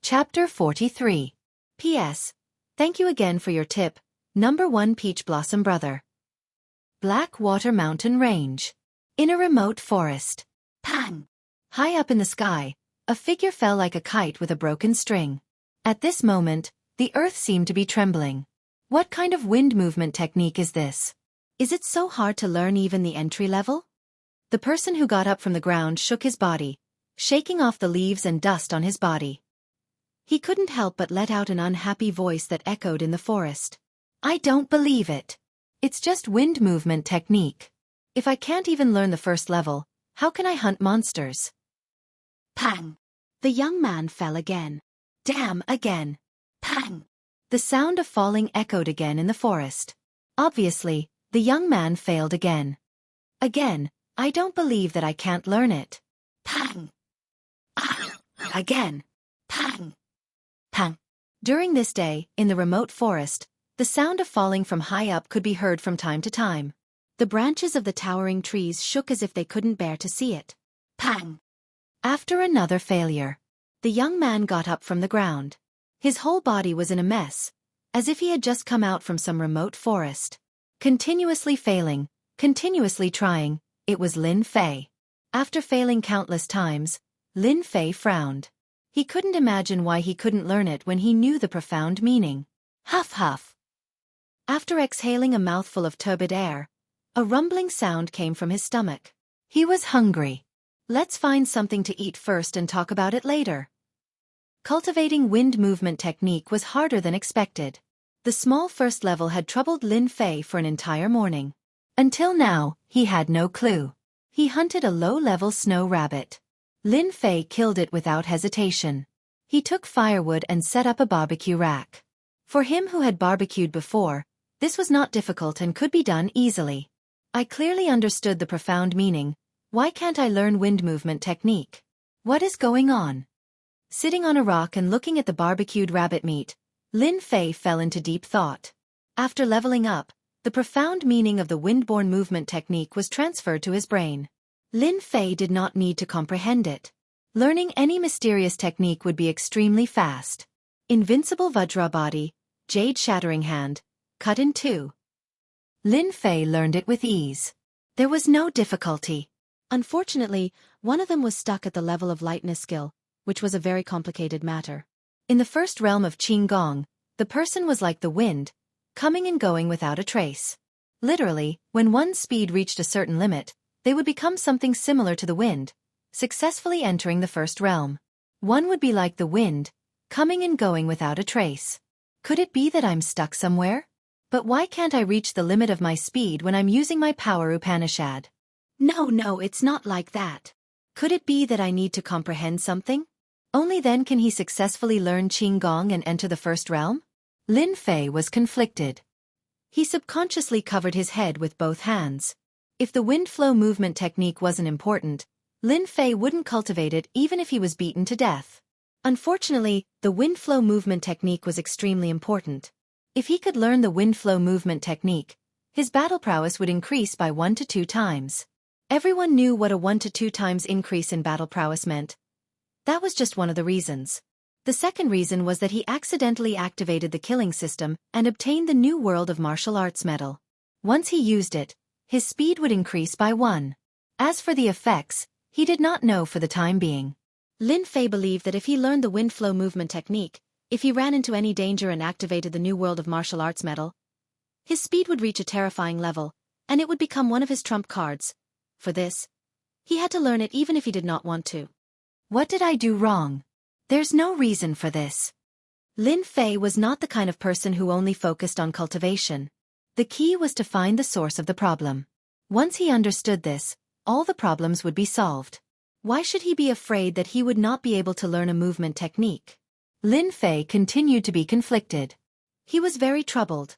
Chapter 43. P.S. Thank you again for your tip, Number 1 Peach Blossom Brother. Blackwater Mountain Range. In a remote forest. Pang! High up in the sky, a figure fell like a kite with a broken string. At this moment, the earth seemed to be trembling. What kind of wind movement technique is this? Is it so hard to learn even the entry level? The person who got up from the ground shook his body, shaking off the leaves and dust on his body. He couldn't help but let out an unhappy voice that echoed in the forest. I don't believe it. It's just wind movement technique. If I can't even learn the first level, how can I hunt monsters? Pang! The young man fell again. Damn again. Pang! The sound of falling echoed again in the forest. Obviously, the young man failed again. Again, I don't believe that I can't learn it. Pang! Again. Pang! Pang! During this day, in the remote forest, the sound of falling from high up could be heard from time to time. The branches of the towering trees shook as if they couldn't bear to see it. Pang! After another failure, the young man got up from the ground. His whole body was in a mess, as if he had just come out from some remote forest. Continuously failing, continuously trying, it was Lin Fei. After failing countless times, Lin Fei frowned. He couldn't imagine why he couldn't learn it when he knew the profound meaning. Huff huff. After exhaling a mouthful of turbid air, a rumbling sound came from his stomach. He was hungry. Let's find something to eat first and talk about it later. Cultivating wind movement technique was harder than expected. The small first level had troubled Lin Fei for an entire morning. Until now, he had no clue. He hunted a low-level snow rabbit. Lin Fei killed it without hesitation. He took firewood and set up a barbecue rack. For him who had barbecued before, this was not difficult and could be done easily. I clearly understood the profound meaning. Why can't I learn wind movement technique? What is going on? Sitting on a rock and looking at the barbecued rabbit meat, Lin Fei fell into deep thought. After leveling up, the profound meaning of the wind-borne movement technique was transferred to his brain. Lin Fei did not need to comprehend it. Learning any mysterious technique would be extremely fast. Invincible Vajra body, jade shattering hand, cut in two. Lin Fei learned it with ease. There was no difficulty. Unfortunately, one of them was stuck at the level of lightness skill, which was a very complicated matter. In the first realm of Qinggong, the person was like the wind, coming and going without a trace. Literally, when one's speed reached a certain limit, they would become something similar to the wind, successfully entering the first realm. One would be like the wind, coming and going without a trace. Could it be that I'm stuck somewhere? But why can't I reach the limit of my speed when I'm using my power Upanishad? No, it's not like that. Could it be that I need to comprehend something? Only then can he successfully learn Qinggong and enter the first realm? Lin Fei was conflicted. He subconsciously covered his head with both hands. If the wind flow movement technique wasn't important, Lin Fei wouldn't cultivate it even if he was beaten to death. Unfortunately, the wind flow movement technique was extremely important. If he could learn the wind flow movement technique, his battle prowess would increase by 1 to 2 times. Everyone knew what a 1 to 2 times increase in battle prowess meant. That was just one of the reasons. The second reason was that he accidentally activated the killing system and obtained the New World of Martial Arts medal. Once he used it, his speed would increase by 1. As for the effects, he did not know for the time being. Lin Fei believed that if he learned the wind flow movement technique, if he ran into any danger and activated the New World of Martial Arts medal, his speed would reach a terrifying level, and it would become one of his trump cards. For this, he had to learn it even if he did not want to. What did I do wrong? There's no reason for this. Lin Fei was not the kind of person who only focused on cultivation. The key was to find the source of the problem. Once he understood this, all the problems would be solved. Why should he be afraid that he would not be able to learn a movement technique? Lin Fei continued to be conflicted. He was very troubled.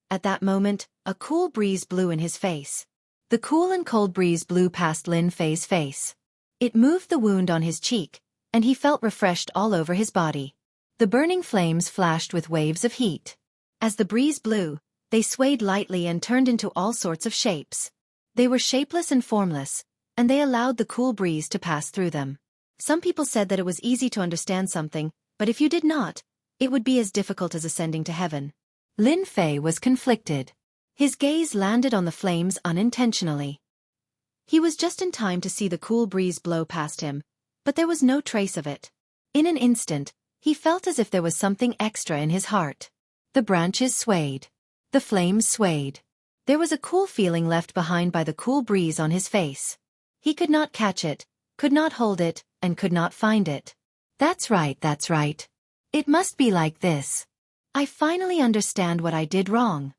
At that moment, a cool breeze blew in his face. The cool and cold breeze blew past Lin Fei's face. It moved the wound on his cheek, and he felt refreshed all over his body. The burning flames flashed with waves of heat. As the breeze blew, they swayed lightly and turned into all sorts of shapes. They were shapeless and formless, and they allowed the cool breeze to pass through them. Some people said that it was easy to understand something, but if you did not, it would be as difficult as ascending to heaven. Lin Fei was conflicted. His gaze landed on the flames unintentionally. He was just in time to see the cool breeze blow past him, but there was no trace of it. In an instant, he felt as if there was something extra in his heart. The branches swayed. The flames swayed. There was a cool feeling left behind by the cool breeze on his face. He could not catch it, could not hold it, and could not find it. That's right, that's right. It must be like this. I finally understand what I did wrong.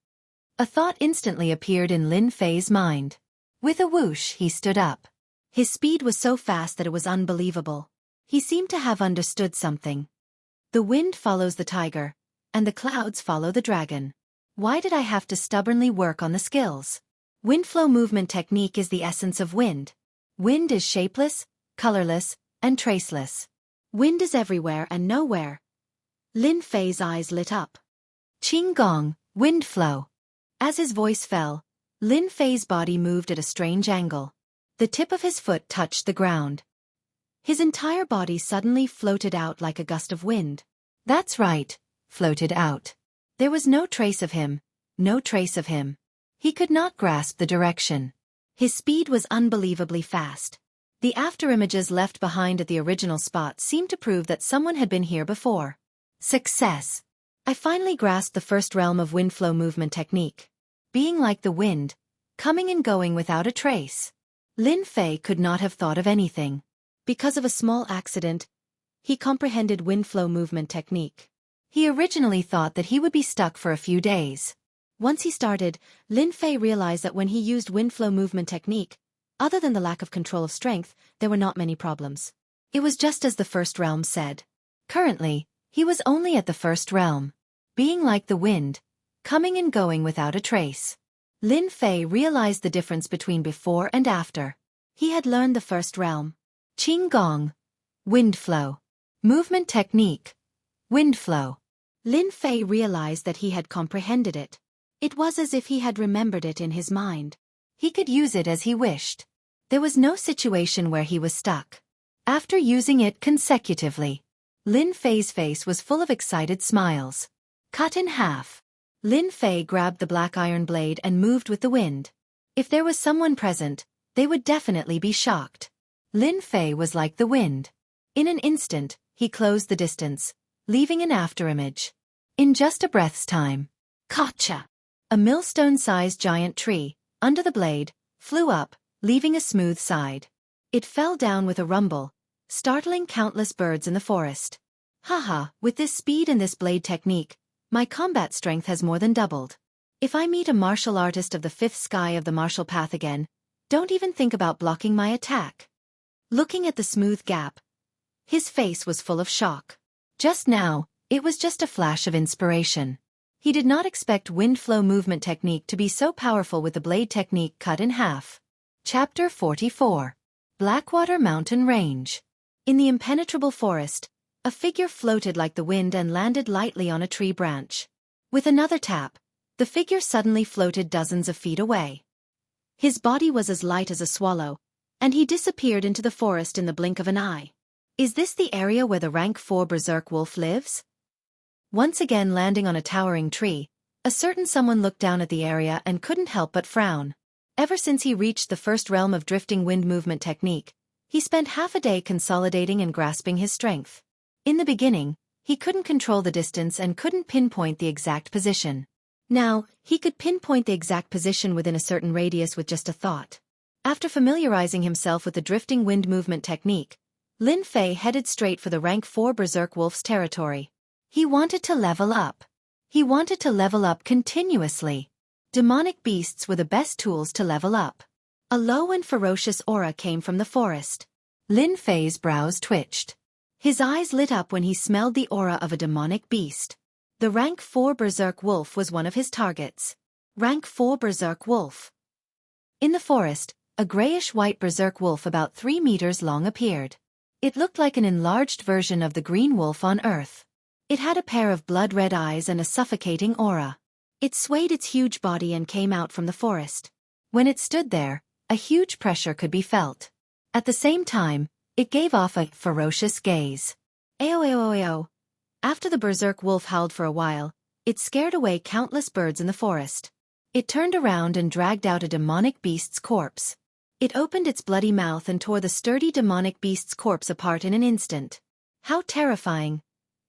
A thought instantly appeared in Lin Fei's mind. With a whoosh, he stood up. His speed was so fast that it was unbelievable. He seemed to have understood something. The wind follows the tiger, and the clouds follow the dragon. Why did I have to stubbornly work on the skills? Wind flow movement technique is the essence of wind. Wind is shapeless, colorless, and traceless. Wind is everywhere and nowhere. Lin Fei's eyes lit up. Qinggong, wind flow. As his voice fell, Lin Fei's body moved at a strange angle. The tip of his foot touched the ground. His entire body suddenly floated out like a gust of wind. That's right, floated out. There was no trace of him, no trace of him. He could not grasp the direction. His speed was unbelievably fast. The afterimages left behind at the original spot seemed to prove that someone had been here before. Success! I finally grasped the first realm of wind flow movement technique. Being like the wind, coming and going without a trace. Lin Fei could not have thought of anything. Because of a small accident, he comprehended wind flow movement technique. He originally thought that he would be stuck for a few days. Once he started, Lin Fei realized that when he used wind flow movement technique, other than the lack of control of strength, there were not many problems. It was just as the first realm said. Currently, he was only at the first realm. Being like the wind, coming and going without a trace. Lin Fei realized the difference between before and after. He had learned the first realm. Qinggong, wind flow. Movement technique, wind flow. Lin Fei realized that he had comprehended it. It was as if he had remembered it in his mind. He could use it as he wished. There was no situation where he was stuck. After using it consecutively, Lin Fei's face was full of excited smiles. Cut in half. Lin Fei grabbed the black iron blade and moved with the wind. If there was someone present, they would definitely be shocked. Lin Fei was like the wind. In an instant, he closed the distance, leaving an afterimage. In just a breath's time. Gotcha! A millstone-sized giant tree, under the blade, flew up, leaving a smooth side. It fell down with a rumble, startling countless birds in the forest. Haha, with this speed and this blade technique, my combat strength has more than doubled. If I meet a martial artist of the fifth sky of the martial path again, don't even think about blocking my attack. Looking at the smooth gap, his face was full of shock. Just now, it was just a flash of inspiration. He did not expect wind flow movement technique to be so powerful with the blade technique cut in half. Chapter 44. Blackwater Mountain Range. In the impenetrable forest, a figure floated like the wind and landed lightly on a tree branch. With another tap, the figure suddenly floated dozens of feet away. His body was as light as a swallow, and he disappeared into the forest in the blink of an eye. Is this the area where the rank 4 berserk wolf lives? Once again landing on a towering tree, a certain someone looked down at the area and couldn't help but frown. Ever since he reached the first realm of drifting wind movement technique, he spent half a day consolidating and grasping his strength. In the beginning, he couldn't control the distance and couldn't pinpoint the exact position. Now, he could pinpoint the exact position within a certain radius with just a thought. After familiarizing himself with the drifting wind movement technique, Lin Fei headed straight for the rank 4 berserk wolf's territory. He wanted to level up. He wanted to level up continuously. Demonic beasts were the best tools to level up. A low and ferocious aura came from the forest. Lin Fei's brows twitched. His eyes lit up when he smelled the aura of a demonic beast. The rank 4 berserk wolf was one of his targets. Rank 4 berserk wolf. In the forest, a grayish-white berserk wolf about 3 meters long appeared. It looked like an enlarged version of the green wolf on Earth. It had a pair of blood-red eyes and a suffocating aura. It swayed its huge body and came out from the forest. When it stood there, a huge pressure could be felt. At the same time, it gave off a ferocious gaze. Ayo, After the berserk wolf howled for a while, it scared away countless birds in the forest. It turned around and dragged out a demonic beast's corpse. It opened its bloody mouth and tore the sturdy demonic beast's corpse apart in an instant. How terrifying!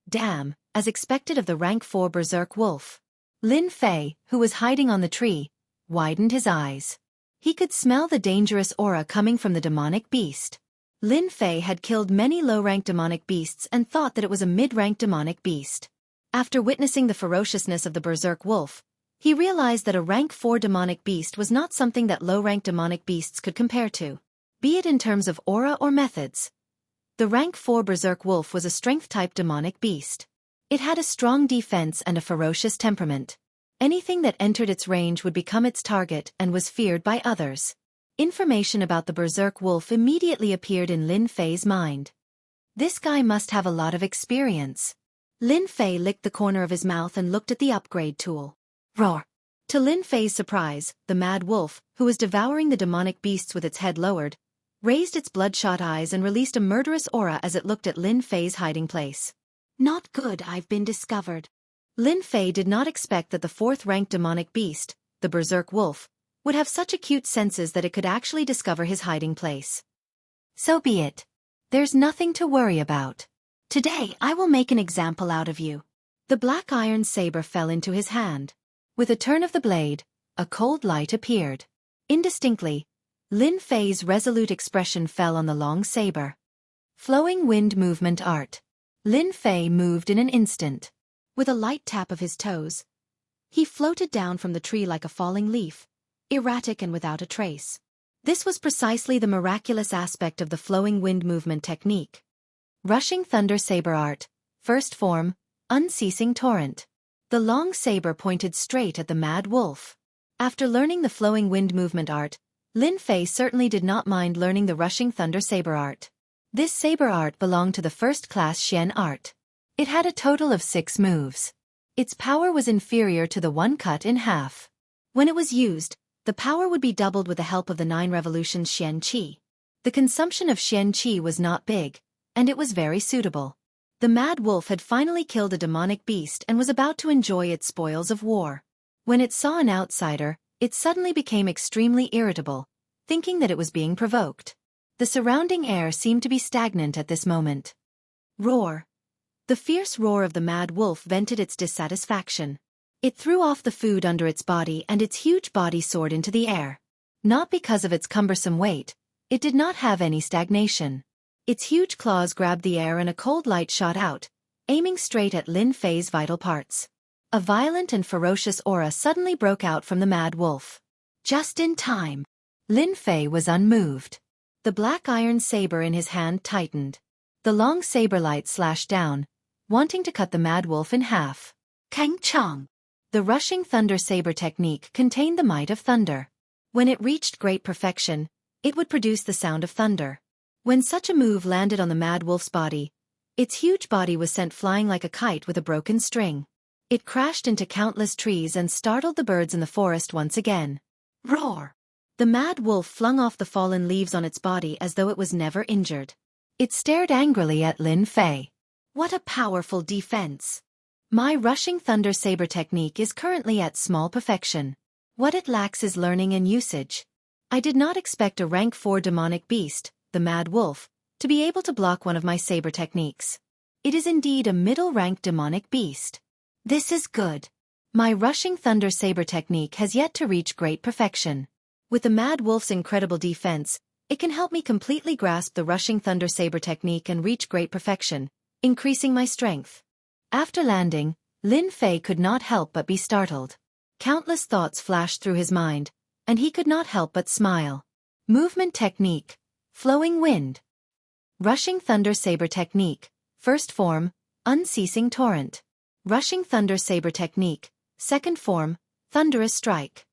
Damn, as expected of the rank 4 berserk wolf. Lin Fei, who was hiding on the tree, widened his eyes. He could smell the dangerous aura coming from the demonic beast. Lin Fei had killed many low-rank demonic beasts and thought that it was a mid-rank demonic beast. After witnessing the ferociousness of the berserk wolf, he realized that a rank 4 demonic beast was not something that low-rank demonic beasts could compare to, be it in terms of aura or methods. The rank 4 berserk wolf was a strength-type demonic beast. It had a strong defense and a ferocious temperament. Anything that entered its range would become its target and was feared by others. Information about the berserk wolf immediately appeared in Lin Fei's mind. This guy must have a lot of experience. Lin Fei licked the corner of his mouth and looked at the upgrade tool. Roar! To Lin Fei's surprise, the mad wolf, who was devouring the demonic beasts with its head lowered, raised its bloodshot eyes and released a murderous aura as it looked at Lin Fei's hiding place. Not good, I've been discovered. Lin Fei did not expect that the 4th-ranked demonic beast, the berserk wolf, would have such acute senses that it could actually discover his hiding place. So be it. There's nothing to worry about. Today I will make an example out of you. The black iron saber fell into his hand. With a turn of the blade, a cold light appeared. Indistinctly, Lin Fei's resolute expression fell on the long saber. Flowing wind movement art. Lin Fei moved in an instant. With a light tap of his toes, he floated down from the tree like a falling leaf, erratic and without a trace. This was precisely the miraculous aspect of the flowing wind movement technique. Rushing thunder saber art, first form, unceasing torrent. The long saber pointed straight at the mad wolf. After learning the flowing wind movement art, Lin Fei certainly did not mind learning the rushing thunder saber art. This saber art belonged to the first-class Xian art. It had a total of 6 moves. Its power was inferior to the one cut in half. When it was used, the power would be doubled with the help of the 9 revolutions Xianxia. The consumption of Xianxia was not big, and it was very suitable. The mad wolf had finally killed a demonic beast and was about to enjoy its spoils of war. When it saw an outsider, it suddenly became extremely irritable, thinking that it was being provoked. The surrounding air seemed to be stagnant at this moment. Roar! The fierce roar of the mad wolf vented its dissatisfaction. It threw off the food under its body and its huge body soared into the air. Not because of its cumbersome weight, it did not have any stagnation. Its huge claws grabbed the air and a cold light shot out, aiming straight at Lin Fei's vital parts. A violent and ferocious aura suddenly broke out from the mad wolf. Just in time. Lin Fei was unmoved. The black iron saber in his hand tightened. The long saber light slashed down, wanting to cut the mad wolf in half. Kang Chang! The rushing thunder saber technique contained the might of thunder. When it reached great perfection, it would produce the sound of thunder. When such a move landed on the mad wolf's body, its huge body was sent flying like a kite with a broken string. It crashed into countless trees and startled the birds in the forest once again. Roar! The mad wolf flung off the fallen leaves on its body as though it was never injured. It stared angrily at Lin Fei. What a powerful defense! My rushing thunder saber technique is currently at small perfection. What it lacks is learning and usage. I did not expect a rank 4 demonic beast, the mad wolf, to be able to block one of my saber techniques. It is indeed a middle-rank demonic beast. This is good. My rushing thunder saber technique has yet to reach great perfection. With the mad wolf's incredible defense, it can help me completely grasp the rushing thunder saber technique and reach great perfection, increasing my strength. After landing, Lin Fei could not help but be startled. Countless thoughts flashed through his mind, and he could not help but smile. Movement technique, flowing wind. Rushing thunder saber technique, first form, unceasing torrent. Rushing thunder saber technique, second form, thunderous strike.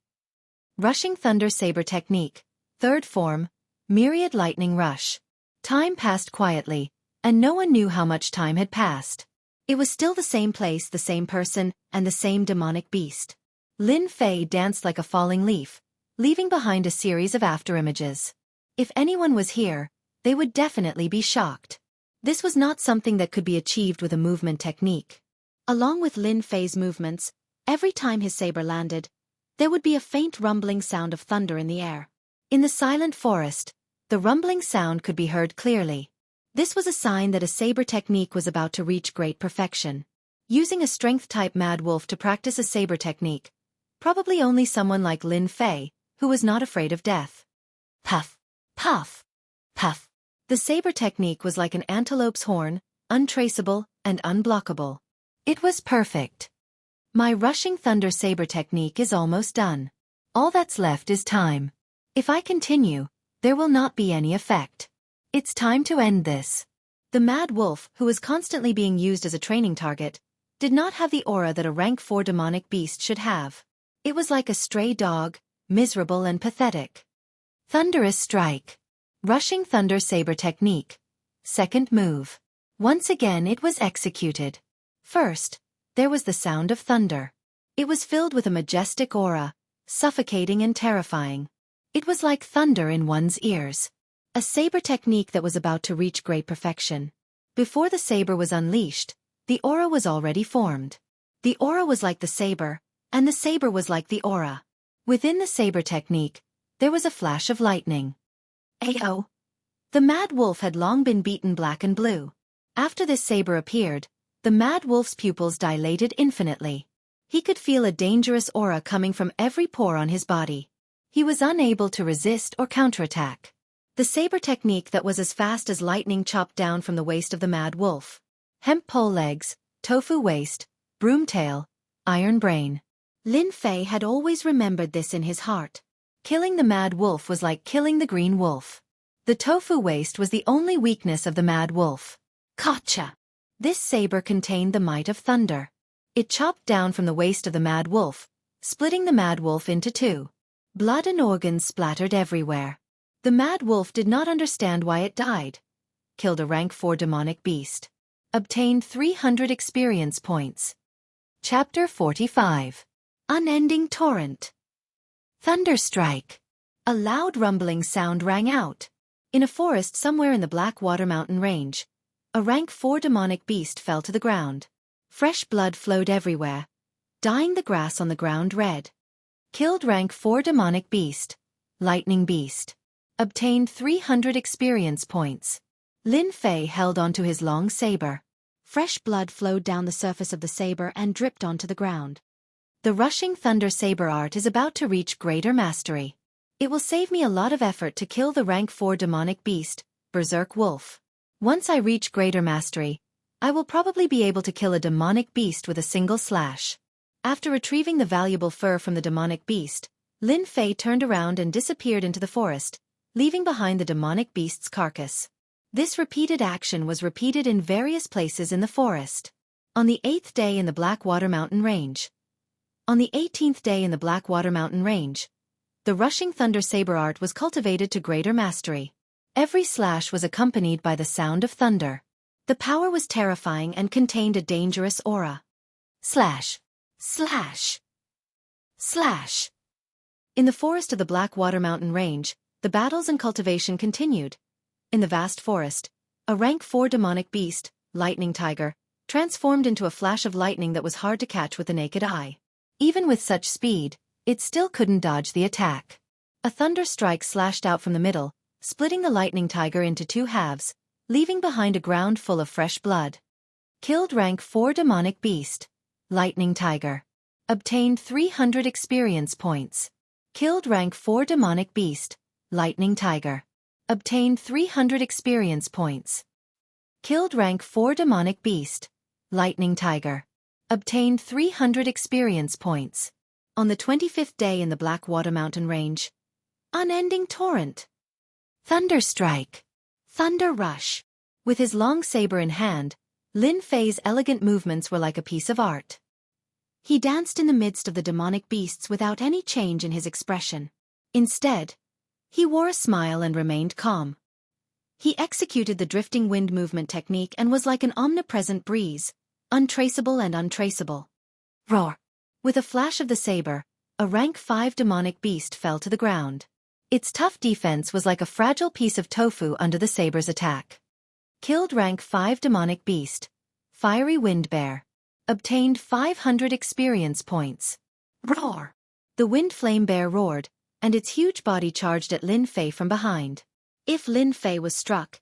Rushing thunder saber technique, third form, myriad lightning rush. Time passed quietly, and no one knew how much time had passed. It was still the same place, the same person, and the same demonic beast. Lin Fei danced like a falling leaf, leaving behind a series of afterimages. If anyone was here, they would definitely be shocked. This was not something that could be achieved with a movement technique. Along with Lin Fei's movements, every time his saber landed, there would be a faint rumbling sound of thunder in the air. In the silent forest, the rumbling sound could be heard clearly. This was a sign that a saber technique was about to reach great perfection. Using a strength-type mad wolf to practice a saber technique, probably only someone like Lin Fei, who was not afraid of death. Puff, puff, puff. The saber technique was like an antelope's horn, untraceable and unblockable. It was perfect. My rushing thunder saber technique is almost done. All that's left is time. If I continue, there will not be any effect. It's time to end this. The mad wolf, who was constantly being used as a training target, did not have the aura that a rank 4 demonic beast should have. It was like a stray dog, miserable and pathetic. Thunderous strike. Rushing thunder saber technique. Second move. Once again it was executed. First, there was the sound of thunder. It was filled with a majestic aura, suffocating and terrifying. It was like thunder in one's ears. A saber technique that was about to reach great perfection. Before the saber was unleashed, the aura was already formed. The aura was like the saber, and the saber was like the aura. Within the saber technique, there was a flash of lightning. Ayo! The mad wolf had long been beaten black and blue. After this saber appeared, the mad wolf's pupils dilated infinitely. He could feel a dangerous aura coming from every pore on his body. He was unable to resist or counterattack. The saber technique that was as fast as lightning chopped down from the waist of the mad wolf. Hemp pole legs, tofu waist, broom tail, iron brain. Lin Fei had always remembered this in his heart. Killing the mad wolf was like killing the green wolf. The tofu waist was the only weakness of the mad wolf. Gotcha! This saber contained the might of thunder. It chopped down from the waist of the mad wolf, splitting the mad wolf into two. Blood and organs splattered everywhere. The mad wolf did not understand why it died. Killed a rank 4 demonic beast. Obtained 300 experience points. Chapter 45. Unending Torrent. Thunderstrike. A loud rumbling sound rang out. In a forest somewhere in the Blackwater Mountain Range, a rank 4 demonic beast fell to the ground. Fresh blood flowed everywhere, dyeing the grass on the ground red. Killed rank 4 demonic beast. Lightning beast. Obtained 300 experience points. Lin Fei held onto his long saber. Fresh blood flowed down the surface of the saber and dripped onto the ground. The rushing thunder saber art is about to reach greater mastery. It will save me a lot of effort to kill the rank 4 demonic beast, Berserk Wolf. Once I reach greater mastery, I will probably be able to kill a demonic beast with a single slash. After retrieving the valuable fur from the demonic beast, Lin Fei turned around and disappeared into the forest, leaving behind the demonic beast's carcass. This repeated action was repeated in various places in the forest. On the 8th day in the Blackwater Mountain Range. On the 18th day in the Blackwater Mountain Range, the rushing thunder saber art was cultivated to greater mastery. Every slash was accompanied by the sound of thunder. The power was terrifying and contained a dangerous aura. Slash. Slash. Slash. In the forest of the Blackwater Mountain Range, the battles and cultivation continued. In the vast forest, a rank 4 demonic beast, Lightning Tiger, transformed into a flash of lightning that was hard to catch with the naked eye. Even with such speed, it still couldn't dodge the attack. A thunder strike slashed out from the middle, splitting the Lightning Tiger into two halves, leaving behind a ground full of fresh blood. Killed rank 4 demonic beast, Lightning Tiger. Obtained 300 experience points. Killed rank 4 demonic beast, Lightning Tiger. Obtained 300 experience points. Killed rank 4 demonic beast, Lightning Tiger. Obtained 300 experience points. On the 25th day in the Blackwater Mountain Range. Unending Torrent. Thunderstrike. Thunder Rush. With his long saber in hand, Lin Fei's elegant movements were like a piece of art. He danced in the midst of the demonic beasts without any change in his expression. Instead, he wore a smile and remained calm. He executed the drifting wind movement technique and was like an omnipresent breeze, untraceable and untraceable. Roar! With a flash of the saber, a rank 5 demonic beast fell to the ground. Its tough defense was like a fragile piece of tofu under the saber's attack. Killed rank 5 demonic beast. Fiery wind bear. Obtained 500 experience points. Roar! The wind flame bear roared, and its huge body charged at Lin Fei from behind. If Lin Fei was struck,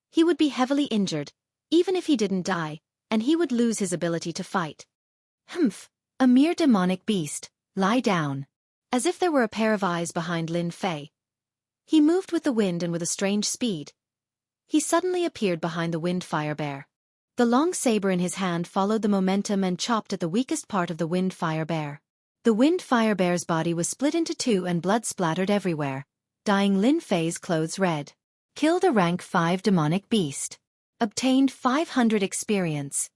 he would be heavily injured, even if he didn't die, and he would lose his ability to fight. Humph! A mere demonic beast, lie down. As if there were a pair of eyes behind Lin Fei. He moved with the wind and with a strange speed. He suddenly appeared behind the wind fire bear. The long saber in his hand followed the momentum and chopped at the weakest part of the wind fire bear. The wind fire bear's body was split into two and blood splattered everywhere, dyeing Lin Fei's clothes red. Killed a rank 5 demonic beast. Obtained 500 experience.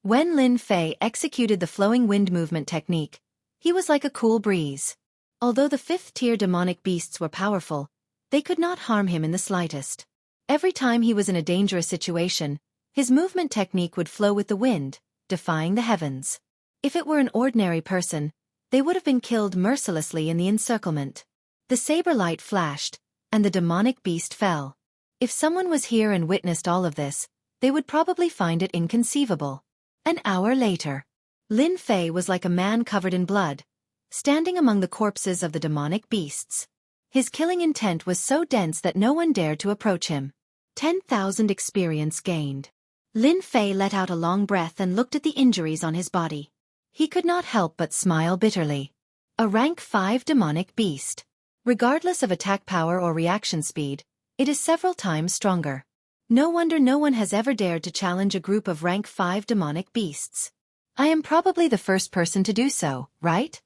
When Lin Fei executed the flowing wind movement technique, he was like a cool breeze. Although the 5th-tier demonic beasts were powerful, they could not harm him in the slightest. Every time he was in a dangerous situation, his movement technique would flow with the wind, defying the heavens. If it were an ordinary person, they would have been killed mercilessly in the encirclement. The saber light flashed, and the demonic beast fell. If someone was here and witnessed all of this, they would probably find it inconceivable. An hour later, Lin Fei was like a man covered in blood, standing among the corpses of the demonic beasts. His killing intent was so dense that no one dared to approach him. 10,000 experience gained. Lin Fei let out a long breath and looked at the injuries on his body. He could not help but smile bitterly. A rank 5 demonic beast. Regardless of attack power or reaction speed, it is several times stronger. No wonder no one has ever dared to challenge a group of rank 5 demonic beasts. I am probably the first person to do so, right?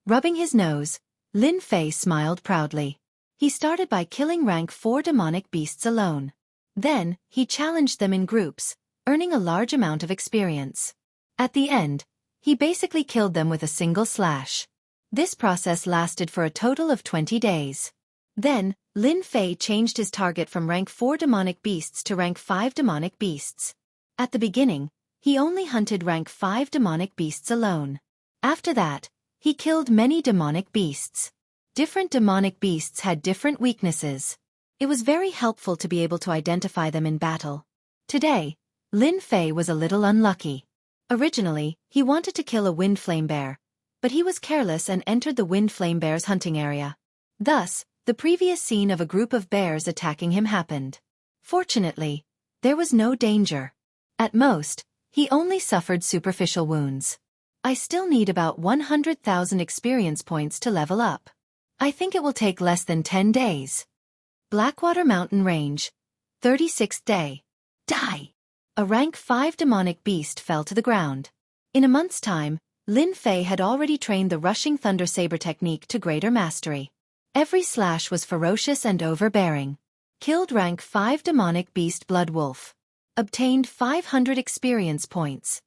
Rubbing his nose, Lin Fei smiled proudly. He started by killing rank 4 demonic beasts alone. Then, he challenged them in groups, earning a large amount of experience. At the end, he basically killed them with a single slash. This process lasted for a total of 20 days. Then, Lin Fei changed his target from rank 4 demonic beasts to rank 5 demonic beasts. At the beginning, he only hunted rank 5 demonic beasts alone. After that, he killed many demonic beasts. Different demonic beasts had different weaknesses. It was very helpful to be able to identify them in battle. Today, Lin Fei was a little unlucky. Originally, he wanted to kill a wind flame bear, but he was careless and entered the wind flame bear's hunting area. Thus, the previous scene of a group of bears attacking him happened. Fortunately, there was no danger. At most, he only suffered superficial wounds. I still need about 100,000 experience points to level up. I think it will take less than 10 days. Blackwater Mountain Range. 36th day. Die! A rank 5 demonic beast fell to the ground. In a month's time, Lin Fei had already trained the rushing thunder saber technique to greater mastery. Every slash was ferocious and overbearing. Killed rank 5 demonic beast blood wolf. Obtained 500 experience points.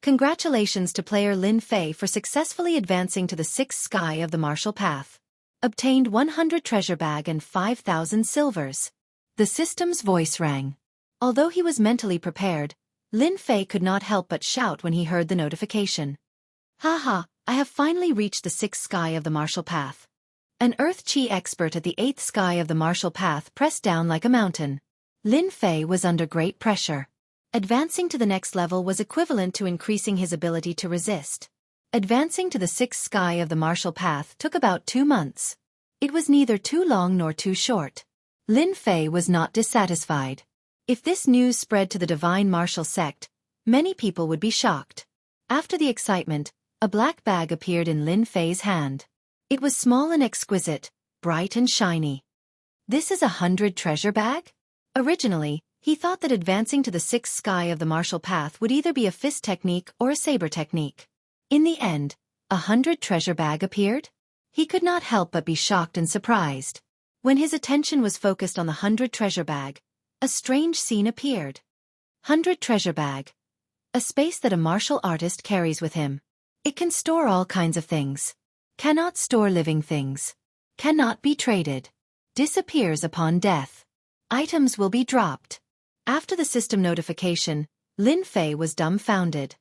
Congratulations to player Lin Fei for successfully advancing to the 6th sky of the martial path. Obtained 100 treasure bag and 5,000 silvers. The system's voice rang. Although he was mentally prepared, Lin Fei could not help but shout when he heard the notification. Haha, I have finally reached the 6th sky of the martial path. An earth chi expert at the 8th sky of the martial path pressed down like a mountain. Lin Fei was under great pressure. Advancing to the next level was equivalent to increasing his ability to resist. Advancing to the 6th sky of the martial path took about 2 months. It was neither too long nor too short. Lin Fei was not dissatisfied. If this news spread to the divine martial sect, many people would be shocked. After the excitement, a black bag appeared in Lin Fei's hand. It was small and exquisite, bright and shiny. This is 100 treasure bag? Originally, he thought that advancing to the 6th sky of the martial path would either be a fist technique or a saber technique. In the end, 100 treasure bag appeared? He could not help but be shocked and surprised. When his attention was focused on the 100 treasure bag, a strange scene appeared. 100 treasure bag. A space that a martial artist carries with him. It can store all kinds of things. Cannot store living things. Cannot be traded. Disappears upon death. Items will be dropped. After the system notification, Lin Fei was dumbfounded.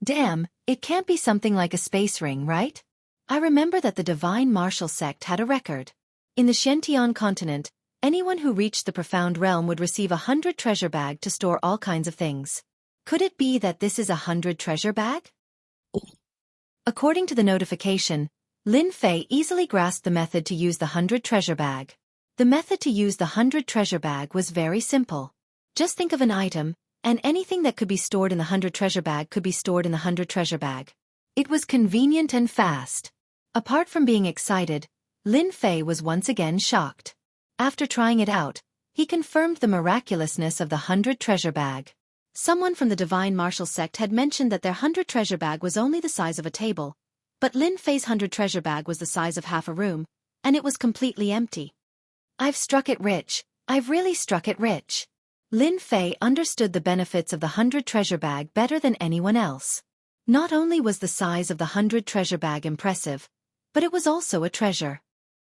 Damn, it can't be something like a space ring, right? I remember that the divine martial sect had a record. In the Xianxia continent, Anyone who reached the profound realm would receive 100 treasure bag to store all kinds of things. Could it be that this is 100 treasure bag? According to the notification, Lin Fei easily grasped the method to use the 100 treasure bag. The method to use the 100 treasure bag was very simple. Just think of an item, and anything that could be stored in the 100 treasure bag could be stored in the 100 treasure bag. It was convenient and fast. Apart from being excited, Lin Fei was once again shocked. After trying it out, he confirmed the miraculousness of the 100 treasure bag. Someone from the divine martial sect had mentioned that their 100 treasure bag was only the size of a table, but Lin Fei's 100 treasure bag was the size of half a room, and it was completely empty. I've struck it rich. I've really struck it rich. Lin Fei understood the benefits of the 100 treasure bag better than anyone else. Not only was the size of the 100 treasure bag impressive, but it was also a treasure.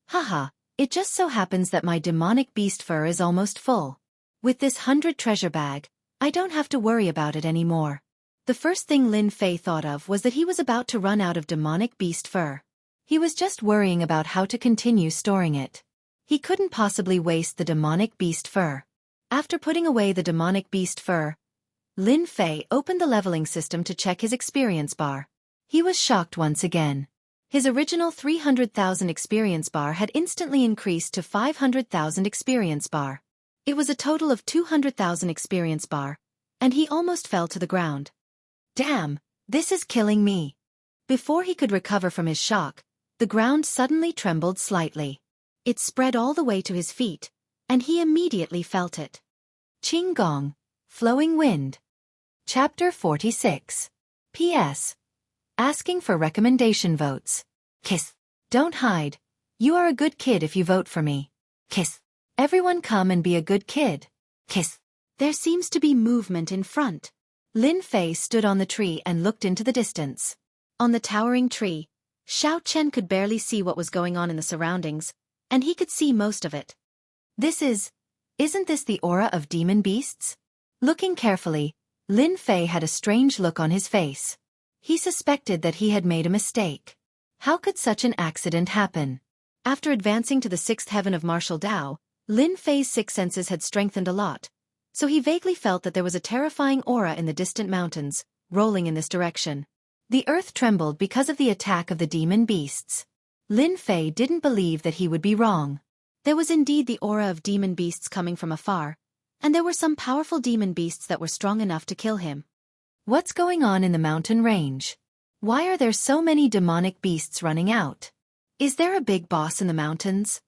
Haha, it just so happens that my demonic beast fur is almost full. With this 100 treasure bag, I don't have to worry about it anymore. The first thing Lin Fei thought of was that he was about to run out of demonic beast fur. He was just worrying about how to continue storing it. He couldn't possibly waste the demonic beast fur. After putting away the demonic beast fur, Lin Fei opened the leveling system to check his experience bar. He was shocked once again. His original 300,000 experience bar had instantly increased to 500,000 experience bar. It was a total of 200,000 experience bar, and he almost fell to the ground. Damn, this is killing me. Before he could recover from his shock, the ground suddenly trembled slightly. It spread all the way to his feet, and he immediately felt it. Qinggong, flowing wind. Chapter 46. P.S. Asking for recommendation votes. Kiss. Don't hide. You are a good kid if you vote for me. Kiss. Everyone come and be a good kid. Kiss. There seems to be movement in front. Lin Fei stood on the tree and looked into the distance. On the towering tree, Xiao Chen could barely see what was going on in the surroundings, and he could see most of it. Isn't this the aura of demon beasts? Looking carefully, Lin Fei had a strange look on his face. He suspected that he had made a mistake. How could such an accident happen? After advancing to the sixth heaven of martial Dao, Lin Fei's sixth senses had strengthened a lot, so he vaguely felt that there was a terrifying aura in the distant mountains, rolling in this direction. The earth trembled because of the attack of the demon beasts. Lin Fei didn't believe that he would be wrong. There was indeed the aura of demon beasts coming from afar, and there were some powerful demon beasts that were strong enough to kill him. What's going on in the mountain range? Why are there so many demonic beasts running out? Is there a big boss in the mountains?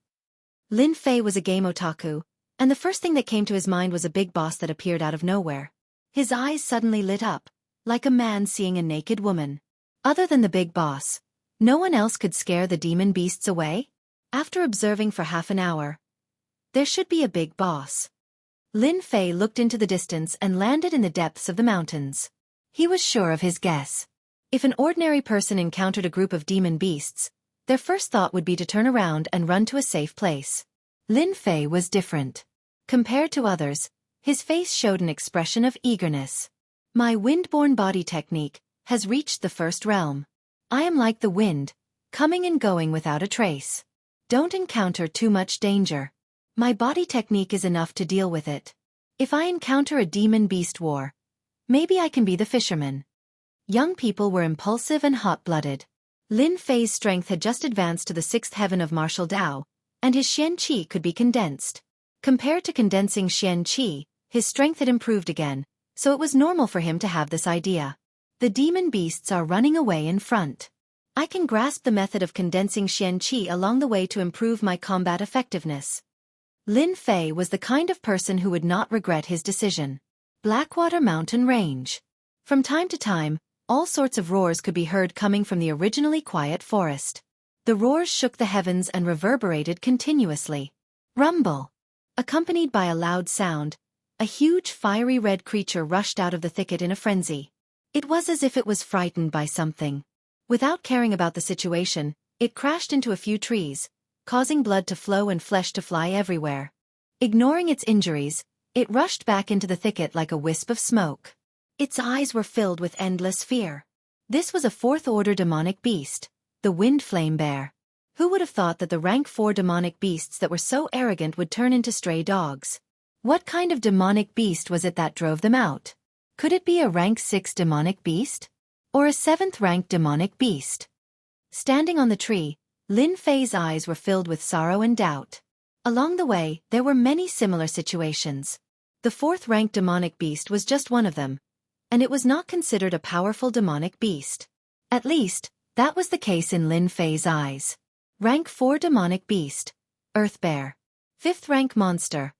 Lin Fei was a game otaku, and the first thing that came to his mind was a big boss that appeared out of nowhere. His eyes suddenly lit up, like a man seeing a naked woman. Other than the big boss, no one else could scare the demon beasts away? After observing for half an hour, there should be a big boss. Lin Fei looked into the distance and landed in the depths of the mountains. He was sure of his guess. If an ordinary person encountered a group of demon beasts, their first thought would be to turn around and run to a safe place. Lin Fei was different. Compared to others, his face showed an expression of eagerness. My wind-borne body technique has reached the first realm. I am like the wind, coming and going without a trace. Don't encounter too much danger. My body technique is enough to deal with it. If I encounter a demon beast war, maybe I can be the fisherman. Young people were impulsive and hot-blooded. Lin Fei's strength had just advanced to the sixth heaven of martial Dao, and his Xianxia could be condensed. Compared to condensing Xianxia, his strength had improved again, so it was normal for him to have this idea. The demon beasts are running away in front. I can grasp the method of condensing Xianxia along the way to improve my combat effectiveness. Lin Fei was the kind of person who would not regret his decision. Blackwater Mountain Range. From time to time, all sorts of roars could be heard coming from the originally quiet forest. The roars shook the heavens and reverberated continuously. Rumble. Accompanied by a loud sound, a huge fiery red creature rushed out of the thicket in a frenzy. It was as if it was frightened by something. Without caring about the situation, it crashed into a few trees, causing blood to flow and flesh to fly everywhere. Ignoring its injuries, it rushed back into the thicket like a wisp of smoke. Its eyes were filled with endless fear. This was a fourth-order demonic beast, the Wind Flame Bear. Who would have thought that the rank 4 demonic beasts that were so arrogant would turn into stray dogs? What kind of demonic beast was it that drove them out? Could it be a rank 6 demonic beast? Or a 7th rank demonic beast? Standing on the tree, Lin Fei's eyes were filled with sorrow and doubt. Along the way, there were many similar situations. The 4th rank demonic beast was just one of them, and it was not considered a powerful demonic beast. At least, that was the case in Lin Fei's eyes. Rank 4 demonic beast, Earth Bear. 5th rank monster,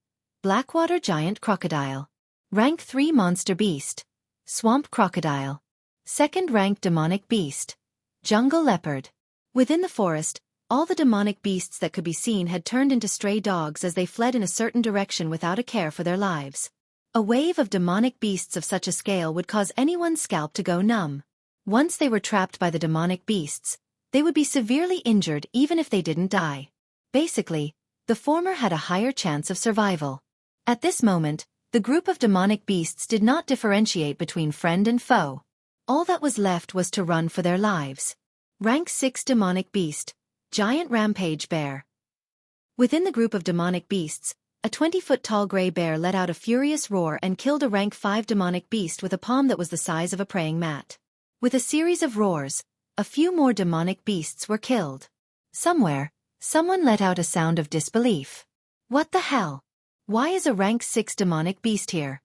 Blackwater Giant Crocodile. Rank 3 monster beast, Swamp Crocodile. 2nd rank demonic beast, Jungle Leopard. Within the forest, all the demonic beasts that could be seen had turned into stray dogs as they fled in a certain direction without a care for their lives. A wave of demonic beasts of such a scale would cause anyone's scalp to go numb. Once they were trapped by the demonic beasts, they would be severely injured even if they didn't die. Basically, the former had a higher chance of survival. At this moment, the group of demonic beasts did not differentiate between friend and foe. All that was left was to run for their lives. Rank 6 demonic beast, Giant Rampage Bear. Within the group of demonic beasts, a 20-foot-tall gray bear let out a furious roar and killed a rank 5 demonic beast with a palm that was the size of a praying mat. With a series of roars, a few more demonic beasts were killed. Somewhere, someone let out a sound of disbelief. What the hell? Why is a rank 6 demonic beast here?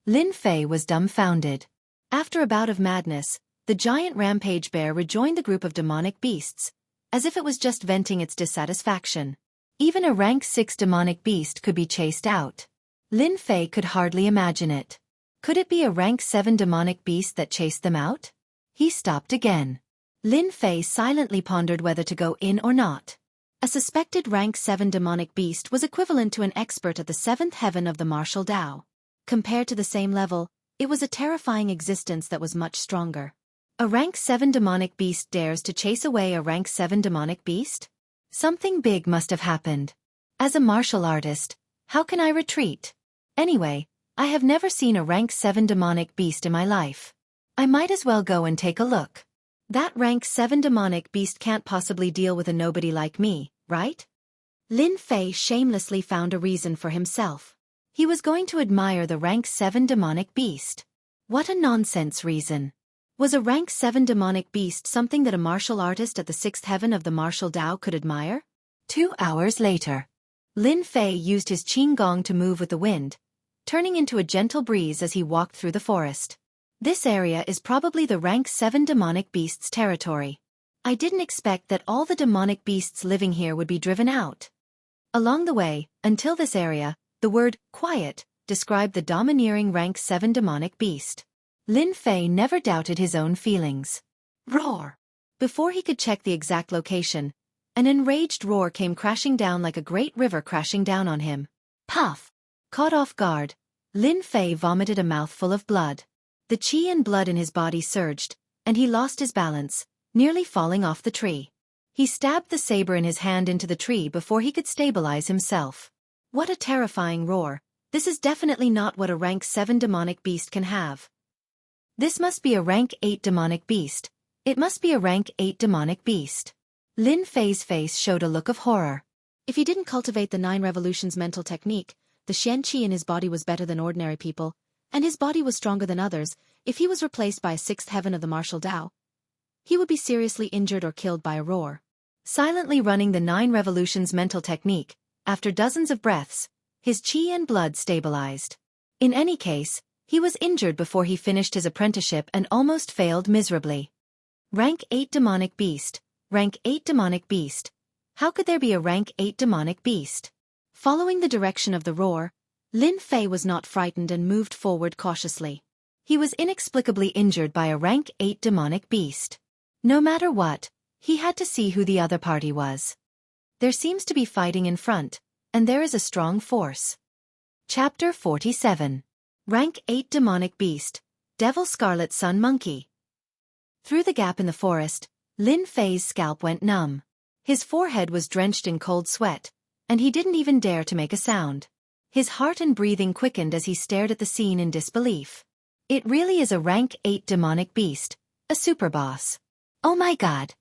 Lin Fei was dumbfounded. After a bout of madness, the giant rampage bear rejoined the group of demonic beasts, as if it was just venting its dissatisfaction. Even a rank 6 demonic beast could be chased out. Lin Fei could hardly imagine it. Could it be a rank 7 demonic beast that chased them out? He stopped again. Lin Fei silently pondered whether to go in or not. A suspected rank 7 demonic beast was equivalent to an expert at the 7th heaven of the martial Tao. Compared to the same level, it was a terrifying existence that was much stronger. A rank 7 demonic beast dares to chase away a rank 7 demonic beast? Something big must have happened. As a martial artist, how can I retreat? Anyway, I have never seen a rank 7 demonic beast in my life. I might as well go and take a look. That rank 7 demonic beast can't possibly deal with a nobody like me, right? Lin Fei shamelessly found a reason for himself. He was going to admire the rank 7 demonic beast. What a nonsense reason. Was a rank 7 demonic beast something that a martial artist at the 6th heaven of the martial Tao could admire? 2 hours later, Lin Fei used his qing gong to move with the wind, turning into a gentle breeze as he walked through the forest. This area is probably the rank 7 demonic beast's territory. I didn't expect that all the demonic beasts living here would be driven out. Along the way, until this area, the word quiet described the domineering rank 7 demonic beast. Lin Fei never doubted his own feelings. Roar! Before he could check the exact location, an enraged roar came crashing down like a great river crashing down on him. Puff! Caught off guard, Lin Fei vomited a mouthful of blood. The qi and blood in his body surged, and he lost his balance, nearly falling off the tree. He stabbed the saber in his hand into the tree before he could stabilize himself. What a terrifying roar! This is definitely not what a rank 7 demonic beast can have. This must be a rank 8 demonic beast. It must be a rank 8 demonic beast. Lin Fei's face showed a look of horror. If he didn't cultivate the 9 revolutions mental technique, the Xianxia in his body was better than ordinary people, and his body was stronger than others. If he was replaced by a 6th heaven of the martial Tao, he would be seriously injured or killed by a roar. Silently running the 9 revolutions mental technique, after dozens of breaths, his qi and blood stabilized. In any case, he was injured before he finished his apprenticeship and almost failed miserably. Rank 8 demonic beast, rank 8 demonic beast. How could there be a rank 8 demonic beast? Following the direction of the roar, Lin Fei was not frightened and moved forward cautiously. He was inexplicably injured by a rank 8 demonic beast. No matter what, he had to see who the other party was. There seems to be fighting in front, and there is a strong force. Chapter 47. Rank 8 demonic beast, Devil Scarlet Sun Monkey. Through the gap in the forest, Lin Fei's scalp went numb. His forehead was drenched in cold sweat, and he didn't even dare to make a sound. His heart and breathing quickened as he stared at the scene in disbelief. It really is a rank 8 demonic beast, a super boss. Oh my god!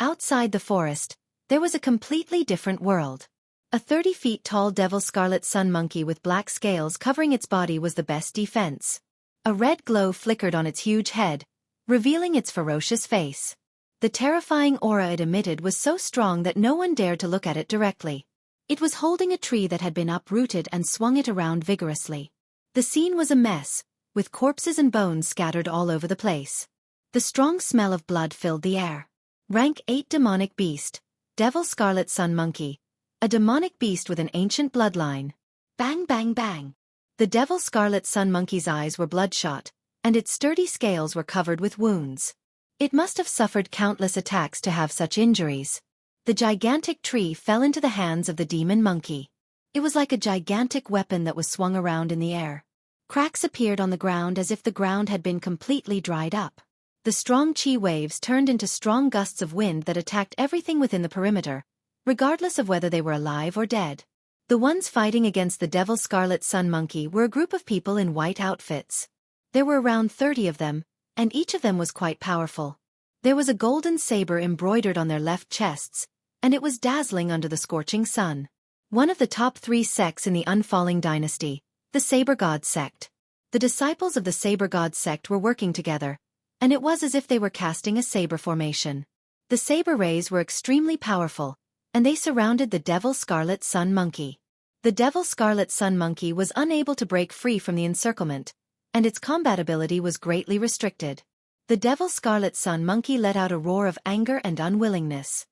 Outside the forest, There was a completely different world. A 30 feet tall devil scarlet sun monkey with black scales covering its body was the best defense. A red glow flickered on its huge head, revealing its ferocious face. The terrifying aura it emitted was so strong that no one dared to look at it directly. It was holding a tree that had been uprooted and swung it around vigorously. The scene was a mess, with corpses and bones scattered all over the place. The strong smell of blood filled the air. Rank 8 demonic beast, devil scarlet sun monkey. A demonic beast with an ancient bloodline. Bang bang bang. The devil scarlet sun monkey's eyes were bloodshot, and its sturdy scales were covered with wounds. It must have suffered countless attacks to have such injuries. The gigantic tree fell into the hands of the demon monkey. It was like a gigantic weapon that was swung around in the air. Cracks appeared on the ground as if the ground had been completely dried up. The strong chi waves turned into strong gusts of wind that attacked everything within the perimeter, regardless of whether they were alive or dead. The ones fighting against the devil scarlet sun monkey were a group of people in white outfits. There were around 30 of them, and each of them was quite powerful. There was a golden saber embroidered on their left chests, and it was dazzling under the scorching sun. One of the top 3 sects in the Unfalling dynasty, the Saber God sect. The disciples of the Saber God sect were working together, and it was as if they were casting a saber formation. The saber rays were extremely powerful, and they surrounded the devil scarlet sun monkey. The devil scarlet sun monkey was unable to break free from the encirclement, and its combat ability was greatly restricted. The devil scarlet sun monkey let out a roar of anger and unwillingness.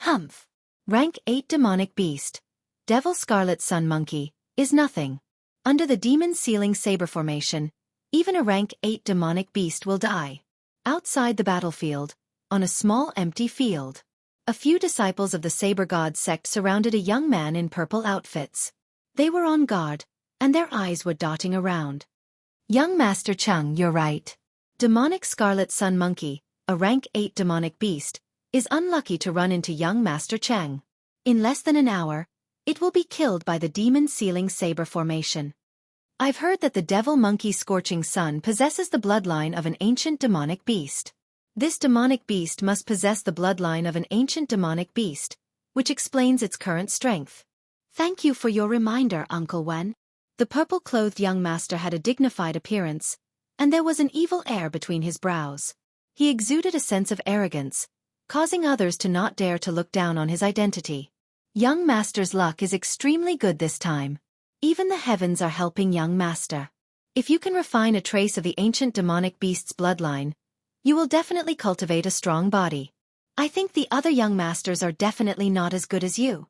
Humph! Rank 8 demonic beast, devil scarlet sun monkey, is nothing. Under the demon ceiling saber formation, even a rank 8 demonic beast will die. Outside the battlefield, on a small empty field, a few disciples of the Saber God sect surrounded a young man in purple outfits. They were on guard, and their eyes were dotting around. Young Master Chung, you're right. Demonic Scarlet Sun Monkey, a rank 8 demonic beast, is unlucky to run into young Master Cheng. In less than an hour, it will be killed by the demon ceiling saber formation. I've heard that the devil monkey scorching sun possesses the bloodline of an ancient demonic beast. This demonic beast must possess the bloodline of an ancient demonic beast, which explains its current strength. Thank you for your reminder, Uncle Wen. The purple-clothed young master had a dignified appearance, and there was an evil air between his brows. He exuded a sense of arrogance, causing others to not dare to look down on his identity. Young Master's luck is extremely good this time. Even the heavens are helping young Master. If you can refine a trace of the ancient demonic beast's bloodline, you will definitely cultivate a strong body. I think the other young masters are definitely not as good as you.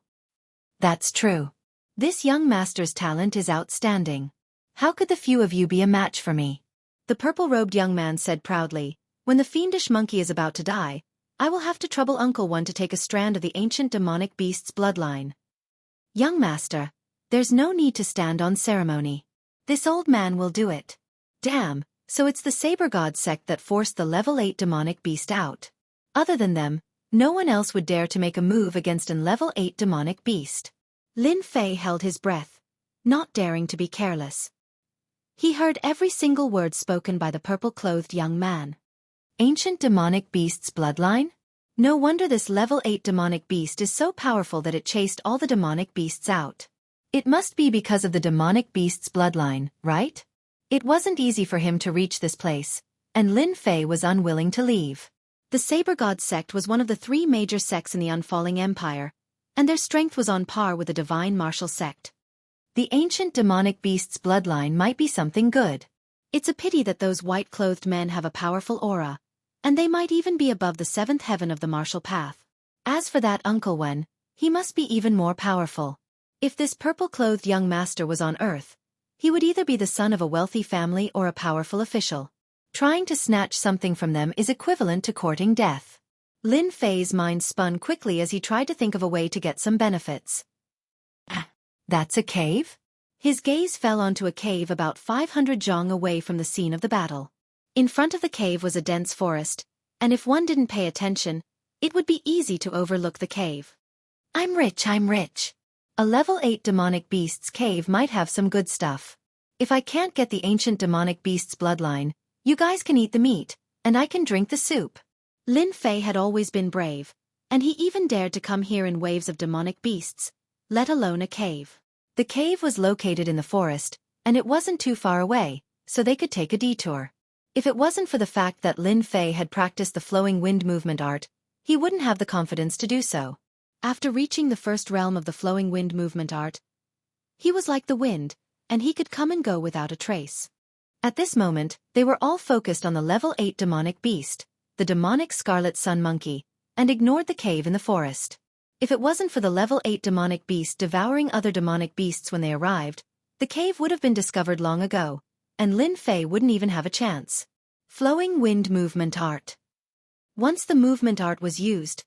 That's true. This young master's talent is outstanding. How could the few of you be a match for me? The purple-robed young man said proudly, when the fiendish monkey is about to die, I will have to trouble Uncle One to take a strand of the ancient demonic beast's bloodline. Young master, there's no need to stand on ceremony. This old man will do it. Damn, so it's the Saber God sect that forced the level 8 demonic beast out. Other than them, no one else would dare to make a move against an level 8 demonic beast. Lin Fei held his breath, not daring to be careless. He heard every single word spoken by the purple-clothed young man. Ancient demonic beast's bloodline? No wonder this level 8 demonic beast is so powerful that it chased all the demonic beasts out. It must be because of the demonic beast's bloodline, right? It wasn't easy for him to reach this place, and Lin Fei was unwilling to leave. The Saber God sect was one of the 3 major sects in the Unfalling Empire, and their strength was on par with the Divine Martial sect. The ancient demonic beast's bloodline might be something good. It's a pity that those white-clothed men have a powerful aura, and they might even be above the 7th heaven of the martial path. As for that Uncle Wen, he must be even more powerful. If this purple-clothed young master was on Earth, he would either be the son of a wealthy family or a powerful official. Trying to snatch something from them is equivalent to courting death. Lin Fei's mind spun quickly as he tried to think of a way to get some benefits. That's a cave? His gaze fell onto a cave about 500 zhang away from the scene of the battle. In front of the cave was a dense forest, and if one didn't pay attention, it would be easy to overlook the cave. I'm rich. A level 8 demonic beast's cave might have some good stuff. If I can't get the ancient demonic beast's bloodline, you guys can eat the meat, and I can drink the soup. Lin Fei had always been brave. And he even dared to come here in waves of demonic beasts, let alone a cave. The cave was located in the forest, and it wasn't too far away, so they could take a detour. If it wasn't for the fact that Lin Fei had practiced the flowing wind movement art, he wouldn't have the confidence to do so. After reaching the first realm of the flowing wind movement art, he was like the wind, and he could come and go without a trace. At this moment, they were all focused on the level 8 demonic beast, the demonic scarlet sun monkey, and ignored the cave in the forest. If it wasn't for the level 8 demonic beast devouring other demonic beasts when they arrived, the cave would have been discovered long ago, and Lin Fei wouldn't even have a chance. Flowing wind movement art. Once the movement art was used,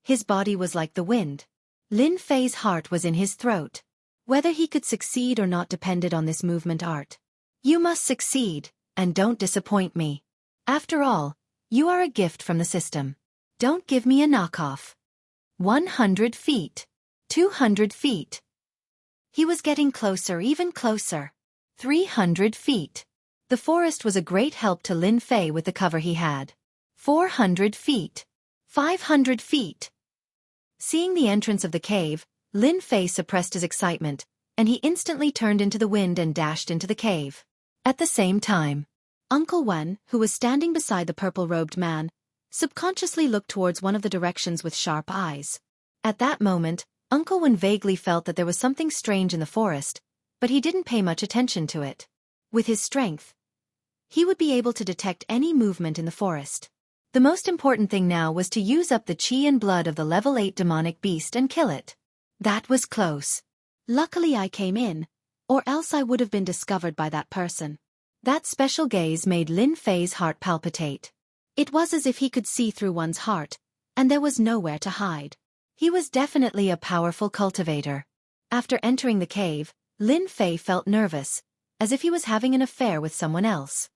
his body was like the wind. Lin Fei's heart was in his throat. Whether he could succeed or not depended on this movement art. You must succeed, and don't disappoint me. After all, you are a gift from the system. Don't give me a knockoff. 100 feet. 200 feet. He was getting closer, even closer. 300 feet. The forest was a great help to Lin Fei with the cover he had. 400 feet. 500 feet. Seeing the entrance of the cave, Lin Fei suppressed his excitement, and he instantly turned into the wind and dashed into the cave. At the same time, Uncle Wen, who was standing beside the purple-robed man, subconsciously looked towards one of the directions with sharp eyes. At that moment, Uncle Wen vaguely felt that there was something strange in the forest, but he didn't pay much attention to it. With his strength, he would be able to detect any movement in the forest. The most important thing now was to use up the qi and blood of the level 8 demonic beast and kill it. That was close. Luckily I came in, or else I would have been discovered by that person. That special gaze made Lin Fei's heart palpitate. It was as if he could see through one's heart, and there was nowhere to hide. He was definitely a powerful cultivator. After entering the cave, Lin Fei felt nervous, as if he was having an affair with someone else.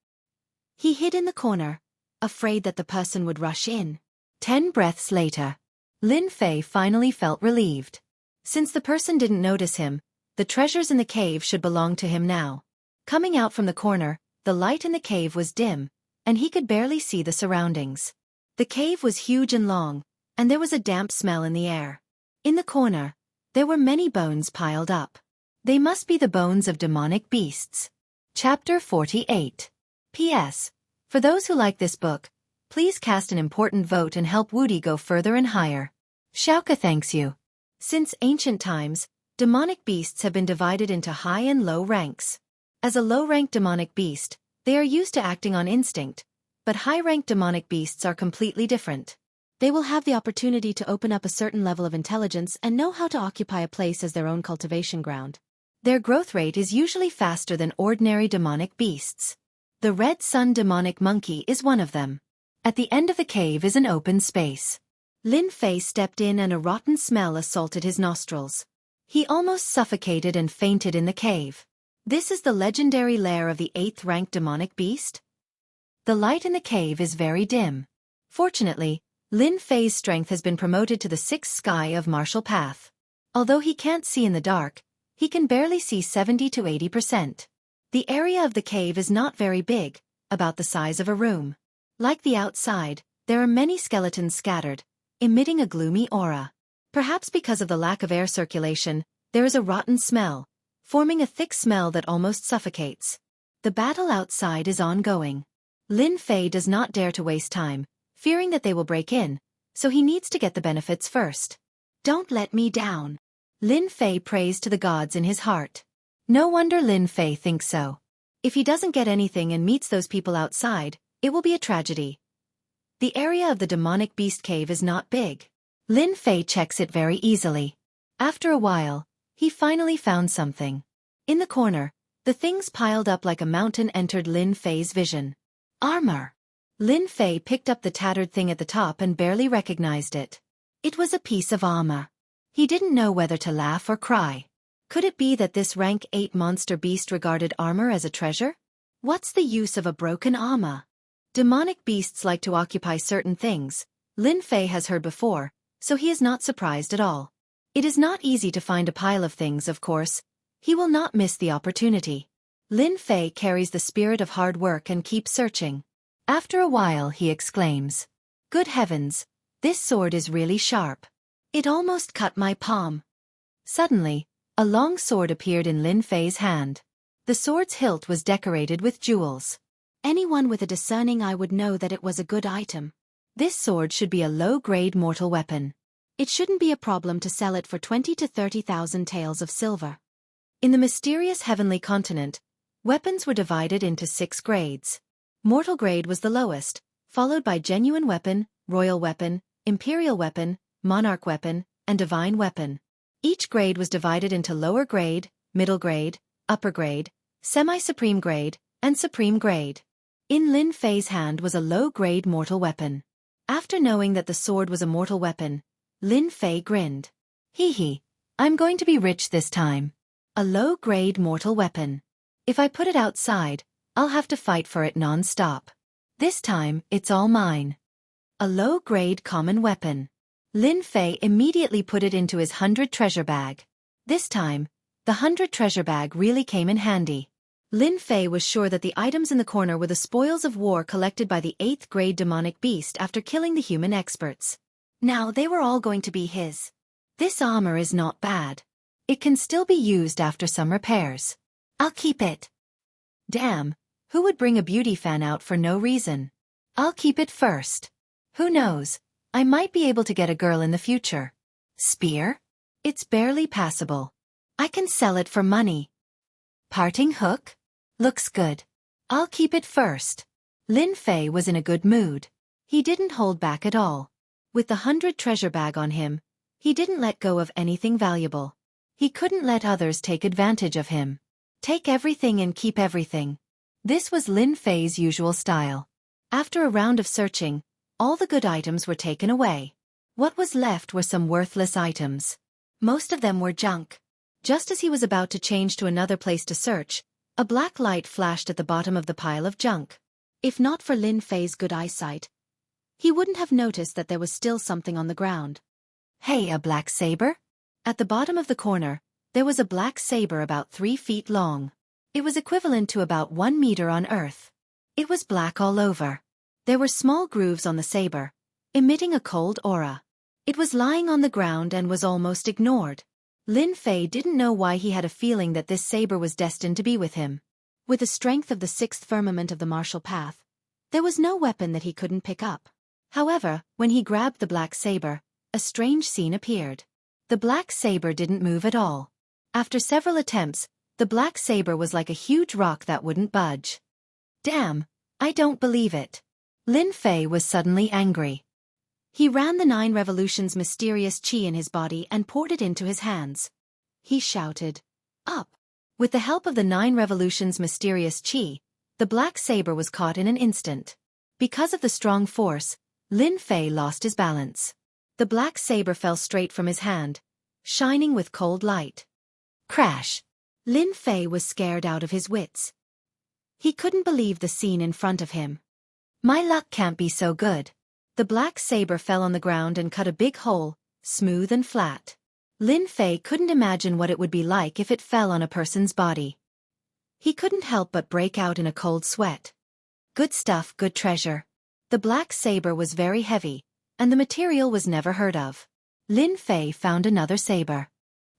He hid in the corner, afraid that the person would rush in. 10 breaths later, Lin Fei finally felt relieved. Since the person didn't notice him, the treasures in the cave should belong to him now. Coming out from the corner, the light in the cave was dim, and he could barely see the surroundings. The cave was huge and long, and there was a damp smell in the air. In the corner, there were many bones piled up. They must be the bones of demonic beasts. Chapter 48. P.S. For those who like this book, please cast an important vote and help Woody go further and higher. Xiaoka thanks you. Since ancient times, demonic beasts have been divided into high and low ranks. As a low-ranked demonic beast, they are used to acting on instinct, but high-ranked demonic beasts are completely different. They will have the opportunity to open up a certain level of intelligence and know how to occupy a place as their own cultivation ground. Their growth rate is usually faster than ordinary demonic beasts. The red sun demonic monkey is one of them. At the end of the cave is an open space. Lin Fei stepped in and a rotten smell assaulted his nostrils. He almost suffocated and fainted in the cave. This is the legendary lair of the 8th-ranked demonic beast? The light in the cave is very dim. Fortunately, Lin Fei's strength has been promoted to the 6th sky of martial path. Although he can't see in the dark, he can barely see 70 to 80%. The area of the cave is not very big, about the size of a room. Like the outside, there are many skeletons scattered, emitting a gloomy aura. Perhaps because of the lack of air circulation, there is a rotten smell, forming a thick smell that almost suffocates. The battle outside is ongoing. Lin Fei does not dare to waste time, fearing that they will break in, so he needs to get the benefits first. Don't let me down. Lin Fei prays to the gods in his heart. No wonder Lin Fei thinks so. If he doesn't get anything and meets those people outside, it will be a tragedy. The area of the demonic beast cave is not big. Lin Fei checks it very easily. After a while, he finally found something. In the corner, the things piled up like a mountain entered Lin Fei's vision. Armor. Lin Fei picked up the tattered thing at the top and barely recognized it. It was a piece of armor. He didn't know whether to laugh or cry. Could it be that this rank 8 monster beast regarded armor as a treasure? What's the use of a broken armor? Demonic beasts like to occupy certain things, Lin Fei has heard before, so he is not surprised at all. It is not easy to find a pile of things, of course. He will not miss the opportunity. Lin Fei carries the spirit of hard work and keeps searching. After a while he exclaims, "Good heavens, This sword is really sharp. It almost cut my palm. Suddenly, a long sword appeared in Lin Fei's hand. The sword's hilt was decorated with jewels. Anyone with a discerning eye would know that it was a good item. This sword should be a low-grade mortal weapon. It shouldn't be a problem to sell it for 20 to 30,000 taels of silver. In the mysterious heavenly continent, weapons were divided into 6 grades. Mortal grade was the lowest, followed by genuine weapon, royal weapon, imperial weapon, monarch weapon, and divine weapon. Each grade was divided into lower grade, middle grade, upper grade, semi-supreme grade, and supreme grade. In Lin Fei's hand was a low-grade mortal weapon. After knowing that the sword was a mortal weapon, Lin Fei grinned. Hee hee, I'm going to be rich this time. A low-grade mortal weapon. If I put it outside, I'll have to fight for it non-stop. This time, it's all mine. A low-grade common weapon. Lin Fei immediately put it into his 100 treasure bag. This time, the 100 treasure bag really came in handy. Lin Fei was sure that the items in the corner were the spoils of war collected by the 8th grade demonic beast after killing the human experts. Now they were all going to be his. This armor is not bad. It can still be used after some repairs. I'll keep it. Damn, who would bring a beauty fan out for no reason? I'll keep it first. Who knows, I might be able to get a girl in the future. Spear? It's barely passable. I can sell it for money. Parting hook? Looks good. I'll keep it first. Lin Fei was in a good mood. He didn't hold back at all. With the 100 treasure bag on him, he didn't let go of anything valuable. He couldn't let others take advantage of him. Take everything and keep everything. This was Lin Fei's usual style. After a round of searching, all the good items were taken away. What was left were some worthless items. Most of them were junk. Just as he was about to change to another place to search, a black light flashed at the bottom of the pile of junk. If not for Lin Fei's good eyesight, he wouldn't have noticed that there was still something on the ground. Hey, a black saber? At the bottom of the corner, there was a black saber about 3 feet long. It was equivalent to about 1 meter on Earth. It was black all over. There were small grooves on the saber, emitting a cold aura. It was lying on the ground and was almost ignored. Lin Fei didn't know why he had a feeling that this saber was destined to be with him. With the strength of the 6th firmament of the martial path, there was no weapon that he couldn't pick up. However, when he grabbed the black saber, a strange scene appeared. The black saber didn't move at all. After several attempts, the black saber was like a huge rock that wouldn't budge. Damn, I don't believe it. Lin Fei was suddenly angry. He ran the 9 revolutions mysterious qi in his body and poured it into his hands. He shouted, "Up!" With the help of the 9 revolutions mysterious qi, the black saber was caught in an instant. Because of the strong force, Lin Fei lost his balance. The black saber fell straight from his hand, shining with cold light. Crash! Lin Fei was scared out of his wits. He couldn't believe the scene in front of him. My luck can't be so good. The black saber fell on the ground and cut a big hole, smooth and flat. Lin Fei couldn't imagine what it would be like if it fell on a person's body. He couldn't help but break out in a cold sweat. Good stuff, good treasure. The black saber was very heavy, and the material was never heard of. Lin Fei found another saber.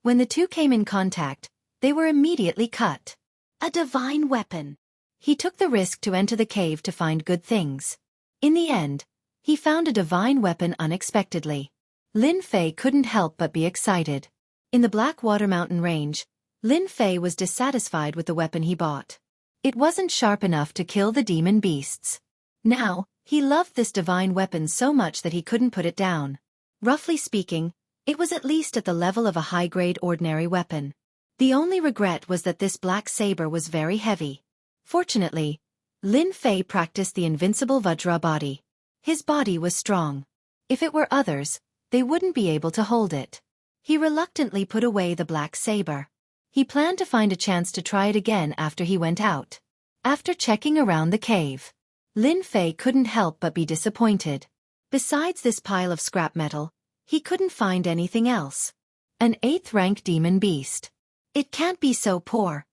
When the two came in contact, they were immediately cut. A divine weapon. He took the risk to enter the cave to find good things. In the end, he found a divine weapon unexpectedly. Lin Fei couldn't help but be excited. In the Blackwater Mountain Range, Lin Fei was dissatisfied with the weapon he bought. It wasn't sharp enough to kill the demon beasts. Now, he loved this divine weapon so much that he couldn't put it down. Roughly speaking, it was at least at the level of a high-grade ordinary weapon. The only regret was that this black saber was very heavy. Fortunately, Lin Fei practiced the invincible Vajra body. His body was strong. If it were others, they wouldn't be able to hold it. He reluctantly put away the black saber. He planned to find a chance to try it again after he went out. After checking around the cave, Lin Fei couldn't help but be disappointed. Besides this pile of scrap metal, he couldn't find anything else. An 8th-rank demon beast. It can't be so poor.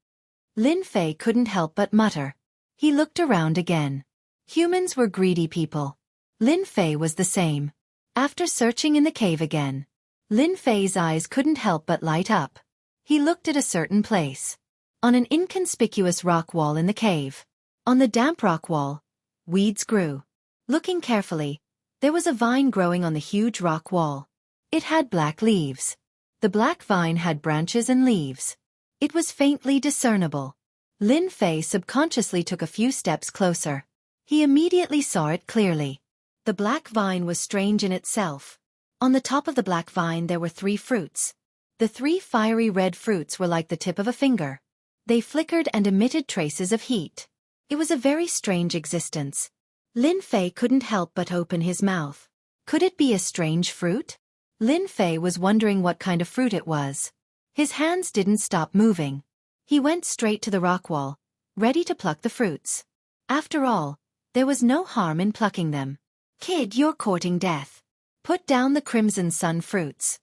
Lin Fei couldn't help but mutter. He looked around again. Humans were greedy people. Lin Fei was the same. After searching in the cave again, Lin Fei's eyes couldn't help but light up. He looked at a certain place. On an inconspicuous rock wall in the cave. On the damp rock wall, weeds grew. Looking carefully, there was a vine growing on the huge rock wall. It had black leaves. The black vine had branches and leaves. It was faintly discernible. Lin Fei subconsciously took a few steps closer. He immediately saw it clearly. The black vine was strange in itself. On the top of the black vine there were 3 fruits. The 3 fiery red fruits were like the tip of a finger. They flickered and emitted traces of heat. It was a very strange existence. Lin Fei couldn't help but open his mouth. Could it be a strange fruit? Lin Fei was wondering what kind of fruit it was. His hands didn't stop moving. He went straight to the rock wall, ready to pluck the fruits. After all, there was no harm in plucking them. Kid, you're courting death. Put down the crimson sun fruits.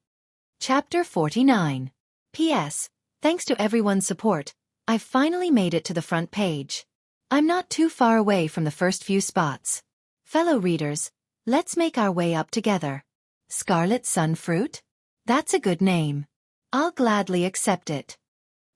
Chapter 49. P.S. Thanks to everyone's support, I've finally made it to the front page. I'm not too far away from the first few spots. Fellow readers, let's make our way up together. Scarlet Sun Fruit? That's a good name. I'll gladly accept it.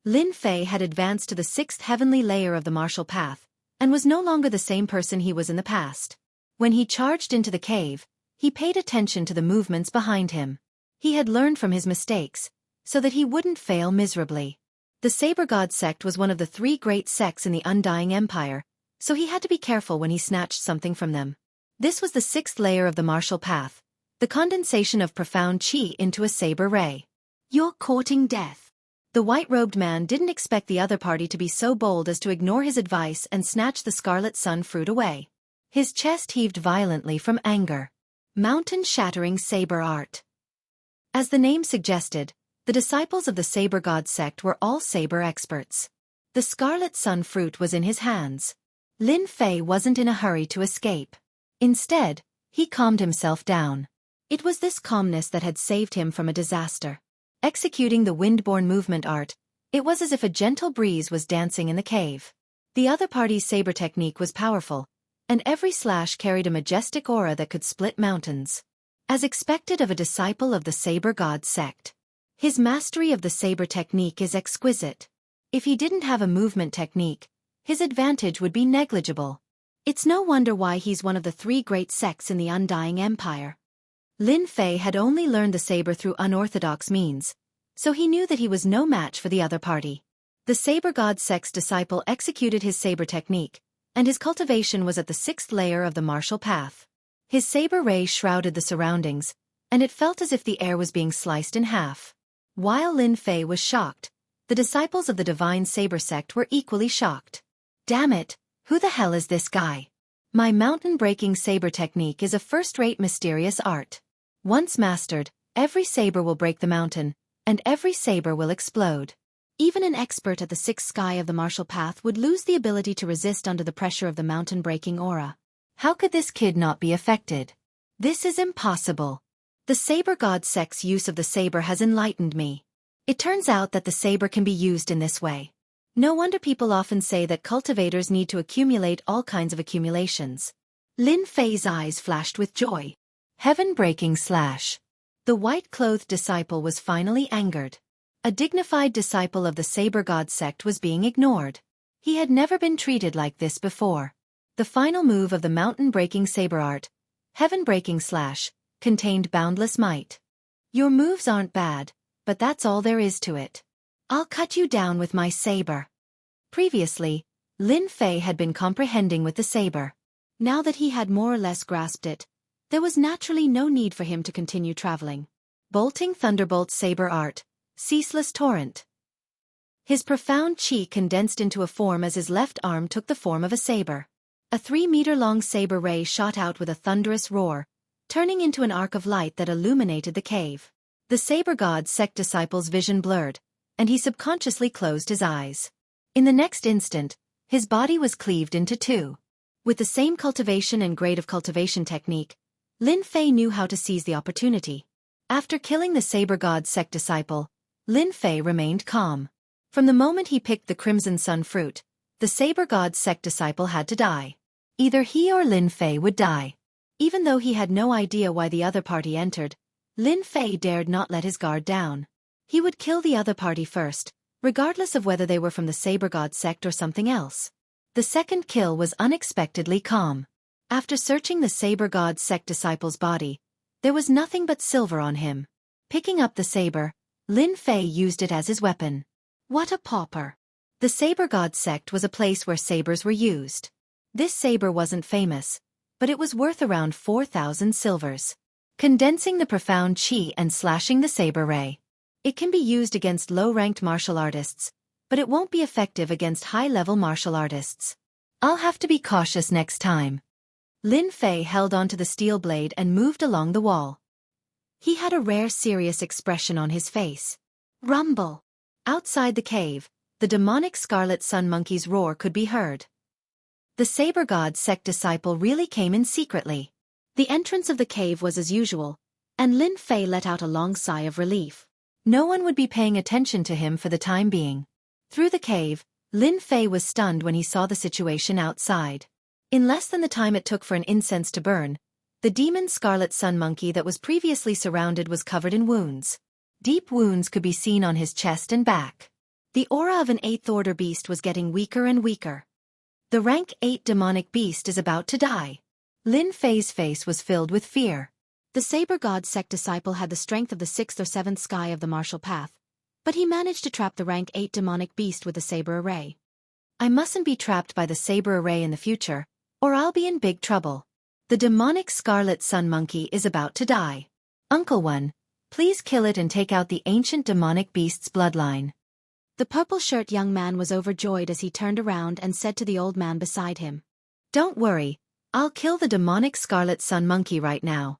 Lin Fei had advanced to the 6th heavenly layer of the martial path, and was no longer the same person he was in the past. When he charged into the cave, he paid attention to the movements behind him. He had learned from his mistakes, so that he wouldn't fail miserably. The Saber God sect was one of the 3 great sects in the Undying Empire, so he had to be careful when he snatched something from them. This was the 6th layer of the martial path, the condensation of profound chi into a saber ray. You're courting death. The white-robed man didn't expect the other party to be so bold as to ignore his advice and snatch the Scarlet Sun fruit away. His chest heaved violently from anger. Mountain-shattering saber art. As the name suggested, the disciples of the Saber God sect were all saber experts. The Scarlet Sun fruit was in his hands. Lin Fei wasn't in a hurry to escape. Instead, he calmed himself down. It was this calmness that had saved him from a disaster. Executing the wind-borne movement art, it was as if a gentle breeze was dancing in the cave. The other party's saber technique was powerful, and every slash carried a majestic aura that could split mountains. As expected of a disciple of the Saber God sect. His mastery of the saber technique is exquisite. If he didn't have a movement technique, his advantage would be negligible. It's no wonder why he's one of the 3 great sects in the Undying Empire. Lin Fei had only learned the saber through unorthodox means, so he knew that he was no match for the other party. The Saber God sect's disciple executed his saber technique, and his cultivation was at the 6th layer of the martial path. His saber ray shrouded the surroundings, and it felt as if the air was being sliced in half. While Lin Fei was shocked, the disciples of the Divine Saber sect were equally shocked. Damn it, who the hell is this guy? My mountain-breaking saber technique is a first-rate mysterious art. Once mastered, every saber will break the mountain, and every saber will explode. Even an expert at the 6th sky of the martial path would lose the ability to resist under the pressure of the mountain-breaking aura. How could this kid not be affected? This is impossible. The Saber God sect's use of the saber has enlightened me. It turns out that the saber can be used in this way. No wonder people often say that cultivators need to accumulate all kinds of accumulations. Lin Fei's eyes flashed with joy. Heaven-breaking slash. The white-clothed disciple was finally angered. A dignified disciple of the Saber God sect was being ignored. He had never been treated like this before. The final move of the mountain-breaking saber art, heaven-breaking slash, contained boundless might. Your moves aren't bad, but that's all there is to it. I'll cut you down with my saber. Previously, Lin Fei had been comprehending with the saber. Now that he had more or less grasped it, there was naturally no need for him to continue traveling. Bolting Thunderbolt Saber Art, Ceaseless Torrent. His profound chi condensed into a form as his left arm took the form of a saber. A 3-meter-long saber ray shot out with a thunderous roar, turning into an arc of light that illuminated the cave. The Saber God sect disciple's vision blurred, and he subconsciously closed his eyes. In the next instant, his body was cleaved into 2. With the same cultivation and grade of cultivation technique, Lin Fei knew how to seize the opportunity. After killing the Saber God sect disciple, Lin Fei remained calm. From the moment he picked the Crimson Sun fruit, the Saber God sect disciple had to die. Either he or Lin Fei would die. Even though he had no idea why the other party entered, Lin Fei dared not let his guard down. He would kill the other party first, regardless of whether they were from the Saber God sect or something else. The second kill was unexpectedly calm. After searching the Saber God sect disciple's body, there was nothing but silver on him. Picking up the saber, Lin Fei used it as his weapon. What a pauper! The Saber God sect was a place where sabers were used. This saber wasn't famous, but it was worth around 4,000 silvers. Condensing the profound chi and slashing the saber ray. It can be used against low-ranked martial artists, but it won't be effective against high-level martial artists. I'll have to be cautious next time. Lin Fei held onto the steel blade and moved along the wall. He had a rare serious expression on his face. Rumble! Outside the cave, the demonic Scarlet Sun Monkey's roar could be heard. The Saber God sect disciple really came in secretly. The entrance of the cave was as usual, and Lin Fei let out a long sigh of relief. No one would be paying attention to him for the time being. Through the cave, Lin Fei was stunned when he saw the situation outside. In less than the time it took for an incense to burn, the demon Scarlet Sun Monkey that was previously surrounded was covered in wounds. Deep wounds could be seen on his chest and back. The aura of an 8th order beast was getting weaker and weaker. The rank 8 demonic beast is about to die. Lin Fei's face was filled with fear. The Saber God sect disciple had the strength of the 6th or 7th sky of the martial path, but he managed to trap the rank 8 demonic beast with the saber array. I mustn't be trapped by the saber array in the future, or I'll be in big trouble. The demonic Scarlet Sun Monkey is about to die. Uncle One, please kill it and take out the ancient demonic beast's bloodline. The purple-shirt young man was overjoyed as he turned around and said to the old man beside him, "Don't worry, I'll kill the demonic Scarlet Sun Monkey right now."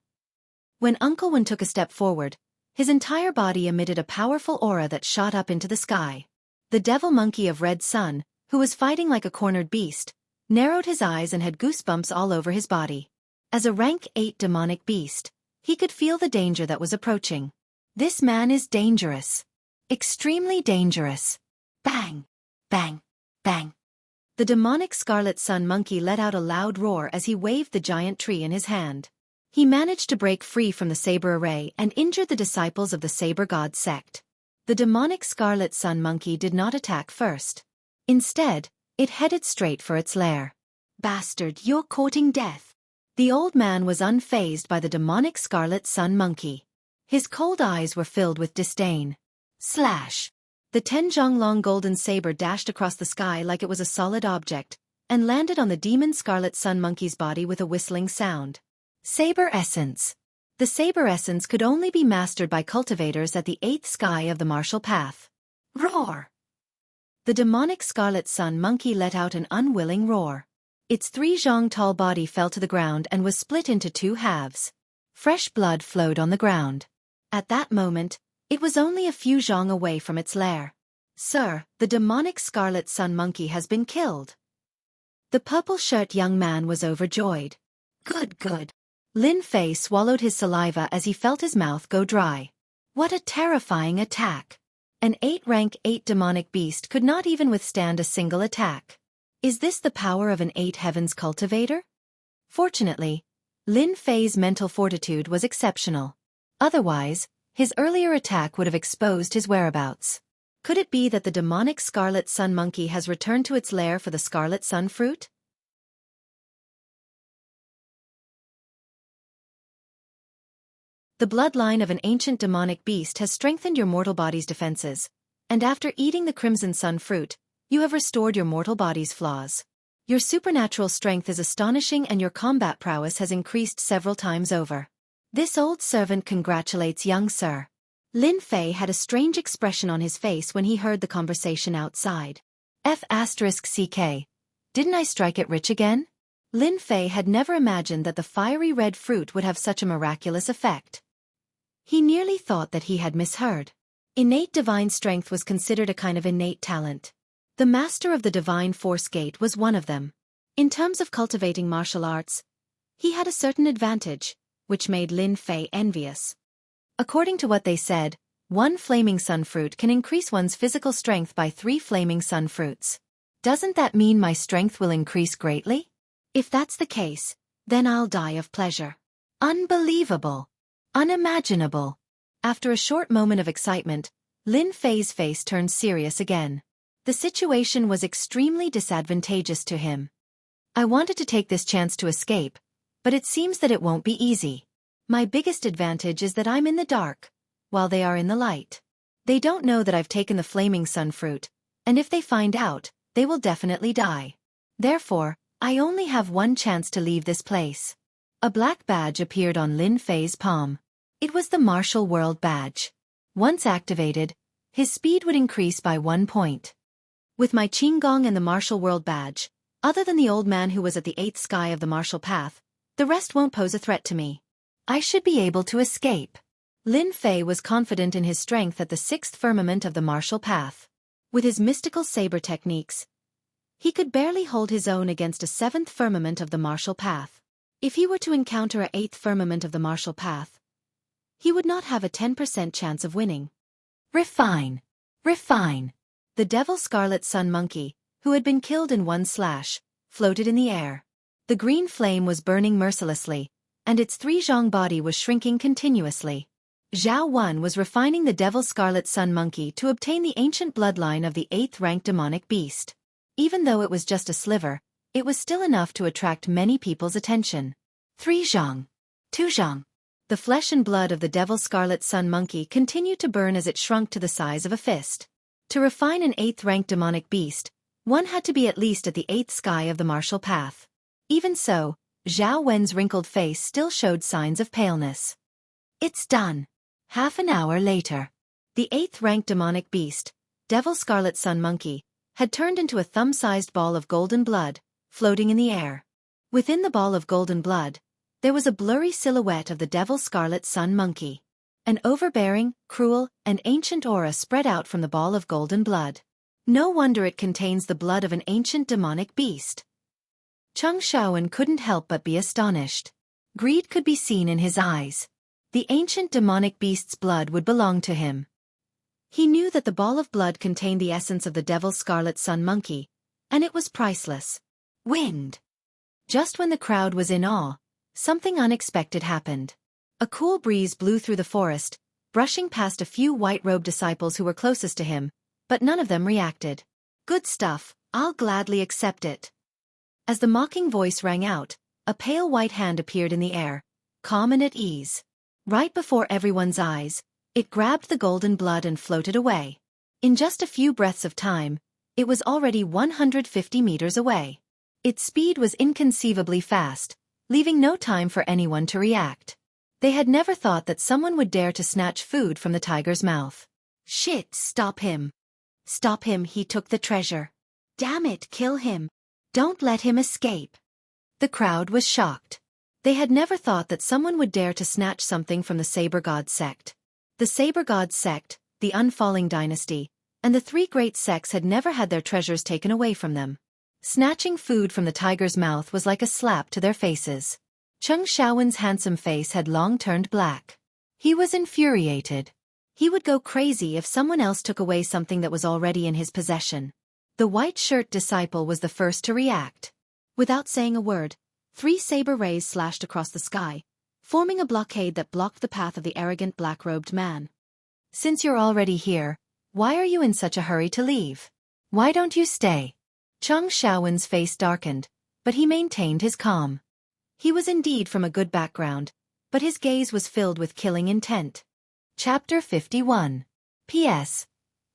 When Uncle One took a step forward, his entire body emitted a powerful aura that shot up into the sky. The devil monkey of Red Sun, who was fighting like a cornered beast, narrowed his eyes and had goosebumps all over his body. As a rank 8 demonic beast, he could feel the danger that was approaching. This man is dangerous. Extremely dangerous. Bang! Bang! Bang! The demonic Scarlet Sun Monkey let out a loud roar as he waved the giant tree in his hand. He managed to break free from the saber array and injured the disciples of the Saber God sect. The demonic Scarlet Sun Monkey did not attack first. Instead, it headed straight for its lair. "Bastard, you're courting death." The old man was unfazed by the demonic Scarlet Sun Monkey. His cold eyes were filled with disdain. Slash! The 10-zhong-long golden saber dashed across the sky like it was a solid object, and landed on the demon Scarlet Sun Monkey's body with a whistling sound. Saber Essence. The Saber Essence could only be mastered by cultivators at the 8th sky of the martial path. Roar! The demonic Scarlet Sun Monkey let out an unwilling roar. Its 3-zhong tall body fell to the ground and was split into 2 halves. Fresh blood flowed on the ground. At that moment, it was only a few zhong away from its lair. "Sir, the demonic Scarlet Sun Monkey has been killed." The purple-shirt young man was overjoyed. Good, good. Lin Fei swallowed his saliva as he felt his mouth go dry. What a terrifying attack. An 8-rank 8 demonic beast could not even withstand a single attack. Is this the power of an 8 heavens cultivator? Fortunately, Lin Fei's mental fortitude was exceptional. Otherwise, his earlier attack would have exposed his whereabouts. Could it be that the demonic Scarlet Sun Monkey has returned to its lair for the Scarlet Sun Fruit? The bloodline of an ancient demonic beast has strengthened your mortal body's defenses, and after eating the Crimson Sun Fruit, you have restored your mortal body's flaws. Your supernatural strength is astonishing and your combat prowess has increased several times over. This old servant congratulates young sir. Lin Fei had a strange expression on his face when he heard the conversation outside. F***CK. Didn't I strike it rich again? Lin Fei had never imagined that the fiery red fruit would have such a miraculous effect. He nearly thought that he had misheard. Innate divine strength was considered a kind of innate talent. The master of the divine force gate was one of them. In terms of cultivating martial arts, he had a certain advantage, which made Lin Fei envious. According to what they said, 1 flaming sun fruit can increase one's physical strength by 3 flaming sun fruits. Doesn't that mean my strength will increase greatly? If that's the case, Then I'll die of pleasure. Unbelievable. Unimaginable. After a short moment of excitement, Lin Fei's face turned serious again. The situation was extremely disadvantageous to him. I wanted to take this chance to escape, but it seems that it won't be easy. My biggest advantage is that I'm in the dark, while they are in the light. They don't know that I've taken the flaming sun fruit, and if they find out, they will definitely die. Therefore, I only have one chance to leave this place. A black badge appeared on Lin Fei's palm. It was the Martial World badge. Once activated, his speed would increase by 1 point. With my Qinggong and the Martial World badge, other than the old man who was at the 8th sky of the martial path, the rest won't pose a threat to me. I should be able to escape. Lin Fei was confident in his strength at the 6th firmament of the martial path. With his mystical saber techniques, he could barely hold his own against a 7th firmament of the martial path. If he were to encounter a 8th firmament of the martial path, he would not have a 10% chance of winning. Refine. Refine. The devil Scarlet Sun Monkey, who had been killed in one slash, floated in the air. The green flame was burning mercilessly, and its 3 zhang body was shrinking continuously. Zhao Wen was refining the devil Scarlet Sun Monkey to obtain the ancient bloodline of the 8th rank demonic beast. Even though it was just a sliver, it was still enough to attract many people's attention. 3 zhang. 2 zhang. The flesh and blood of the devil Scarlet Sun Monkey continued to burn as it shrunk to the size of a fist. To refine an 8th rank demonic beast, one had to be at least at the 8th sky of the martial path. Even so, Zhao Wen's wrinkled face still showed signs of paleness. It's done. Half an hour later. The 8th rank demonic beast, devil Scarlet Sun Monkey, had turned into a thumb-sized ball of golden blood, floating in the air. Within the ball of golden blood, there was a blurry silhouette of the devil Scarlet Sun Monkey. An overbearing, cruel, and ancient aura spread out from the ball of golden blood. No wonder it contains the blood of an ancient demonic beast. Cheng Shaowen couldn't help but be astonished. Greed could be seen in his eyes. The ancient demonic beast's blood would belong to him. He knew that the ball of blood contained the essence of the devil Scarlet Sun Monkey, and it was priceless. Wind. Just when the crowd was in awe, something unexpected happened. A cool breeze blew through the forest, brushing past a few white-robed disciples who were closest to him, but none of them reacted. Good stuff, I'll gladly accept it. As the mocking voice rang out, a pale white hand appeared in the air, calm and at ease. Right before everyone's eyes, it grabbed the golden blood and floated away. In just a few breaths of time, it was already 150 meters away. Its speed was inconceivably fast, leaving no time for anyone to react. They had never thought that someone would dare to snatch food from the tiger's mouth. Shit, stop him. Stop him, he took the treasure. Damn it, kill him. Don't let him escape. The crowd was shocked. They had never thought that someone would dare to snatch something from the Saber God sect. The Saber God sect, the Unfalling Dynasty, and the 3 great sects had never had their treasures taken away from them. Snatching food from the tiger's mouth was like a slap to their faces. Cheng Shaowen's handsome face had long turned black. He was infuriated. He would go crazy if someone else took away something that was already in his possession. The white-shirt disciple was the first to react. Without saying a word, 3 saber rays slashed across the sky, forming a blockade that blocked the path of the arrogant black-robed man. Since you're already here, why are you in such a hurry to leave? Why don't you stay? Cheng Shaowen's face darkened, but he maintained his calm. He was indeed from a good background, but his gaze was filled with killing intent. Chapter 51. P.S.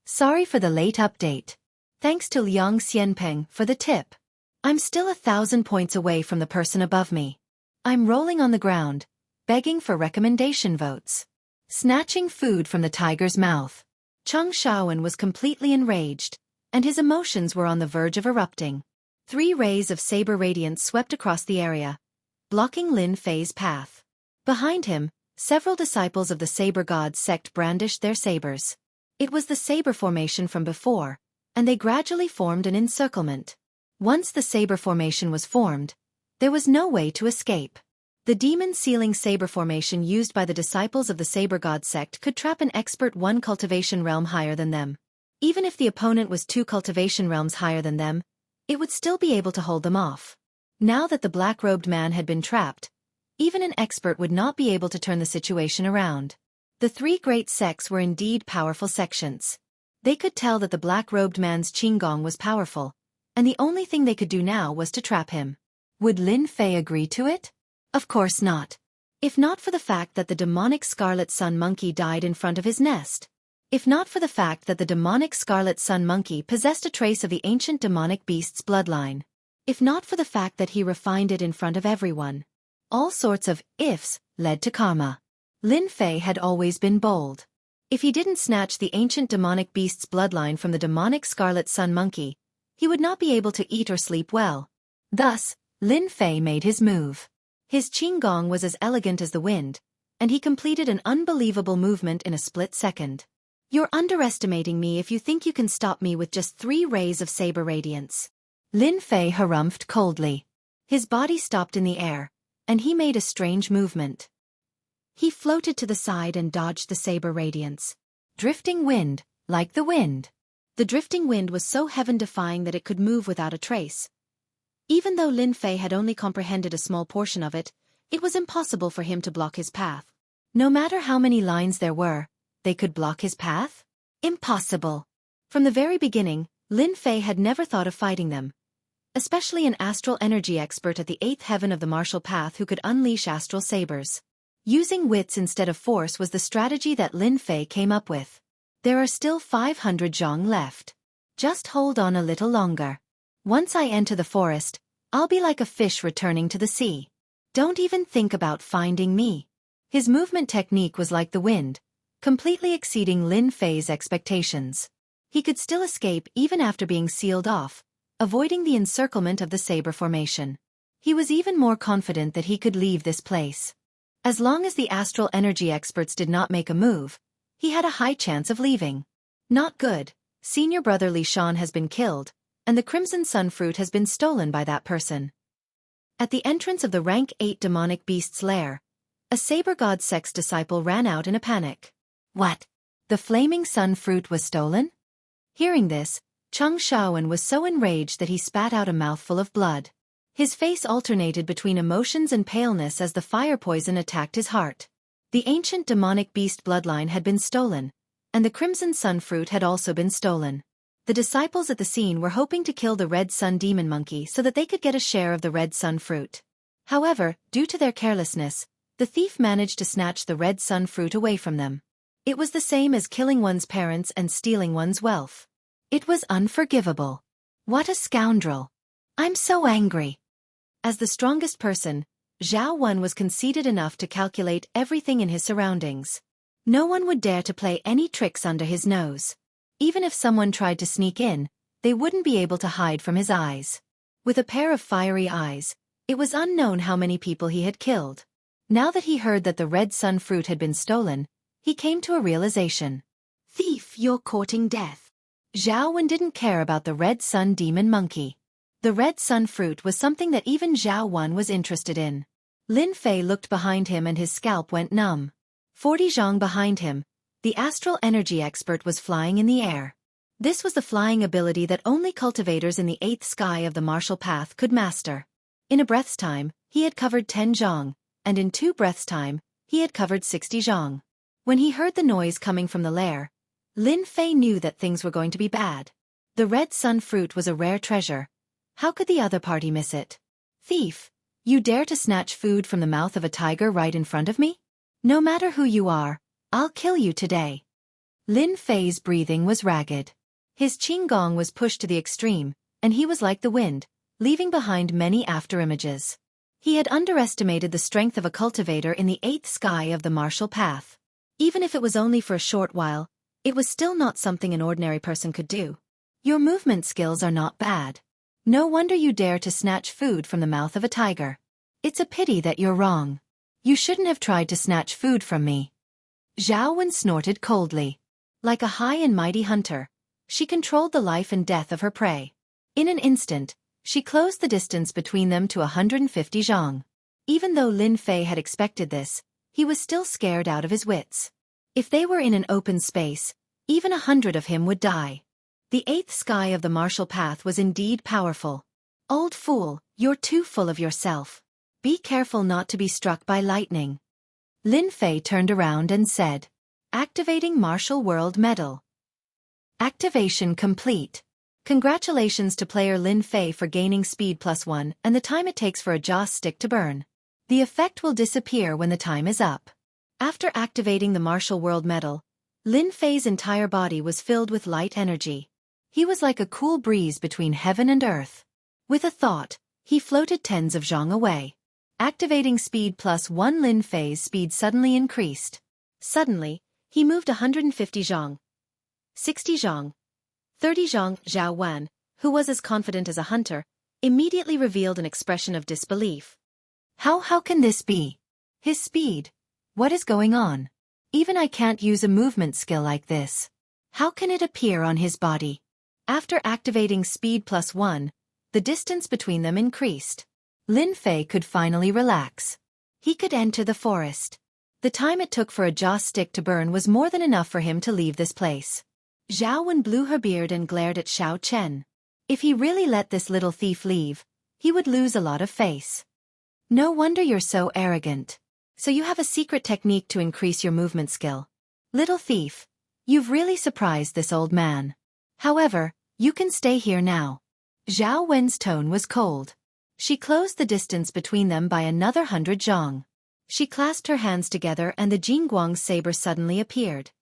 Sorry for the late update. Thanks to Liang Xianpeng for the tip. I'm still 1,000 points away from the person above me. I'm rolling on the ground, begging for recommendation votes. Snatching food from the tiger's mouth. Cheng Shaowen was completely enraged, and his emotions were on the verge of erupting. 3 rays of saber radiance swept across the area, blocking Lin Fei's path. Behind him, several disciples of the Saber God sect brandished their sabers. It was the saber formation from before, and they gradually formed an encirclement. Once the saber formation was formed, there was no way to escape. The demon-sealing saber formation used by the disciples of the Saber God sect could trap an expert 1 cultivation realm higher than them. Even if the opponent was 2 cultivation realms higher than them, it would still be able to hold them off. Now that the black-robed man had been trapped, even an expert would not be able to turn the situation around. The three great sects were indeed powerful sections. They could tell that the black-robed man's qinggong was powerful, and the only thing they could do now was to trap him. Would Lin Fei agree to it? Of course not. If not for the fact that the demonic scarlet sun monkey died in front of his nest. If not for the fact that the demonic scarlet sun monkey possessed a trace of the ancient demonic beast's bloodline. If not for the fact that he refined it in front of everyone. All sorts of ifs led to karma. Lin Fei had always been bold. If he didn't snatch the ancient demonic beast's bloodline from the demonic scarlet sun monkey, he would not be able to eat or sleep well. Thus, Lin Fei made his move. His qinggong was as elegant as the wind, and he completed an unbelievable movement in a split second. You're underestimating me if you think you can stop me with just 3 rays of saber radiance. Lin Fei harumphed coldly. His body stopped in the air, and he made a strange movement. He floated to the side and dodged the saber radiance. Drifting wind, like the wind. The drifting wind was so heaven-defying that it could move without a trace. Even though Lin Fei had only comprehended a small portion of it, it was impossible for him to block his path. No matter how many lines there were, they could block his path? Impossible. From the very beginning, Lin Fei had never thought of fighting them. Especially an astral energy expert at the 8th heaven of the martial path who could unleash astral sabers. Using wits instead of force was the strategy that Lin Fei came up with. There are still 500 zhong left. Just hold on a little longer. Once I enter the forest, I'll be like a fish returning to the sea. Don't even think about finding me. His movement technique was like the wind, completely exceeding Lin Fei's expectations. He could still escape even after being sealed off, avoiding the encirclement of the saber formation. He was even more confident that he could leave this place. As long as the astral energy experts did not make a move, he had a high chance of leaving. Not good. Senior brother Li Shan has been killed, and the Crimson Sun fruit has been stolen by that person. At the entrance of the rank 8 demonic beast's lair, a saber god sect's disciple ran out in a panic. What? The flaming sun fruit was stolen? Hearing this, Cheng Shaowen was so enraged that he spat out a mouthful of blood. His face alternated between emotions and paleness as the fire poison attacked his heart. The ancient demonic beast bloodline had been stolen, and the Crimson Sun fruit had also been stolen. The disciples at the scene were hoping to kill the Red Sun demon monkey so that they could get a share of the Red Sun fruit. However, due to their carelessness, the thief managed to snatch the Red Sun fruit away from them. It was the same as killing one's parents and stealing one's wealth. It was unforgivable. What a scoundrel. I'm so angry. As the strongest person, Zhao Wen was conceited enough to calculate everything in his surroundings. No one would dare to play any tricks under his nose. Even if someone tried to sneak in, they wouldn't be able to hide from his eyes. With a pair of fiery eyes, it was unknown how many people he had killed. Now that he heard that the Red Sun fruit had been stolen, he came to a realization. Thief, you're courting death. Zhao Wen didn't care about the Red Sun demon monkey. The Red Sun fruit was something that even Zhao Wen was interested in. Lin Fei looked behind him and his scalp went numb. 40 zhong behind him, the astral energy expert was flying in the air. This was the flying ability that only cultivators in the 8th sky of the martial path could master. In a breath's time, he had covered 10 zhong, and in 2 breaths' time, he had covered 60 zhong. When he heard the noise coming from the lair, Lin Fei knew that things were going to be bad. The Red Sun fruit was a rare treasure. How could the other party miss it? Thief, you dare to snatch food from the mouth of a tiger right in front of me? No matter who you are, I'll kill you today. Lin Fei's breathing was ragged. His qinggong was pushed to the extreme, and he was like the wind, leaving behind many afterimages. He had underestimated the strength of a cultivator in the 8th sky of the martial path. Even if it was only for a short while, it was still not something an ordinary person could do. Your movement skills are not bad. No wonder you dare to snatch food from the mouth of a tiger. It's a pity that you're wrong. You shouldn't have tried to snatch food from me. Zhao Wen snorted coldly. Like a high and mighty hunter, she controlled the life and death of her prey. In an instant, she closed the distance between them to 150 zhong. Even though Lin Fei had expected this, he was still scared out of his wits. If they were in an open space, even 100 of him would die. The 8th sky of the martial path was indeed powerful. Old fool, you're too full of yourself. Be careful not to be struck by lightning. Lin Fei turned around and said, activating Martial World Medal. Activation complete. Congratulations to player Lin Fei for gaining speed +1 and the time it takes for a joss stick to burn. The effect will disappear when the time is up. After activating the Martial World Medal, Lin Fei's entire body was filled with light energy. He was like a cool breeze between heaven and earth. With a thought, he floated tens of zhang away. Activating speed +1, Lin Fei's speed suddenly increased. Suddenly, he moved 150 zhang, 60 zhang, 30 zhang. Zhao Wan, who was as confident as a hunter, immediately revealed an expression of disbelief. How can this be? His speed? What is going on? Even I can't use a movement skill like this. How can it appear on his body? After activating speed +1, the distance between them increased. Lin Fei could finally relax. He could enter the forest. The time it took for a joss stick to burn was more than enough for him to leave this place. Zhao Wen blew her beard and glared at Xiao Chen. If he really let this little thief leave, he would lose a lot of face. No wonder you're so arrogant. So you have a secret technique to increase your movement skill. Little thief, you've really surprised this old man. However, you can stay here now. Zhao Wen's tone was cold. She closed the distance between them by another 100 zhang. She clasped her hands together and the Jingguang's saber suddenly appeared.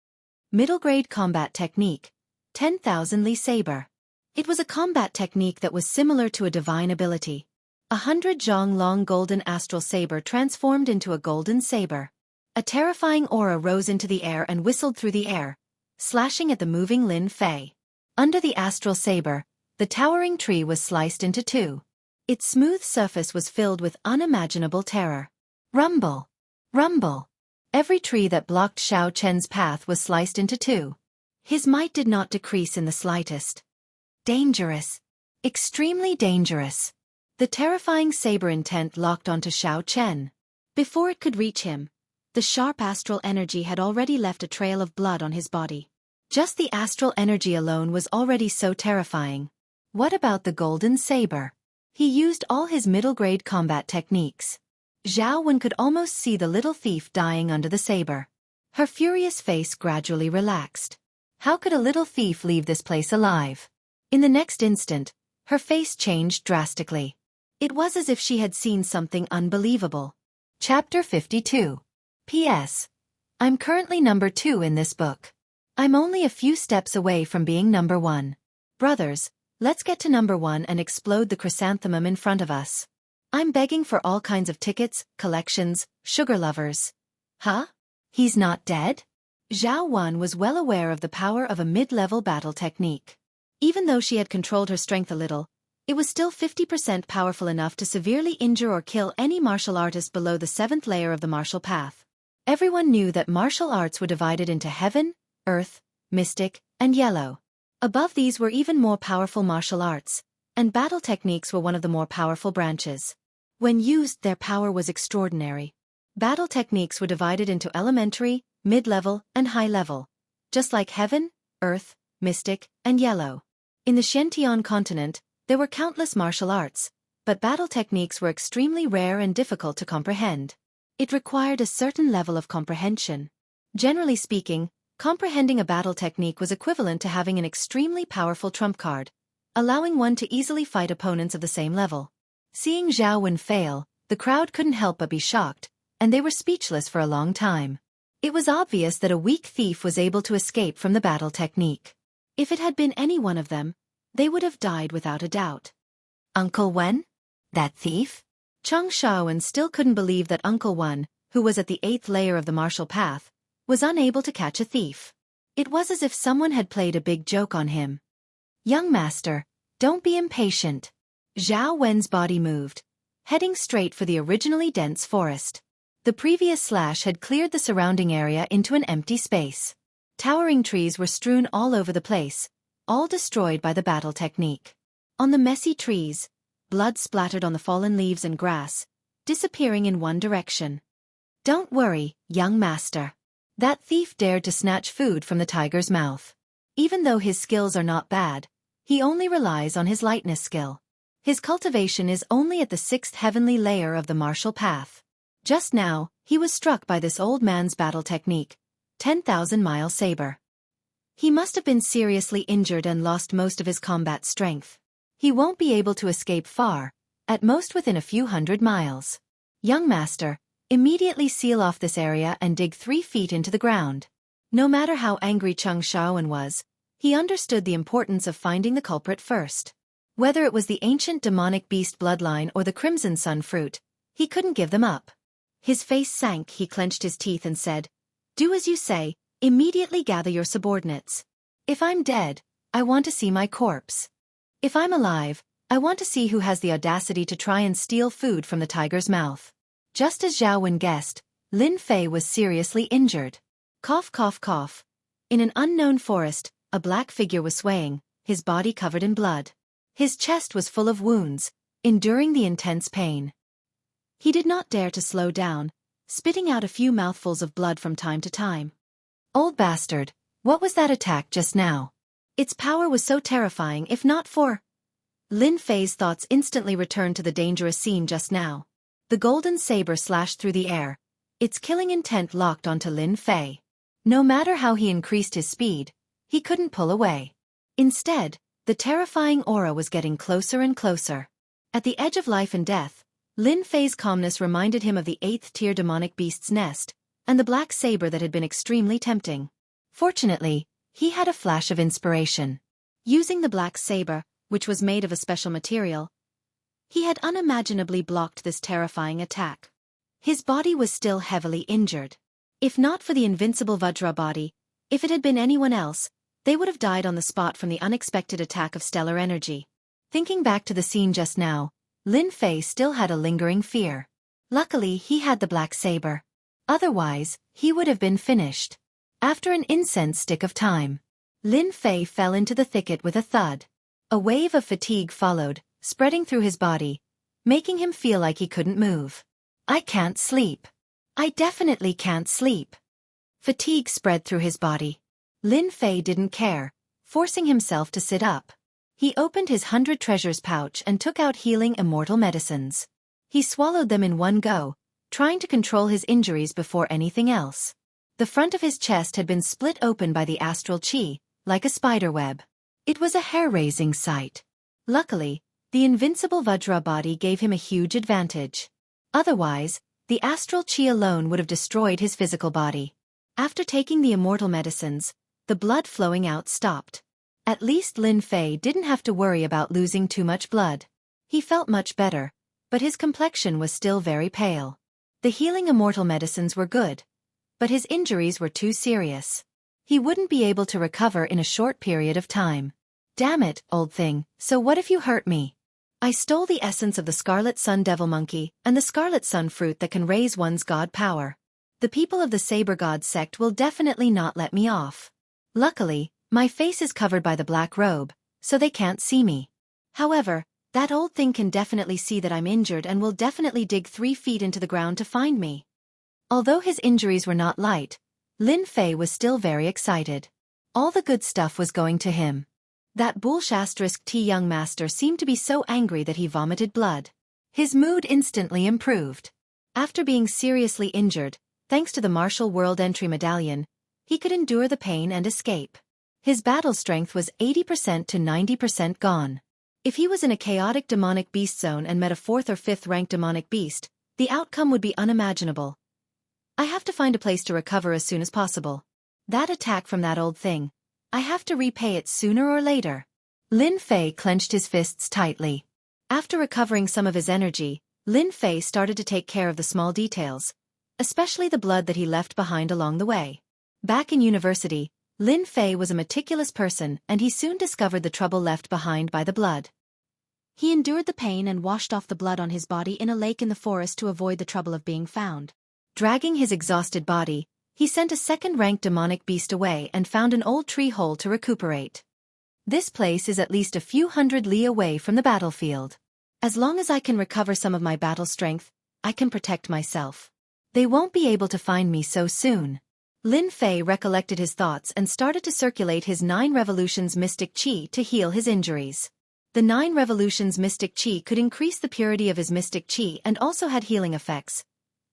Middle-grade combat technique, 10,000 Li saber. It was a combat technique that was similar to a divine ability. 100 zhang long golden astral saber transformed into a golden saber. A terrifying aura rose into the air and whistled through the air, slashing at the moving Lin Fei. Under the astral saber, the towering tree was sliced into two. Its smooth surface was filled with unimaginable terror. Rumble! Rumble! Every tree that blocked Xiao Chen's path was sliced into two. His might did not decrease in the slightest. Dangerous. Extremely dangerous. The terrifying saber intent locked onto Xiao Chen. Before it could reach him, the sharp astral energy had already left a trail of blood on his body. Just the astral energy alone was already so terrifying. What about the golden saber? He used all his middle-grade combat techniques. Zhao Wen could almost see the little thief dying under the saber. Her furious face gradually relaxed. How could a little thief leave this place alive? In the next instant, her face changed drastically. It was as if she had seen something unbelievable. Chapter 52. P.S. I'm currently number 2 in this book. I'm only a few steps away from being number 1. Brothers, let's get to number 1 and explode the chrysanthemum in front of us. I'm begging for all kinds of tickets, collections, sugar lovers. Huh? He's not dead? Zhao Wan was well aware of the power of a mid-level battle technique. Even though she had controlled her strength a little, it was still 50% powerful enough to severely injure or kill any martial artist below the 7th layer of the martial path. Everyone knew that martial arts were divided into heaven, earth, mystic, and yellow. Above these were even more powerful martial arts, and battle techniques were one of the more powerful branches. When used, their power was extraordinary. Battle techniques were divided into elementary, mid-level, and high-level, just like heaven, earth, mystic, and yellow. In the Xiantian continent, there were countless martial arts, but battle techniques were extremely rare and difficult to comprehend. It required a certain level of comprehension. Generally speaking, comprehending a battle technique was equivalent to having an extremely powerful trump card, allowing one to easily fight opponents of the same level. Seeing Zhao Wen fail, the crowd couldn't help but be shocked, and they were speechless for a long time. It was obvious that a weak thief was able to escape from the battle technique. If it had been any one of them, they would have died without a doubt. Uncle Wen? That thief? Cheng Shaowen still couldn't believe that Uncle Wen, who was at the 8th layer of the martial path, was unable to catch a thief. It was as if someone had played a big joke on him. Young master, don't be impatient. Zhao Wen's body moved, heading straight for the originally dense forest. The previous slash had cleared the surrounding area into an empty space. Towering trees were strewn all over the place, all destroyed by the battle technique. On the messy trees, blood splattered on the fallen leaves and grass, disappearing in one direction. Don't worry, young master. That thief dared to snatch food from the tiger's mouth. Even though his skills are not bad, he only relies on his lightness skill. His cultivation is only at the 6th heavenly layer of the martial path. Just now, he was struck by this old man's battle technique, 10,000-mile saber. He must have been seriously injured and lost most of his combat strength. He won't be able to escape far, at most within a few hundred miles. Young master, immediately seal off this area and dig 3 feet into the ground. No matter how angry Xianxia was, he understood the importance of finding the culprit first. Whether it was the ancient demonic beast bloodline or the crimson sun fruit, he couldn't give them up. His face sank, he clenched his teeth and said, "Do as you say, immediately gather your subordinates. If I'm dead, I want to see my corpse. If I'm alive, I want to see who has the audacity to try and steal food from the tiger's mouth." Just as Zhao Wen guessed, Lin Fei was seriously injured. Cough, cough, cough. In an unknown forest, a black figure was swaying, his body covered in blood. His chest was full of wounds, enduring the intense pain. He did not dare to slow down, spitting out a few mouthfuls of blood from time to time. Old bastard, what was that attack just now? Its power was so terrifying. If not for... Lin Fei's thoughts instantly returned to the dangerous scene just now. The golden saber slashed through the air, its killing intent locked onto Lin Fei. No matter how he increased his speed, he couldn't pull away. Instead, the terrifying aura was getting closer and closer. At the edge of life and death, Lin Fei's calmness reminded him of the 8th-tier demonic beast's nest, and the black saber that had been extremely tempting. Fortunately, he had a flash of inspiration. Using the black saber, which was made of a special material, he had unimaginably blocked this terrifying attack. His body was still heavily injured. If not for the invincible Vajra body, if it had been anyone else, they would have died on the spot from the unexpected attack of stellar energy. Thinking back to the scene just now, Lin Fei still had a lingering fear. Luckily, he had the black saber. Otherwise, he would have been finished. After an incense stick of time, Lin Fei fell into the thicket with a thud. A wave of fatigue followed, spreading through his body, making him feel like he couldn't move. "I can't sleep. I definitely can't sleep." Fatigue spread through his body. Lin Fei didn't care, forcing himself to sit up. He opened his 100 treasures pouch and took out healing immortal medicines. He swallowed them in one go, trying to control his injuries before anything else. The front of his chest had been split open by the astral chi, like a spider web. It was a hair-raising sight. Luckily, the invincible Vajra body gave him a huge advantage. Otherwise, the astral chi alone would have destroyed his physical body. After taking the immortal medicines, the blood flowing out stopped. At least Lin Fei didn't have to worry about losing too much blood. He felt much better, but his complexion was still very pale. The healing immortal medicines were good, but his injuries were too serious. He wouldn't be able to recover in a short period of time. "Damn it, old thing, so what if you hurt me? I stole the essence of the Scarlet Sun Devil Monkey and the Scarlet Sun Fruit that can raise one's god power. The people of the Saber God sect will definitely not let me off. Luckily, my face is covered by the black robe, so they can't see me. However, that old thing can definitely see that I'm injured and will definitely dig 3 feet into the ground to find me." Although his injuries were not light, Lin Fei was still very excited. All the good stuff was going to him. That *T young master seemed to be so angry that he vomited blood. His mood instantly improved. After being seriously injured, thanks to the martial world entry medallion, he could endure the pain and escape. His battle strength was 80% to 90% gone. If he was in a chaotic demonic beast zone and met a 4th or 5th ranked demonic beast, the outcome would be unimaginable. I have to find a place to recover as soon as possible. That attack from that old thing, I have to repay it sooner or later. Lin Fei clenched his fists tightly. After recovering some of his energy, Lin Fei started to take care of the small details, especially the blood that he left behind along the way. Back in university, Lin Fei was a meticulous person and he soon discovered the trouble left behind by the blood. He endured the pain and washed off the blood on his body in a lake in the forest to avoid the trouble of being found. Dragging his exhausted body, he sent a 2nd-ranked demonic beast away and found an old tree hole to recuperate. This place is at least a few hundred li away from the battlefield. As long as I can recover some of my battle strength, I can protect myself. They won't be able to find me so soon. Lin Fei recollected his thoughts and started to circulate his 9 revolutions mystic chi to heal his injuries. The 9 revolutions mystic chi could increase the purity of his mystic chi and also had healing effects,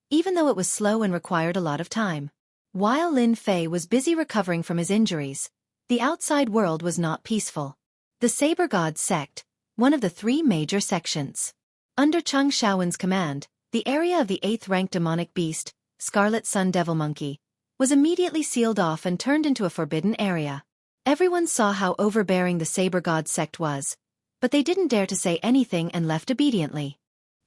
even though it was slow and required a lot of time. While Lin Fei was busy recovering from his injuries, the outside world was not peaceful. The Saber God sect, one of the 3 major sections. Under Cheng Shaowen's command, the area of the 8th-ranked demonic beast, Scarlet Sun Devil Monkey, was immediately sealed off and turned into a forbidden area. Everyone saw how overbearing the Saber God sect was, but they didn't dare to say anything and left obediently.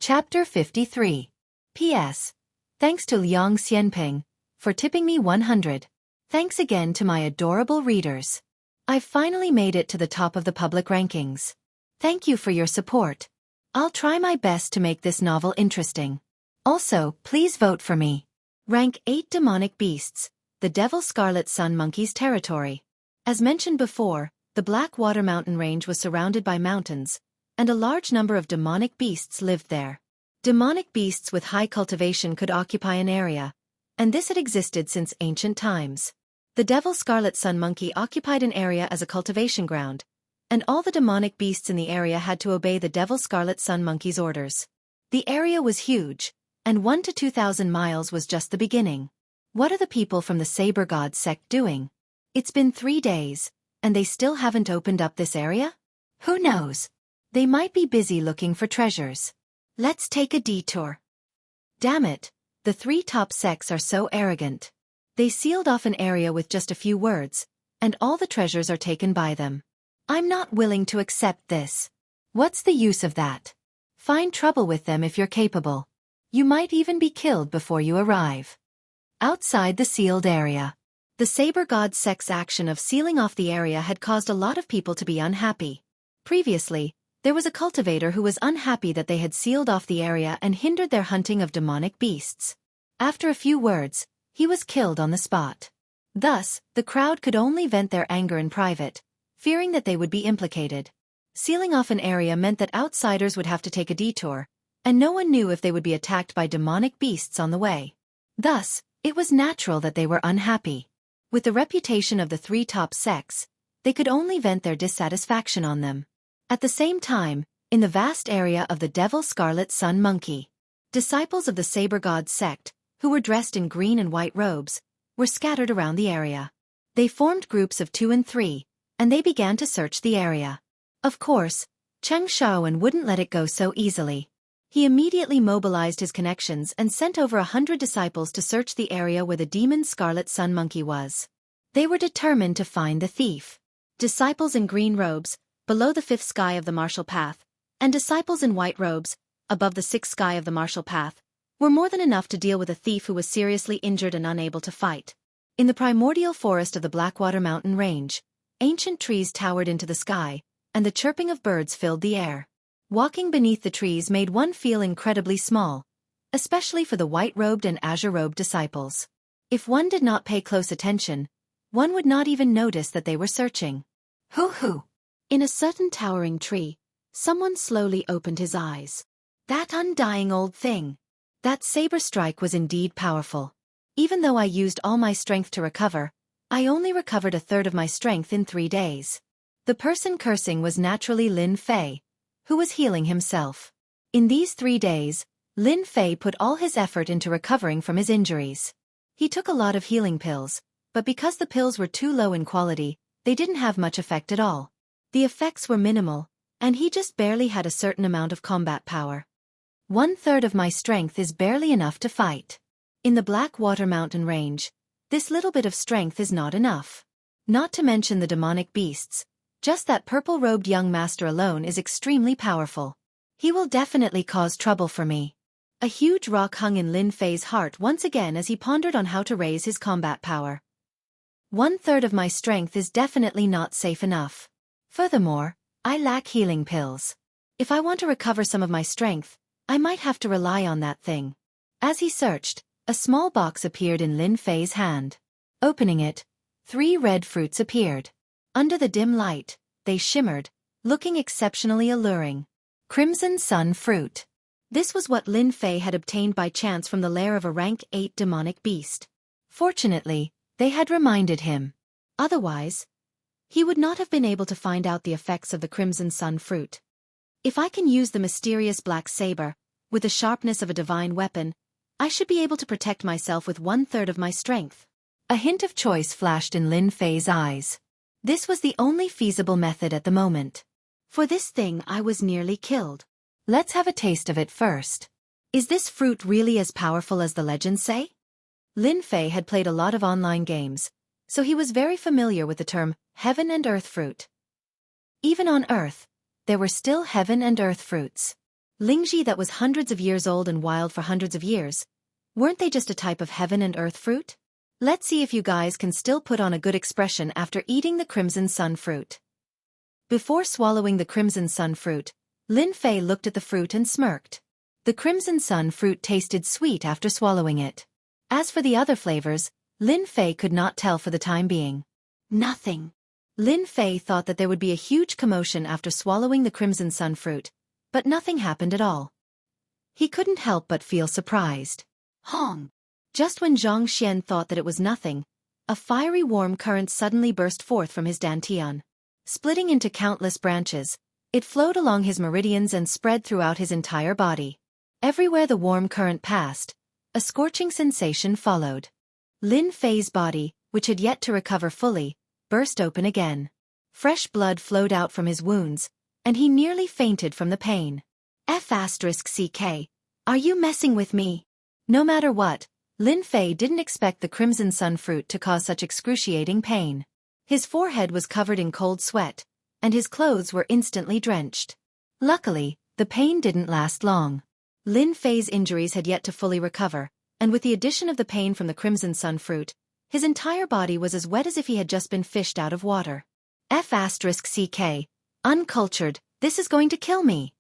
Chapter 53. P.S. Thanks to Liang Xianping for tipping me 100. Thanks again to my adorable readers. I've finally made it to the top of the public rankings. Thank you for your support. I'll try my best to make this novel interesting. Also, please vote for me. Rank 8 Demonic Beasts, the Devil Scarlet Sun Monkey's territory. As mentioned before, the Blackwater Mountain Range was surrounded by mountains, and a large number of demonic beasts lived there. Demonic beasts with high cultivation could occupy an area, and this had existed since ancient times. The Devil Scarlet Sun Monkey occupied an area as a cultivation ground, and all the demonic beasts in the area had to obey the Devil Scarlet Sun Monkey's orders. The area was huge, and 1 to 2,000 miles was just the beginning. What are the people from the Saber God sect doing? It's been 3 days, and they still haven't opened up this area? Who knows? They might be busy looking for treasures. Let's take a detour. Damn it, the 3 top sects are so arrogant. They sealed off an area with just a few words, and all the treasures are taken by them. I'm not willing to accept this. What's the use of that? Find trouble with them if you're capable. You might even be killed before you arrive. Outside the sealed area. The Saber God sect's action of sealing off the area had caused a lot of people to be unhappy. Previously, there was a cultivator who was unhappy that they had sealed off the area and hindered their hunting of demonic beasts. After a few words, he was killed on the spot. Thus, the crowd could only vent their anger in private, fearing that they would be implicated. Sealing off an area meant that outsiders would have to take a detour, and no one knew if they would be attacked by demonic beasts on the way. Thus, it was natural that they were unhappy. With the reputation of the 3 top sects, they could only vent their dissatisfaction on them. At the same time, in the vast area of the Devil Scarlet Sun Monkey, disciples of the Saber God sect, who were dressed in green and white robes, were scattered around the area. They formed groups of 2 and 3, and they began to search the area. Of course, Cheng Shaowen wouldn't let it go so easily. He immediately mobilized his connections and sent over 100 disciples to search the area where the demon Scarlet Sun Monkey was. They were determined to find the thief. Disciples in green robes, below the 5th sky of the martial path, and disciples in white robes, above the 6th sky of the martial path, were more than enough to deal with a thief who was seriously injured and unable to fight. In the primordial forest of the Blackwater Mountain Range, ancient trees towered into the sky, and the chirping of birds filled the air. Walking beneath the trees made one feel incredibly small, especially for the white-robed and azure-robed disciples. If one did not pay close attention, one would not even notice that they were searching. Hoo-hoo! In a certain towering tree, someone slowly opened his eyes. That undying old thing! That saber strike was indeed powerful. Even though I used all my strength to recover, I only recovered a third of my strength in 3 days. The person cursing was naturally Lin Fei, who was healing himself. In these 3 days, Lin Fei put all his effort into recovering from his injuries. He took a lot of healing pills, but because the pills were too low in quality, they didn't have much effect at all. The effects were minimal, and he just barely had a certain amount of combat power. 1/3 of my strength is barely enough to fight. In the Blackwater Mountain Range, this little bit of strength is not enough. Not to mention the demonic beasts, just that purple-robed young master alone is extremely powerful. He will definitely cause trouble for me. A huge rock hung in Lin Fei's heart once again as he pondered on how to raise his combat power. 1/3 of my strength is definitely not safe enough. Furthermore, I lack healing pills. If I want to recover some of my strength, I might have to rely on that thing. As he searched, a small box appeared in Lin Fei's hand. Opening it, 3 red fruits appeared. Under the dim light, they shimmered, looking exceptionally alluring. Crimson Sun Fruit. This was what Lin Fei had obtained by chance from the lair of a rank 8 demonic beast. Fortunately, they had reminded him. Otherwise, he would not have been able to find out the effects of the Crimson Sun fruit. If I can use the mysterious black saber, with the sharpness of a divine weapon, I should be able to protect myself with 1/3 of my strength. A hint of choice flashed in Lin Fei's eyes. This was the only feasible method at the moment. For this thing I was nearly killed. Let's have a taste of it first. Is this fruit really as powerful as the legends say? Lin Fei had played a lot of online games, so he was very familiar with the term heaven and earth fruit. Even on Earth, there were still heaven and earth fruits. Lingji that was hundreds of years old and wild for hundreds of years, weren't they just a type of heaven and earth fruit? Let's see if you guys can still put on a good expression after eating the Crimson Sun fruit. Before swallowing the Crimson Sun fruit, Lin Fei looked at the fruit and smirked. The Crimson Sun fruit tasted sweet after swallowing it. As for the other flavors, Lin Fei could not tell for the time being. Nothing. Lin Fei thought that there would be a huge commotion after swallowing the Crimson Sun fruit, but nothing happened at all. He couldn't help but feel surprised. Hong! Just when Xianxia thought that it was nothing, a fiery warm current suddenly burst forth from his dantian. Splitting into countless branches, it flowed along his meridians and spread throughout his entire body. Everywhere the warm current passed, a scorching sensation followed. Lin Fei's body, which had yet to recover fully, burst open again. Fresh blood flowed out from his wounds, and he nearly fainted from the pain. F***ck, are you messing with me? No matter what, Lin Fei didn't expect the Crimson Sun fruit to cause such excruciating pain. His forehead was covered in cold sweat, and his clothes were instantly drenched. Luckily, the pain didn't last long. Lin Fei's injuries had yet to fully recover, and with the addition of the pain from the Crimson Sun fruit, his entire body was as wet as if he had just been fished out of water. F***ck, uncultured, this is going to kill me.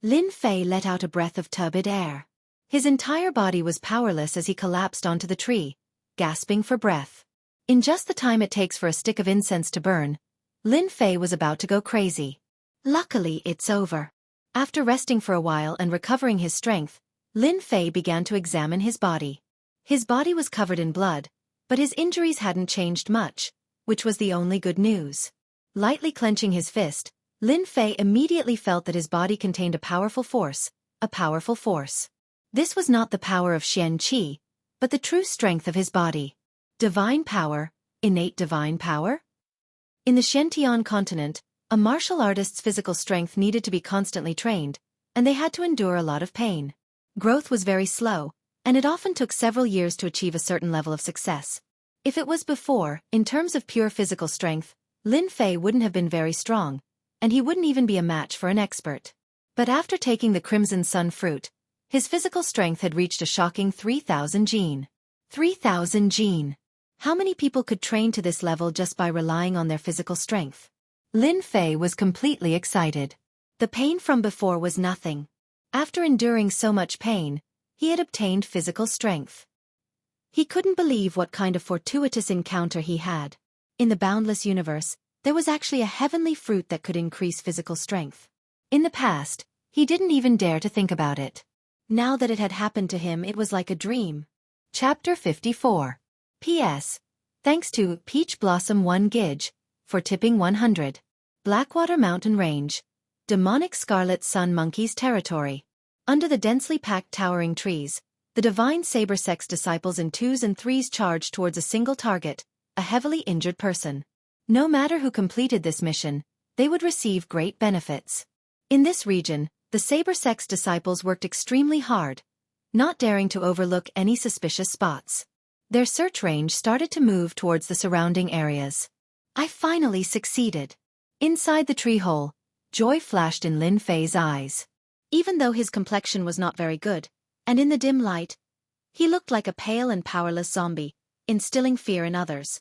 Lin Fei let out a breath of turbid air. His entire body was powerless as he collapsed onto the tree, gasping for breath. In just the time it takes for a stick of incense to burn, Lin Fei was about to go crazy. Luckily, it's over. After resting for a while and recovering his strength, Lin Fei began to examine his body. His body was covered in blood, but his injuries hadn't changed much, which was the only good news. Lightly clenching his fist, Lin Fei immediately felt that his body contained a powerful force, a powerful force. This was not the power of Xianxia, but the true strength of his body. Divine power, innate divine power? In the Xiantian continent, a martial artist's physical strength needed to be constantly trained, and they had to endure a lot of pain. Growth was very slow, and it often took several years to achieve a certain level of success. If it was before, in terms of pure physical strength, Lin Fei wouldn't have been very strong, and he wouldn't even be a match for an expert. But after taking the Crimson Sun fruit, his physical strength had reached a shocking 3,000 gene. 3,000 gene. How many people could train to this level just by relying on their physical strength? Lin Fei was completely excited. The pain from before was nothing. After enduring so much pain, he had obtained physical strength. He couldn't believe what kind of fortuitous encounter he had. In the boundless universe, there was actually a heavenly fruit that could increase physical strength. In the past, he didn't even dare to think about it. Now that it had happened to him, it was like a dream. Chapter 54. P.S. Thanks to Peach Blossom 1 Gidge for tipping 100. Blackwater Mountain Range. Demonic Scarlet Sun Monkey's territory. Under the densely packed towering trees, the divine saber sex disciples in 2s and 3s charged towards a single target, a heavily injured person. No matter who completed this mission, they would receive great benefits. In this region, the saber sex disciples worked extremely hard, not daring to overlook any suspicious spots. Their search range started to move towards the surrounding areas. I finally succeeded. Inside the tree hole, joy flashed in Lin Fei's eyes. Even though his complexion was not very good, and in the dim light, he looked like a pale and powerless zombie, instilling fear in others.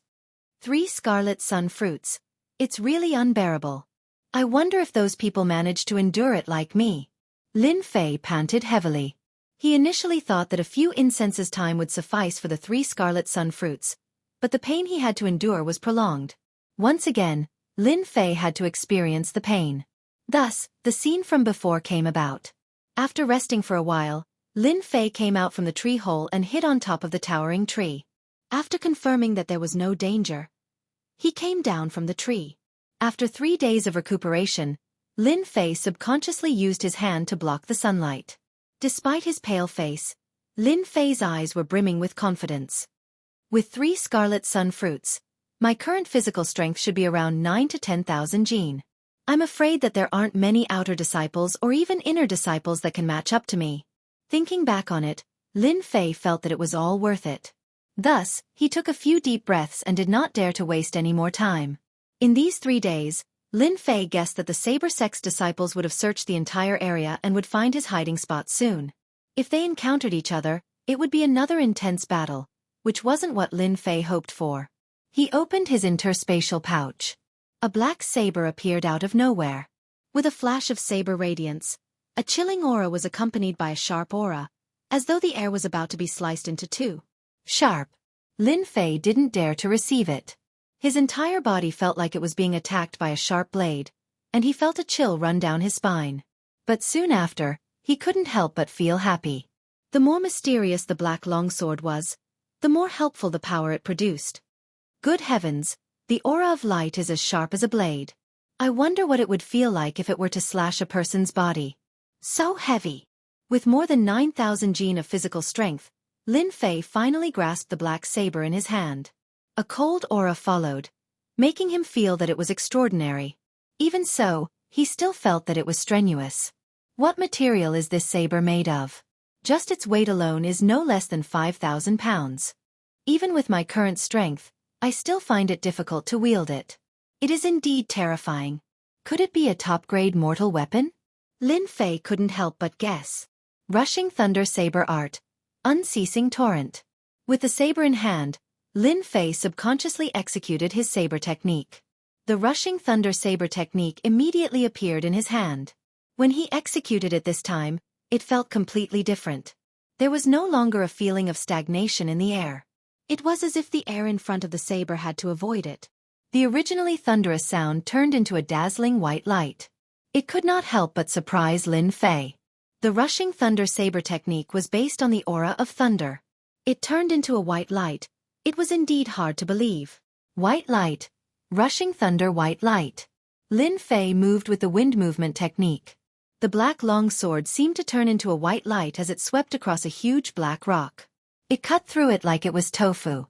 3 scarlet sun fruits. It's really unbearable. I wonder if those people managed to endure it like me. Lin Fei panted heavily. He initially thought that a few incenses' time would suffice for the 3 scarlet sun fruits, but the pain he had to endure was prolonged. Once again, Lin Fei had to experience the pain. Thus, the scene from before came about. After resting for a while, Lin Fei came out from the tree hole and hid on top of the towering tree. After confirming that there was no danger, He came down from the tree. After 3 days of recuperation, Lin Fei subconsciously used his hand to block the sunlight. Despite his pale face, Lin Fei's eyes were brimming with confidence. With 3 scarlet sun fruits, my current physical strength should be around 9 to 10,000 jin. I'm afraid that there aren't many outer disciples or even inner disciples that can match up to me. Thinking back on it, Lin Fei felt that it was all worth it. Thus, he took a few deep breaths and did not dare to waste any more time. In these 3 days, Lin Fei guessed that the saber-sex disciples would have searched the entire area and would find his hiding spot soon. If they encountered each other, it would be another intense battle, which wasn't what Lin Fei hoped for. He opened his interspatial pouch. A black saber appeared out of nowhere. With a flash of saber radiance, a chilling aura was accompanied by a sharp aura, as though the air was about to be sliced into 2. Sharp. Lin Fei didn't dare to receive it. His entire body felt like it was being attacked by a sharp blade, and he felt a chill run down his spine. But soon after, he couldn't help but feel happy. The more mysterious the black longsword was, the more helpful the power it produced. Good heavens, the aura of light is as sharp as a blade. I wonder what it would feel like if it were to slash a person's body. So heavy. With more than 9,000 jin of physical strength, Lin Fei finally grasped the black saber in his hand. A cold aura followed, making him feel that it was extraordinary. Even so, he still felt that it was strenuous. What material is this saber made of? Just its weight alone is no less than 5,000 pounds. Even with my current strength, I still find it difficult to wield it. It is indeed terrifying. Could it be a top-grade mortal weapon? Lin Fei couldn't help but guess. Rushing Thunder Saber Art. Unceasing Torrent. With the saber in hand, Lin Fei subconsciously executed his saber technique. The Rushing Thunder Saber technique immediately appeared in his hand. When he executed it this time, it felt completely different. There was no longer a feeling of stagnation in the air. It was as if the air in front of the saber had to avoid it. The originally thunderous sound turned into a dazzling white light. It could not help but surprise Lin Fei. The Rushing Thunder Saber technique was based on the aura of thunder. It turned into a white light. It was indeed hard to believe. White light. Rushing Thunder White Light. Lin Fei moved with the wind movement technique. The black long sword seemed to turn into a white light as it swept across a huge black rock. It cut through it like it was tofu.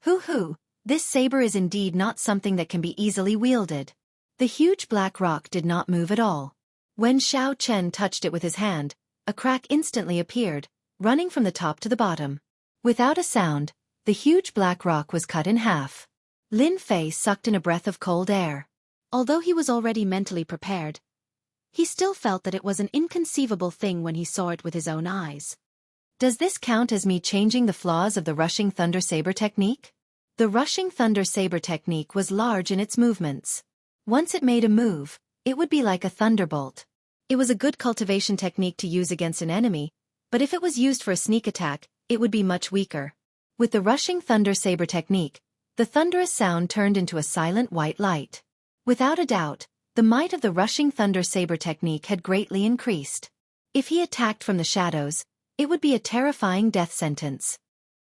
Hoo-hoo, this saber is indeed not something that can be easily wielded. The huge black rock did not move at all. When Xiao Chen touched it with his hand, a crack instantly appeared, running from the top to the bottom. Without a sound, the huge black rock was cut in half. Lin Fei sucked in a breath of cold air. Although he was already mentally prepared, he still felt that it was an inconceivable thing when he saw it with his own eyes. Does this count as me changing the flaws of the Rushing Thunder Saber technique? The Rushing Thunder Saber technique was large in its movements. Once it made a move, it would be like a thunderbolt. It was a good cultivation technique to use against an enemy, but if it was used for a sneak attack, it would be much weaker. With the Rushing Thunder Saber technique, the thunderous sound turned into a silent white light. Without a doubt, the might of the Rushing Thunder Saber technique had greatly increased. If he attacked from the shadows, it would be a terrifying death sentence.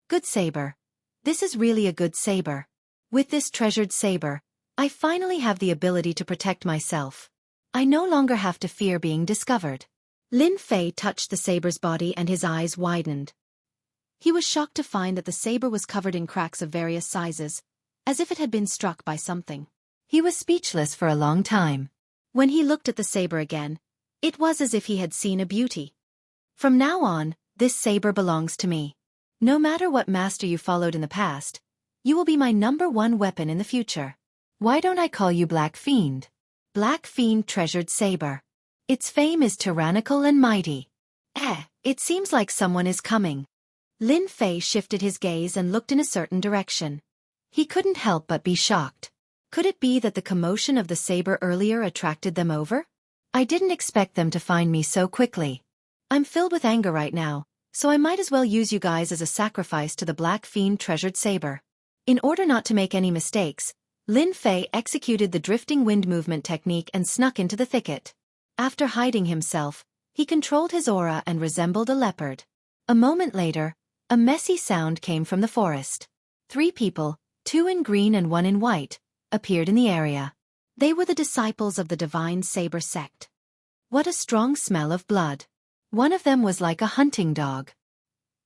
Good saber. This is really a good saber. With this treasured saber, I finally have the ability to protect myself. I no longer have to fear being discovered. Lin Fei touched the saber's body and his eyes widened. He was shocked to find that the saber was covered in cracks of various sizes, as if it had been struck by something. He was speechless for a long time. When he looked at the saber again, it was as if he had seen a beauty. From now on, this saber belongs to me. No matter what master you followed in the past, you will be my #1 weapon in the future. Why don't I call you Black Fiend? Black Fiend Treasured Saber. Its fame is tyrannical and mighty. It seems like someone is coming. Lin Fei shifted his gaze and looked in a certain direction. He couldn't help but be shocked. Could it be that the commotion of the saber earlier attracted them over? I didn't expect them to find me so quickly. I'm filled with anger right now, so I might as well use you guys as a sacrifice to the Black Fiend Treasured Saber. In order not to make any mistakes, Lin Fei executed the drifting wind movement technique and snuck into the thicket. After hiding himself, he controlled his aura and resembled a leopard. A moment later, a messy sound came from the forest. 3 people, 2 in green and 1 in white, appeared in the area. They were the disciples of the divine saber sect. What a strong smell of blood. One of them was like a hunting dog.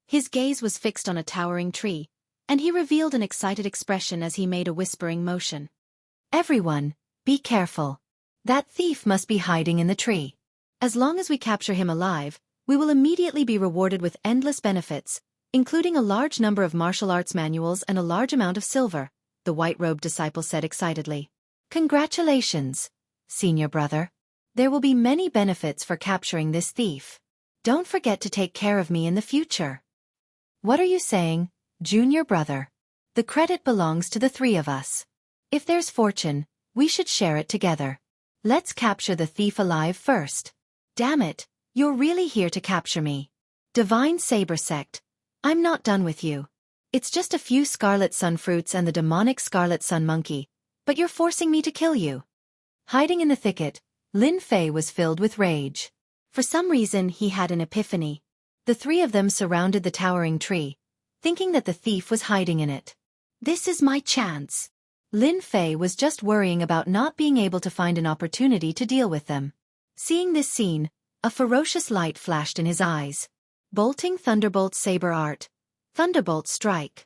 His gaze was fixed on a towering tree, and he revealed an excited expression as he made a whispering motion. Everyone, be careful. That thief must be hiding in the tree. As long as we capture him alive, we will immediately be rewarded with endless benefits, including a large number of martial arts manuals and a large amount of silver, the white-robed disciple said excitedly. Congratulations, senior brother. There will be many benefits for capturing this thief. Don't forget to take care of me in the future. What are you saying, junior brother? The credit belongs to the three of us. If there's fortune, we should share it together. Let's capture the thief alive first. Damn it, you're really here to capture me. Divine Saber Sect, I'm not done with you. It's just a few Scarlet Sun fruits and the demonic Scarlet Sun monkey, but you're forcing me to kill you. Hiding in the thicket, Lin Fei was filled with rage. For some reason he had an epiphany. The three of them surrounded the towering tree, thinking that the thief was hiding in it. This is my chance. Lin Fei was just worrying about not being able to find an opportunity to deal with them. Seeing this scene, a ferocious light flashed in his eyes. Bolting Thunderbolt Saber Art. Thunderbolt Strike.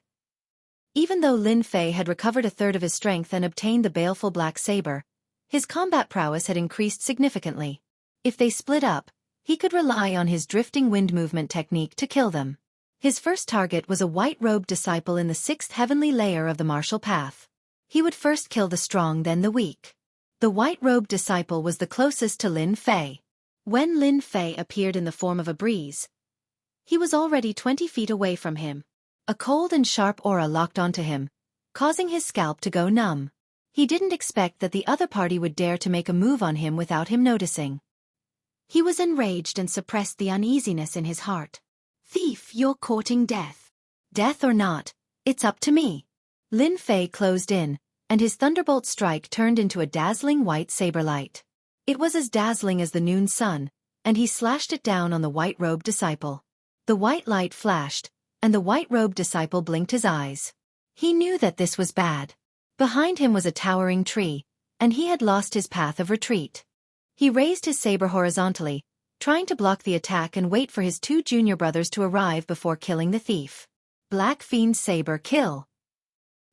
Even though Lin Fei had recovered a third of his strength and obtained the baleful black saber, his combat prowess had increased significantly. If they split up, he could rely on his drifting wind movement technique to kill them. His first target was a white-robed disciple in the 6th heavenly layer of the martial path. He would first kill the strong, then the weak. The white-robed disciple was the closest to Lin Fei. When Lin Fei appeared in the form of a breeze, he was already 20 feet away from him. A cold and sharp aura locked onto him, causing his scalp to go numb. He didn't expect that the other party would dare to make a move on him without him noticing. He was enraged and suppressed the uneasiness in his heart. Thief, you're courting death. Death or not, it's up to me. Lin Fei closed in, and his thunderbolt strike turned into a dazzling white saber light. It was as dazzling as the noon sun, and he slashed it down on the white-robed disciple. The white light flashed, and the white-robed disciple blinked his eyes. He knew that this was bad. Behind him was a towering tree, and he had lost his path of retreat. He raised his saber horizontally, trying to block the attack and wait for his two junior brothers to arrive before killing the thief. Black Fiend Saber Kill!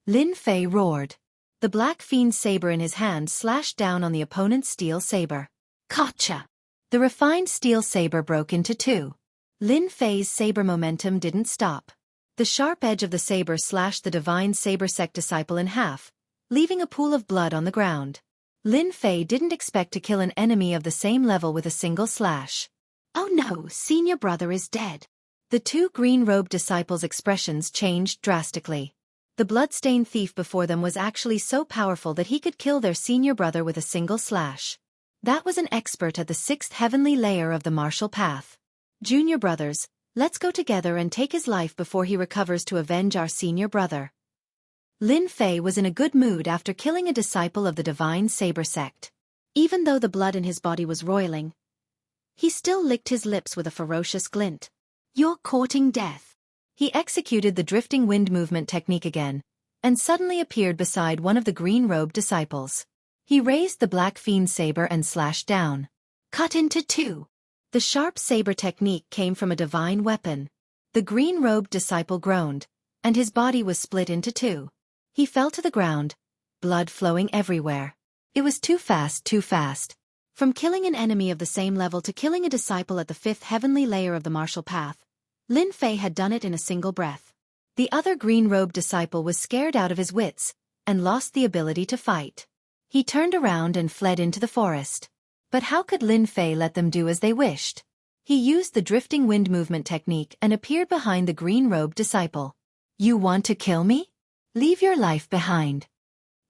Lin Fei roared. The Black Fiend saber in his hand slashed down on the opponent's steel saber. Gotcha! The refined steel saber broke into two. Lin Fei's saber momentum didn't stop. The sharp edge of the saber slashed the divine saber sect disciple in half, leaving a pool of blood on the ground. Lin Fei didn't expect to kill an enemy of the same level with a single slash. Oh no, senior brother is dead. The two green-robed disciples' expressions changed drastically. The blood-stained thief before them was actually so powerful that he could kill their senior brother with a single slash. That was an expert at the 6th heavenly layer of the martial path. Junior brothers, let's go together and take his life before he recovers to avenge our senior brother. Lin Fei was in a good mood after killing a disciple of the divine saber sect. Even though the blood in his body was roiling, he still licked his lips with a ferocious glint. You're courting death. He executed the drifting wind movement technique again, and suddenly appeared beside one of the green-robed disciples. He raised the Black Fiend saber and slashed down. Cut into two. The sharp saber technique came from a divine weapon. The green-robed disciple groaned, and his body was split into two. He fell to the ground, blood flowing everywhere. It was too fast, too fast. From killing an enemy of the same level to killing a disciple at the 5th heavenly layer of the martial path, Lin Fei had done it in a single breath. The other green-robed disciple was scared out of his wits, and lost the ability to fight. He turned around and fled into the forest. But how could Lin Fei let them do as they wished? He used the drifting wind movement technique and appeared behind the green-robed disciple. You want to kill me? Leave your life behind.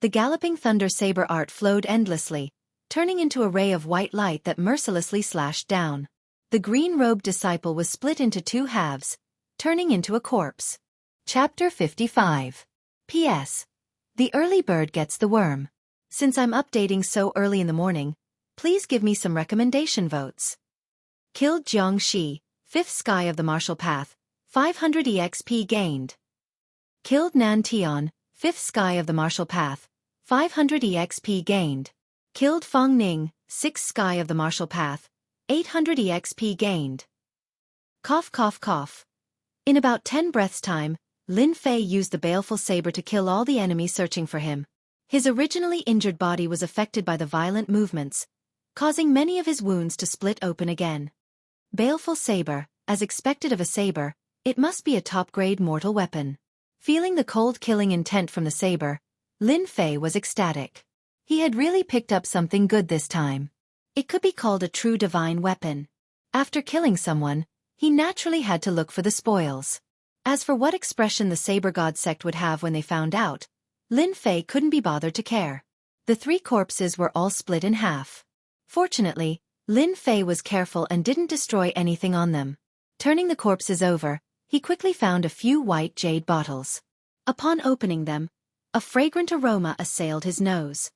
The galloping thunder saber art flowed endlessly, turning into a ray of white light that mercilessly slashed down. The green-robed disciple was split into two halves, turning into a corpse. Chapter 55. P.S. The early bird gets the worm. Since I'm updating so early in the morning, please give me some recommendation votes. Killed Xianxia, 5th sky of the martial path, 500 EXP gained. Killed Nan Tian, 5th sky of the martial path, 500 EXP gained. Killed Fong Ning, 6 Sky of the Martial Path, 800 EXP gained. Cough cough cough. In about 10 breaths' time, Lin Fei used the baleful saber to kill all the enemies searching for him. His originally injured body was affected by the violent movements, causing many of his wounds to split open again. Baleful saber, as expected of a saber, it must be a top-grade mortal weapon. Feeling the cold killing intent from the saber, Lin Fei was ecstatic. He had really picked up something good this time. It could be called a true divine weapon. After killing someone, he naturally had to look for the spoils. As for what expression the Saber God sect would have when they found out, Lin Fei couldn't be bothered to care. The 3 corpses were all split in half. Fortunately, Lin Fei was careful and didn't destroy anything on them. Turning the corpses over, he quickly found a few white jade bottles. Upon opening them, a fragrant aroma assailed his nose.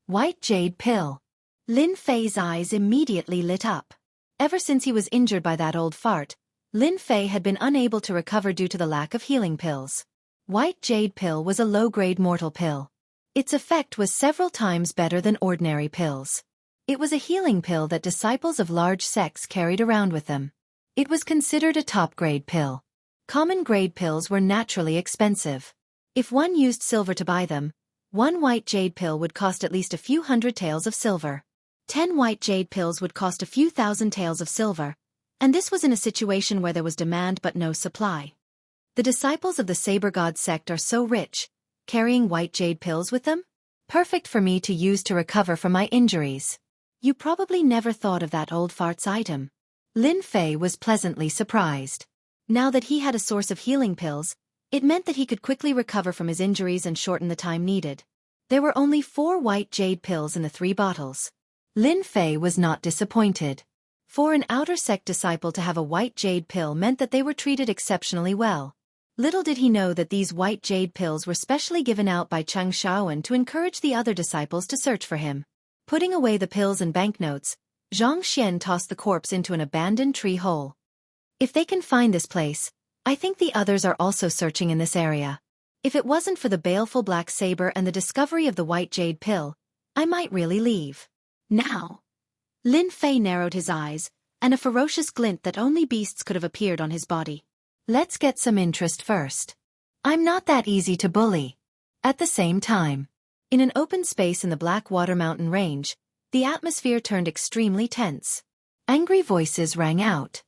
White jade pill. Lin Fei's eyes immediately lit up. Ever since he was injured by that old fart, Lin Fei had been unable to recover due to the lack of healing pills. White jade pill was a low-grade mortal pill. Its effect was several times better than ordinary pills. It was a healing pill that disciples of large sects carried around with them. It was considered a top-grade pill. Common-grade pills were naturally expensive. If one used silver to buy them, 1 white jade pill would cost at least a few hundred taels of silver. 10 white jade pills would cost a few thousand taels of silver, and this was in a situation where there was demand but no supply. The disciples of the Saber God sect are so rich, carrying white jade pills with them? Perfect for me to use to recover from my injuries. You probably never thought of that old fart's item. Lin Fei was pleasantly surprised. Now that he had a source of healing pills, it meant that he could quickly recover from his injuries and shorten the time needed. There were only 4 white jade pills in the 3 bottles. Lin Fei was not disappointed. For an outer sect disciple to have a white jade pill meant that they were treated exceptionally well. Little did he know that these white jade pills were specially given out by Xianxia to encourage the other disciples to search for him. Putting away the pills and banknotes, Xianxia tossed the corpse into an abandoned tree hole. If they can find this place, I think the others are also searching in this area. If it wasn't for the baleful black saber and the discovery of the white jade pill, I might really leave. Now. Lin Fei narrowed his eyes, and a ferocious glint that only beasts could have appeared on his body. Let's get some interest first. I'm not that easy to bully. At the same time, in an open space in the Blackwater Mountain Range, the atmosphere turned extremely tense. Angry voices rang out.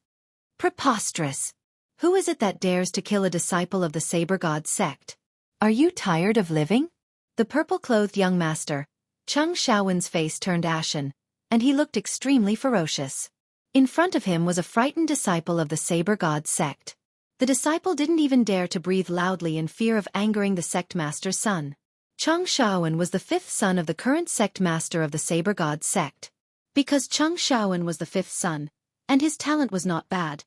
Preposterous! Who is it that dares to kill a disciple of the Saber God sect? Are you tired of living? The purple-clothed young master, Cheng Shaowen's face turned ashen, and he looked extremely ferocious. In front of him was a frightened disciple of the Saber God sect. The disciple didn't even dare to breathe loudly in fear of angering the sect master's son. Cheng Shaowen was the 5th son of the current sect master of the Saber God sect. Because Cheng Shaowen was the 5th son, and his talent was not bad,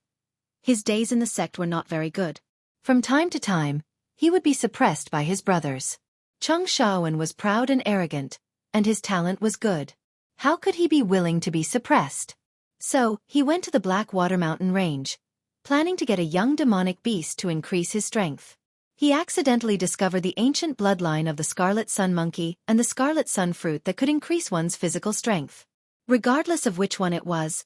his days in the sect were not very good. From time to time, he would be suppressed by his brothers. Cheng Shaowen was proud and arrogant, and his talent was good. How could he be willing to be suppressed? So, he went to the Blackwater Mountain Range, planning to get a young demonic beast to increase his strength. He accidentally discovered the ancient bloodline of the Scarlet Sun Monkey and the Scarlet Sun Fruit that could increase one's physical strength. Regardless of which one it was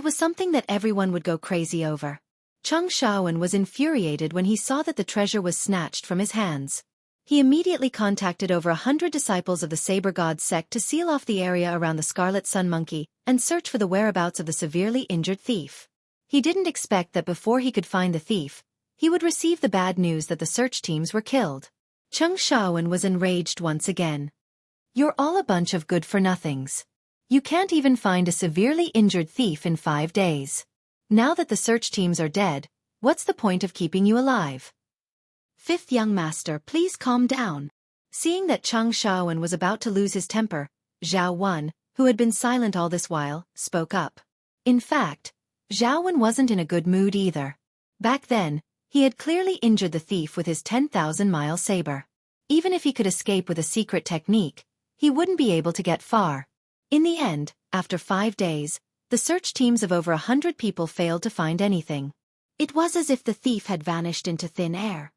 something that everyone would go crazy over. Cheng Shaowen was infuriated when he saw that the treasure was snatched from his hands. He immediately contacted over 100 disciples of the Saber God sect to seal off the area around the Scarlet Sun Monkey and search for the whereabouts of the severely injured thief. He didn't expect that before he could find the thief, he would receive the bad news that the search teams were killed. Cheng Shaowen was enraged once again. You're all a bunch of good-for-nothings. You can't even find a severely injured thief in 5 days. Now that the search teams are dead, what's the point of keeping you alive? 5th young master, please calm down. Seeing that Cheng Shaowen was about to lose his temper, Zhao Wen, who had been silent all this while, spoke up. In fact, Zhao Wen wasn't in a good mood either. Back then, he had clearly injured the thief with his 10,000-mile saber. Even if he could escape with a secret technique, he wouldn't be able to get far. In the end, after 5 days, the search teams of over 100 people failed to find anything. It was as if the thief had vanished into thin air.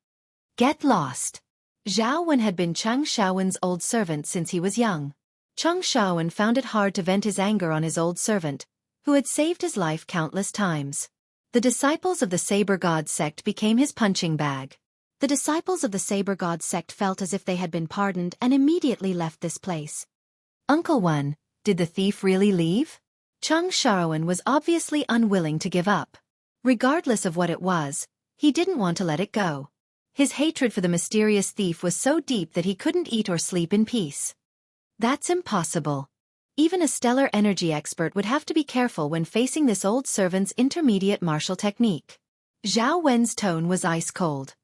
Get lost. Zhao Wen had been Chang Shaowen's old servant since he was young. Chang Shaowen found it hard to vent his anger on his old servant, who had saved his life countless times. The disciples of the Saber God sect became his punching bag. The disciples of the Saber God sect felt as if they had been pardoned and immediately left this place. Uncle Wen, did the thief really leave? Chang Shaowen was obviously unwilling to give up. Regardless of what it was, he didn't want to let it go. His hatred for the mysterious thief was so deep that he couldn't eat or sleep in peace. That's impossible. Even a stellar energy expert would have to be careful when facing this old servant's intermediate martial technique. Zhao Wen's tone was ice cold.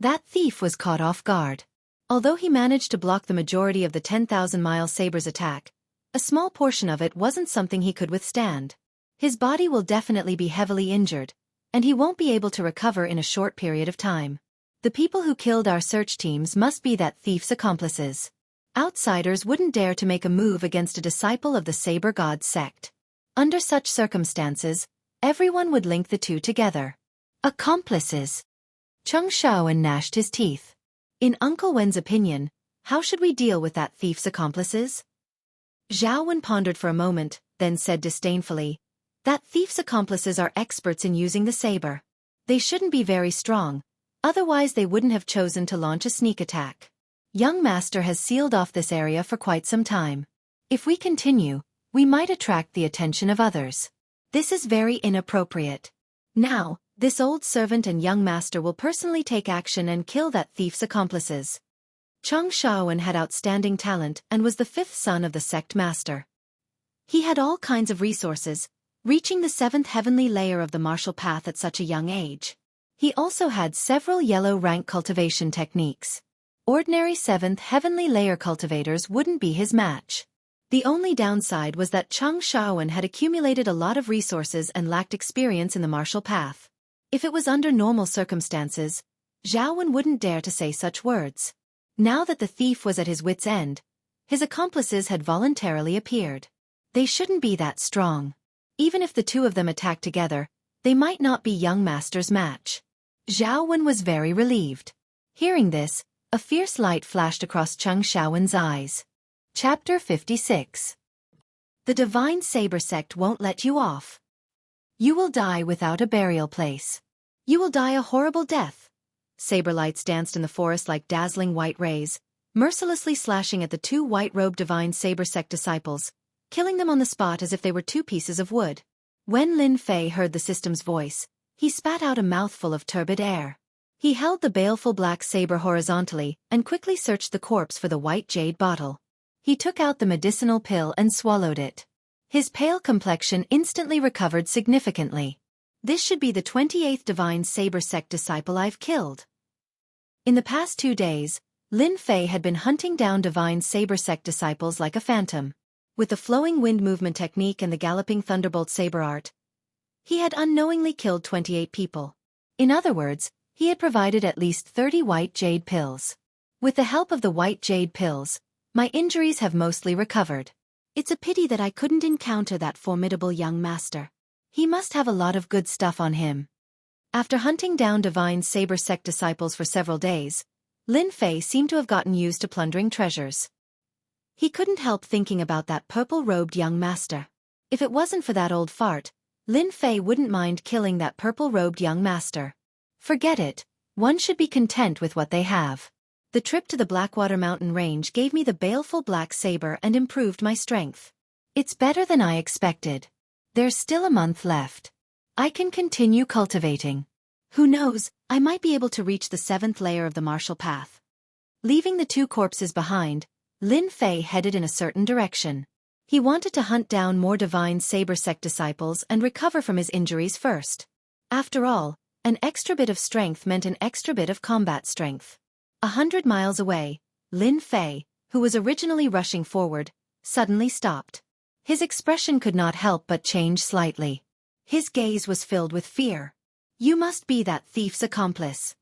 That thief was caught off guard. Although he managed to block the majority of the 10,000-mile saber's attack, a small portion of it wasn't something he could withstand. His body will definitely be heavily injured, and he won't be able to recover in a short period of time. The people who killed our search teams must be that thief's accomplices. Outsiders wouldn't dare to make a move against a disciple of the Saber God sect. Under such circumstances, everyone would link the two together. Accomplices. Chang Shaowen gnashed his teeth. In Uncle Wen's opinion, how should we deal with that thief's accomplices? Zhao Wen pondered for a moment, then said disdainfully, that thief's accomplices are experts in using the saber. They shouldn't be very strong, otherwise they wouldn't have chosen to launch a sneak attack. Young Master has sealed off this area for quite some time. If we continue, we might attract the attention of others. This is very inappropriate. Now, this old servant and young master will personally take action and kill that thief's accomplices. Chang Shaowen had outstanding talent and was the fifth son of the sect master. He had all kinds of resources, reaching the seventh heavenly layer of the martial path at such a young age. He also had several yellow rank cultivation techniques. Ordinary 7th heavenly layer cultivators wouldn't be his match. The only downside was that Chang Shaowen had accumulated a lot of resources and lacked experience in the martial path. If it was under normal circumstances, Zhao Wen wouldn't dare to say such words. Now that the thief was at his wit's end, his accomplices had voluntarily appeared. They shouldn't be that strong. Even if the two of them attacked together, they might not be young master's match. Zhao Wen was very relieved. Hearing this, a fierce light flashed across Chang Shaowen's eyes. Chapter 56. The Divine Saber Sect won't let you off. You will die without a burial place. You will die a horrible death. Saber lights danced in the forest like dazzling white rays, mercilessly slashing at the two white-robed Divine Saber Sect disciples, killing them on the spot as if they were two pieces of wood. When Lin Fei heard the system's voice, he spat out a mouthful of turbid air. He held the baleful black saber horizontally and quickly searched the corpse for the white jade bottle. He took out the medicinal pill and swallowed it. His pale complexion instantly recovered significantly. This should be the 28th Divine Saber Sect disciple I've killed. In the past 2 days, Lin Fei had been hunting down Divine Saber Sect disciples like a phantom. With the flowing wind movement technique and the galloping thunderbolt saber art, he had unknowingly killed 28 people. In other words, he had provided at least 30 white jade pills. With the help of the white jade pills, my injuries have mostly recovered. It's a pity that I couldn't encounter that formidable young master. He must have a lot of good stuff on him. After hunting down Divine Saber Sect disciples for several days, Lin Fei seemed to have gotten used to plundering treasures. He couldn't help thinking about that purple-robed young master. If it wasn't for that old fart, Lin Fei wouldn't mind killing that purple-robed young master. Forget it, one should be content with what they have. The trip to the Blackwater Mountain Range gave me the baleful black saber and improved my strength. It's better than I expected. There's still a month left. I can continue cultivating. Who knows, I might be able to reach the 7th layer of the martial path. Leaving the 2 corpses behind, Lin Fei headed in a certain direction. He wanted to hunt down more Divine Saber Sect disciples and recover from his injuries first. After all, an extra bit of strength meant an extra bit of combat strength. 100 miles away, Lin Fei, who was originally rushing forward, suddenly stopped. His expression could not help but change slightly. His gaze was filled with fear. You must be that thief's accomplice.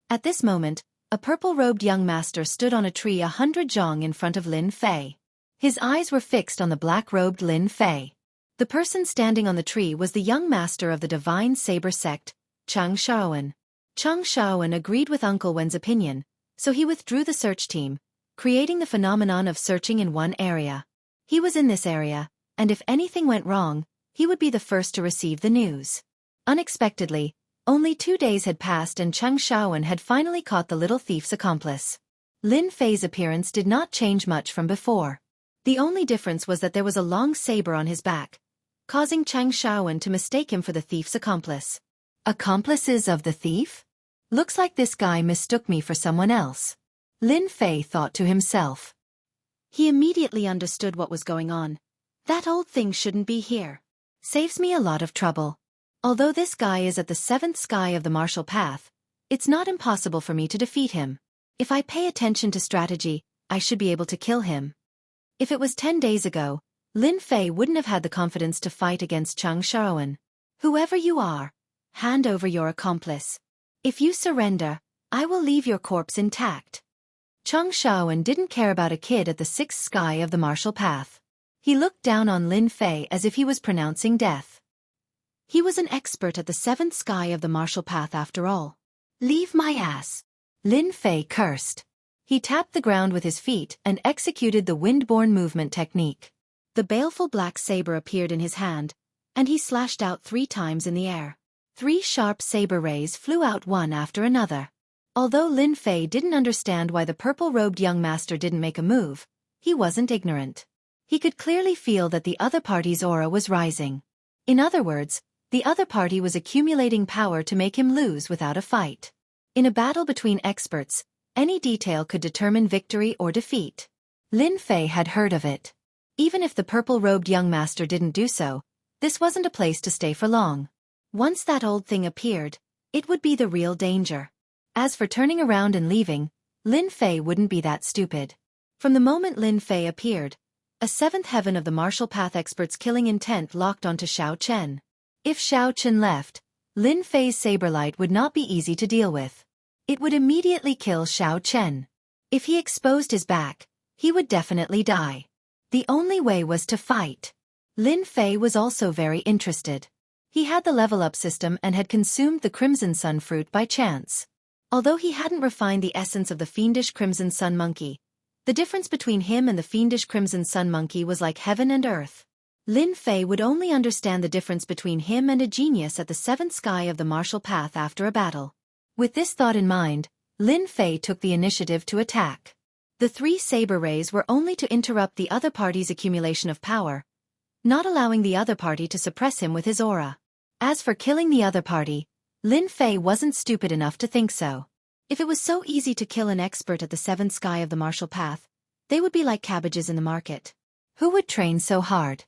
At this moment, a purple-robed young master stood on a tree 100 zhong in front of Lin Fei. His eyes were fixed on the black-robed Lin Fei. The person standing on the tree was the young master of the Divine Saber Sect, Chang Shaowen. Chang Shaowen agreed with Uncle Wen's opinion, So he withdrew the search team, creating the phenomenon of searching in one area. He was in this area, and if anything went wrong, he would be the first to receive the news. Unexpectedly, only 2 days had passed and Xianxia had finally caught the little thief's accomplice. Lin Fei's appearance did not change much from before. The only difference was that there was a long saber on his back, causing Xianxia to mistake him for the thief's accomplice. Accomplices of the thief? Looks like this guy mistook me for someone else. Lin Fei thought to himself. He immediately understood what was going on. That old thing shouldn't be here. Saves me a lot of trouble. Although this guy is at the 7th sky of the martial path, it's not impossible for me to defeat him. If I pay attention to strategy, I should be able to kill him. If it was 10 days ago, Lin Fei wouldn't have had the confidence to fight against Xianxia. Whoever you are, hand over your accomplice. If you surrender, I will leave your corpse intact. Xianxia didn't care about a kid at the 6th sky of the martial path. He looked down on Lin Fei as if he was pronouncing death. He was an expert at the 7th sky of the martial path after all. Leave my ass. Lin Fei cursed. He tapped the ground with his feet and executed the wind-borne movement technique. The baleful black saber appeared in his hand, and he slashed out 3 times in the air. 3 sharp saber rays flew out one after another. Although Lin Fei didn't understand why the purple-robed young master didn't make a move, he wasn't ignorant. He could clearly feel that the other party's aura was rising. In other words, the other party was accumulating power to make him lose without a fight. In a battle between experts, any detail could determine victory or defeat. Lin Fei had heard of it. Even if the purple-robed young master didn't do so, this wasn't a place to stay for long. Once that old thing appeared, it would be the real danger. As for turning around and leaving, Lin Fei wouldn't be that stupid. From the moment Lin Fei appeared, a 7th heaven of the martial path experts' killing intent locked onto Xiao Chen. If Xiao Chen left, Lin Fei's saberlight would not be easy to deal with. It would immediately kill Xiao Chen. If he exposed his back, he would definitely die. The only way was to fight. Lin Fei was also very interested. He had the level-up system and had consumed the Crimson Sun fruit by chance. Although he hadn't refined the essence of the fiendish Crimson Sun monkey, the difference between him and the fiendish Crimson Sun monkey was like heaven and earth. Lin Fei would only understand the difference between him and a genius at the 7th sky of the martial path after a battle. With this thought in mind, Lin Fei took the initiative to attack. The 3 saber rays were only to interrupt the other party's accumulation of power, not allowing the other party to suppress him with his aura. As for killing the other party, Lin Fei wasn't stupid enough to think so. If it was so easy to kill an expert at the 7th sky of the martial path, they would be like cabbages in the market. Who would train so hard?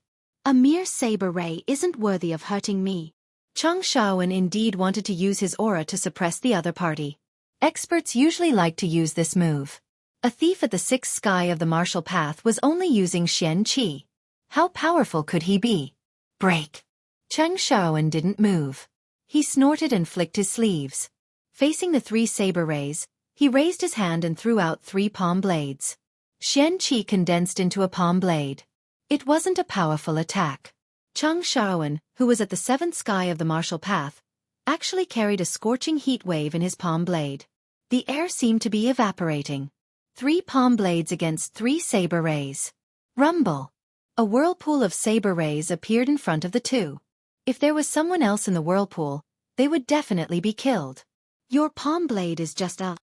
A mere saber ray isn't worthy of hurting me. Xianxia indeed wanted to use his aura to suppress the other party. Experts usually like to use this move. A thief at the 6th sky of the martial path was only using Xianxia. How powerful could he be? Break! Xianxia didn't move. He snorted and flicked his sleeves. Facing the 3 saber rays, he raised his hand and threw out 3 palm blades. Xianxia condensed into a palm blade. It wasn't a powerful attack. Xianxia, who was at the 7th sky of the martial path, actually carried a scorching heat wave in his palm blade. The air seemed to be evaporating. 3 palm blades against 3 saber rays. Rumble! A whirlpool of saber rays appeared in front of the 2. If there was someone else in the whirlpool, they would definitely be killed. Your palm blade is just a...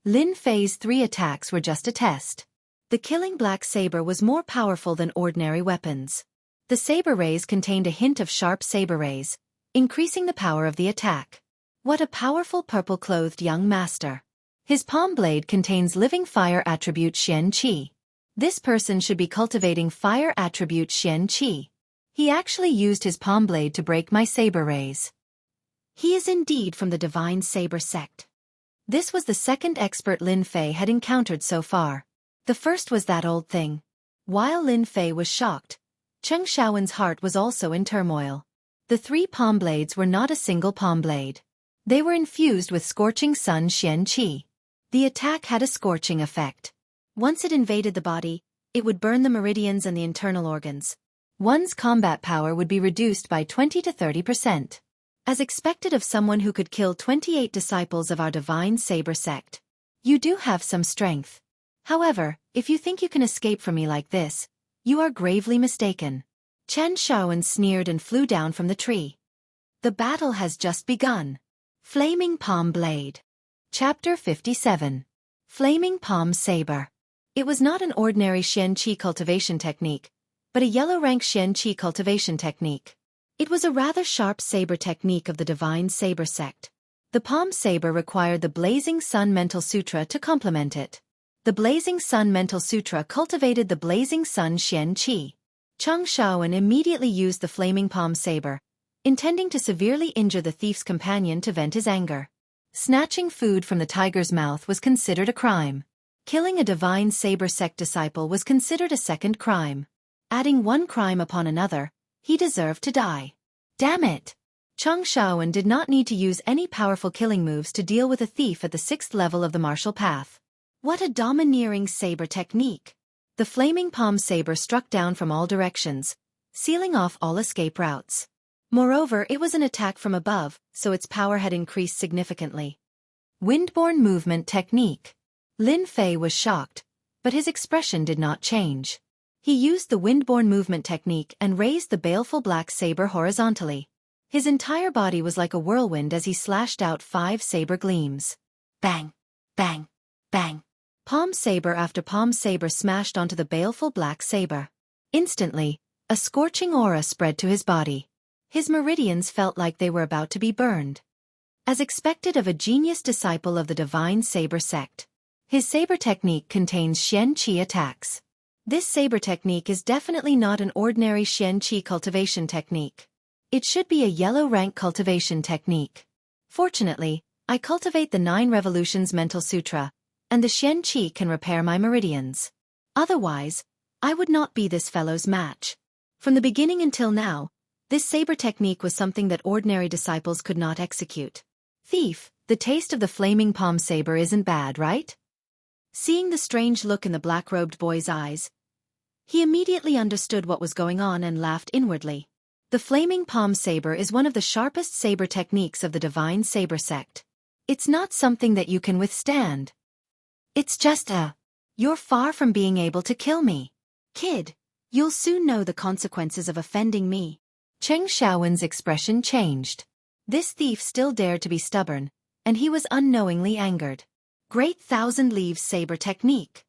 Lin Fei's 3 attacks were just a test. The killing black saber was more powerful than ordinary weapons. The saber rays contained a hint of sharp saber rays, increasing the power of the attack. What a powerful purple-clothed young master. His palm blade contains living fire attribute Xianxia. This person should be cultivating fire attribute Xianxia. He actually used his palm blade to break my saber rays. He is indeed from the divine saber sect. This was the 2nd expert Lin Fei had encountered so far. The first was that old thing. While Lin Fei was shocked, Xiao's heart was also in turmoil. The 3 palm blades were not a single palm blade. They were infused with scorching sun Xianxia. The attack had a scorching effect. Once it invaded the body, it would burn the meridians and the internal organs. One's combat power would be reduced by 20 to 30%. As expected of someone who could kill 28 disciples of our divine saber sect. You do have some strength. However, if you think you can escape from me like this, you are gravely mistaken. Chen Shaowen sneered and flew down from the tree. The battle has just begun. Flaming Palm Blade. Chapter 57. Flaming Palm Saber. It was not an ordinary Xianxia cultivation technique, but a yellow-rank Xianxia cultivation technique. It was a rather sharp saber technique of the Divine Saber sect. The Palm Saber required the Blazing Sun Mental Sutra to complement it. The Blazing Sun Mental Sutra cultivated the Blazing Sun Xianqi. Cheng Shaowen immediately used the Flaming Palm Saber, intending to severely injure the thief's companion to vent his anger. Snatching food from the tiger's mouth was considered a crime. Killing a Divine Saber sect disciple was considered a second crime. Adding one crime upon another, he deserved to die. Damn it! Cheng Shaowen did not need to use any powerful killing moves to deal with a thief at the 6th level of the martial path. What a domineering saber technique! The Flaming Palm Saber struck down from all directions, sealing off all escape routes. Moreover, it was an attack from above, so its power had increased significantly. Windborne Movement Technique. Lin Fei was shocked, but his expression did not change. He used the Windborne Movement Technique and raised the baleful black saber horizontally. His entire body was like a whirlwind as he slashed out 5 saber gleams. Bang! Bang! Bang! Palm saber after palm saber smashed onto the baleful black saber. Instantly, a scorching aura spread to his body. His meridians felt like they were about to be burned. As expected of a genius disciple of the Divine Saber sect, his saber technique contains Xianqi attacks. This saber technique is definitely not an ordinary Xianqi cultivation technique. It should be a yellow rank cultivation technique. Fortunately, I cultivate the 9 Revolutions Mental Sutra, and the Xianqi can repair my meridians. Otherwise, I would not be this fellow's match. From the beginning until now, this saber technique was something that ordinary disciples could not execute. Thief, the taste of the Flaming Palm Saber isn't bad, right? Seeing the strange look in the black-robed boy's eyes, he immediately understood what was going on and laughed inwardly. The Flaming Palm Saber is one of the sharpest saber techniques of the Divine Saber sect. It's not something that you can withstand. It's just you're far from being able to kill me. Kid, you'll soon know the consequences of offending me. Cheng Shaowen's expression changed. This thief still dared to be stubborn, and he was unknowingly angered. Great Thousand Leaves Saber Technique.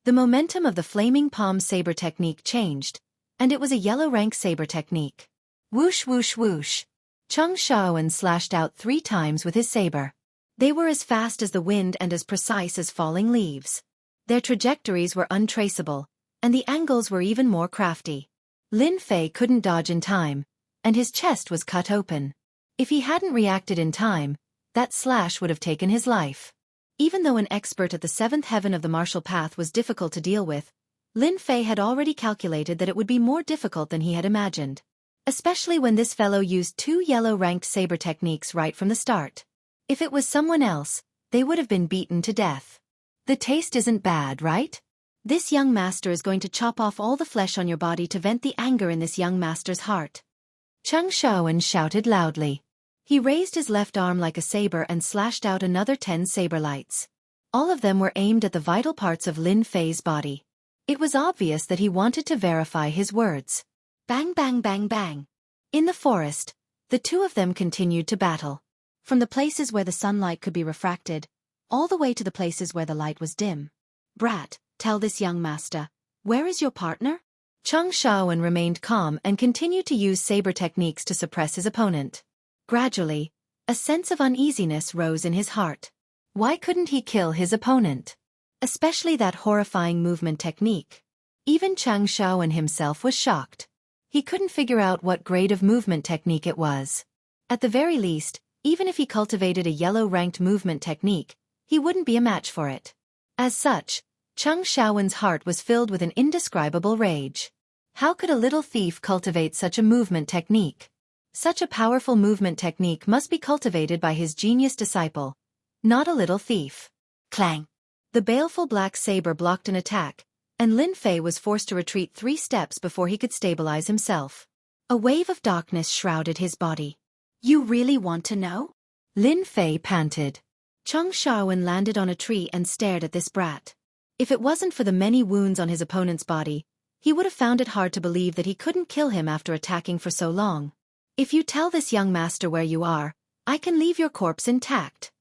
The momentum of the Flaming Palm Saber Technique changed, and it was a yellow rank saber technique. Whoosh whoosh whoosh. Cheng Shaowen slashed out 3 times with his saber. They were as fast as the wind and as precise as falling leaves. Their trajectories were untraceable, and the angles were even more crafty. Lin Fei couldn't dodge in time, and his chest was cut open. If he hadn't reacted in time, that slash would have taken his life. Even though an expert at the 7th heaven of the martial path was difficult to deal with, Lin Fei had already calculated that it would be more difficult than he had imagined. Especially when this fellow used 2 yellow-ranked saber techniques right from the start. If it was someone else, they would have been beaten to death. The taste isn't bad, right? This young master is going to chop off all the flesh on your body to vent the anger in this young master's heart. Cheng Shaowen shouted loudly. He raised his left arm like a saber and slashed out another 10 saber lights. All of them were aimed at the vital parts of Lin Fei's body. It was obvious that he wanted to verify his words. Bang bang bang bang. In the forest, the 2 of them continued to battle. From the places where the sunlight could be refracted, all the way to the places where the light was dim. Brat, tell this young master, where is your partner? Cheng Shaowen remained calm and continued to use saber techniques to suppress his opponent. Gradually, a sense of uneasiness rose in his heart. Why couldn't he kill his opponent? Especially that horrifying movement technique. Even Cheng Shaowen himself was shocked. He couldn't figure out what grade of movement technique it was. At the very least, even if he cultivated a yellow-ranked movement technique, he wouldn't be a match for it. As such, Cheng Shaowen's heart was filled with an indescribable rage. How could a little thief cultivate such a movement technique? Such a powerful movement technique must be cultivated by his genius disciple, not a little thief. Clang! The baleful black saber blocked an attack, and Lin Fei was forced to retreat 3 steps before he could stabilize himself. A wave of darkness shrouded his body. You really want to know? Lin Fei panted. Cheng Xiaowen landed on a tree and stared at this brat. If it wasn't for the many wounds on his opponent's body, he would have found it hard to believe that he couldn't kill him after attacking for so long. If you tell this young master where you are, I can leave your corpse intact.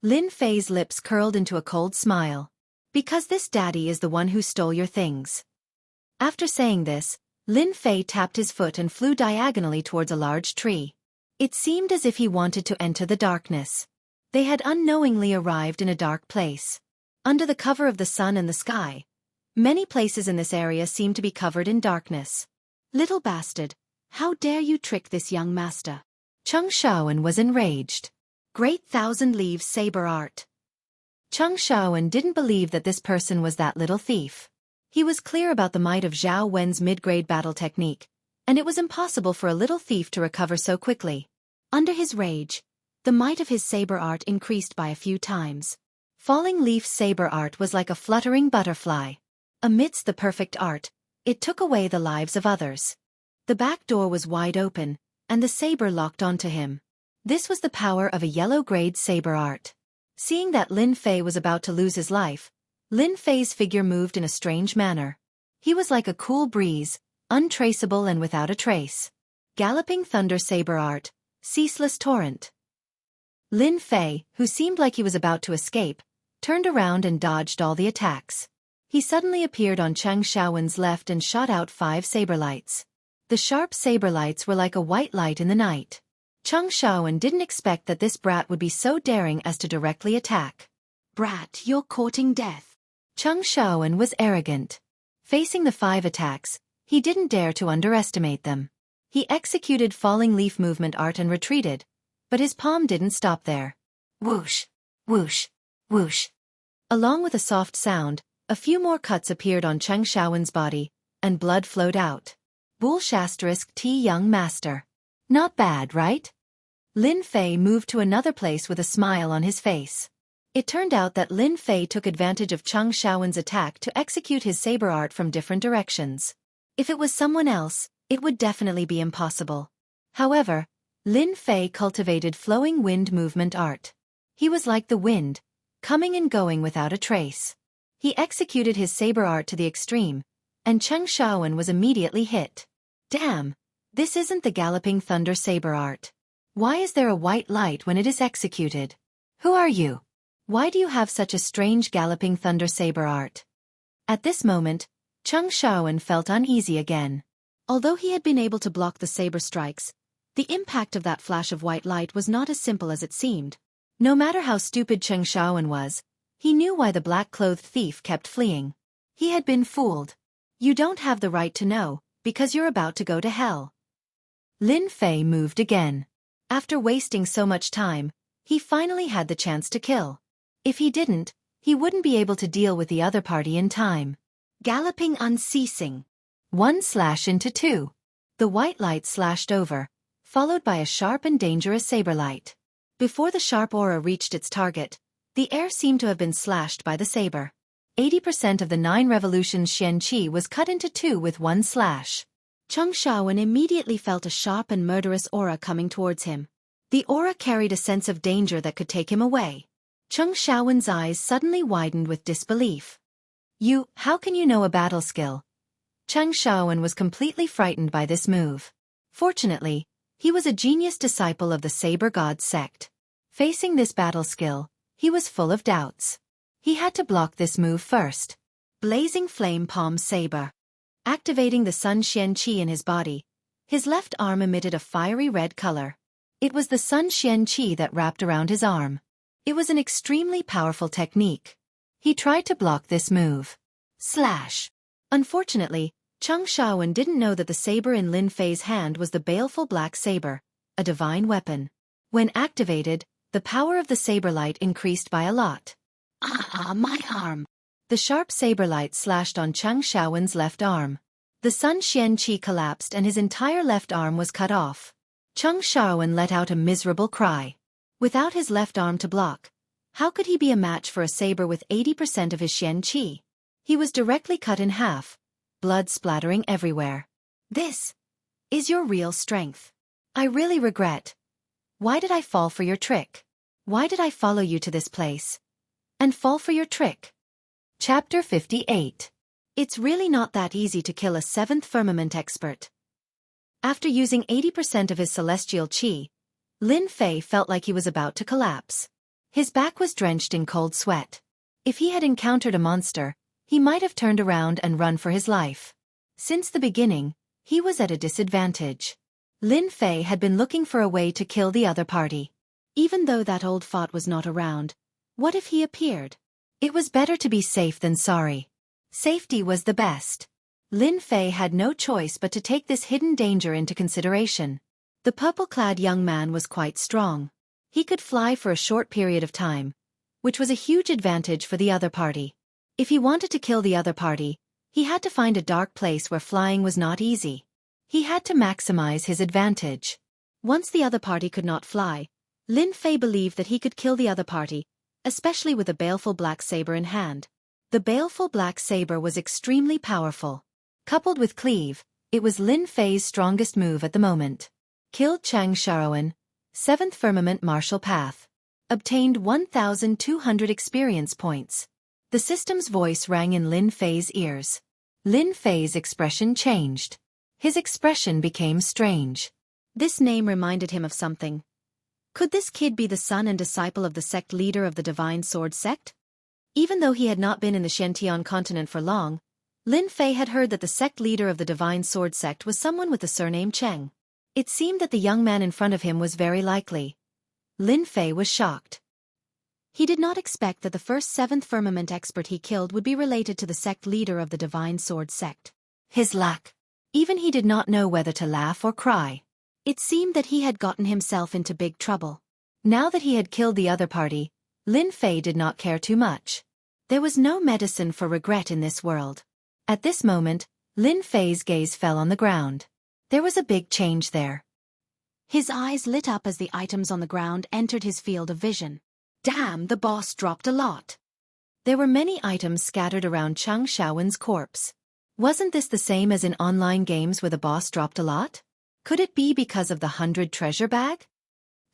Lin Fei's lips curled into a cold smile. Because this daddy is the one who stole your things. After saying this, Lin Fei tapped his foot and flew diagonally towards a large tree. It seemed as if he wanted to enter the darkness. They had unknowingly arrived in a dark place. Under the cover of the sun and the sky, many places in this area seemed to be covered in darkness. Little bastard, how dare you trick this young master? Cheng Xiaowen was enraged. Great thousand-leaves saber art. Cheng Xiaowen didn't believe that this person was that little thief. He was clear about the might of Zhao Wen's mid-grade battle technique, and it was impossible for a little thief to recover so quickly. Under his rage, the might of his saber art increased by a few times. Falling Leaf saber art was like a fluttering butterfly. Amidst the perfect art, it took away the lives of others. The back door was wide open, and the saber locked onto him. This was the power of a yellow-grade saber art. Seeing that Lin Fei was about to lose his life, Lin Fei's figure moved in a strange manner. He was like a cool breeze, untraceable and without a trace. Galloping thunder saber art, ceaseless torrent. Lin Fei, who seemed like he was about to escape, turned around and dodged all the attacks. He suddenly appeared on Cheng Xiaowen's left and shot out 5 saber lights. The sharp saber lights were like a white light in the night. Cheng Xiaowen didn't expect that this brat would be so daring as to directly attack. Brat, you're courting death. Cheng Xiaowen was arrogant. Facing the 5 attacks, he didn't dare to underestimate them. He executed falling leaf movement art and retreated, but his palm didn't stop there. Whoosh, whoosh, whoosh. Along with a soft sound, a few more cuts appeared on Cheng Xiaowen's body, and blood flowed out. T young master. Not bad, right? Lin Fei moved to another place with a smile on his face. It turned out that Lin Fei took advantage of Cheng Xiaowen's attack to execute his saber art from different directions. If it was someone else, it would definitely be impossible. However, Lin Fei cultivated flowing wind movement art. He was like the wind, coming and going without a trace. He executed his saber art to the extreme, and Cheng Xiaowen was immediately hit. Damn, this isn't the galloping thunder saber art. Why is there a white light when it is executed? Who are you? Why do you have such a strange galloping thunder saber art? At this moment, Cheng Xiaowen felt uneasy again. Although he had been able to block the saber strikes, the impact of that flash of white light was not as simple as it seemed. No matter how stupid Cheng Xiaowen was, he knew why the black-clothed thief kept fleeing. He had been fooled. You don't have the right to know, because you're about to go to hell. Lin Fei moved again. After wasting so much time, he finally had the chance to kill. If he didn't, he wouldn't be able to deal with the other party in time. Galloping unceasing. 1 slash into 2. The white light slashed over, followed by a sharp and dangerous saber light. Before the sharp aura reached its target, the air seemed to have been slashed by the saber. 80% of the 9 revolutions Xianxia was cut into 2 with 1 slash. Cheng Xiaowen immediately felt a sharp and murderous aura coming towards him. The aura carried a sense of danger that could take him away. Cheng Xiaowen's eyes suddenly widened with disbelief. How can you know a battle skill? Cheng Xiaowen was completely frightened by this move. Fortunately, he was a genius disciple of the Saber God sect. Facing this battle skill, he was full of doubts. He had to block this move first. Blazing Flame Palm Saber. Activating the Sun Xianqi in his body, his left arm emitted a fiery red color. It was the Sun Xianqi that wrapped around his arm. It was an extremely powerful technique. He tried to block this move. Slash. Unfortunately, Cheng Xiaowen didn't know that the saber in Lin Fei's hand was the baleful black saber, a divine weapon. When activated, the power of the saber light increased by a lot. Ah, my arm! The sharp saber light slashed on Cheng Xiaowen's left arm. The Sun Xianqi collapsed and his entire left arm was cut off. Cheng Xiaowen let out a miserable cry. Without his left arm to block, how could he be a match for a saber with 80% of his Xianqi? He was directly cut in half, blood splattering everywhere. This is your real strength. I really regret. Why did I fall for your trick? Why did I follow you to this place? And fall for your trick? Chapter 58. It's really not that easy to kill a 7th firmament expert. After using 80% of his celestial qi, Lin Fei felt like he was about to collapse. His back was drenched in cold sweat. If he had encountered a monster, he might have turned around and run for his life. Since the beginning, he was at a disadvantage. Lin Fei had been looking for a way to kill the other party. Even though that old fort was not around, what if he appeared? It was better to be safe than sorry. Safety was the best. Lin Fei had no choice but to take this hidden danger into consideration. The purple-clad young man was quite strong. He could fly for a short period of time, which was a huge advantage for the other party. If he wanted to kill the other party, he had to find a dark place where flying was not easy. He had to maximize his advantage. Once the other party could not fly, Lin Fei believed that he could kill the other party, especially with a baleful black saber in hand. The baleful black saber was extremely powerful. Coupled with cleave, it was Lin Fei's strongest move at the moment. Killed Xianxia, 7th Firmament Martial Path. Obtained 1,200 experience points. The system's voice rang in Lin Fei's ears. Lin Fei's expression changed. His expression became strange. This name reminded him of something. Could this kid be the son and disciple of the sect leader of the Divine Sword sect? Even though he had not been in the Xiantian continent for long, Lin Fei had heard that the sect leader of the Divine Sword sect was someone with the surname Cheng. It seemed that the young man in front of him was very likely. Lin Fei was shocked. He did not expect that the first 7th firmament expert he killed would be related to the sect leader of the Divine Sword sect. His luck. Even he did not know whether to laugh or cry. It seemed that he had gotten himself into big trouble. Now that he had killed the other party, Lin Fei did not care too much. There was no medicine for regret in this world. At this moment, Lin Fei's gaze fell on the ground. There was a big change there. His eyes lit up as the items on the ground entered his field of vision. Damn, the boss dropped a lot. There were many items scattered around Chang Xiaowen's corpse. Wasn't this the same as in online games where the boss dropped a lot? Could it be because of the 100 treasure bag?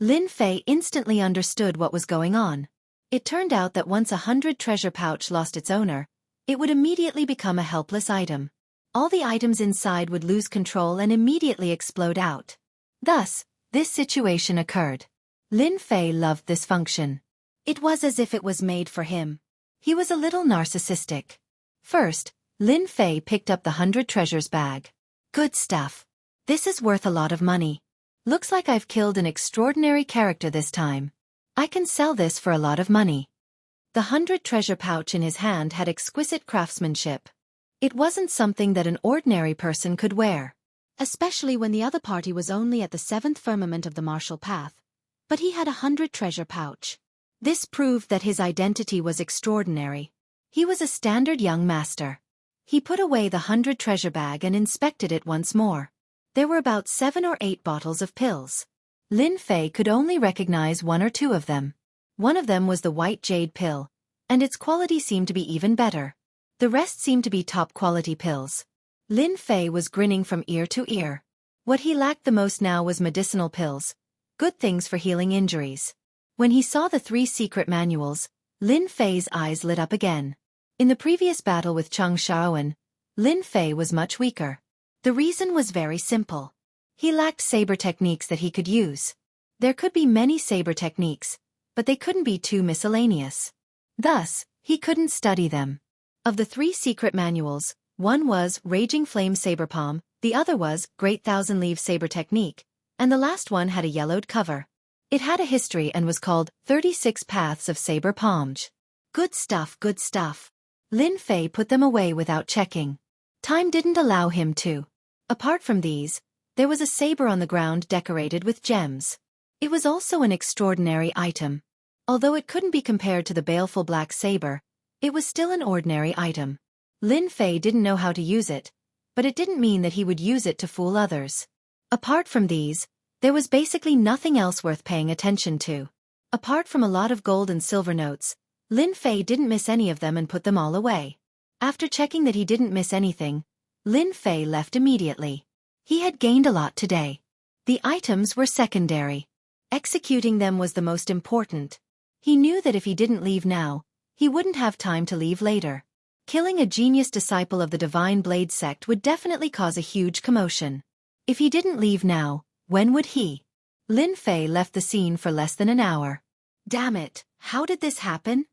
Lin Fei instantly understood what was going on. It turned out that once a 100 treasure pouch lost its owner, it would immediately become a helpless item. All the items inside would lose control and immediately explode out. Thus, this situation occurred. Lin Fei loved this function. It was as if it was made for him. He was a little narcissistic. First, Lin Fei picked up the 100 treasures bag. Good stuff. This is worth a lot of money. Looks like I've killed an extraordinary character this time. I can sell this for a lot of money. The 100 treasure pouch in his hand had exquisite craftsmanship. It wasn't something that an ordinary person could wear. Especially when the other party was only at the 7th firmament of the martial path. But he had a 100 treasure pouch. This proved that his identity was extraordinary. He was a standard young master. He put away the 100 treasure bag and inspected it once more. There were about 7 or 8 bottles of pills. Lin Fei could only recognize 1 or 2 of them. One of them was the white jade pill, and its quality seemed to be even better. The rest seemed to be top-quality pills. Lin Fei was grinning from ear to ear. What he lacked the most now was medicinal pills, good things for healing injuries. When he saw the 3 secret manuals, Lin Fei's eyes lit up again. In the previous battle with Chang Xiaowen, Lin Fei was much weaker. The reason was very simple. He lacked saber techniques that he could use. There could be many saber techniques, but they couldn't be too miscellaneous. Thus, he couldn't study them. Of the 3 secret manuals, one was Raging Flame Saber Palm, the other was Great Thousand Leaf Saber Technique, and the last one had a yellowed cover. It had a history and was called 36 Paths of Saber Palmge. Good stuff, good stuff. Lin Fei put them away without checking. Time didn't allow him to. Apart from these, there was a saber on the ground decorated with gems. It was also an extraordinary item. Although it couldn't be compared to the baleful black saber, it was still an ordinary item. Lin Fei didn't know how to use it, but it didn't mean that he would use it to fool others. Apart from these, there was basically nothing else worth paying attention to. Apart from a lot of gold and silver notes, Lin Fei didn't miss any of them and put them all away. After checking that he didn't miss anything, Lin Fei left immediately. He had gained a lot today. The items were secondary. Executing them was the most important. He knew that if he didn't leave now, he wouldn't have time to leave later. Killing a genius disciple of the Divine Blade sect would definitely cause a huge commotion. If he didn't leave now, when would he? Lin Fei left the scene for less than an hour. Damn it, how did this happen?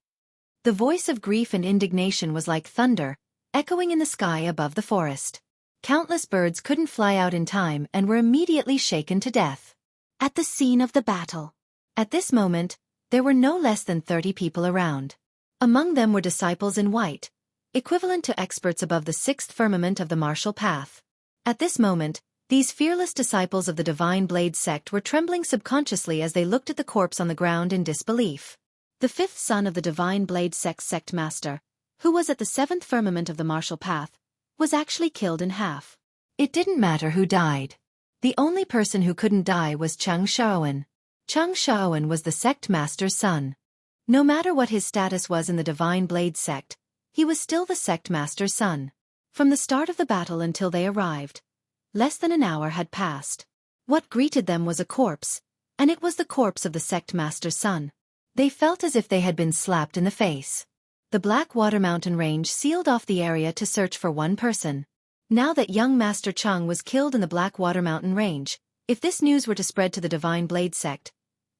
The voice of grief and indignation was like thunder, echoing in the sky above the forest. Countless birds couldn't fly out in time and were immediately shaken to death. At the scene of the battle. At this moment, there were no less than 30 people around. Among them were disciples in white, equivalent to experts above the sixth firmament of the martial path. At this moment, these fearless disciples of the Divine Blade sect were trembling subconsciously as they looked at the corpse on the ground in disbelief. The fifth son of the Divine Blade sect's sect master, who was at the seventh firmament of the martial path, was actually killed in half. It didn't matter who died. The only person who couldn't die was Xianxia. Xianxia was the sect master's son. No matter what his status was in the Divine Blade sect, he was still the sect master's son. From the start of the battle until they arrived, less than an hour had passed. What greeted them was a corpse, and it was the corpse of the sect master's son. They felt as if they had been slapped in the face. The Blackwater Mountain Range sealed off the area to search for one person. Now that young Master Cheng was killed in the Blackwater Mountain Range, if this news were to spread to the Divine Blade sect,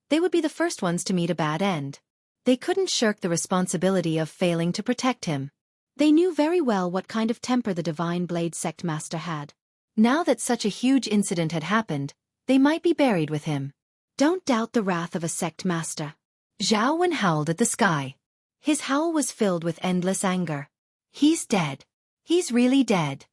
they would be the first ones to meet a bad end. They couldn't shirk the responsibility of failing to protect him. They knew very well what kind of temper the Divine Blade sect master had. Now that such a huge incident had happened, they might be buried with him. Don't doubt the wrath of a sect master. Zhao Wen howled at the sky. His howl was filled with endless anger. He's dead. He's really dead.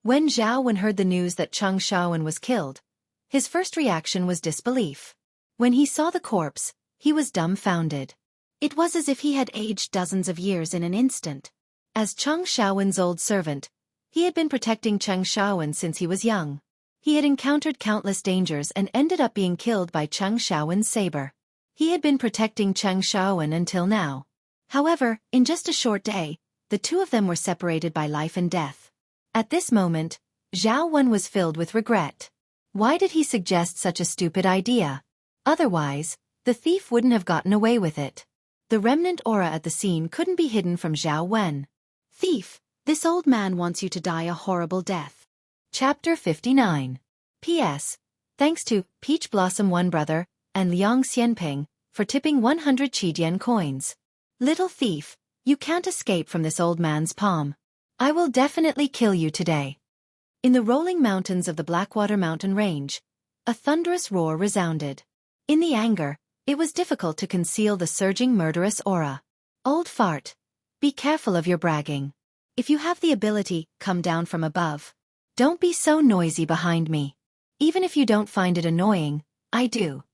When Zhao Wen heard the news that Cheng Xiaowen was killed, his first reaction was disbelief. When he saw the corpse, he was dumbfounded. It was as if he had aged dozens of years in an instant. As Cheng Xiaowen's old servant, he had been protecting Cheng Xiaowen since he was young. He had encountered countless dangers and ended up being killed by Cheng Xiaowen's saber. He had been protecting Cheng Xiaowen until now. However, in just a short day, the two of them were separated by life and death. At this moment, Zhao Wen was filled with regret. Why did he suggest such a stupid idea? Otherwise, the thief wouldn't have gotten away with it. The remnant aura at the scene couldn't be hidden from Zhao Wen. Thief, this old man wants you to die a horrible death. Chapter 59. P.S. Thanks to Peach Blossom One Brother and Liang Xianping for tipping 100 Qidian coins. Little thief, you can't escape from this old man's palm. I will definitely kill you today. In the rolling mountains of the Blackwater Mountain Range, a thunderous roar resounded. In the anger, it was difficult to conceal the surging murderous aura. Old fart. Be careful of your bragging. If you have the ability, come down from above. Don't be so noisy behind me. Even if you don't find it annoying, I do.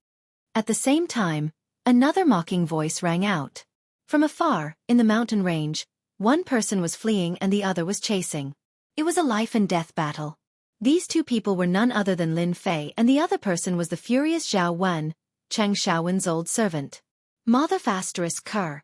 At the same time, another mocking voice rang out. From afar, in the mountain range, one person was fleeing and the other was chasing. It was a life-and-death battle. These two people were none other than Lin Fei, and the other person was the furious Zhao Wen, Cheng Xiaowen's old servant. Mother asterisk Kerr.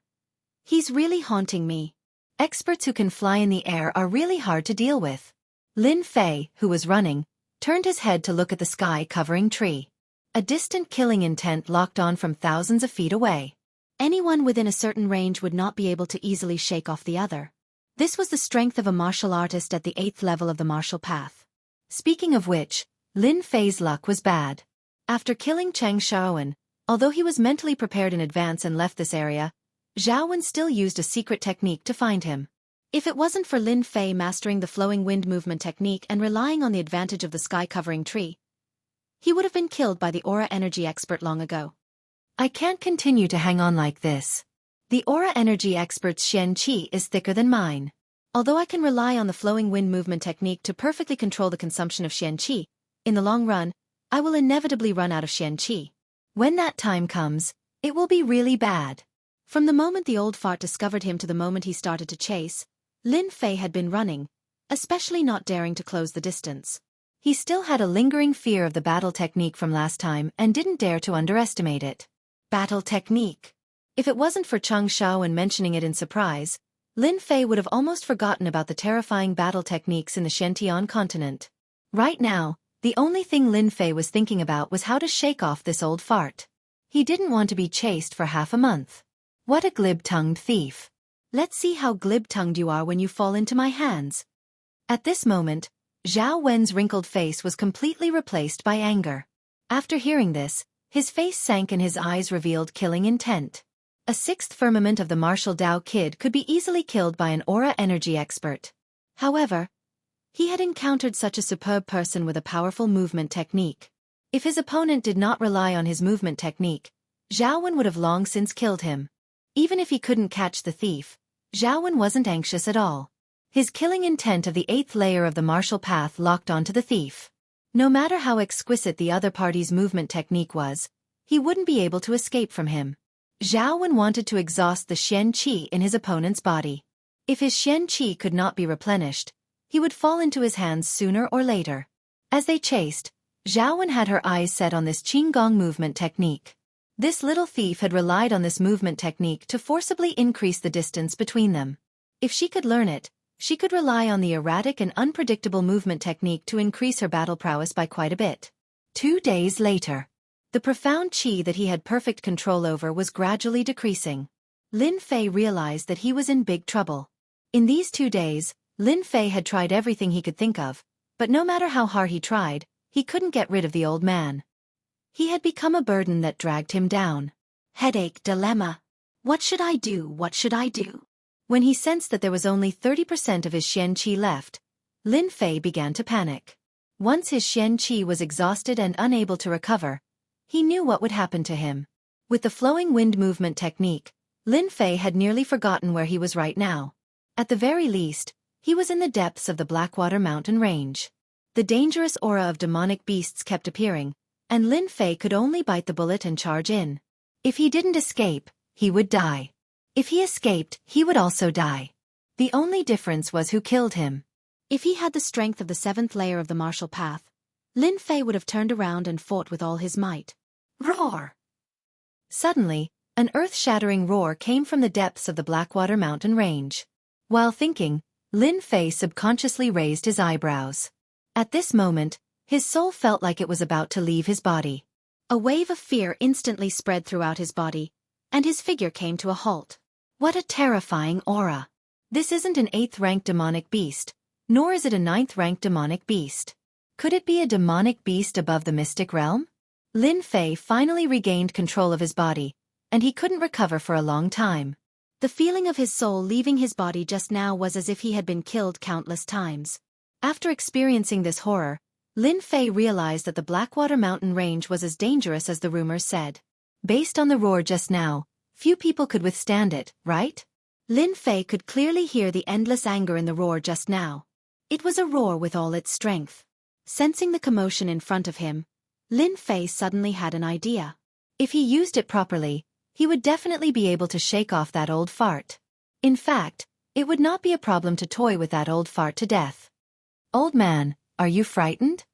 He's really haunting me. Experts who can fly in the air are really hard to deal with. Lin Fei, who was running, turned his head to look at the sky-covering tree. A distant killing intent locked on from thousands of feet away. Anyone within a certain range would not be able to easily shake off the other. This was the strength of a martial artist at the 8th level of the martial path. Speaking of which, Lin Fei's luck was bad. After killing Cheng Xiaowen, although he was mentally prepared in advance and left this area, Zhao Wen still used a secret technique to find him. If it wasn't for Lin Fei mastering the flowing wind movement technique and relying on the advantage of the sky-covering tree, he would have been killed by the aura energy expert long ago. I can't continue to hang on like this. The aura energy expert's Xianxia is thicker than mine. Although I can rely on the flowing wind movement technique to perfectly control the consumption of Xianxia, in the long run, I will inevitably run out of Xianxia. When that time comes, it will be really bad. From the moment the old fart discovered him to the moment he started to chase, Lin Fei had been running, especially not daring to close the distance. He still had a lingering fear of the battle technique from last time and didn't dare to underestimate it. Battle technique. If it wasn't for Cheng Xiaowen mentioning it in surprise, Lin Fei would have almost forgotten about the terrifying battle techniques in the Shentian continent. Right now, the only thing Lin Fei was thinking about was how to shake off this old fart. He didn't want to be chased for half a month. What a glib-tongued thief. Let's see how glib-tongued you are when you fall into my hands. At this moment, Zhao Wen's wrinkled face was completely replaced by anger. After hearing this, his face sank and his eyes revealed killing intent. A sixth firmament of the martial Dao kid could be easily killed by an aura energy expert. However, he had encountered such a superb person with a powerful movement technique. If his opponent did not rely on his movement technique, Zhao Wen would have long since killed him. Even if he couldn't catch the thief, Zhao Wen wasn't anxious at all. His killing intent of the 8th layer of the martial path locked onto the thief. No matter how exquisite the other party's movement technique was, he wouldn't be able to escape from him. Zhao Wen wanted to exhaust the Xianxia in his opponent's body. If his Xianxia could not be replenished, he would fall into his hands sooner or later. As they chased, Zhao Wen had her eyes set on this Qinggong movement technique. This little thief had relied on this movement technique to forcibly increase the distance between them. If she could learn it, she could rely on the erratic and unpredictable movement technique to increase her battle prowess by quite a bit. 2 days later, the profound qi that he had perfect control over was gradually decreasing. Lin Fei realized that he was in big trouble. In these 2 days, Lin Fei had tried everything he could think of, but no matter how hard he tried, he couldn't get rid of the old man. He had become a burden that dragged him down. Headache dilemma. What should I do? What should I do? When he sensed that there was only 30% of his Xianqi left, Lin Fei began to panic. Once his Xianqi was exhausted and unable to recover, he knew what would happen to him. With the flowing wind movement technique, Lin Fei had nearly forgotten where he was right now. At the very least, he was in the depths of the Blackwater Mountain range. The dangerous aura of demonic beasts kept appearing, and Lin Fei could only bite the bullet and charge in. If he didn't escape, he would die. If he escaped, he would also die. The only difference was who killed him. If he had the strength of the 7th layer of the martial path, Lin Fei would have turned around and fought with all his might. Roar! Suddenly, an earth-shattering roar came from the depths of the Blackwater Mountain range. While thinking, Lin Fei subconsciously raised his eyebrows. At this moment, his soul felt like it was about to leave his body. A wave of fear instantly spread throughout his body, and his figure came to a halt. What a terrifying aura! This isn't an 8th-ranked demonic beast, nor is it a 9th-ranked demonic beast. Could it be a demonic beast above the mystic realm? Lin Fei finally regained control of his body, and he couldn't recover for a long time. The feeling of his soul leaving his body just now was as if he had been killed countless times. After experiencing this horror, Lin Fei realized that the Blackwater Mountain range was as dangerous as the rumors said. Based on the roar just now, few people could withstand it, right? Lin Fei could clearly hear the endless anger in the roar just now. It was a roar with all its strength. Sensing the commotion in front of him, Lin Fei suddenly had an idea. If he used it properly, he would definitely be able to shake off that old fart. In fact, it would not be a problem to toy with that old fart to death. Old man, are you frightened?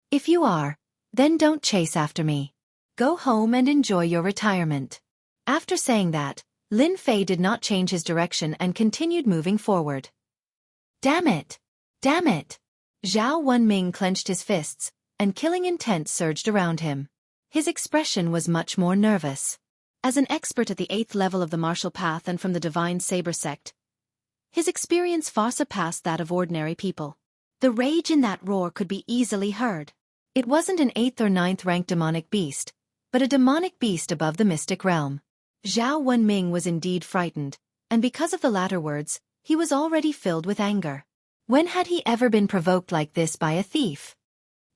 If you are, then don't chase after me. Go home and enjoy your retirement. After saying that, Lin Fei did not change his direction and continued moving forward. Damn it! Damn it! Zhao Wenming clenched his fists, and killing intent surged around him. His expression was much more nervous. As an expert at the 8th level of the martial path and from the divine saber sect, his experience far surpassed that of ordinary people. The rage in that roar could be easily heard. It wasn't an 8th or 9th ranked demonic beast, but a demonic beast above the mystic realm. Zhao Wenming was indeed frightened, and because of the latter words, he was already filled with anger. When had he ever been provoked like this by a thief?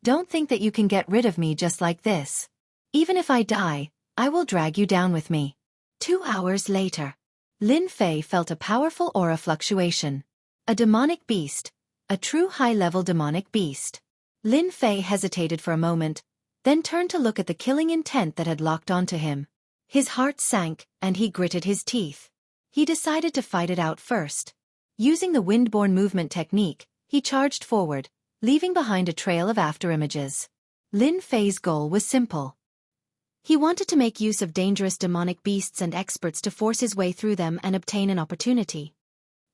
Don't think that you can get rid of me just like this. Even if I die, I will drag you down with me. 2 hours later, Lin Fei felt a powerful aura fluctuation. A demonic beast, a true high-level demonic beast. Lin Fei hesitated for a moment, then turned to look at the killing intent that had locked onto him. His heart sank, and he gritted his teeth. He decided to fight it out first. Using the windborne movement technique, he charged forward, leaving behind a trail of afterimages. Lin Fei's goal was simple. He wanted to make use of dangerous demonic beasts and experts to force his way through them and obtain an opportunity.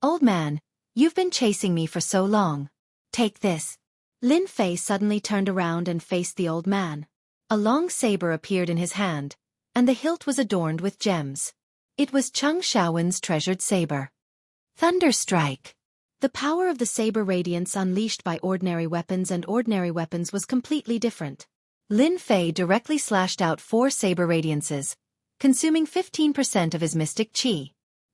Old man, you've been chasing me for so long. Take this. Lin Fei suddenly turned around and faced the old man. A long saber appeared in his hand, and the hilt was adorned with gems. It was Cheng Xiaowen's treasured saber. Thunderstrike. The power of the saber radiance unleashed by ordinary weapons was completely different. Lin Fei directly slashed out 4 saber radiances, consuming 15% of his mystic qi.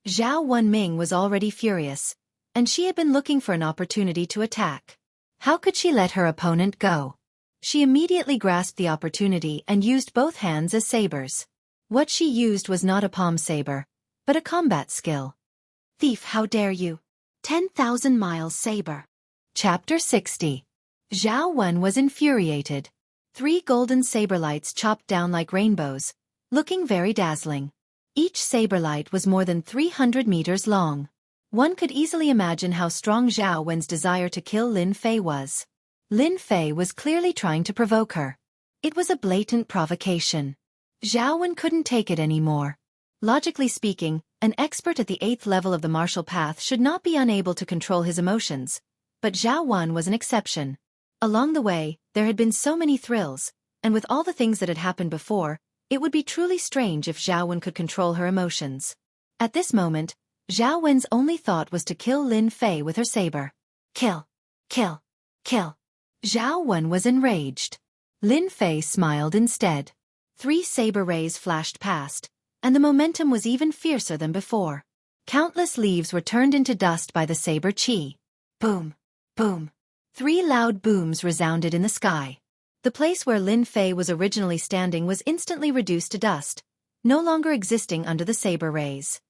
Zhao Wenming was already furious, and she had been looking for an opportunity to attack. How could she let her opponent go? She immediately grasped the opportunity and used both hands as sabers. What she used was not a palm saber, but a combat skill. Thief, how dare you! 10,000 miles saber. Chapter 60. Zhao Wen was infuriated. 3 golden saber lights chopped down like rainbows, looking very dazzling. Each saber light was more than 300 meters long. One could easily imagine how strong Zhao Wen's desire to kill Lin Fei was. Lin Fei was clearly trying to provoke her. It was a blatant provocation. Zhao Wen couldn't take it anymore. Logically speaking, an expert at the 8th level of the martial path should not be unable to control his emotions, but Zhao Wen was an exception. Along the way, there had been so many thrills, and with all the things that had happened before, it would be truly strange if Zhao Wen could control her emotions. At this moment, Zhao Wen's only thought was to kill Lin Fei with her saber. Kill! Kill! Kill! Zhao Wen was enraged. Lin Fei smiled instead. 3 saber rays flashed past, and the momentum was even fiercer than before. Countless leaves were turned into dust by the saber qi. Boom! Boom! 3 loud booms resounded in the sky. The place where Lin Fei was originally standing was instantly reduced to dust, no longer existing under the saber rays.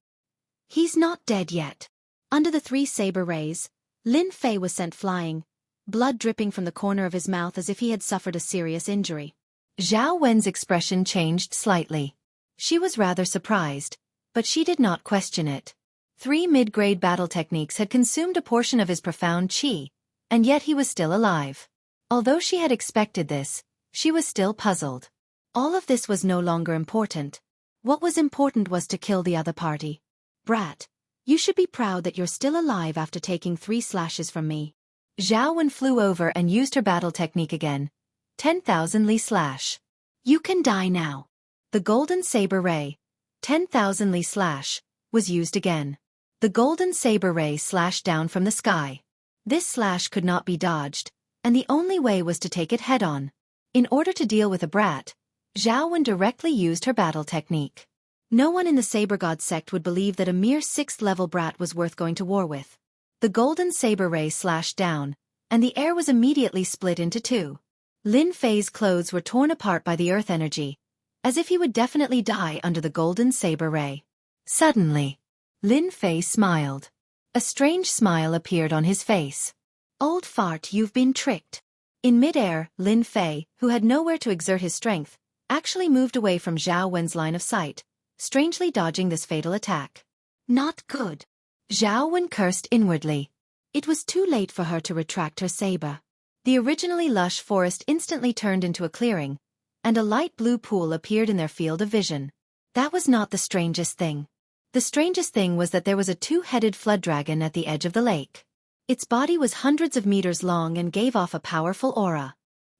He's not dead yet. Under the 3 saber rays, Lin Fei was sent flying, blood dripping from the corner of his mouth as if he had suffered a serious injury. Zhao Wen's expression changed slightly. She was rather surprised, but she did not question it. 3 mid-grade battle techniques had consumed a portion of his profound qi, and yet he was still alive. Although she had expected this, she was still puzzled. All of this was no longer important. What was important was to kill the other party. Brat, you should be proud that you're still alive after taking 3 slashes from me. Zhao Wen flew over and used her battle technique again. 10,000 Li slash. You can die now. The golden saber ray, 10,000 Li slash, was used again. The golden saber ray slashed down from the sky. This slash could not be dodged, and the only way was to take it head-on. In order to deal with a brat, Zhao Wen directly used her battle technique. No one in the Saber God sect would believe that a mere 6th-level brat was worth going to war with. The golden saber ray slashed down, and the air was immediately split into 2. Lin Fei's clothes were torn apart by the earth energy, as if he would definitely die under the golden saber ray. Suddenly, Lin Fei smiled. A strange smile appeared on his face. Old fart, you've been tricked. In mid-air, Lin Fei, who had nowhere to exert his strength, actually moved away from Zhao Wen's line of sight, strangely dodging this fatal attack. Not good. Zhao Wen cursed inwardly. It was too late for her to retract her saber. The originally lush forest instantly turned into a clearing, and a light blue pool appeared in their field of vision. That was not the strangest thing. The strangest thing was that there was a 2-headed flood dragon at the edge of the lake. Its body was hundreds of meters long and gave off a powerful aura.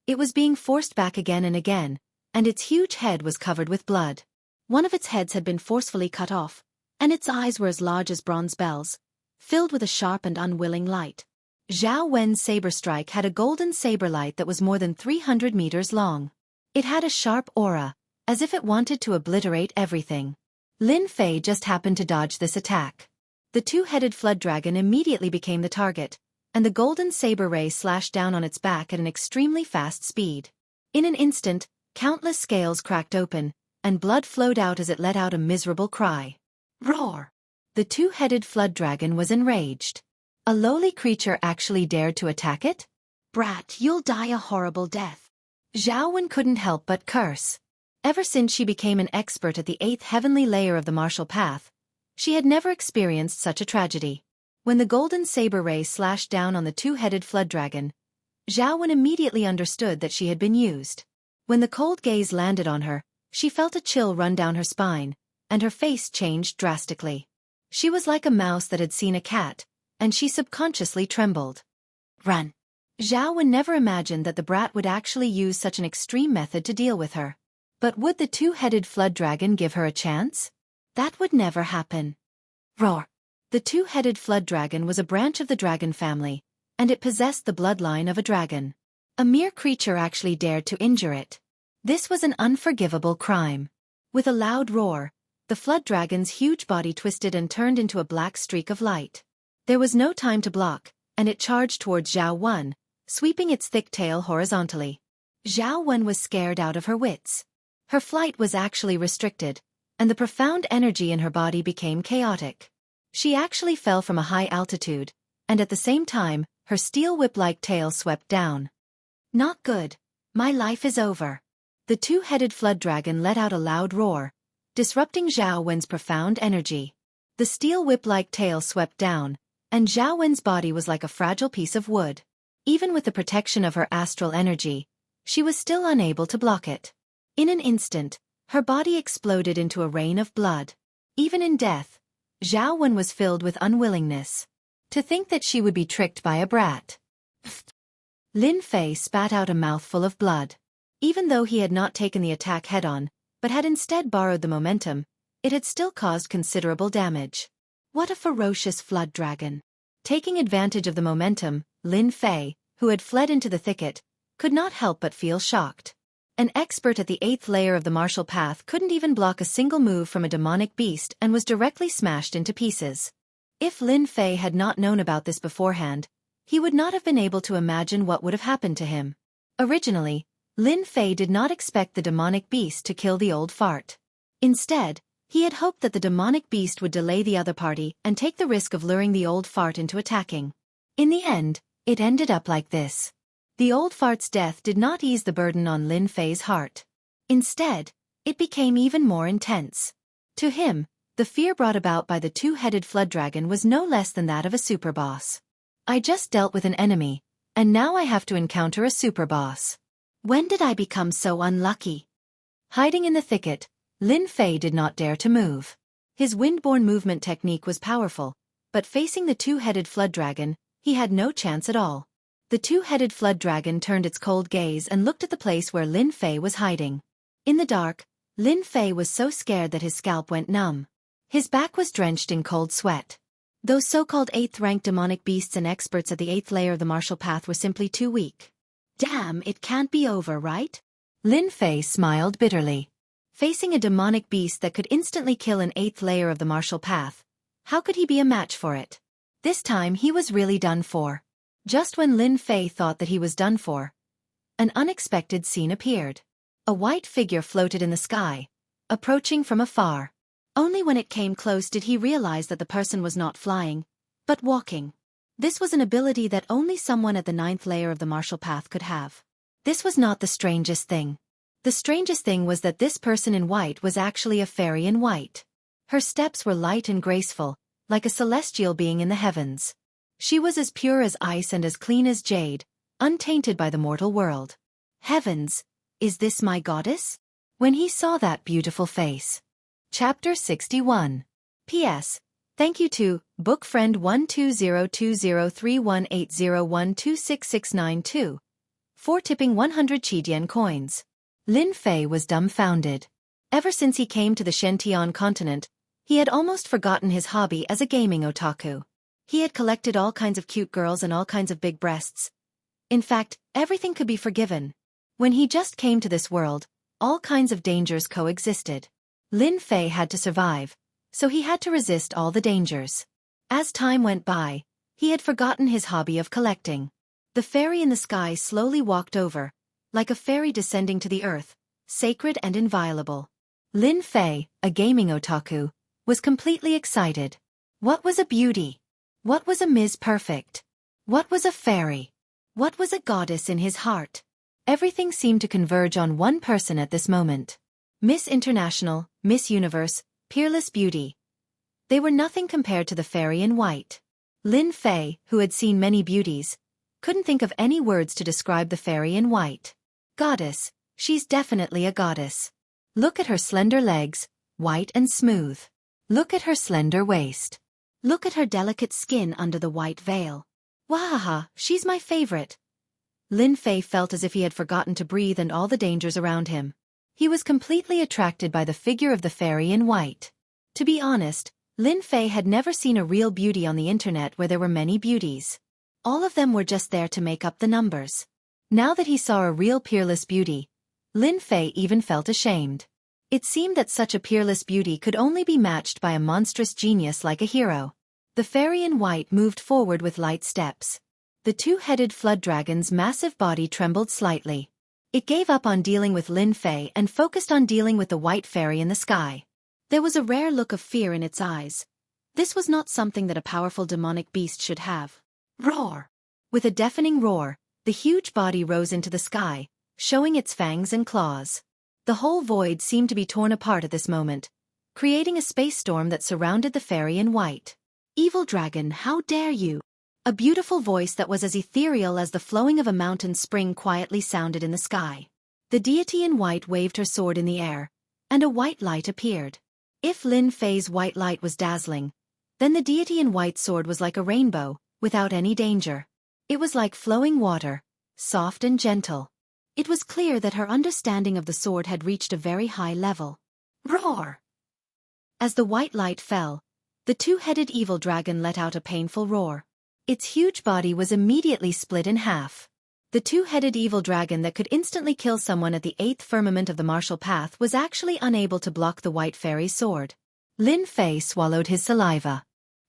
It was being forced back again and again, and its huge head was covered with blood. One of its heads had been forcefully cut off, and its eyes were as large as bronze bells, filled with a sharp and unwilling light. Zhao Wen's saber strike had a golden saber light that was more than 300 meters long. It had a sharp aura, as if it wanted to obliterate everything. Lin Fei just happened to dodge this attack. The 2-headed flood dragon immediately became the target, and the golden saber ray slashed down on its back at an extremely fast speed. In an instant, countless scales cracked open, and blood flowed out as it let out a miserable cry. Roar! The 2-headed flood dragon was enraged. A lowly creature actually dared to attack it? Brat, you'll die a horrible death. Zhao Wen couldn't help but curse. Ever since she became an expert at the 8th heavenly layer of the martial path, she had never experienced such a tragedy. When the golden saber ray slashed down on the 2-headed flood dragon, Zhao Wen immediately understood that she had been used. When the cold gaze landed on her, she felt a chill run down her spine, and her face changed drastically. She was like a mouse that had seen a cat, and she subconsciously trembled. Run! Zhao Wen never imagined that the brat would actually use such an extreme method to deal with her. But would the 2-headed flood dragon give her a chance? That would never happen. Roar! The two-headed flood dragon was a branch of the dragon family, and it possessed the bloodline of a dragon. A mere creature actually dared to injure it. This was an unforgivable crime. With a loud roar, the flood dragon's huge body twisted and turned into a black streak of light. There was no time to block, and it charged towards Zhao Wen, sweeping its thick tail horizontally. Zhao Wen was scared out of her wits. Her flight was actually restricted, and the profound energy in her body became chaotic. She actually fell from a high altitude, and at the same time, her steel whip-like tail swept down. Not good. My life is over. The two-headed flood dragon let out a loud roar, disrupting Zhao Wen's profound energy. The steel whip-like tail swept down, and Zhao Wen's body was like a fragile piece of wood. Even with the protection of her astral energy, she was still unable to block it. In an instant, her body exploded into a rain of blood. Even in death, Zhao Wen was filled with unwillingness. To think that she would be tricked by a brat. Lin Fei spat out a mouthful of blood. Even though he had not taken the attack head-on, but had instead borrowed the momentum, it had still caused considerable damage. What a ferocious flood dragon! Taking advantage of the momentum, Lin Fei, who had fled into the thicket, could not help but feel shocked. An expert at the 8th layer of the martial path couldn't even block a single move from a demonic beast and was directly smashed into pieces. If Lin Fei had not known about this beforehand, he would not have been able to imagine what would have happened to him. Originally, Lin Fei did not expect the demonic beast to kill the old fart. Instead, he had hoped that the demonic beast would delay the other party and take the risk of luring the old fart into attacking. In the end, it ended up like this. The old fart's death did not ease the burden on Lin Fei's heart. Instead, it became even more intense. To him, the fear brought about by the two-headed flood dragon was no less than that of a super boss. I just dealt with an enemy, and now I have to encounter a super boss. When did I become so unlucky? Hiding in the thicket, Lin Fei did not dare to move. His windborne movement technique was powerful, but facing the two-headed flood dragon, he had no chance at all. The two-headed flood dragon turned its cold gaze and looked at the place where Lin Fei was hiding. In the dark, Lin Fei was so scared that his scalp went numb. His back was drenched in cold sweat. Those so-called 8th-ranked demonic beasts and experts at the 8th layer of the martial path were simply too weak. Damn, it can't be over, right? Lin Fei smiled bitterly. Facing a demonic beast that could instantly kill an 8th layer of the martial path, how could he be a match for it? This time he was really done for. Just when Lin Fei thought that he was done for, an unexpected scene appeared. A white figure floated in the sky, approaching from afar. Only when it came close did he realize that the person was not flying, but walking. This was an ability that only someone at the 9th layer of the martial path could have. This was not the strangest thing. The strangest thing was that this person in white was actually a fairy in white. Her steps were light and graceful, like a celestial being in the heavens. She was as pure as ice and as clean as jade, untainted by the mortal world. Heavens, is this my goddess? When he saw that beautiful face. Chapter 61. P.S. Thank you to bookfriend 120203180126692 for tipping 100 Qidian coins. Lin Fei was dumbfounded. Ever since he came to the Shentian continent, he had almost forgotten his hobby as a gaming otaku. He had collected all kinds of cute girls and all kinds of big breasts. In fact, everything could be forgiven. When he just came to this world, all kinds of dangers coexisted. Lin Fei had to survive, so he had to resist all the dangers. As time went by, he had forgotten his hobby of collecting. The fairy in the sky slowly walked over, like a fairy descending to the earth, sacred and inviolable. Lin Fei, a gaming otaku, was completely excited. What was a beauty? What was a Ms. Perfect? What was a fairy? What was a goddess in his heart? Everything seemed to converge on one person at this moment. Miss International, Miss Universe, Peerless Beauty. They were nothing compared to the fairy in white. Lin Fei, who had seen many beauties, couldn't think of any words to describe the fairy in white. Goddess, she's definitely a goddess. Look at her slender legs, white and smooth. Look at her slender waist. Look at her delicate skin under the white veil. Wahaha, she's my favorite. Lin Fei felt as if he had forgotten to breathe and all the dangers around him. He was completely attracted by the figure of the fairy in white. To be honest, Lin Fei had never seen a real beauty on the internet where there were many beauties. All of them were just there to make up the numbers. Now that he saw a real peerless beauty, Lin Fei even felt ashamed. It seemed that such a peerless beauty could only be matched by a monstrous genius like a hero. The fairy in white moved forward with light steps. The two-headed flood dragon's massive body trembled slightly. It gave up on dealing with Lin Fei and focused on dealing with the white fairy in the sky. There was a rare look of fear in its eyes. This was not something that a powerful demonic beast should have. Roar! With a deafening roar, the huge body rose into the sky, showing its fangs and claws. The whole void seemed to be torn apart at this moment, creating a space storm that surrounded the fairy in white. Evil dragon, how dare you! A beautiful voice that was as ethereal as the flowing of a mountain spring quietly sounded in the sky. The deity in white waved her sword in the air, and a white light appeared. If Lin Fei's white light was dazzling, then the deity in white sword was like a rainbow, without any danger. It was like flowing water, soft and gentle. It was clear that her understanding of the sword had reached a very high level. Roar! As the white light fell, the two-headed evil dragon let out a painful roar. Its huge body was immediately split in half. The two-headed evil dragon that could instantly kill someone at the 8th firmament of the martial path was actually unable to block the white fairy's sword. Lin Fei swallowed his saliva.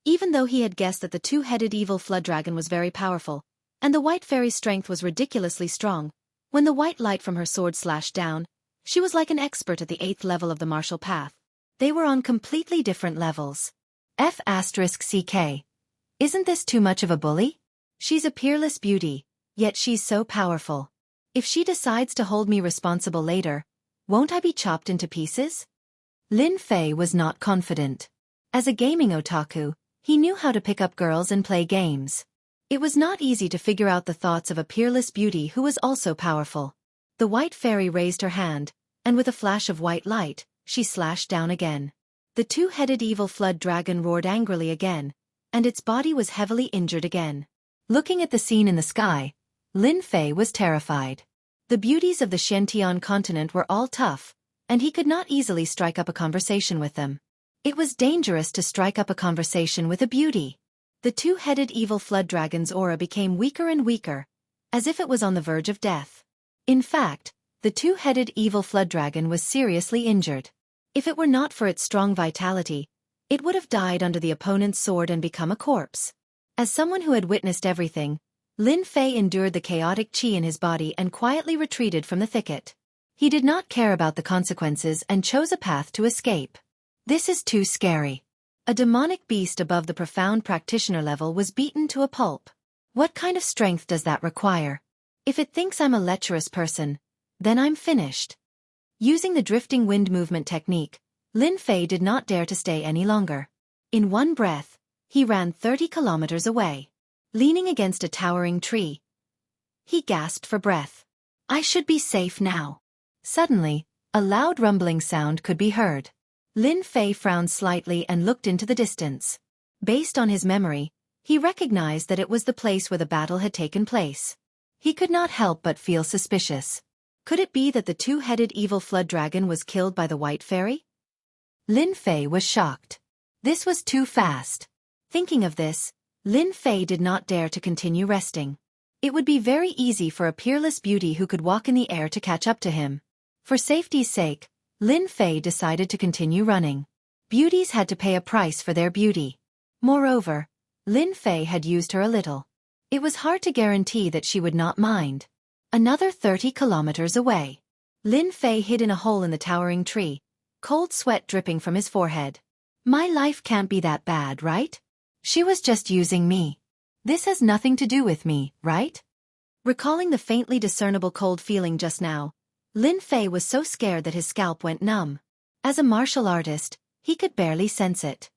Even though he had guessed that the two-headed evil flood dragon was very powerful, and the white fairy's strength was ridiculously strong, when the white light from her sword slashed down, she was like an expert at the 8th level of the martial path. They were on completely different levels. F***CK. Isn't this too much of a bully? She's a peerless beauty, yet she's so powerful. If she decides to hold me responsible later, won't I be chopped into pieces? Lin Fei was not confident. As a gaming otaku, he knew how to pick up girls and play games. It was not easy to figure out the thoughts of a peerless beauty who was also powerful. The white fairy raised her hand, and with a flash of white light, she slashed down again. The two-headed evil flood dragon roared angrily again, and its body was heavily injured again. Looking at the scene in the sky, Lin Fei was terrified. The beauties of the Xianxia continent were all tough, and he could not easily strike up a conversation with them. It was dangerous to strike up a conversation with a beauty. The two-headed evil flood dragon's aura became weaker and weaker, as if it was on the verge of death. In fact, the two-headed evil flood dragon was seriously injured. If it were not for its strong vitality, it would have died under the opponent's sword and become a corpse. As someone who had witnessed everything, Lin Fei endured the chaotic qi in his body and quietly retreated from the thicket. He did not care about the consequences and chose a path to escape. This is too scary. A demonic beast above the profound practitioner level was beaten to a pulp. What kind of strength does that require? If it thinks I'm a lecherous person, then I'm finished. Using the drifting wind movement technique, Lin Fei did not dare to stay any longer. In one breath, he ran 30 kilometers away. Leaning against a towering tree, he gasped for breath. I should be safe now. Suddenly, a loud rumbling sound could be heard. Lin Fei frowned slightly and looked into the distance. Based on his memory, he recognized that it was the place where the battle had taken place. He could not help but feel suspicious. Could it be that the two-headed evil flood dragon was killed by the white fairy? Lin Fei was shocked. This was too fast. Thinking of this, Lin Fei did not dare to continue resting. It would be very easy for a peerless beauty who could walk in the air to catch up to him. For safety's sake, Lin Fei decided to continue running. Beauties had to pay a price for their beauty. Moreover, Lin Fei had used her a little. It was hard to guarantee that she would not mind. Another 30 kilometers away, Lin Fei hid in a hole in the towering tree, cold sweat dripping from his forehead. My life can't be that bad, right? She was just using me. This has nothing to do with me, right? Recalling the faintly discernible cold feeling just now, Lin Fei was so scared that his scalp went numb. As a martial artist, he could barely sense it.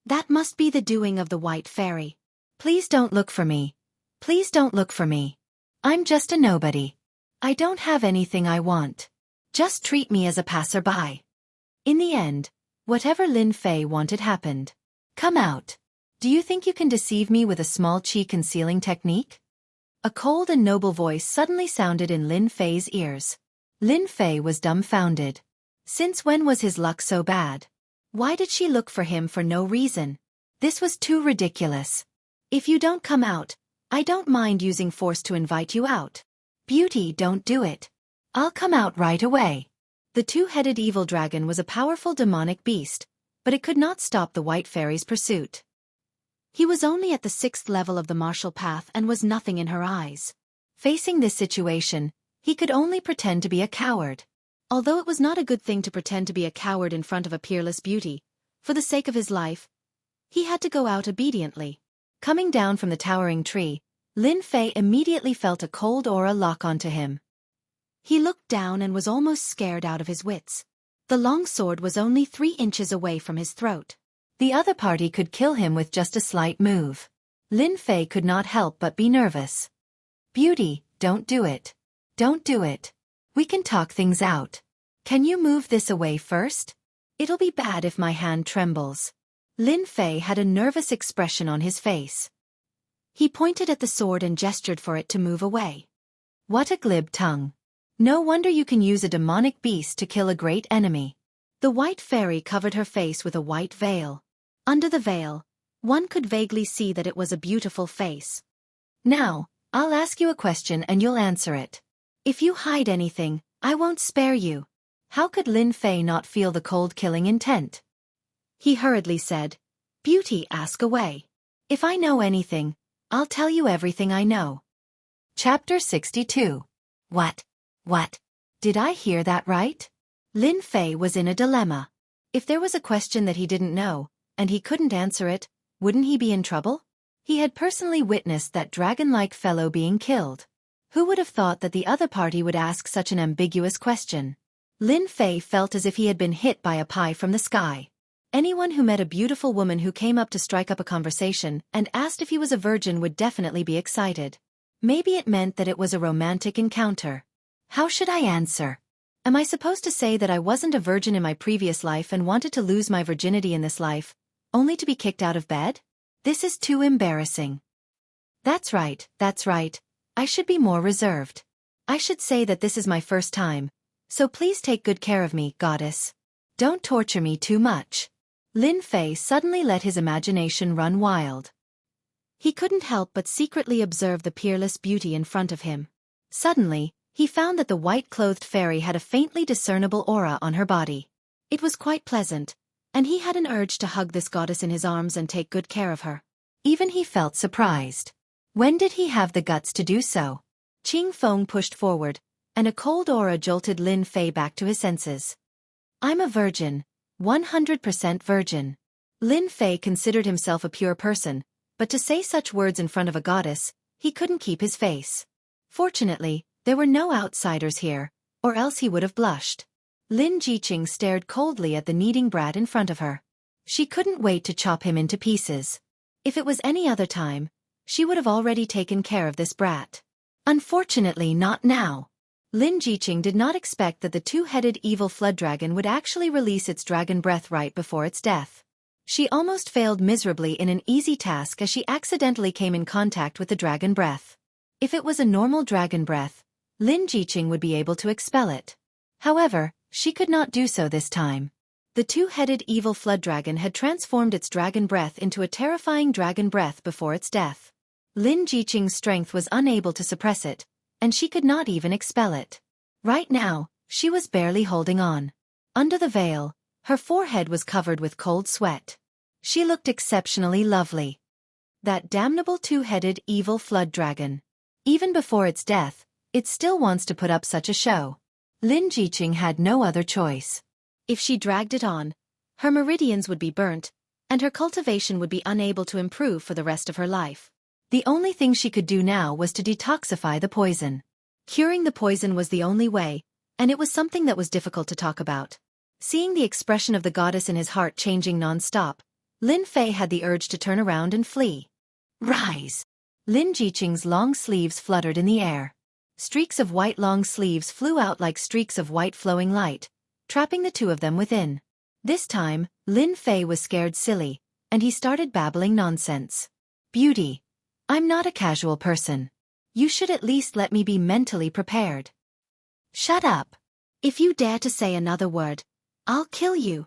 That must be the doing of the white fairy. Please don't look for me. Please don't look for me. I'm just a nobody. I don't have anything I want. Just treat me as a passerby. In the end, whatever Lin Fei wanted happened. Come out. Do you think you can deceive me with a small qi concealing technique? A cold and noble voice suddenly sounded in Lin Fei's ears. Lin Fei was dumbfounded. Since when was his luck so bad? Why did she look for him for no reason? This was too ridiculous. If you don't come out, I don't mind using force to invite you out. Beauty, don't do it. I'll come out right away. The two-headed evil dragon was a powerful demonic beast, but it could not stop the white fairy's pursuit. He was only at the 6th level of the martial path and was nothing in her eyes. Facing this situation, he could only pretend to be a coward. Although it was not a good thing to pretend to be a coward in front of a peerless beauty, for the sake of his life, he had to go out obediently. Coming down from the towering tree, Lin Fei immediately felt a cold aura lock onto him. He looked down and was almost scared out of his wits. The long sword was only 3 inches away from his throat. The other party could kill him with just a slight move. Lin Fei could not help but be nervous. Beauty, don't do it. Don't do it. We can talk things out. Can you move this away first? It'll be bad if my hand trembles. Lin Fei had a nervous expression on his face. He pointed at the sword and gestured for it to move away. What a glib tongue. No wonder you can use a demonic beast to kill a great enemy. The white fairy covered her face with a white veil. Under the veil, one could vaguely see that it was a beautiful face. Now, I'll ask you a question and you'll answer it. If you hide anything, I won't spare you. How could Lin Fei not feel the cold killing intent? He hurriedly said, Beauty, ask away. If I know anything, I'll tell you everything I know. Chapter 62. What? Did I hear that right? Lin Fei was in a dilemma. If there was a question that he didn't know, and he couldn't answer it, wouldn't he be in trouble? He had personally witnessed that dragon-like fellow being killed. Who would have thought that the other party would ask such an ambiguous question? Lin Fei felt as if he had been hit by a pie from the sky. Anyone who met a beautiful woman who came up to strike up a conversation and asked if he was a virgin would definitely be excited. Maybe it meant that it was a romantic encounter. How should I answer? Am I supposed to say that I wasn't a virgin in my previous life and wanted to lose my virginity in this life, only to be kicked out of bed? This is too embarrassing. That's right. I should be more reserved. I should say that this is my first time, so please take good care of me, goddess. Don't torture me too much. Lin Fei suddenly let his imagination run wild. He couldn't help but secretly observe the peerless beauty in front of him. Suddenly, he found that the white-clothed fairy had a faintly discernible aura on her body. It was quite pleasant, and he had an urge to hug this goddess in his arms and take good care of her. Even he felt surprised. When did he have the guts to do so? Qing Feng pushed forward, and a cold aura jolted Lin Fei back to his senses. I'm a virgin, 100% virgin. Lin Fei considered himself a pure person, but to say such words in front of a goddess, he couldn't keep his face. Fortunately, there were no outsiders here, or else he would have blushed. Lin Jiqing stared coldly at the kneading brat in front of her. She couldn't wait to chop him into pieces. If it was any other time, she would have already taken care of this brat. Unfortunately, not now. Lin Jiqing did not expect that the two-headed evil flood dragon would actually release its dragon breath right before its death. She almost failed miserably in an easy task as she accidentally came in contact with the dragon breath. If it was a normal dragon breath, Lin Jiqing would be able to expel it. However, she could not do so this time. The two-headed evil flood dragon had transformed its dragon breath into a terrifying dragon breath before its death. Lin Jiqing's strength was unable to suppress it, and she could not even expel it. Right now, she was barely holding on. Under the veil, her forehead was covered with cold sweat. She looked exceptionally lovely. That damnable two-headed evil flood dragon. Even before its death, it still wants to put up such a show. Lin Jiqing had no other choice. If she dragged it on, her meridians would be burnt, and her cultivation would be unable to improve for the rest of her life. The only thing she could do now was to detoxify the poison. Curing the poison was the only way, and it was something that was difficult to talk about. Seeing the expression of the goddess in his heart changing non-stop, Lin Fei had the urge to turn around and flee. Rise! Lin Jiqing's long sleeves fluttered in the air. Streaks of white long sleeves flew out like streaks of white flowing light, trapping the two of them within. This time, Lin Fei was scared silly, and he started babbling nonsense. Beauty, I'm not a casual person. You should at least let me be mentally prepared. Shut up. If you dare to say another word, I'll kill you.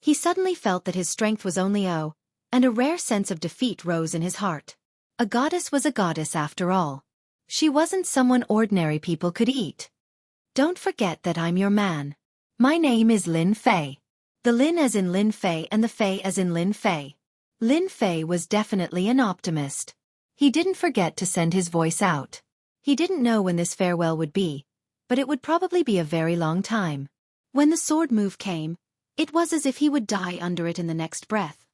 He suddenly felt that his strength was only O, and a rare sense of defeat rose in his heart. A goddess was a goddess after all. She wasn't someone ordinary people could eat. Don't forget that I'm your man. My name is Lin Fei. The Lin as in Lin Fei and the Fei as in Lin Fei. Lin Fei was definitely an optimist. He didn't forget to send his voice out. He didn't know when this farewell would be, but it would probably be a very long time. When the sword move came, it was as if he would die under it in the next breath.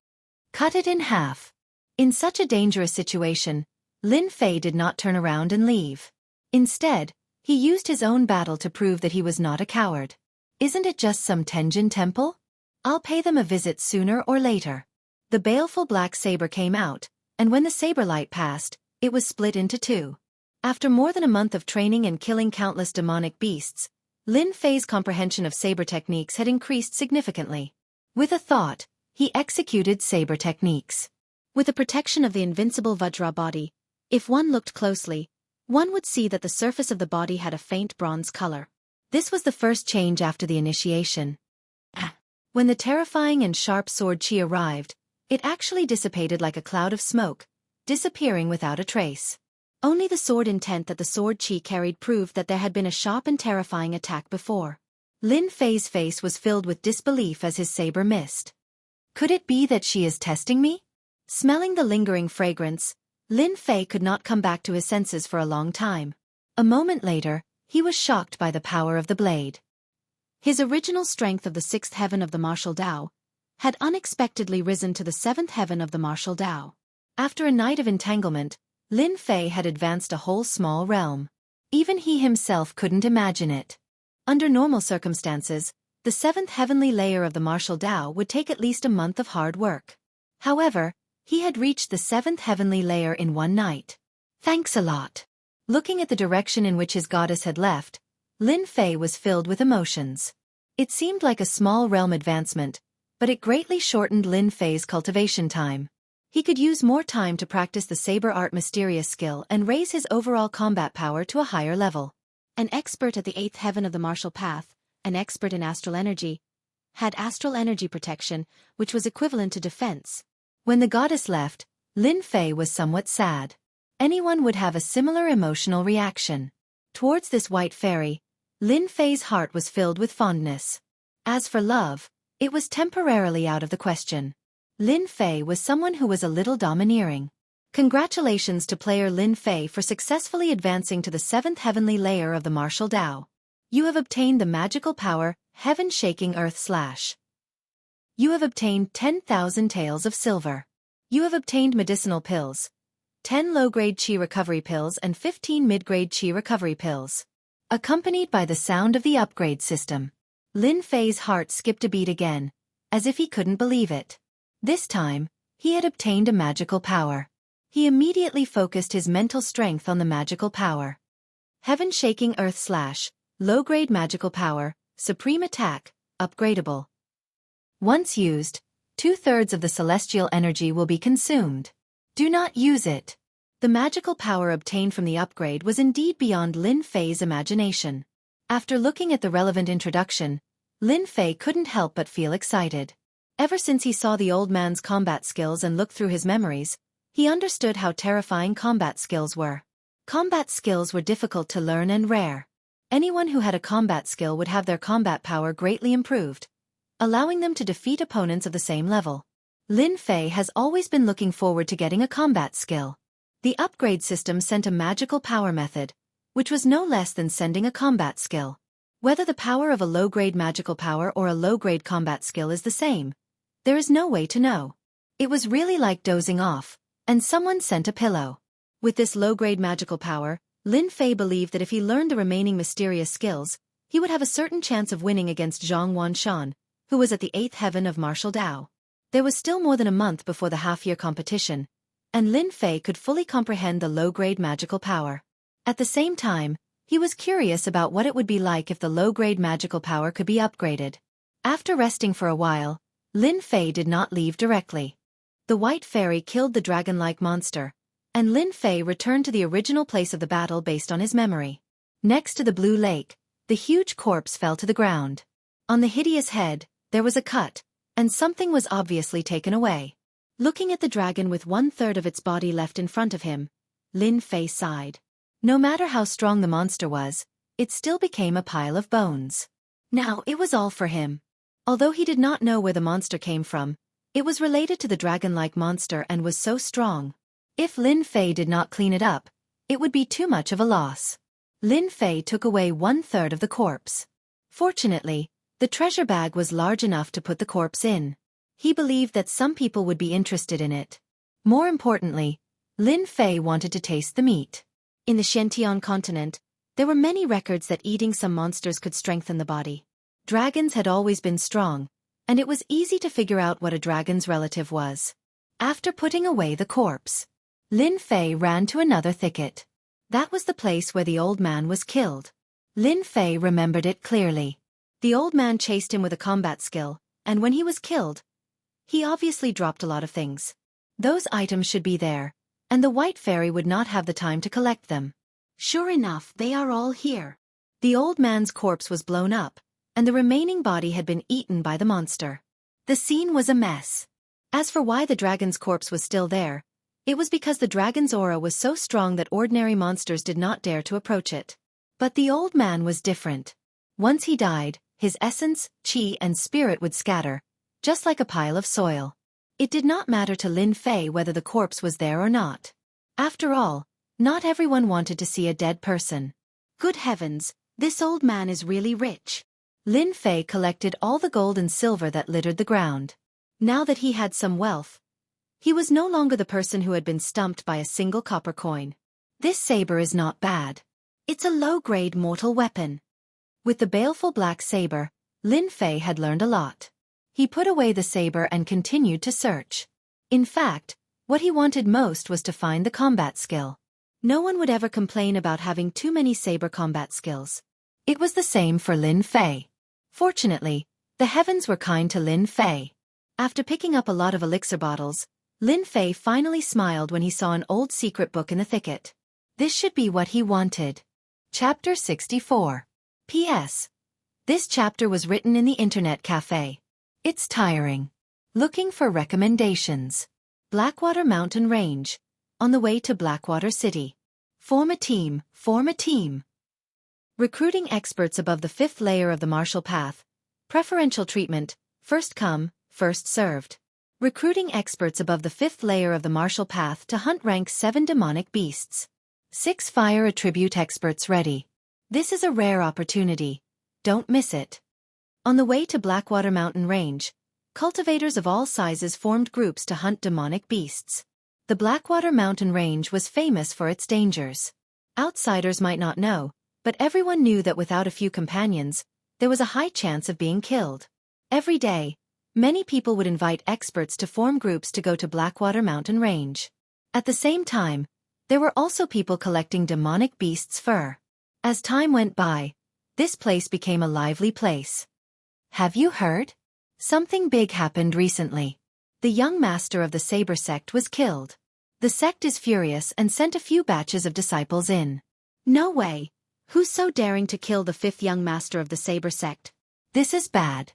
Cut it in half. In such a dangerous situation, Lin Fei did not turn around and leave. Instead, he used his own battle to prove that he was not a coward. Isn't it just some Tenjin temple? I'll pay them a visit sooner or later. The baleful black saber came out, and when the saber light passed, it was split into two. After more than a month of training and killing countless demonic beasts, Lin Fei's comprehension of saber techniques had increased significantly. With a thought, he executed saber techniques. With the protection of the invincible Vajra body, if one looked closely, one would see that the surface of the body had a faint bronze color. This was the first change after the initiation. When the terrifying and sharp sword chi arrived, it actually dissipated like a cloud of smoke, disappearing without a trace. Only the sword intent that the sword chi carried proved that there had been a sharp and terrifying attack before. Lin Fei's face was filled with disbelief as his saber missed. Could it be that she is testing me? Smelling the lingering fragrance, Lin Fei could not come back to his senses for a long time. A moment later, he was shocked by the power of the blade. His original strength of the 6th heaven of the martial Dao had unexpectedly risen to the 7th heaven of the martial Dao. After a night of entanglement, Lin Fei had advanced a whole small realm. Even he himself couldn't imagine it. Under normal circumstances, the 7th heavenly layer of the martial Dao would take at least a month of hard work. However, he had reached the 7th heavenly layer in one night. Thanks a lot. Looking at the direction in which his goddess had left, Lin Fei was filled with emotions. It seemed like a small realm advancement, but it greatly shortened Lin Fei's cultivation time. He could use more time to practice the saber art mysterious skill and raise his overall combat power to a higher level. An expert at the 8th heaven of the martial path, an expert in astral energy, had astral energy protection, which was equivalent to defense. When the goddess left, Lin Fei was somewhat sad. Anyone would have a similar emotional reaction. Towards this white fairy, Lin Fei's heart was filled with fondness. As for love, it was temporarily out of the question. Lin Fei was someone who was a little domineering. Congratulations to player Lin Fei for successfully advancing to the 7th heavenly layer of the martial Dao. You have obtained the magical power, Heaven Shaking Earth Slash. You have obtained 10,000 taels of silver. You have obtained medicinal pills, 10 low-grade chi recovery pills and 15 mid-grade chi recovery pills. Accompanied by the sound of the upgrade system, Lin Fei's heart skipped a beat again, as if he couldn't believe it. This time, he had obtained a magical power. He immediately focused his mental strength on the magical power. Heaven Shaking Earth Slash, low-grade magical power, supreme attack, upgradable. Once used, 2/3 of the celestial energy will be consumed. Do not use it. The magical power obtained from the upgrade was indeed beyond Lin Fei's imagination. After looking at the relevant introduction, Lin Fei couldn't help but feel excited. Ever since he saw the old man's combat skills and looked through his memories, he understood how terrifying combat skills were. Combat skills were difficult to learn and rare. Anyone who had a combat skill would have their combat power greatly improved, allowing them to defeat opponents of the same level. Lin Fei has always been looking forward to getting a combat skill. The upgrade system sent a magical power method, which was no less than sending a combat skill. Whether the power of a low-grade magical power or a low-grade combat skill is the same, there is no way to know. It was really like dozing off, and someone sent a pillow. With this low-grade magical power, Lin Fei believed that if he learned the remaining mysterious skills, he would have a certain chance of winning against Zhang Wanshan, who was at the 8th heaven of martial Dao. There was still more than a month before the half-year competition, and Lin Fei could fully comprehend the low-grade magical power. At the same time, he was curious about what it would be like if the low-grade magical power could be upgraded. After resting for a while, Lin Fei did not leave directly. The white fairy killed the dragon-like monster, and Lin Fei returned to the original place of the battle based on his memory. Next to the blue lake, the huge corpse fell to the ground. On the hideous head, there was a cut, and something was obviously taken away. Looking at the dragon with 1/3 of its body left in front of him, Lin Fei sighed. No matter how strong the monster was, it still became a pile of bones. Now it was all for him. Although he did not know where the monster came from, it was related to the dragon-like monster and was so strong. If Lin Fei did not clean it up, it would be too much of a loss. Lin Fei took away 1/3 of the corpse. Fortunately, the treasure bag was large enough to put the corpse in. He believed that some people would be interested in it. More importantly, Lin Fei wanted to taste the meat. In the Xianxia continent, there were many records that eating some monsters could strengthen the body. Dragons had always been strong, and it was easy to figure out what a dragon's relative was. After putting away the corpse, Lin Fei ran to another thicket. That was the place where the old man was killed. Lin Fei remembered it clearly. The old man chased him with a combat skill, and when he was killed, he obviously dropped a lot of things. Those items should be there, and the white fairy would not have the time to collect them. Sure enough, they are all here. The old man's corpse was blown up, and the remaining body had been eaten by the monster. The scene was a mess. As for why the dragon's corpse was still there, it was because the dragon's aura was so strong that ordinary monsters did not dare to approach it. But the old man was different. Once he died, his essence, qi and spirit would scatter, just like a pile of soil. It did not matter to Lin Fei whether the corpse was there or not. After all, not everyone wanted to see a dead person. Good heavens, this old man is really rich. Lin Fei collected all the gold and silver that littered the ground. Now that he had some wealth, he was no longer the person who had been stumped by a single copper coin. This saber is not bad. It's a low-grade mortal weapon. With the baleful black saber, Lin Fei had learned a lot. He put away the saber and continued to search. In fact, what he wanted most was to find the combat skill. No one would ever complain about having too many saber combat skills. It was the same for Lin Fei. Fortunately, the heavens were kind to Lin Fei. After picking up a lot of elixir bottles, Lin Fei finally smiled when he saw an old secret book in the thicket. This should be what he wanted. Chapter 64. P.S. This chapter was written in the internet cafe. It's tiring. Looking for recommendations. Blackwater Mountain Range. On the way to Blackwater City. Form a team, form a team. Recruiting experts above the 5th layer of the martial path. Preferential treatment, first come, first served. Recruiting experts above the 5th layer of the martial path to hunt rank 7 demonic beasts. 6 fire attribute experts ready. This is a rare opportunity. Don't miss it. On the way to Blackwater Mountain Range, cultivators of all sizes formed groups to hunt demonic beasts. The Blackwater Mountain Range was famous for its dangers. Outsiders might not know, but everyone knew that without a few companions, there was a high chance of being killed. Every day, many people would invite experts to form groups to go to Blackwater Mountain Range. At the same time, there were also people collecting demonic beasts' fur. As time went by, this place became a lively place. Have you heard? Something big happened recently. The young master of the Saber sect was killed. The sect is furious and sent a few batches of disciples in. No way! Who's so daring to kill the 5th young master of the Saber sect? This is bad.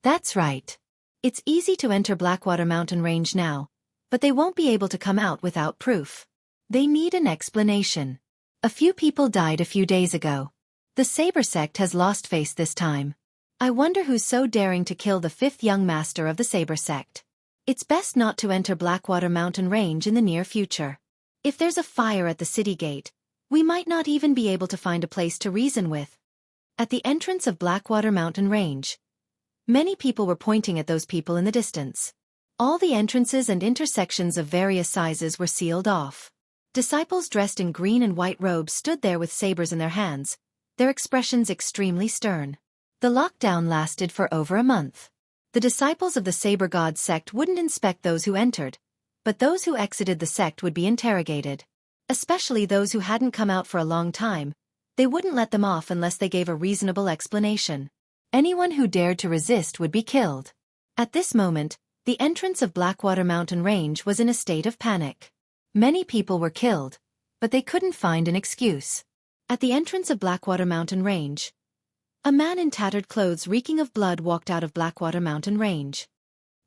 That's right. It's easy to enter Blackwater Mountain Range now, but they won't be able to come out without proof. They need an explanation. A few people died a few days ago. The Saber sect has lost face this time. I wonder who's so daring to kill the 5th young master of the Saber sect. It's best not to enter Blackwater Mountain Range in the near future. If there's a fire at the city gate, we might not even be able to find a place to reason with. At the entrance of Blackwater Mountain Range, many people were pointing at those people in the distance. All the entrances and intersections of various sizes were sealed off. Disciples dressed in green and white robes stood there with sabers in their hands, their expressions extremely stern. The lockdown lasted for over a month. The disciples of the Saber God sect wouldn't inspect those who entered, but those who exited the sect would be interrogated. Especially those who hadn't come out for a long time, they wouldn't let them off unless they gave a reasonable explanation. Anyone who dared to resist would be killed. At this moment, the entrance of Blackwater Mountain Range was in a state of panic. Many people were killed, but they couldn't find an excuse. At the entrance of Blackwater Mountain Range, a man in tattered clothes reeking of blood walked out of Blackwater Mountain Range.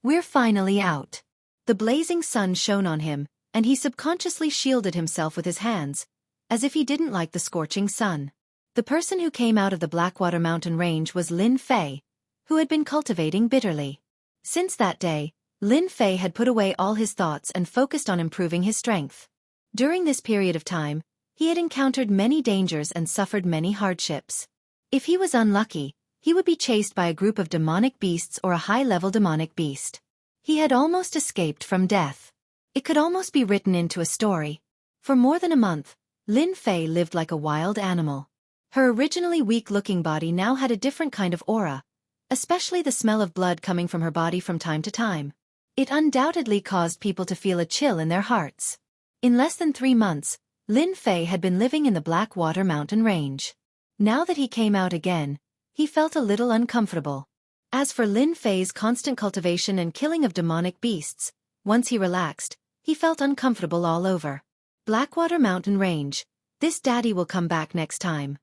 We're finally out. The blazing sun shone on him, and he subconsciously shielded himself with his hands, as if he didn't like the scorching sun. The person who came out of the Blackwater mountain range was Lin Fei, who had been cultivating bitterly. Since that day, Lin Fei had put away all his thoughts and focused on improving his strength. During this period of time, he had encountered many dangers and suffered many hardships. If he was unlucky, he would be chased by a group of demonic beasts or a high-level demonic beast. He had almost escaped from death. It could almost be written into a story. For more than a month, Lin Fei lived like a wild animal. Her originally weak-looking body now had a different kind of aura, especially the smell of blood coming from her body from time to time. It undoubtedly caused people to feel a chill in their hearts. In less than 3 months, Lin Fei had been living in the Blackwater mountain range. Now that he came out again, he felt a little uncomfortable. As for Lin Fei's constant cultivation and killing of demonic beasts, once he relaxed, he felt uncomfortable all over. Blackwater mountain range, this daddy will come back next time.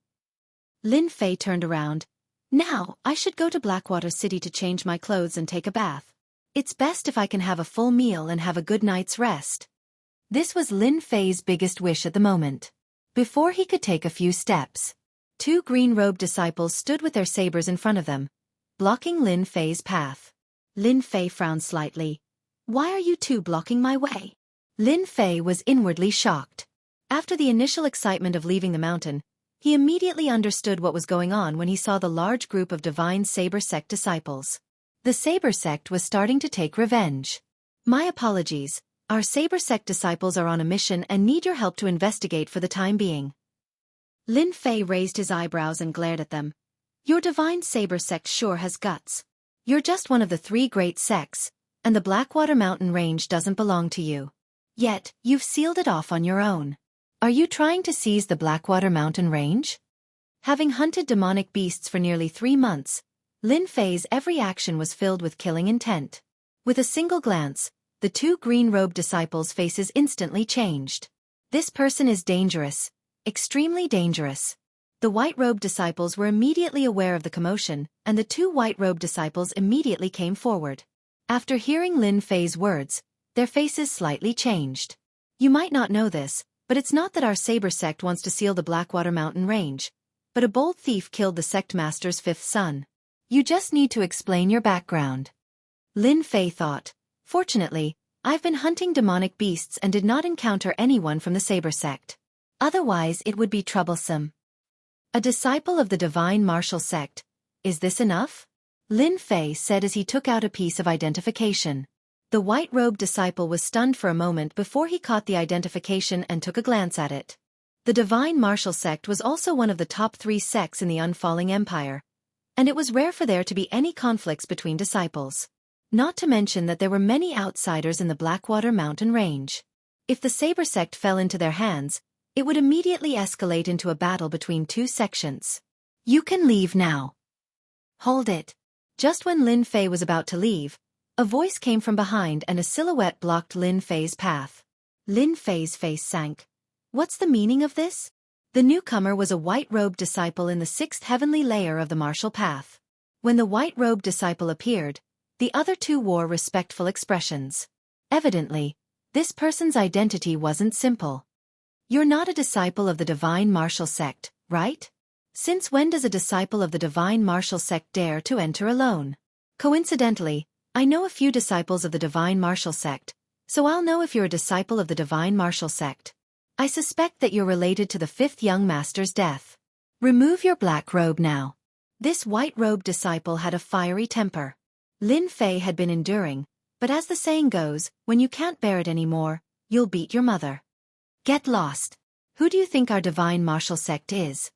Lin Fei turned around. Now, I should go to Blackwater City to change my clothes and take a bath. It's best if I can have a full meal and have a good night's rest. This was Lin Fei's biggest wish at the moment. Before he could take a few steps, 2 green-robed disciples stood with their sabers in front of them, blocking Lin Fei's path. Lin Fei frowned slightly. Why are you 2 blocking my way? Lin Fei was inwardly shocked. After the initial excitement of leaving the mountain, he immediately understood what was going on when he saw the large group of divine Saber Sect disciples. The Saber Sect was starting to take revenge. My apologies, our Saber Sect disciples are on a mission and need your help to investigate for the time being. Lin Fei raised his eyebrows and glared at them. Your divine Saber Sect sure has guts. You're just one of the 3 great sects, and the Blackwater mountain range doesn't belong to you. Yet, you've sealed it off on your own. Are you trying to seize the Blackwater mountain range? Having hunted demonic beasts for nearly 3 months, Lin Fei's every action was filled with killing intent. With a single glance, the 2 green-robed disciples' faces instantly changed. This person is dangerous, extremely dangerous. The white-robed disciples were immediately aware of the commotion, and the 2 white-robed disciples immediately came forward. After hearing Lin Fei's words, their faces slightly changed. You might not know this, but it's not that our Saber Sect wants to seal the Blackwater mountain range, but a bold thief killed the sect master's 5th son. You just need to explain your background. Lin Fei thought. Fortunately, I've been hunting demonic beasts and did not encounter anyone from the Saber Sect. Otherwise it would be troublesome. A disciple of the Divine Martial Sect. Is this enough? Lin Fei said as he took out a piece of identification. The white-robed disciple was stunned for a moment before he caught the identification and took a glance at it. The Divine Martial Sect was also one of the top 3 sects in the Unfalling Empire, and it was rare for there to be any conflicts between disciples. Not to mention that there were many outsiders in the Blackwater mountain range. If the Saber Sect fell into their hands, it would immediately escalate into a battle between 2 sections. You can leave now. Hold it. Just when Lin Fei was about to leave, a voice came from behind and a silhouette blocked Lin Fei's path. Lin Fei's face sank. What's the meaning of this? The newcomer was a white-robed disciple in the 6th heavenly layer of the martial path. When the white-robed disciple appeared, the other 2 wore respectful expressions. Evidently, this person's identity wasn't simple. You're not a disciple of the Divine Martial Sect, right? Since when does a disciple of the Divine Martial Sect dare to enter alone? Coincidentally, I know a few disciples of the Divine Martial Sect, so I'll know if you're a disciple of the Divine Martial Sect. I suspect that you're related to the 5th young master's death. Remove your black robe now. This white-robed disciple had a fiery temper. Lin Fei had been enduring, but as the saying goes, when you can't bear it anymore, you'll beat your mother. Get lost. Who do you think our Divine Martial Sect is?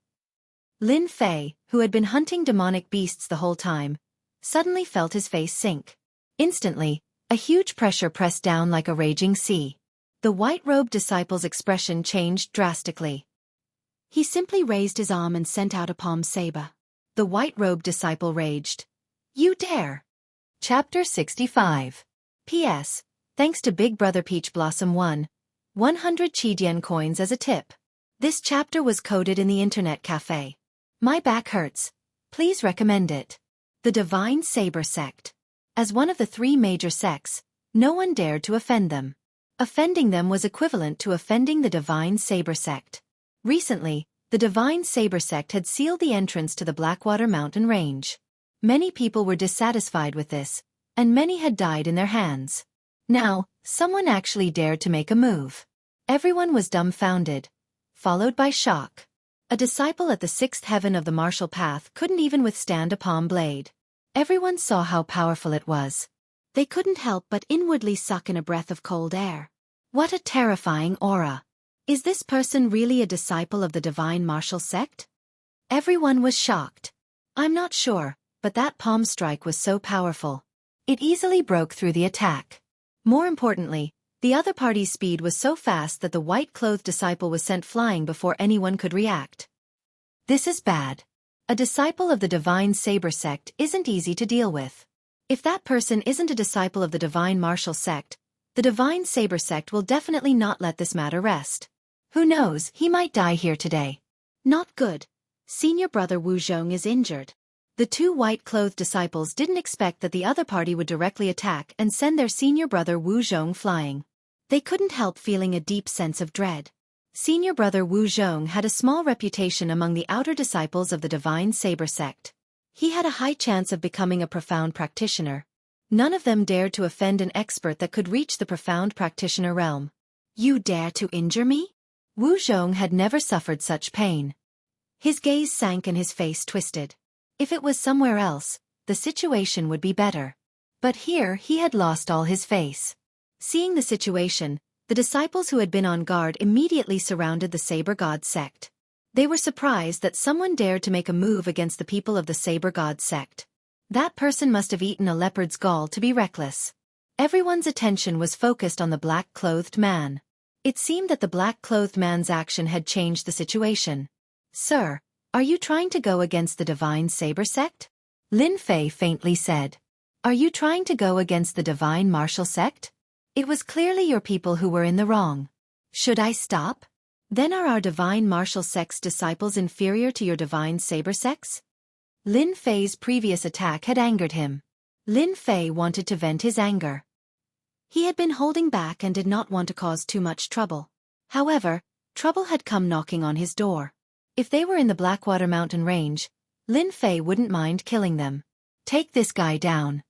Lin Fei, who had been hunting demonic beasts the whole time, suddenly felt his face sink. Instantly, a huge pressure pressed down like a raging sea. The white-robed disciple's expression changed drastically. He simply raised his arm and sent out a palm saber. The white-robed disciple raged. You dare! Chapter 65. P.S. Thanks to Big Brother Peach Blossom 100 Qidian coins as a tip. This chapter was coded in the internet cafe. My back hurts. Please recommend it. The Divine Saber Sect. As one of the three major sects, no one dared to offend them. Offending them was equivalent to offending the Divine Saber sect. Recently, the Divine Saber sect had sealed the entrance to the Blackwater Mountain Range. Many people were dissatisfied with this, and many had died in their hands. Now, someone actually dared to make a move. Everyone was dumbfounded, followed by shock. A disciple at the sixth heaven of the martial path couldn't even withstand a palm blade. Everyone saw how powerful it was. They couldn't help but inwardly suck in a breath of cold air. What a terrifying aura! Is this person really a disciple of the Divine Martial Sect? Everyone was shocked. I'm not sure, but that palm strike was so powerful. It easily broke through the attack. More importantly, the other party's speed was so fast that the white-clothed disciple was sent flying before anyone could react. This is bad. A disciple of the Divine Saber sect isn't easy to deal with. If that person isn't a disciple of the Divine Martial Sect, the Divine Saber sect will definitely not let this matter rest. Who knows, he might die here today. Not good. Senior brother Wu Zhong is injured. The two white-clothed disciples didn't expect that the other party would directly attack and send their senior brother Wu Zhong flying. They couldn't help feeling a deep sense of dread. Senior brother Wu Zhong had a small reputation among the outer disciples of the Divine Saber sect. He had a high chance of becoming a profound practitioner. None of them dared to offend an expert that could reach the profound practitioner realm. You dare to injure me? Wu Zhong had never suffered such pain. His gaze sank and his face twisted. If it was somewhere else, the situation would be better. But here he had lost all his face. Seeing the situation, the disciples who had been on guard immediately surrounded the Saber God sect. They were surprised that someone dared to make a move against the people of the Saber God sect. That person must have eaten a leopard's gall to be reckless. Everyone's attention was focused on the black-clothed man. It seemed that the black-clothed man's action had changed the situation. Sir, are you trying to go against the Divine Saber sect? Lin Fei faintly said. Are you trying to go against the Divine Martial Sect? It was clearly your people who were in the wrong. Should I stop? Then are our Divine Martial Sect's disciples inferior to your Divine Saber sects? Lin Fei's previous attack had angered him. Lin Fei wanted to vent his anger. He had been holding back and did not want to cause too much trouble. However, trouble had come knocking on his door. If they were in the Blackwater Mountain Range, Lin Fei wouldn't mind killing them. Take this guy down.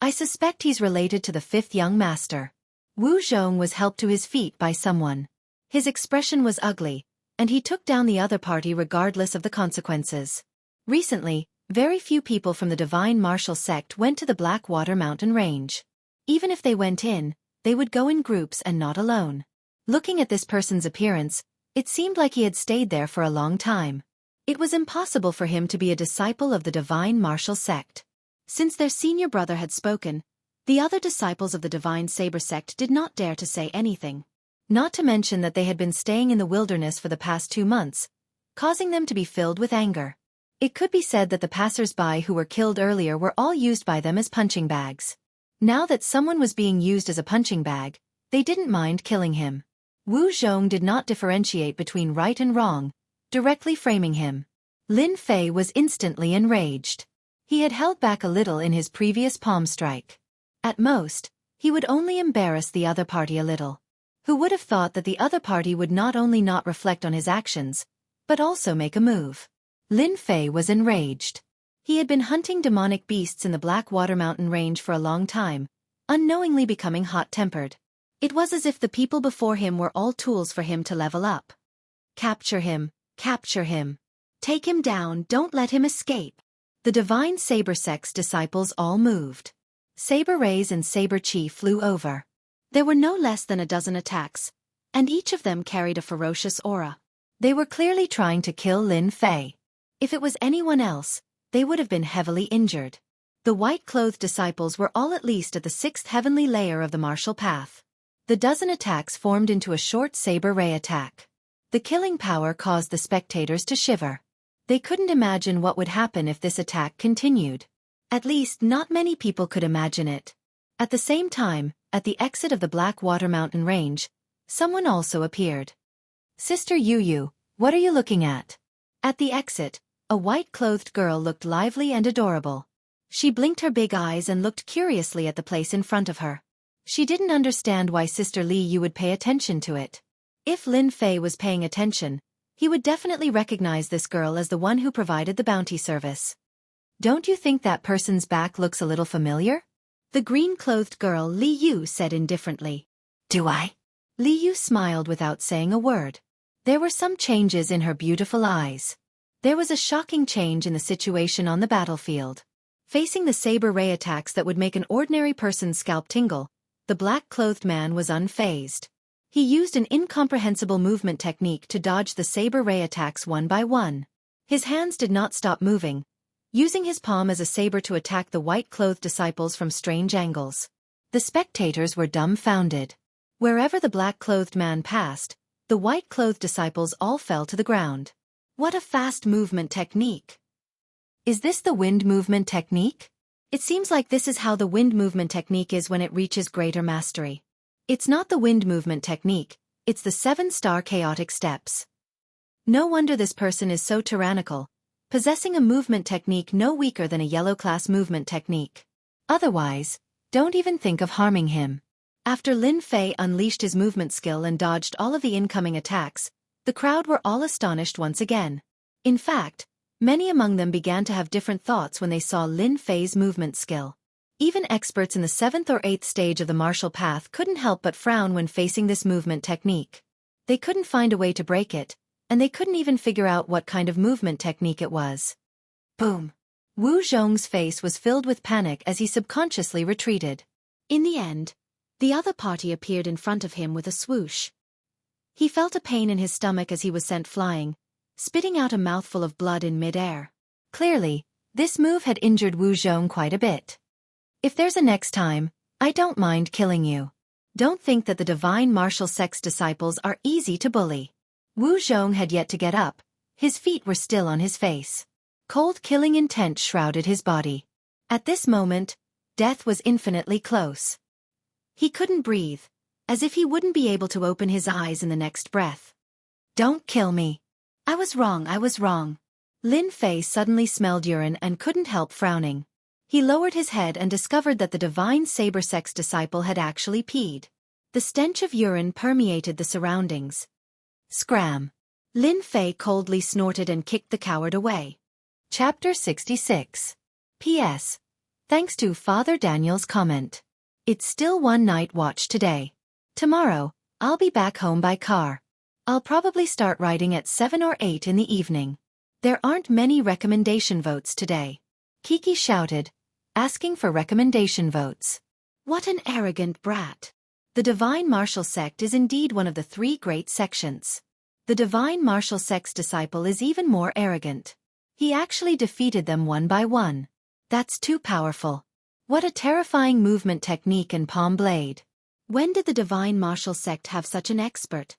I suspect he's related to the fifth young master. Wu Zhong was helped to his feet by someone. His expression was ugly, and he took down the other party regardless of the consequences. Recently, very few people from the Divine Martial Sect went to the Blackwater Mountain Range. Even if they went in, they would go in groups and not alone. Looking at this person's appearance, it seemed like he had stayed there for a long time. It was impossible for him to be a disciple of the Divine Martial Sect. Since their senior brother had spoken, the other disciples of the Divine Saber sect did not dare to say anything. Not to mention that they had been staying in the wilderness for the past 2 months, causing them to be filled with anger. It could be said that the passers-by who were killed earlier were all used by them as punching bags. Now that someone was being used as a punching bag, they didn't mind killing him. Wu Zhong did not differentiate between right and wrong, directly framing him. Lin Fei was instantly enraged. He had held back a little in his previous palm strike. At most, he would only embarrass the other party a little. Who would have thought that the other party would not only not reflect on his actions, but also make a move? Lin Fei was enraged. He had been hunting demonic beasts in the Blackwater Mountain Range for a long time, unknowingly becoming hot-tempered. It was as if the people before him were all tools for him to level up. Capture him, capture him. Take him down, don't let him escape. The Divine Saber Sect's disciples all moved. Saber rays and saber chi flew over. There were no less than a dozen attacks, and each of them carried a ferocious aura. They were clearly trying to kill Lin Fei. If it was anyone else, they would have been heavily injured. The white-clothed disciples were all at least at the 6th heavenly layer of the martial path. The dozen attacks formed into a short saber ray attack. The killing power caused the spectators to shiver. They couldn't imagine what would happen if this attack continued. At least not many people could imagine it. At the same time, at the exit of the Blackwater Mountain Range, someone also appeared. Sister Yu, what are you looking at? At the exit, a white-clothed girl looked lively and adorable. She blinked her big eyes and looked curiously at the place in front of her. She didn't understand why Sister Li Yu would pay attention to it. If Lin Fei was paying attention, he would definitely recognize this girl as the one who provided the bounty service. Don't you think that person's back looks a little familiar? The green-clothed girl Li Yu said indifferently. Do I? Li Yu smiled without saying a word. There were some changes in her beautiful eyes. There was a shocking change in the situation on the battlefield. Facing the saber ray attacks that would make an ordinary person's scalp tingle, the black-clothed man was unfazed. He used an incomprehensible movement technique to dodge the saber ray attacks one by one. His hands did not stop moving, using his palm as a saber to attack the white-clothed disciples from strange angles. The spectators were dumbfounded. Wherever the black-clothed man passed, the white-clothed disciples all fell to the ground. What a fast movement technique! Is this the wind movement technique? It seems like this is how the wind movement technique is when it reaches greater mastery. It's not the wind movement technique, it's the 7-star chaotic steps. No wonder this person is so tyrannical, possessing a movement technique no weaker than a yellow class movement technique. Otherwise, don't even think of harming him. After Lin Fei unleashed his movement skill and dodged all of the incoming attacks, the crowd were all astonished once again. In fact, many among them began to have different thoughts when they saw Lin Fei's movement skill. Even experts in the 7th or 8th stage of the martial path couldn't help but frown when facing this movement technique. They couldn't find a way to break it, and they couldn't even figure out what kind of movement technique it was. Boom! Wu Zhong's face was filled with panic as he subconsciously retreated. In the end, the other party appeared in front of him with a swoosh. He felt a pain in his stomach as he was sent flying, spitting out a mouthful of blood in mid-air. Clearly, this move had injured Wu Zhong quite a bit. If there's a next time, I don't mind killing you. Don't think that the divine martial sect's disciples are easy to bully. Wu Zhong had yet to get up, his feet were still on his face. Cold killing intent shrouded his body. At this moment, death was infinitely close. He couldn't breathe, as if he wouldn't be able to open his eyes in the next breath. Don't kill me. I was wrong. Lin Fei suddenly smelled urine and couldn't help frowning. He lowered his head and discovered that the divine saber sect's disciple had actually peed. The stench of urine permeated the surroundings. Scram! Lin Fei coldly snorted and kicked the coward away. Chapter 66. P.S. Thanks to Father Daniel's comment. It's still one night watch today. Tomorrow, I'll be back home by car. I'll probably start writing at 7 or 8 in the evening. There aren't many recommendation votes today. Kiki shouted, asking for recommendation votes. What an arrogant brat. The Divine Martial Sect is indeed one of the 3 great sections. The Divine Martial Sect's disciple is even more arrogant. He actually defeated them one by one. That's too powerful. What a terrifying movement technique and palm blade. When did the Divine Martial Sect have such an expert?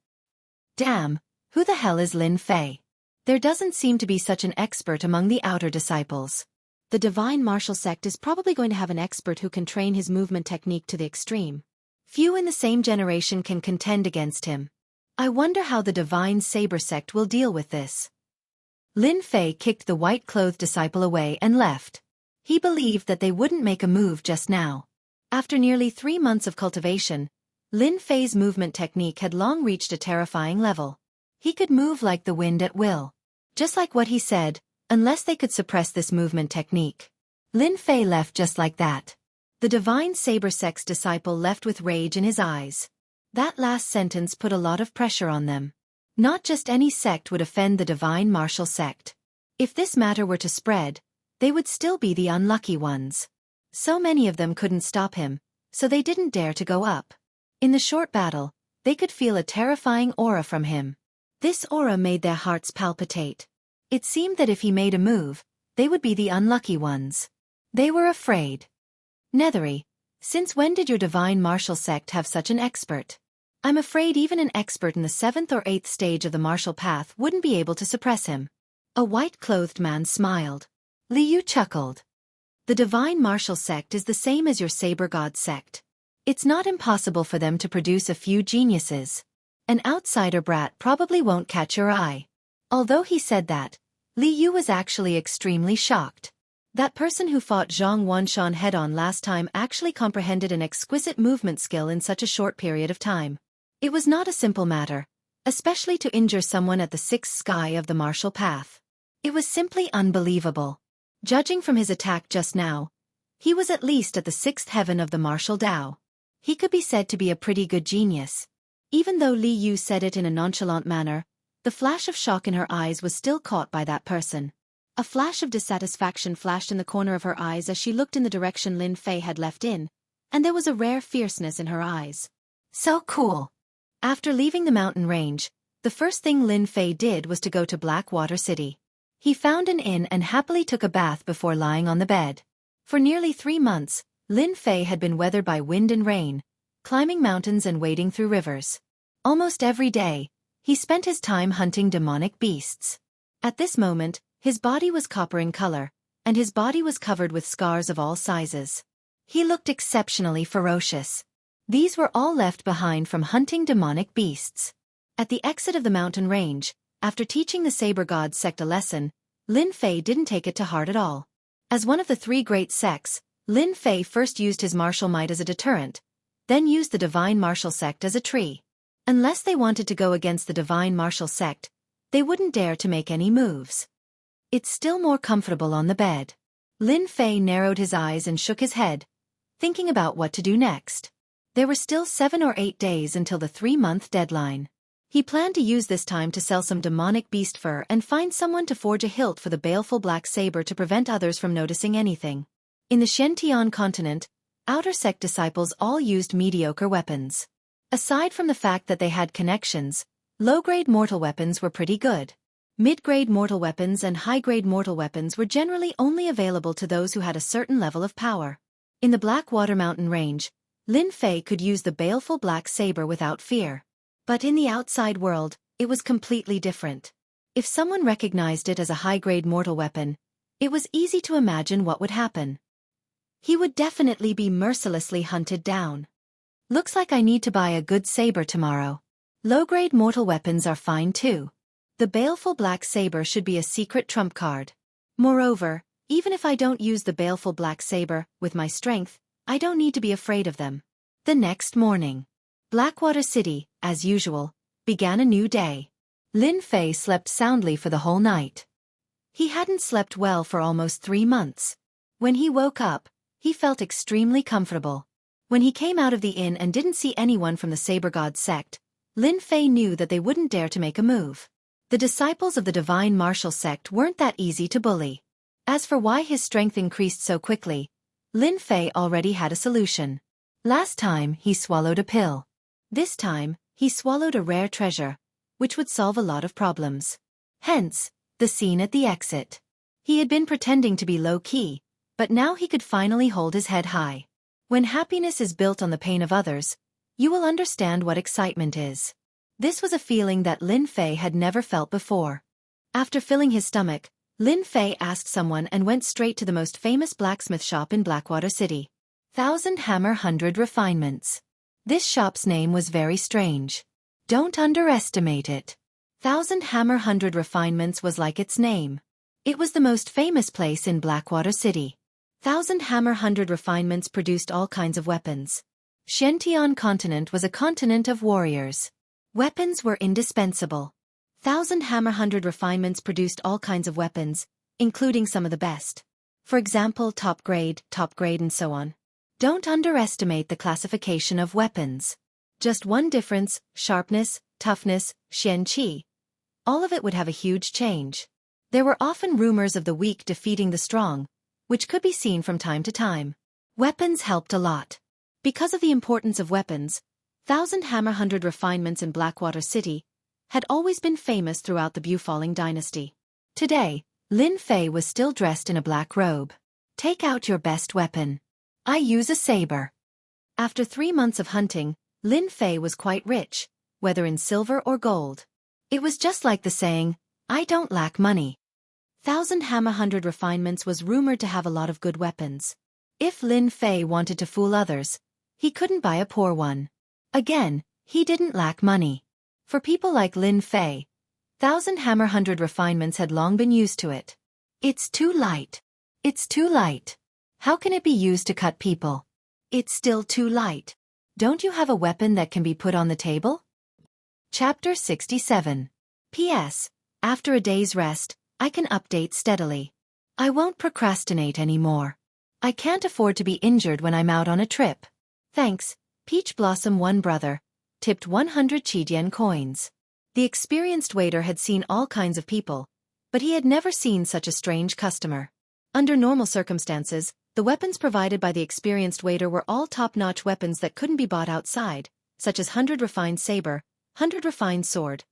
Damn, who the hell is Lin Fei? There doesn't seem to be such an expert among the outer disciples. The Divine Martial Sect is probably going to have an expert who can train his movement technique to the extreme. Few in the same generation can contend against him. I wonder how the Divine Saber Sect will deal with this. Lin Fei kicked the white-clothed disciple away and left. He believed that they wouldn't make a move just now. After nearly 3 months of cultivation, Lin Fei's movement technique had long reached a terrifying level. He could move like the wind at will. Just like what he said, unless they could suppress this movement technique. Lin Fei left just like that. The Divine Saber Sect's disciple left with rage in his eyes. That last sentence put a lot of pressure on them. Not just any sect would offend the Divine Martial Sect. If this matter were to spread, they would still be the unlucky ones. So many of them couldn't stop him, so they didn't dare to go up. In the short battle, they could feel a terrifying aura from him. This aura made their hearts palpitate. It seemed that if he made a move, they would be the unlucky ones. They were afraid. Nethery, since when did your Divine Martial Sect have such an expert? I'm afraid even an expert in the 7th or 8th stage of the martial path wouldn't be able to suppress him. A white-clothed man smiled. Li Yu chuckled. The Divine Martial Sect is the same as your Saber God Sect. It's not impossible for them to produce a few geniuses. An outsider brat probably won't catch your eye. Although he said that, Li Yu was actually extremely shocked. That person who fought Zhang Wanshan head-on last time actually comprehended an exquisite movement skill in such a short period of time. It was not a simple matter, especially to injure someone at the sixth sky of the martial path. It was simply unbelievable. Judging from his attack just now, he was at least at the sixth heaven of the martial Tao. He could be said to be a pretty good genius. Even though Li Yu said it in a nonchalant manner, the flash of shock in her eyes was still caught by that person. A flash of dissatisfaction flashed in the corner of her eyes as she looked in the direction Lin Fei had left in, and there was a rare fierceness in her eyes. So cool. After leaving the mountain range, the first thing Lin Fei did was to go to Blackwater City. He found an inn and happily took a bath before lying on the bed. For nearly 3 months, Lin Fei had been weathered by wind and rain, climbing mountains and wading through rivers. Almost every day, he spent his time hunting demonic beasts. At this moment, his body was copper in color, and his body was covered with scars of all sizes. He looked exceptionally ferocious. These were all left behind from hunting demonic beasts. At the exit of the mountain range, after teaching the Saber God sect a lesson, Lin Fei didn't take it to heart at all. As one of the 3 great sects, Lin Fei first used his martial might as a deterrent, then used the divine martial sect as a tree. Unless they wanted to go against the divine martial sect, they wouldn't dare to make any moves. It's still more comfortable on the bed. Lin Fei narrowed his eyes and shook his head, thinking about what to do next. There were still 7 or 8 days until the 3-month deadline. He planned to use this time to sell some demonic beast fur and find someone to forge a hilt for the baleful black saber to prevent others from noticing anything. In the Xianxia continent, outer sect disciples all used mediocre weapons. Aside from the fact that they had connections, low-grade mortal weapons were pretty good. Mid-grade mortal weapons and high-grade mortal weapons were generally only available to those who had a certain level of power. In the Blackwater Mountain range, Lin Fei could use the baleful black saber without fear. But in the outside world, it was completely different. If someone recognized it as a high-grade mortal weapon, it was easy to imagine what would happen. He would definitely be mercilessly hunted down. Looks like I need to buy a good saber tomorrow. Low-grade mortal weapons are fine too. The baleful black saber should be a secret trump card. Moreover, even if I don't use the baleful black saber, with my strength, I don't need to be afraid of them. The next morning, Blackwater City, as usual, began a new day. Lin Fei slept soundly for the whole night. He hadn't slept well for almost 3 months. When he woke up, he felt extremely comfortable. When he came out of the inn and didn't see anyone from the Saber God sect, Lin Fei knew that they wouldn't dare to make a move. The disciples of the divine martial sect weren't that easy to bully. As for why his strength increased so quickly, Lin Fei already had a solution. Last time he swallowed a pill. This time, he swallowed a rare treasure, which would solve a lot of problems. Hence, the scene at the exit. He had been pretending to be low-key, but now he could finally hold his head high. When happiness is built on the pain of others, you will understand what excitement is. This was a feeling that Lin Fei had never felt before. After filling his stomach, Lin Fei asked someone and went straight to the most famous blacksmith shop in Blackwater City. 1000 Hammer 100 Refinements. This shop's name was very strange. Don't underestimate it. 1000 Hammer 100 Refinements was like its name. It was the most famous place in Blackwater City. 1000 Hammer 100 Refinements produced all kinds of weapons. Xianxia continent was a continent of warriors. Weapons were indispensable. 1000 Hammer 100 Refinements produced all kinds of weapons, including some of the best. For example, top grade, and so on. Don't underestimate the classification of weapons. Just one difference, sharpness, toughness, Xianqi. All of it would have a huge change. There were often rumors of the weak defeating the strong, which could be seen from time to time. Weapons helped a lot. Because of the importance of weapons, 1000 Hammer 100 Refinements in Blackwater City had always been famous throughout the Bufalling dynasty. Today, Lin Fei was still dressed in a black robe. Take out your best weapon. I use a saber. After 3 months of hunting, Lin Fei was quite rich, whether in silver or gold. It was just like the saying, I don't lack money. 1000 Hammer 100 Refinements was rumored to have a lot of good weapons. If Lin Fei wanted to fool others, he couldn't buy a poor one. Again, he didn't lack money. For people like Lin Fei, 1000 Hammer 100 Refinements had long been used to it. It's too light. It's too light. How can it be used to cut people? It's still too light. Don't you have a weapon that can be put on the table? Chapter 67. P.S. After a day's rest, I can update steadily. I won't procrastinate anymore. I can't afford to be injured when I'm out on a trip. Thanks, Peach Blossom One Brother. Tipped 100 Qidian coins. The experienced waiter had seen all kinds of people, but he had never seen such a strange customer. Under normal circumstances, the weapons provided by the experienced waiter were all top-notch weapons that couldn't be bought outside, such as 100 refined saber, 100 refined sword.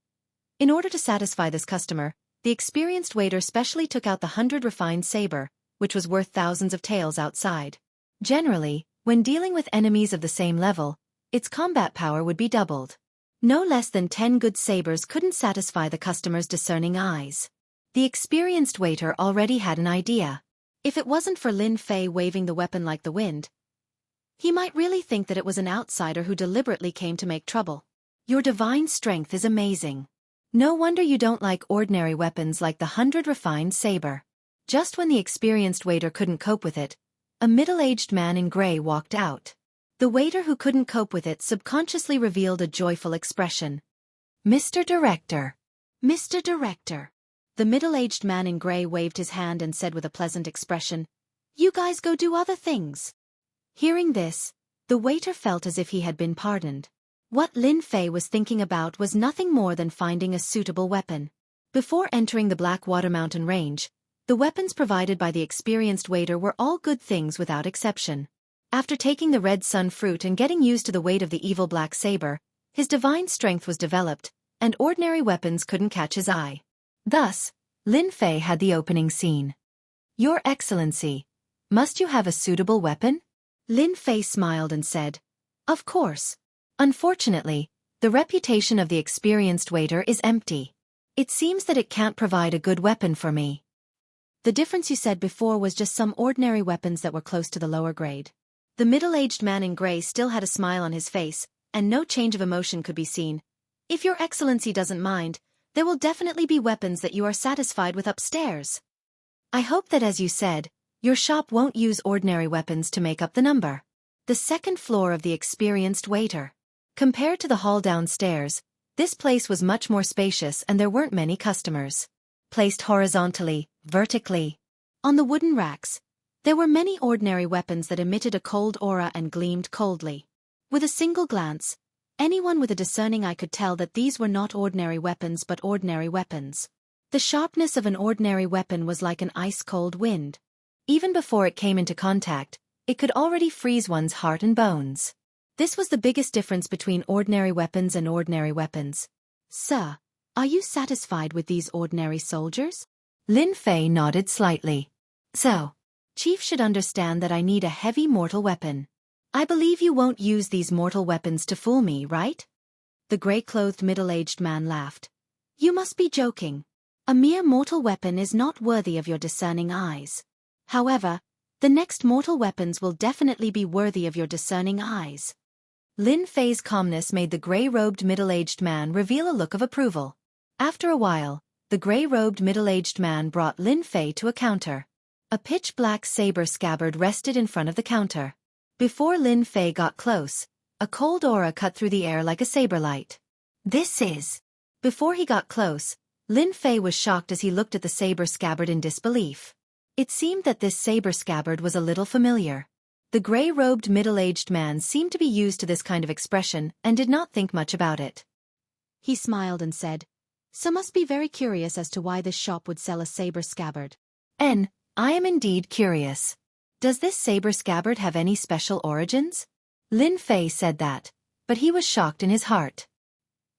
In order to satisfy this customer, the experienced waiter specially took out the 100 refined saber, which was worth thousands of taels outside. Generally, when dealing with enemies of the same level, its combat power would be doubled. No less than 10 good sabers couldn't satisfy the customer's discerning eyes. The experienced waiter already had an idea. If it wasn't for Lin Fei waving the weapon like the wind, he might really think that it was an outsider who deliberately came to make trouble. Your divine strength is amazing. No wonder you don't like ordinary weapons like the 100 refined saber. Just when the experienced waiter couldn't cope with it, a middle-aged man in gray walked out. The waiter who couldn't cope with it subconsciously revealed a joyful expression. Mr. Director. Mr. Director. The middle-aged man in gray waved his hand and said with a pleasant expression, "You guys go do other things." Hearing this, the waiter felt as if he had been pardoned. What Lin Fei was thinking about was nothing more than finding a suitable weapon. Before entering the Blackwater Mountain Range, the weapons provided by the experienced waiter were all good things without exception. After taking the red sun fruit and getting used to the weight of the evil black saber, his divine strength was developed, and ordinary weapons couldn't catch his eye. Thus, Lin Fei had the opening scene. "Your Excellency, must you have a suitable weapon?" Lin Fei smiled and said, "Of course. Unfortunately, the reputation of the experienced waiter is empty. It seems that it can't provide a good weapon for me." The difference you said before was just some ordinary weapons that were close to the lower grade. The middle-aged man in gray still had a smile on his face, and no change of emotion could be seen. "If your Excellency doesn't mind, there will definitely be weapons that you are satisfied with upstairs. I hope that, as you said, your shop won't use ordinary weapons to make up the number." The second floor of the experienced waiter. Compared to the hall downstairs, this place was much more spacious and there weren't many customers. Placed horizontally, vertically, on the wooden racks, there were many ordinary weapons that emitted a cold aura and gleamed coldly. With a single glance, anyone with a discerning eye could tell that these were not ordinary weapons but ordinary weapons. The sharpness of an ordinary weapon was like an ice-cold wind. Even before it came into contact, it could already freeze one's heart and bones. This was the biggest difference between ordinary weapons and ordinary weapons. "Sir, are you satisfied with these ordinary soldiers?" Lin Fei nodded slightly. "So, Chief should understand that I need a heavy mortal weapon. I believe you won't use these mortal weapons to fool me, right?" The gray-clothed middle-aged man laughed. "You must be joking. A mere mortal weapon is not worthy of your discerning eyes. However, the next mortal weapons will definitely be worthy of your discerning eyes." Lin Fei's calmness made the gray-robed middle-aged man reveal a look of approval. After a while, the gray-robed middle-aged man brought Lin Fei to a counter. A pitch-black saber scabbard rested in front of the counter. Before Lin Fei got close, a cold aura cut through the air like a saber light. "This is..." Before he got close, Lin Fei was shocked as he looked at the saber scabbard in disbelief. It seemed that this saber scabbard was a little familiar. The gray-robed middle-aged man seemed to be used to this kind of expression and did not think much about it. He smiled and said, "So must be very curious as to why this shop would sell a saber scabbard." I am indeed curious. Does this saber scabbard have any special origins?" Lin Fei said that, but he was shocked in his heart.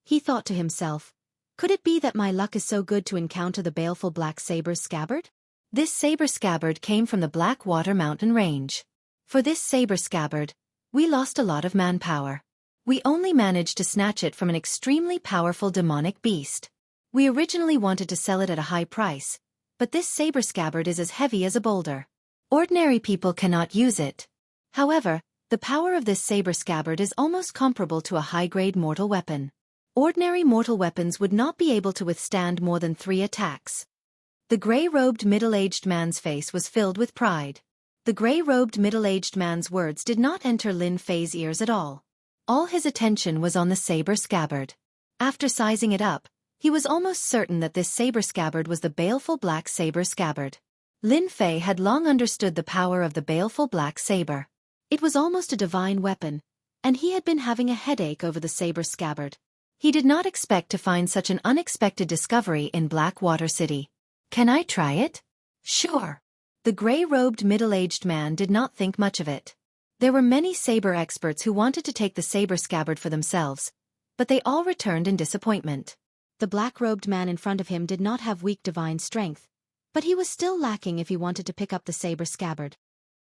He thought to himself, could it be that my luck is so good to encounter the baleful black saber scabbard? This saber scabbard came from the Blackwater Mountain Range. For this saber scabbard, we lost a lot of manpower. We only managed to snatch it from an extremely powerful demonic beast. We originally wanted to sell it at a high price, but this saber scabbard is as heavy as a boulder. Ordinary people cannot use it. However, the power of this saber scabbard is almost comparable to a high-grade mortal weapon. Ordinary mortal weapons would not be able to withstand more than 3 attacks. The gray-robed middle-aged man's face was filled with pride. The gray-robed middle-aged man's words did not enter Lin Fei's ears at all. All his attention was on the saber scabbard. After sizing it up, he was almost certain that this saber scabbard was the baleful black saber scabbard. Lin Fei had long understood the power of the baleful black saber. It was almost a divine weapon, and he had been having a headache over the saber scabbard. He did not expect to find such an unexpected discovery in Blackwater City. "Can I try it?" "Sure." The gray-robed middle-aged man did not think much of it. There were many saber experts who wanted to take the saber scabbard for themselves, but they all returned in disappointment. The black-robed man in front of him did not have weak divine strength, but he was still lacking if he wanted to pick up the saber scabbard.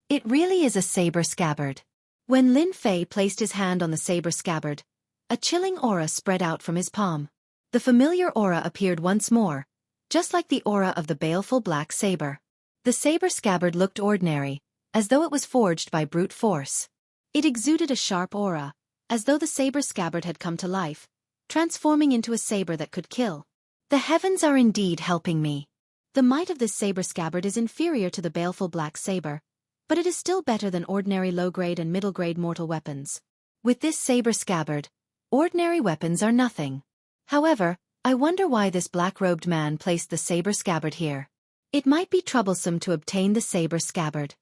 It really is a saber scabbard. When Lin Fei placed his hand on the saber scabbard, a chilling aura spread out from his palm. The familiar aura appeared once more, just like the aura of the baleful black saber. The saber scabbard looked ordinary, as though it was forged by brute force. It exuded a sharp aura, as though the saber scabbard had come to life, transforming into a saber that could kill. The heavens are indeed helping me. The might of this saber scabbard is inferior to the baleful black saber, but it is still better than ordinary low-grade and middle-grade mortal weapons. With this saber scabbard, ordinary weapons are nothing. However, I wonder why this black-robed man placed the saber scabbard here. It might be troublesome to obtain the saber scabbard.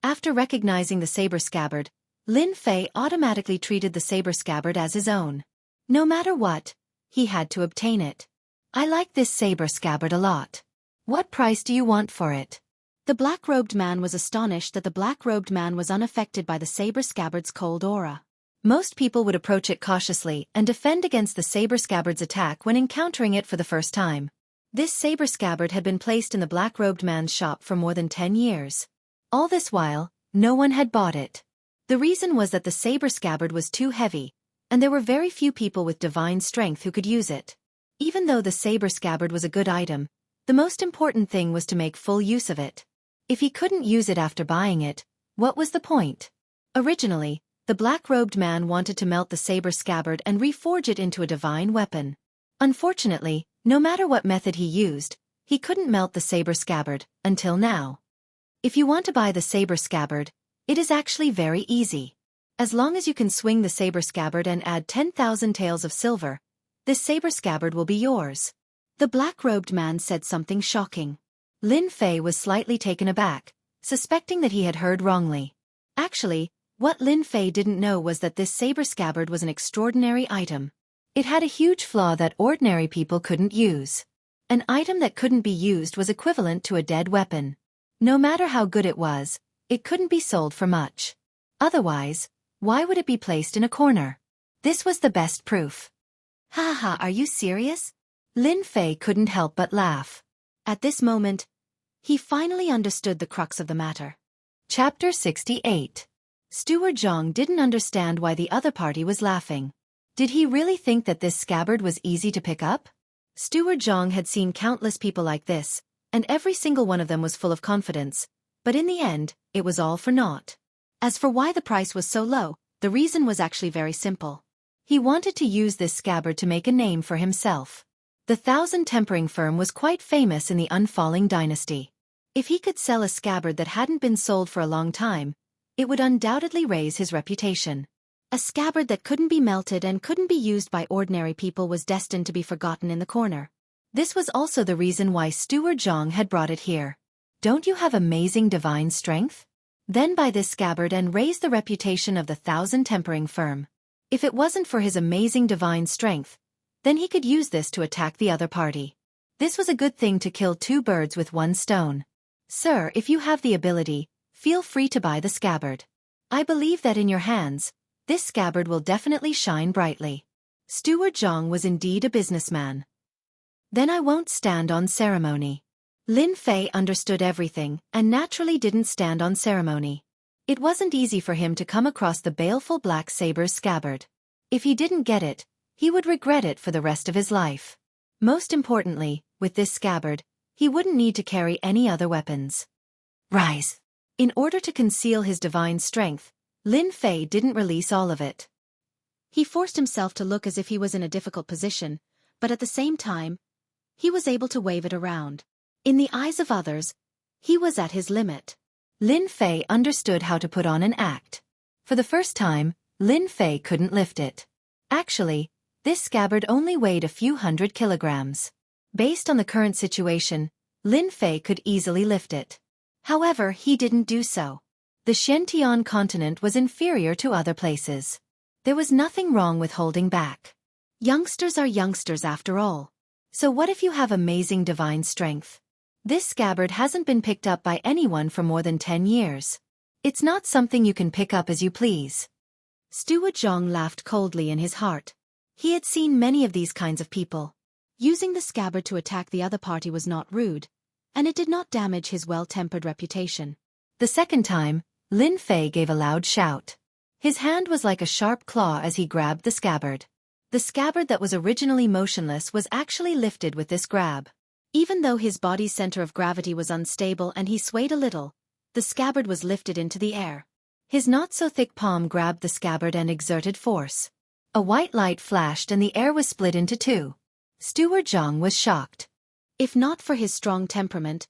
After recognizing the saber scabbard, Lin Fei automatically treated the saber scabbard as his own. No matter what, he had to obtain it. "I like this saber scabbard a lot. What price do you want for it?" The black-robed man was astonished that the black-robed man was unaffected by the saber scabbard's cold aura. Most people would approach it cautiously and defend against the saber scabbard's attack when encountering it for the first time. This saber scabbard had been placed in the black-robed man's shop for more than 10 years. All this while, no one had bought it. The reason was that the saber scabbard was too heavy, and there were very few people with divine strength who could use it. Even though the saber scabbard was a good item, the most important thing was to make full use of it. If he couldn't use it after buying it, what was the point? Originally, the black-robed man wanted to melt the saber scabbard and reforge it into a divine weapon. Unfortunately, no matter what method he used, he couldn't melt the saber scabbard, until now. If you want to buy the saber scabbard, it is actually very easy. As long as you can swing the saber scabbard and add 10,000 taels of silver, this saber scabbard will be yours. The black-robed man said something shocking. Lin Fei was slightly taken aback, suspecting that he had heard wrongly. Actually, what Lin Fei didn't know was that this saber scabbard was an extraordinary item. It had a huge flaw that ordinary people couldn't use. An item that couldn't be used was equivalent to a dead weapon. No matter how good it was, it couldn't be sold for much. Otherwise, why would it be placed in a corner? This was the best proof. "Ha ha, are you serious?" Lin Fei couldn't help but laugh. At this moment, he finally understood the crux of the matter. Chapter 68. Steward Jiang didn't understand why the other party was laughing. Did he really think that this scabbard was easy to pick up? Steward Jiang had seen countless people like this, and every single one of them was full of confidence, but in the end, it was all for naught. As for why the price was so low, the reason was actually very simple. He wanted to use this scabbard to make a name for himself. The Thousand Tempering firm was quite famous in the Unfalling dynasty. If he could sell a scabbard that hadn't been sold for a long time, it would undoubtedly raise his reputation. A scabbard that couldn't be melted and couldn't be used by ordinary people was destined to be forgotten in the corner. This was also the reason why Steward Jiang had brought it here. "Don't you have amazing divine strength? Then buy this scabbard and raise the reputation of the Thousand Tempering firm." If it wasn't for his amazing divine strength, then he could use this to attack the other party. This was a good thing to kill two birds with one stone. "Sir, if you have the ability, feel free to buy the scabbard. I believe that in your hands, this scabbard will definitely shine brightly." Steward Jiang was indeed a businessman. "Then I won't stand on ceremony." Lin Fei understood everything and naturally didn't stand on ceremony. It wasn't easy for him to come across the baleful black saber's scabbard. If he didn't get it, he would regret it for the rest of his life. Most importantly, with this scabbard, he wouldn't need to carry any other weapons. "Rise!" In order to conceal his divine strength, Lin Fei didn't release all of it. He forced himself to look as if he was in a difficult position, but at the same time, he was able to wave it around. In the eyes of others, he was at his limit. Lin Fei understood how to put on an act. For the first time, Lin Fei couldn't lift it. Actually, this scabbard only weighed a few hundred kilograms. Based on the current situation, Lin Fei could easily lift it. However, he didn't do so. The Xiantian continent was inferior to other places. There was nothing wrong with holding back. Youngsters are youngsters after all. So what if you have amazing divine strength? This scabbard hasn't been picked up by anyone for more than 10 years. It's not something you can pick up as you please. Steward Zhang laughed coldly in his heart. He had seen many of these kinds of people. Using the scabbard to attack the other party was not rude, and it did not damage his well-tempered reputation. The second time, Lin Fei gave a loud shout. His hand was like a sharp claw as he grabbed the scabbard. The scabbard that was originally motionless was actually lifted with this grab. Even though his body's center of gravity was unstable and he swayed a little, the scabbard was lifted into the air. His not-so-thick palm grabbed the scabbard and exerted force. A white light flashed and the air was split into two. Steward Zhang was shocked. If not for his strong temperament,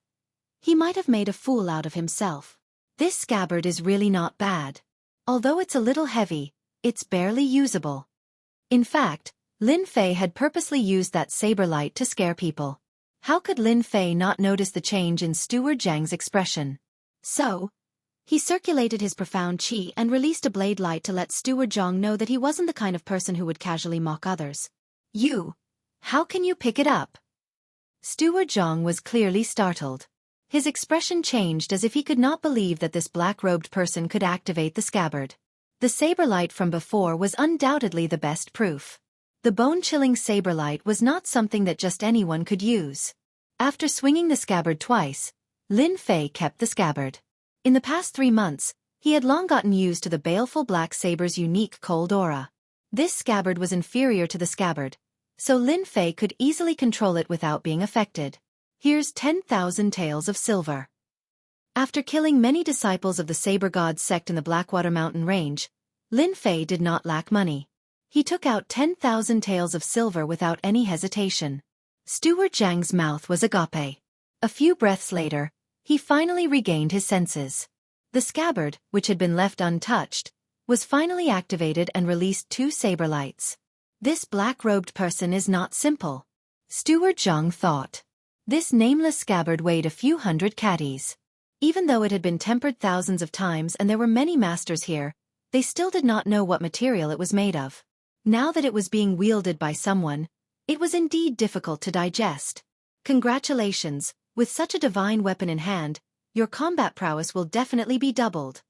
he might have made a fool out of himself. This scabbard is really not bad. Although it's a little heavy, it's barely usable. In fact, Lin Fei had purposely used that saber light to scare people. How could Lin Fei not notice the change in Steward Zhang's expression? So, he circulated his profound qi and released a blade light to let Steward Zhang know that he wasn't the kind of person who would casually mock others. How can you pick it up? Steward Zhang was clearly startled. His expression changed as if he could not believe that this black-robed person could activate the scabbard. The saber light from before was undoubtedly the best proof. The bone-chilling saber light was not something that just anyone could use. After swinging the scabbard twice, Lin Fei kept the scabbard. In the past 3 months, he had long gotten used to the baleful black saber's unique cold aura. This scabbard was inferior to the scabbard, so Lin Fei could easily control it without being affected. Here's 10,000 taels of silver. After killing many disciples of the Saber God sect in the Blackwater Mountain Range, Lin Fei did not lack money. He took out 10,000 taels of silver without any hesitation. Steward Zhang's mouth was agape. A few breaths later, he finally regained his senses. The scabbard, which had been left untouched, was finally activated and released 2 saber lights. This black-robed person is not simple. Steward Zhang thought. This nameless scabbard weighed a few hundred catties. Even though it had been tempered thousands of times and there were many masters here, they still did not know what material it was made of. Now that it was being wielded by someone, it was indeed difficult to digest. Congratulations, with such a divine weapon in hand, your combat prowess will definitely be doubled.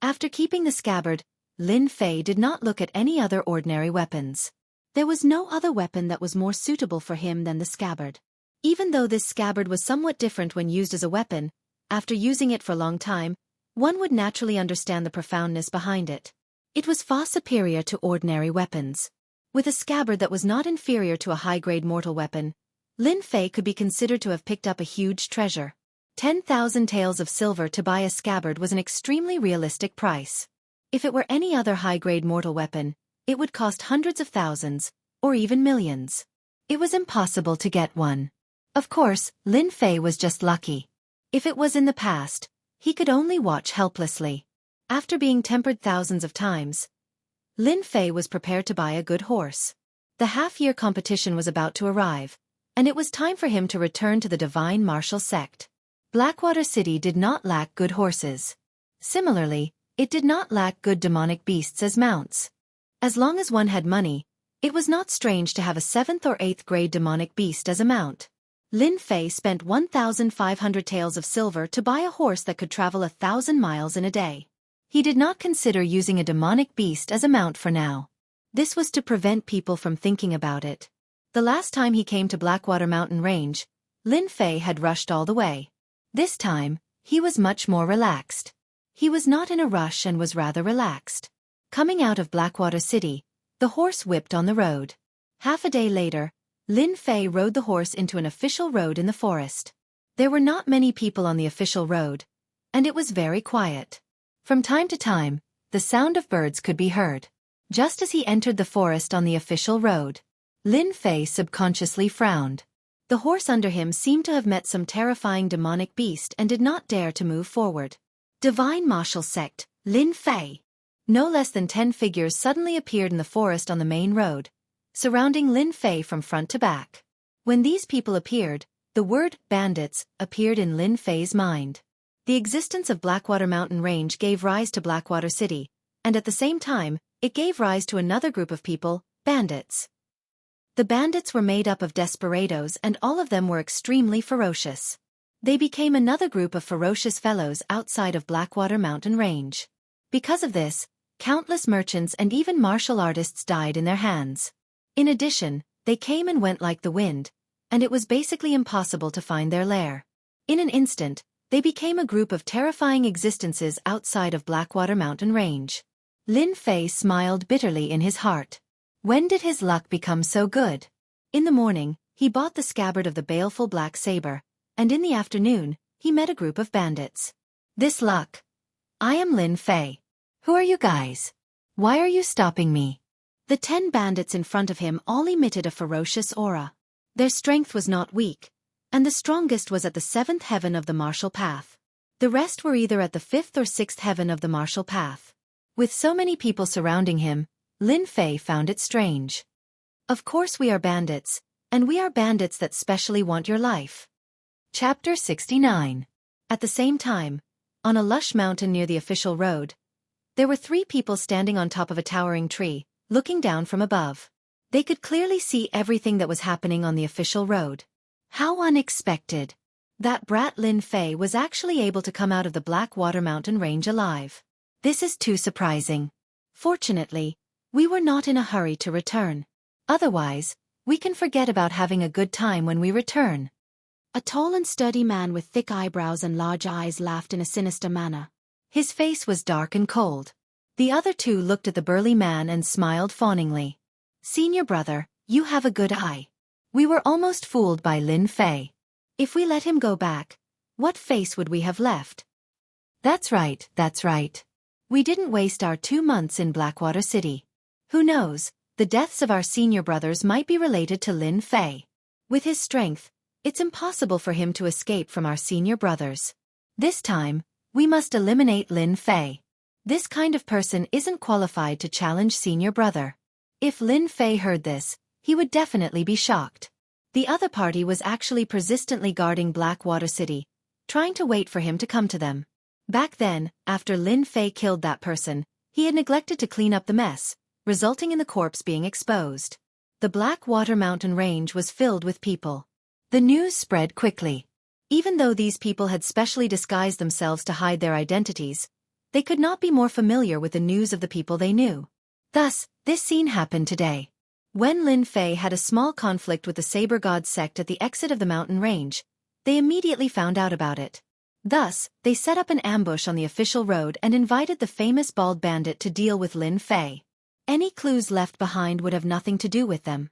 After keeping the scabbard, Lin Fei did not look at any other ordinary weapons. There was no other weapon that was more suitable for him than the scabbard. Even though this scabbard was somewhat different when used as a weapon, after using it for a long time, one would naturally understand the profoundness behind it. It was far superior to ordinary weapons. With a scabbard that was not inferior to a high-grade mortal weapon, Lin Fei could be considered to have picked up a huge treasure. 10,000 taels of silver to buy a scabbard was an extremely realistic price. If it were any other high-grade mortal weapon, it would cost hundreds of thousands, or even millions. It was impossible to get one. Of course, Lin Fei was just lucky. If it was in the past, he could only watch helplessly. After being tempered thousands of times, Lin Fei was prepared to buy a good horse. The half-year competition was about to arrive, and it was time for him to return to the divine martial sect. Blackwater City did not lack good horses. Similarly, it did not lack good demonic beasts as mounts. As long as one had money, it was not strange to have a 7th or 8th grade demonic beast as a mount. Lin Fei spent 1,500 taels of silver to buy a horse that could travel 1,000 miles in a day. He did not consider using a demonic beast as a mount for now. This was to prevent people from thinking about it. The last time he came to Blackwater Mountain Range, Lin Fei had rushed all the way. This time, he was much more relaxed. He was not in a rush and was rather relaxed. Coming out of Blackwater City, the horse whipped on the road. Half a day later, Lin Fei rode the horse into an official road in the forest. There were not many people on the official road, and it was very quiet. From time to time, the sound of birds could be heard. Just as he entered the forest on the official road, Lin Fei subconsciously frowned. The horse under him seemed to have met some terrifying demonic beast and did not dare to move forward. Divine Martial Sect, Lin Fei. No less than 10 figures suddenly appeared in the forest on the main road, surrounding Lin Fei from front to back. When these people appeared, the word bandits appeared in Lin Fei's mind. The existence of Blackwater Mountain Range gave rise to Blackwater City, and at the same time, it gave rise to another group of people, bandits. The bandits were made up of desperados and all of them were extremely ferocious. They became another group of ferocious fellows outside of Blackwater Mountain Range. Because of this, countless merchants and even martial artists died in their hands. In addition, they came and went like the wind, and it was basically impossible to find their lair. In an instant, they became a group of terrifying existences outside of Blackwater Mountain Range. Lin Fei smiled bitterly in his heart. When did his luck become so good? In the morning, he bought the scabbard of the baleful black saber, and in the afternoon, he met a group of bandits. This luck. I am Lin Fei. Who are you guys? Why are you stopping me? The 10 bandits in front of him all emitted a ferocious aura. Their strength was not weak, and the strongest was at the 7th heaven of the martial path. The rest were either at the 5th or 6th heaven of the martial path. With so many people surrounding him, Lin Fei found it strange. Of course we are bandits, and we are bandits that specially want your life. Chapter 69. At the same time, on a lush mountain near the official road, there were 3 people standing on top of a towering tree, looking down from above. They could clearly see everything that was happening on the official road. How unexpected! That brat Lin Fei was actually able to come out of the Blackwater Mountain Range alive. This is too surprising. Fortunately, we were not in a hurry to return. Otherwise, we can forget about having a good time when we return. A tall and sturdy man with thick eyebrows and large eyes laughed in a sinister manner. His face was dark and cold. The other 2 looked at the burly man and smiled fawningly. Senior brother, you have a good eye. We were almost fooled by Lin Fei. If we let him go back, what face would we have left? That's right, that's right. We didn't waste our 2 months in Blackwater City. Who knows, the deaths of our senior brothers might be related to Lin Fei. With his strength, it's impossible for him to escape from our senior brothers. This time, we must eliminate Lin Fei. This kind of person isn't qualified to challenge senior brother. If Lin Fei heard this, he would definitely be shocked. The other party was actually persistently guarding Blackwater City, trying to wait for him to come to them. Back then, after Lin Fei killed that person, he had neglected to clean up the mess, resulting in the corpse being exposed. The Blackwater Mountain Range was filled with people. The news spread quickly. Even though these people had specially disguised themselves to hide their identities, they could not be more familiar with the news of the people they knew. Thus, this scene happened today. When Lin Fei had a small conflict with the Saber God sect at the exit of the mountain range, they immediately found out about it. Thus, they set up an ambush on the official road and invited the famous bald bandit to deal with Lin Fei. Any clues left behind would have nothing to do with them.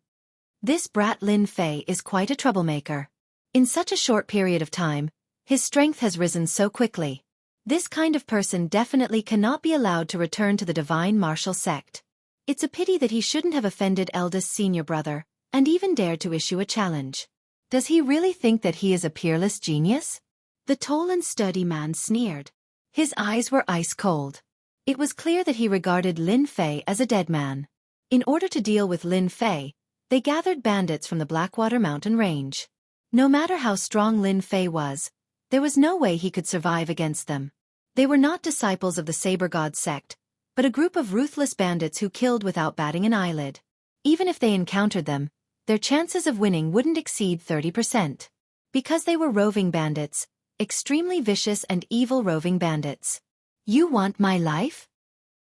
This brat Lin Fei is quite a troublemaker. In such a short period of time, his strength has risen so quickly. This kind of person definitely cannot be allowed to return to the divine martial sect. It's a pity that he shouldn't have offended eldest senior brother, and even dared to issue a challenge. Does he really think that he is a peerless genius? The tall and sturdy man sneered. His eyes were ice cold. It was clear that he regarded Lin Fei as a dead man. In order to deal with Lin Fei, they gathered bandits from the Blackwater Mountain Range. No matter how strong Lin Fei was, there was no way he could survive against them. They were not disciples of the Saber God sect, but a group of ruthless bandits who killed without batting an eyelid. Even if they encountered them, their chances of winning wouldn't exceed 30%. Because they were roving bandits, extremely vicious and evil roving bandits. You want my life?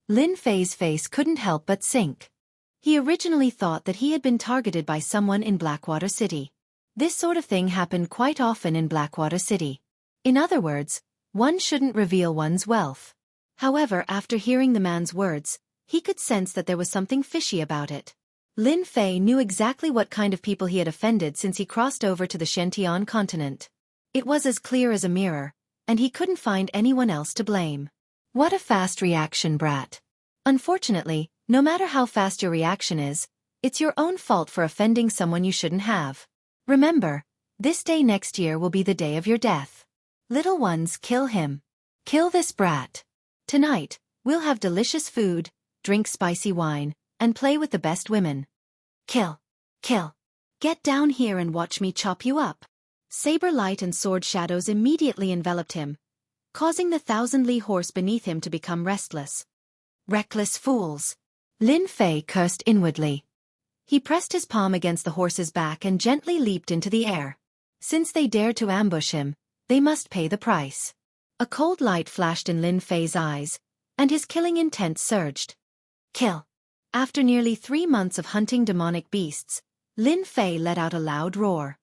Lin Fei's face couldn't help but sink. He originally thought that he had been targeted by someone in Blackwater City. This sort of thing happened quite often in Blackwater City. In other words, one shouldn't reveal one's wealth. However, after hearing the man's words, he could sense that there was something fishy about it. Lin Fei knew exactly what kind of people he had offended since he crossed over to the Xianxia continent. It was as clear as a mirror, and he couldn't find anyone else to blame. What a fast reaction, brat. Unfortunately, no matter how fast your reaction is, it's your own fault for offending someone you shouldn't have. Remember, This day next year will be the day of your death. Little ones, kill him. Kill this brat. Tonight, we'll have delicious food, drink spicy wine, and play with the best women. Kill. Kill. Get down here and watch me chop you up. Saber light and sword shadows immediately enveloped him, causing the thousand-li horse beneath him to become restless. Reckless fools. Lin Fei cursed inwardly. He pressed his palm against the horse's back and gently leaped into the air. Since they dared to ambush him, they must pay the price. A cold light flashed in Lin Fei's eyes, and his killing intent surged. Kill. After nearly 3 months of hunting demonic beasts, Lin Fei let out a loud roar.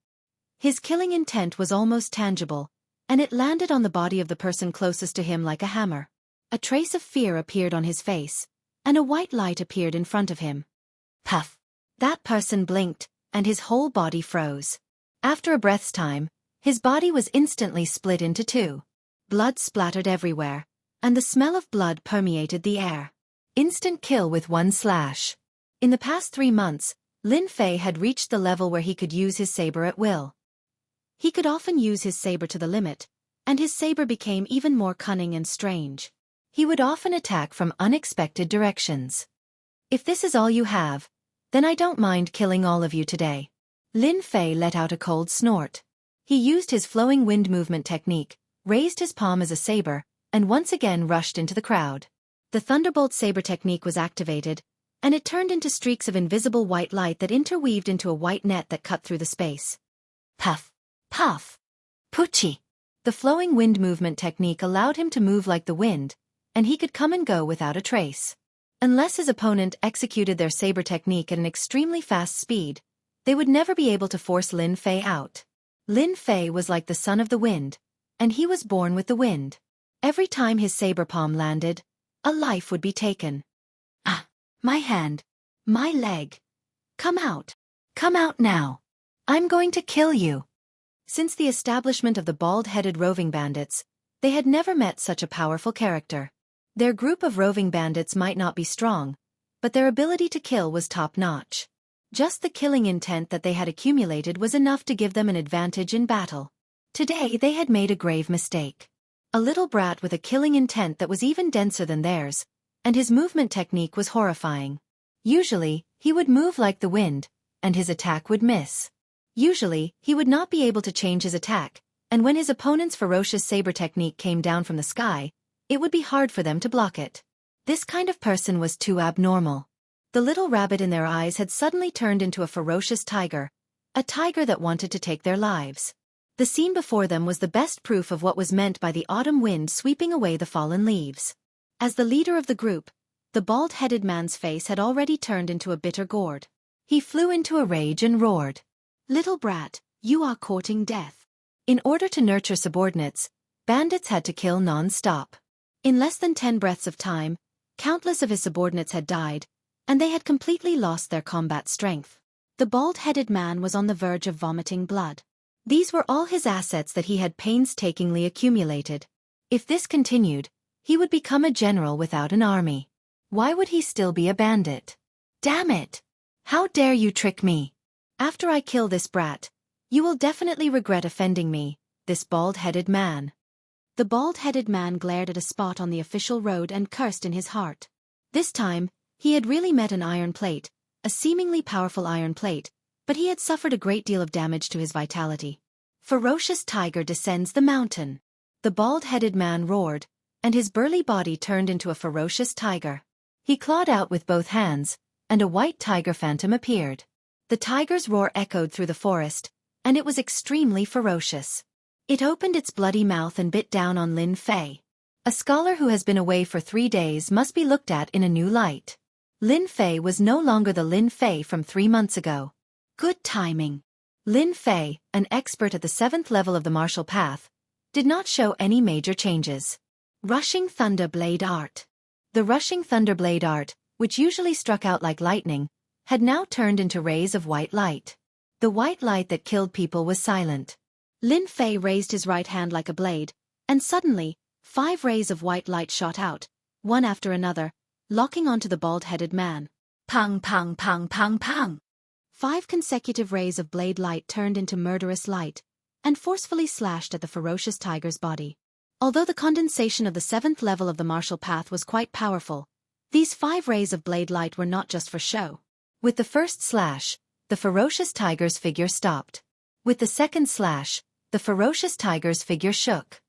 His killing intent was almost tangible, and it landed on the body of the person closest to him like a hammer. A trace of fear appeared on his face, and a white light appeared in front of him. Puff! That person blinked, and his whole body froze. After a breath's time, his body was instantly split into 2. Blood splattered everywhere, and the smell of blood permeated the air. Instant kill with 1 slash. In the past 3 months, Lin Fei had reached the level where he could use his saber at will. He could often use his saber to the limit, and his saber became even more cunning and strange. He would often attack from unexpected directions. If this is all you have, then I don't mind killing all of you today. Lin Fei let out a cold snort. He used his flowing wind movement technique, raised his palm as a saber, and once again rushed into the crowd. The Thunderbolt saber technique was activated, and it turned into streaks of invisible white light that interweaved into a white net that cut through the space. Puff! Puff! Pucci! The flowing wind movement technique allowed him to move like the wind, and he could come and go without a trace. Unless his opponent executed their saber technique at an extremely fast speed, they would never be able to force Lin Fei out. Lin Fei was like the son of the wind, and he was born with the wind. Every time his saber palm landed, a life would be taken. Ah! My hand! My leg! Come out! Come out now! I'm going to kill you! Since the establishment of the bald-headed roving bandits, they had never met such a powerful character. Their group of roving bandits might not be strong, but their ability to kill was top-notch. Just the killing intent that they had accumulated was enough to give them an advantage in battle. Today they had made a grave mistake. A little brat with a killing intent that was even denser than theirs, and his movement technique was horrifying. Usually, he would move like the wind, and his attack would miss. Usually, he would not be able to change his attack, and when his opponent's ferocious saber technique came down from the sky, it would be hard for them to block it. This kind of person was too abnormal. The little rabbit in their eyes had suddenly turned into a ferocious tiger, a tiger that wanted to take their lives. The scene before them was the best proof of what was meant by the autumn wind sweeping away the fallen leaves. As the leader of the group, the bald-headed man's face had already turned into a bitter gourd. He flew into a rage and roared. Little brat, you are courting death. In order to nurture subordinates, bandits had to kill non-stop. In less than 10 breaths of time, countless of his subordinates had died, and they had completely lost their combat strength. The bald-headed man was on the verge of vomiting blood. These were all his assets that he had painstakingly accumulated. If this continued, he would become a general without an army. Why would he still be a bandit? Damn it! How dare you trick me? After I kill this brat, you will definitely regret offending me, this bald-headed man. The bald-headed man glared at a spot on the official road and cursed in his heart. This time, he had really met an iron plate, a seemingly powerful iron plate, but he had suffered a great deal of damage to his vitality. Ferocious tiger descends the mountain. The bald-headed man roared, and his burly body turned into a ferocious tiger. He clawed out with both hands, and a white tiger phantom appeared. The tiger's roar echoed through the forest, and it was extremely ferocious. It opened its bloody mouth and bit down on Lin Fei. A scholar who has been away for 3 days must be looked at in a new light. Lin Fei was no longer the Lin Fei from 3 months ago. Good timing. Lin Fei, an expert at the 7th level of the martial path, did not show any major changes. Rushing Thunder Blade Art. The Rushing Thunder Blade Art, which usually struck out like lightning, had now turned into rays of white light. The white light that killed people was silent. Lin Fei raised his right hand like a blade, and suddenly, 5 rays of white light shot out, one after another, locking onto the bald-headed man. Pang pang pang pang pang! 5 consecutive rays of blade light turned into murderous light, and forcefully slashed at the ferocious tiger's body. Although the condensation of the 7th level of the martial path was quite powerful, these 5 rays of blade light were not just for show. With the first slash, the ferocious tiger's figure stopped. With the second slash, the ferocious tiger's figure shook.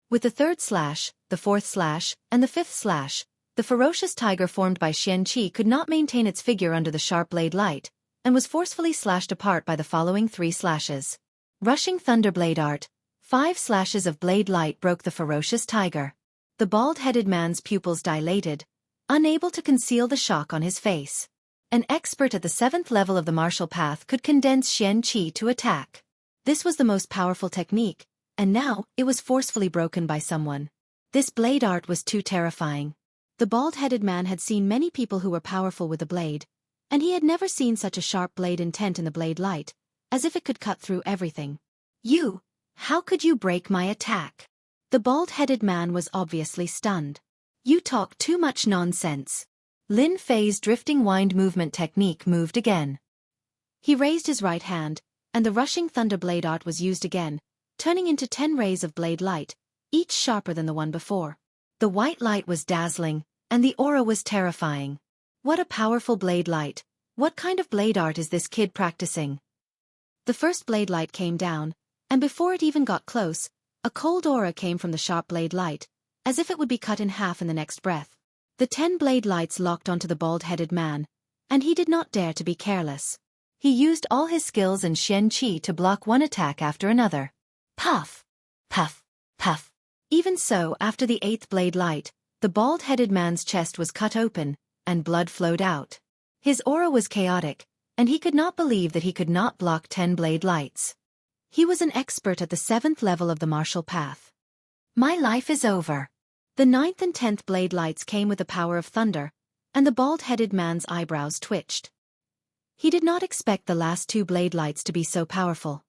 With the third slash, the fourth slash, and the fifth slash, the ferocious tiger formed by Xianxia could not maintain its figure under the sharp blade light, and was forcefully slashed apart by the following 3 slashes. Rushing thunder blade art. 5 slashes of blade light broke the ferocious tiger. The bald-headed man's pupils dilated, unable to conceal the shock on his face. An expert at the 7th level of the martial path could condense Xianxia to attack. This was the most powerful technique, and now it was forcefully broken by someone. This blade art was too terrifying. The bald-headed man had seen many people who were powerful with the blade, and he had never seen such a sharp blade intent in the blade light, as if it could cut through everything. "You! How could you break my attack?" The bald-headed man was obviously stunned. "You talk too much nonsense." Lin Fei's drifting wind movement technique moved again. He raised his right hand, and the rushing thunder blade art was used again, turning into 10 rays of blade light, each sharper than the one before. The white light was dazzling, and the aura was terrifying. What a powerful blade light! What kind of blade art is this kid practicing? The first blade light came down, and before it even got close, a cold aura came from the sharp blade light, as if it would be cut in half in the next breath. The 10 blade lights locked onto the bald-headed man, and he did not dare to be careless. He used all his skills and Xianxia to block one attack after another. Puff! Puff! Puff! Even so, after the 8th blade light, the bald-headed man's chest was cut open, and blood flowed out. His aura was chaotic, and he could not believe that he could not block 10 blade lights. He was an expert at the 7th level of the martial path. My life is over. The 9th and 10th blade lights came with the power of thunder, and the bald-headed man's eyebrows twitched. He did not expect the last 2 blade lights to be so powerful.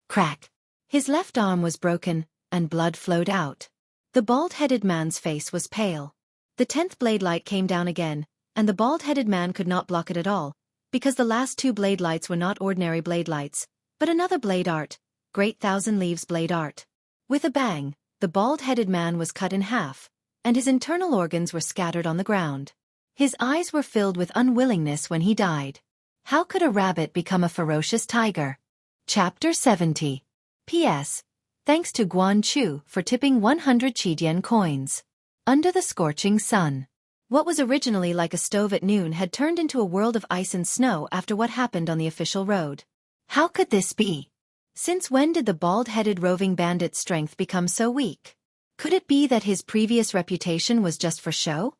Crack! His left arm was broken, and blood flowed out. The bald-headed man's face was pale. The 10th blade light came down again, and the bald-headed man could not block it at all, because the last 2 blade lights were not ordinary blade lights, but another blade art, Great Thousand Leaves blade art. With a bang, the bald-headed man was cut in half, and his internal organs were scattered on the ground. His eyes were filled with unwillingness when he died. How could a rabbit become a ferocious tiger? Chapter 70. P.S. Thanks to Guan Chu for tipping 100 Qidian coins. Under the scorching sun. What was originally like a stove at noon had turned into a world of ice and snow after what happened on the official road. How could this be? Since when did the bald-headed roving bandit's strength become so weak? Could it be that his previous reputation was just for show?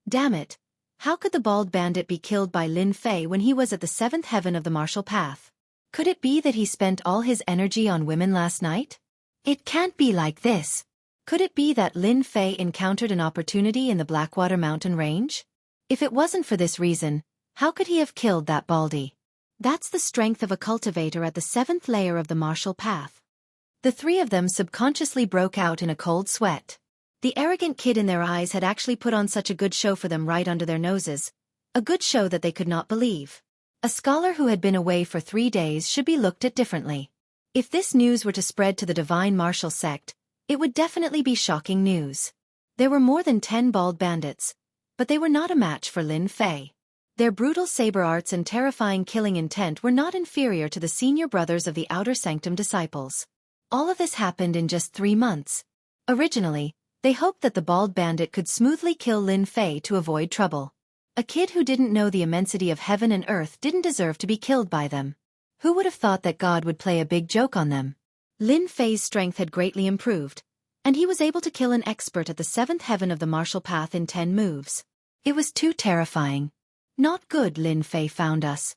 Damn it! How could the bald bandit be killed by Lin Fei when he was at the 7th heaven of the martial path? Could it be that he spent all his energy on women last night? It can't be like this. Could it be that Lin Fei encountered an opportunity in the Blackwater Mountain Range? If it wasn't for this reason, how could he have killed that baldy? That's the strength of a cultivator at the 7th layer of the martial path. The 3 of them subconsciously broke out in a cold sweat. The arrogant kid in their eyes had actually put on such a good show for them right under their noses. A good show that they could not believe. A scholar who had been away for 3 days should be looked at differently. If this news were to spread to the divine martial sect, it would definitely be shocking news. There were more than 10 bald bandits, but they were not a match for Lin Fei. Their brutal saber arts and terrifying killing intent were not inferior to the senior brothers of the Outer Sanctum disciples. All of this happened in just 3 months. Originally, they hoped that the bald bandit could smoothly kill Lin Fei to avoid trouble. A kid who didn't know the immensity of heaven and earth didn't deserve to be killed by them. Who would have thought that God would play a big joke on them? Lin Fei's strength had greatly improved, and he was able to kill an expert at the 7th heaven of the martial path in 10 moves. It was too terrifying. Not good, Lin Fei found us.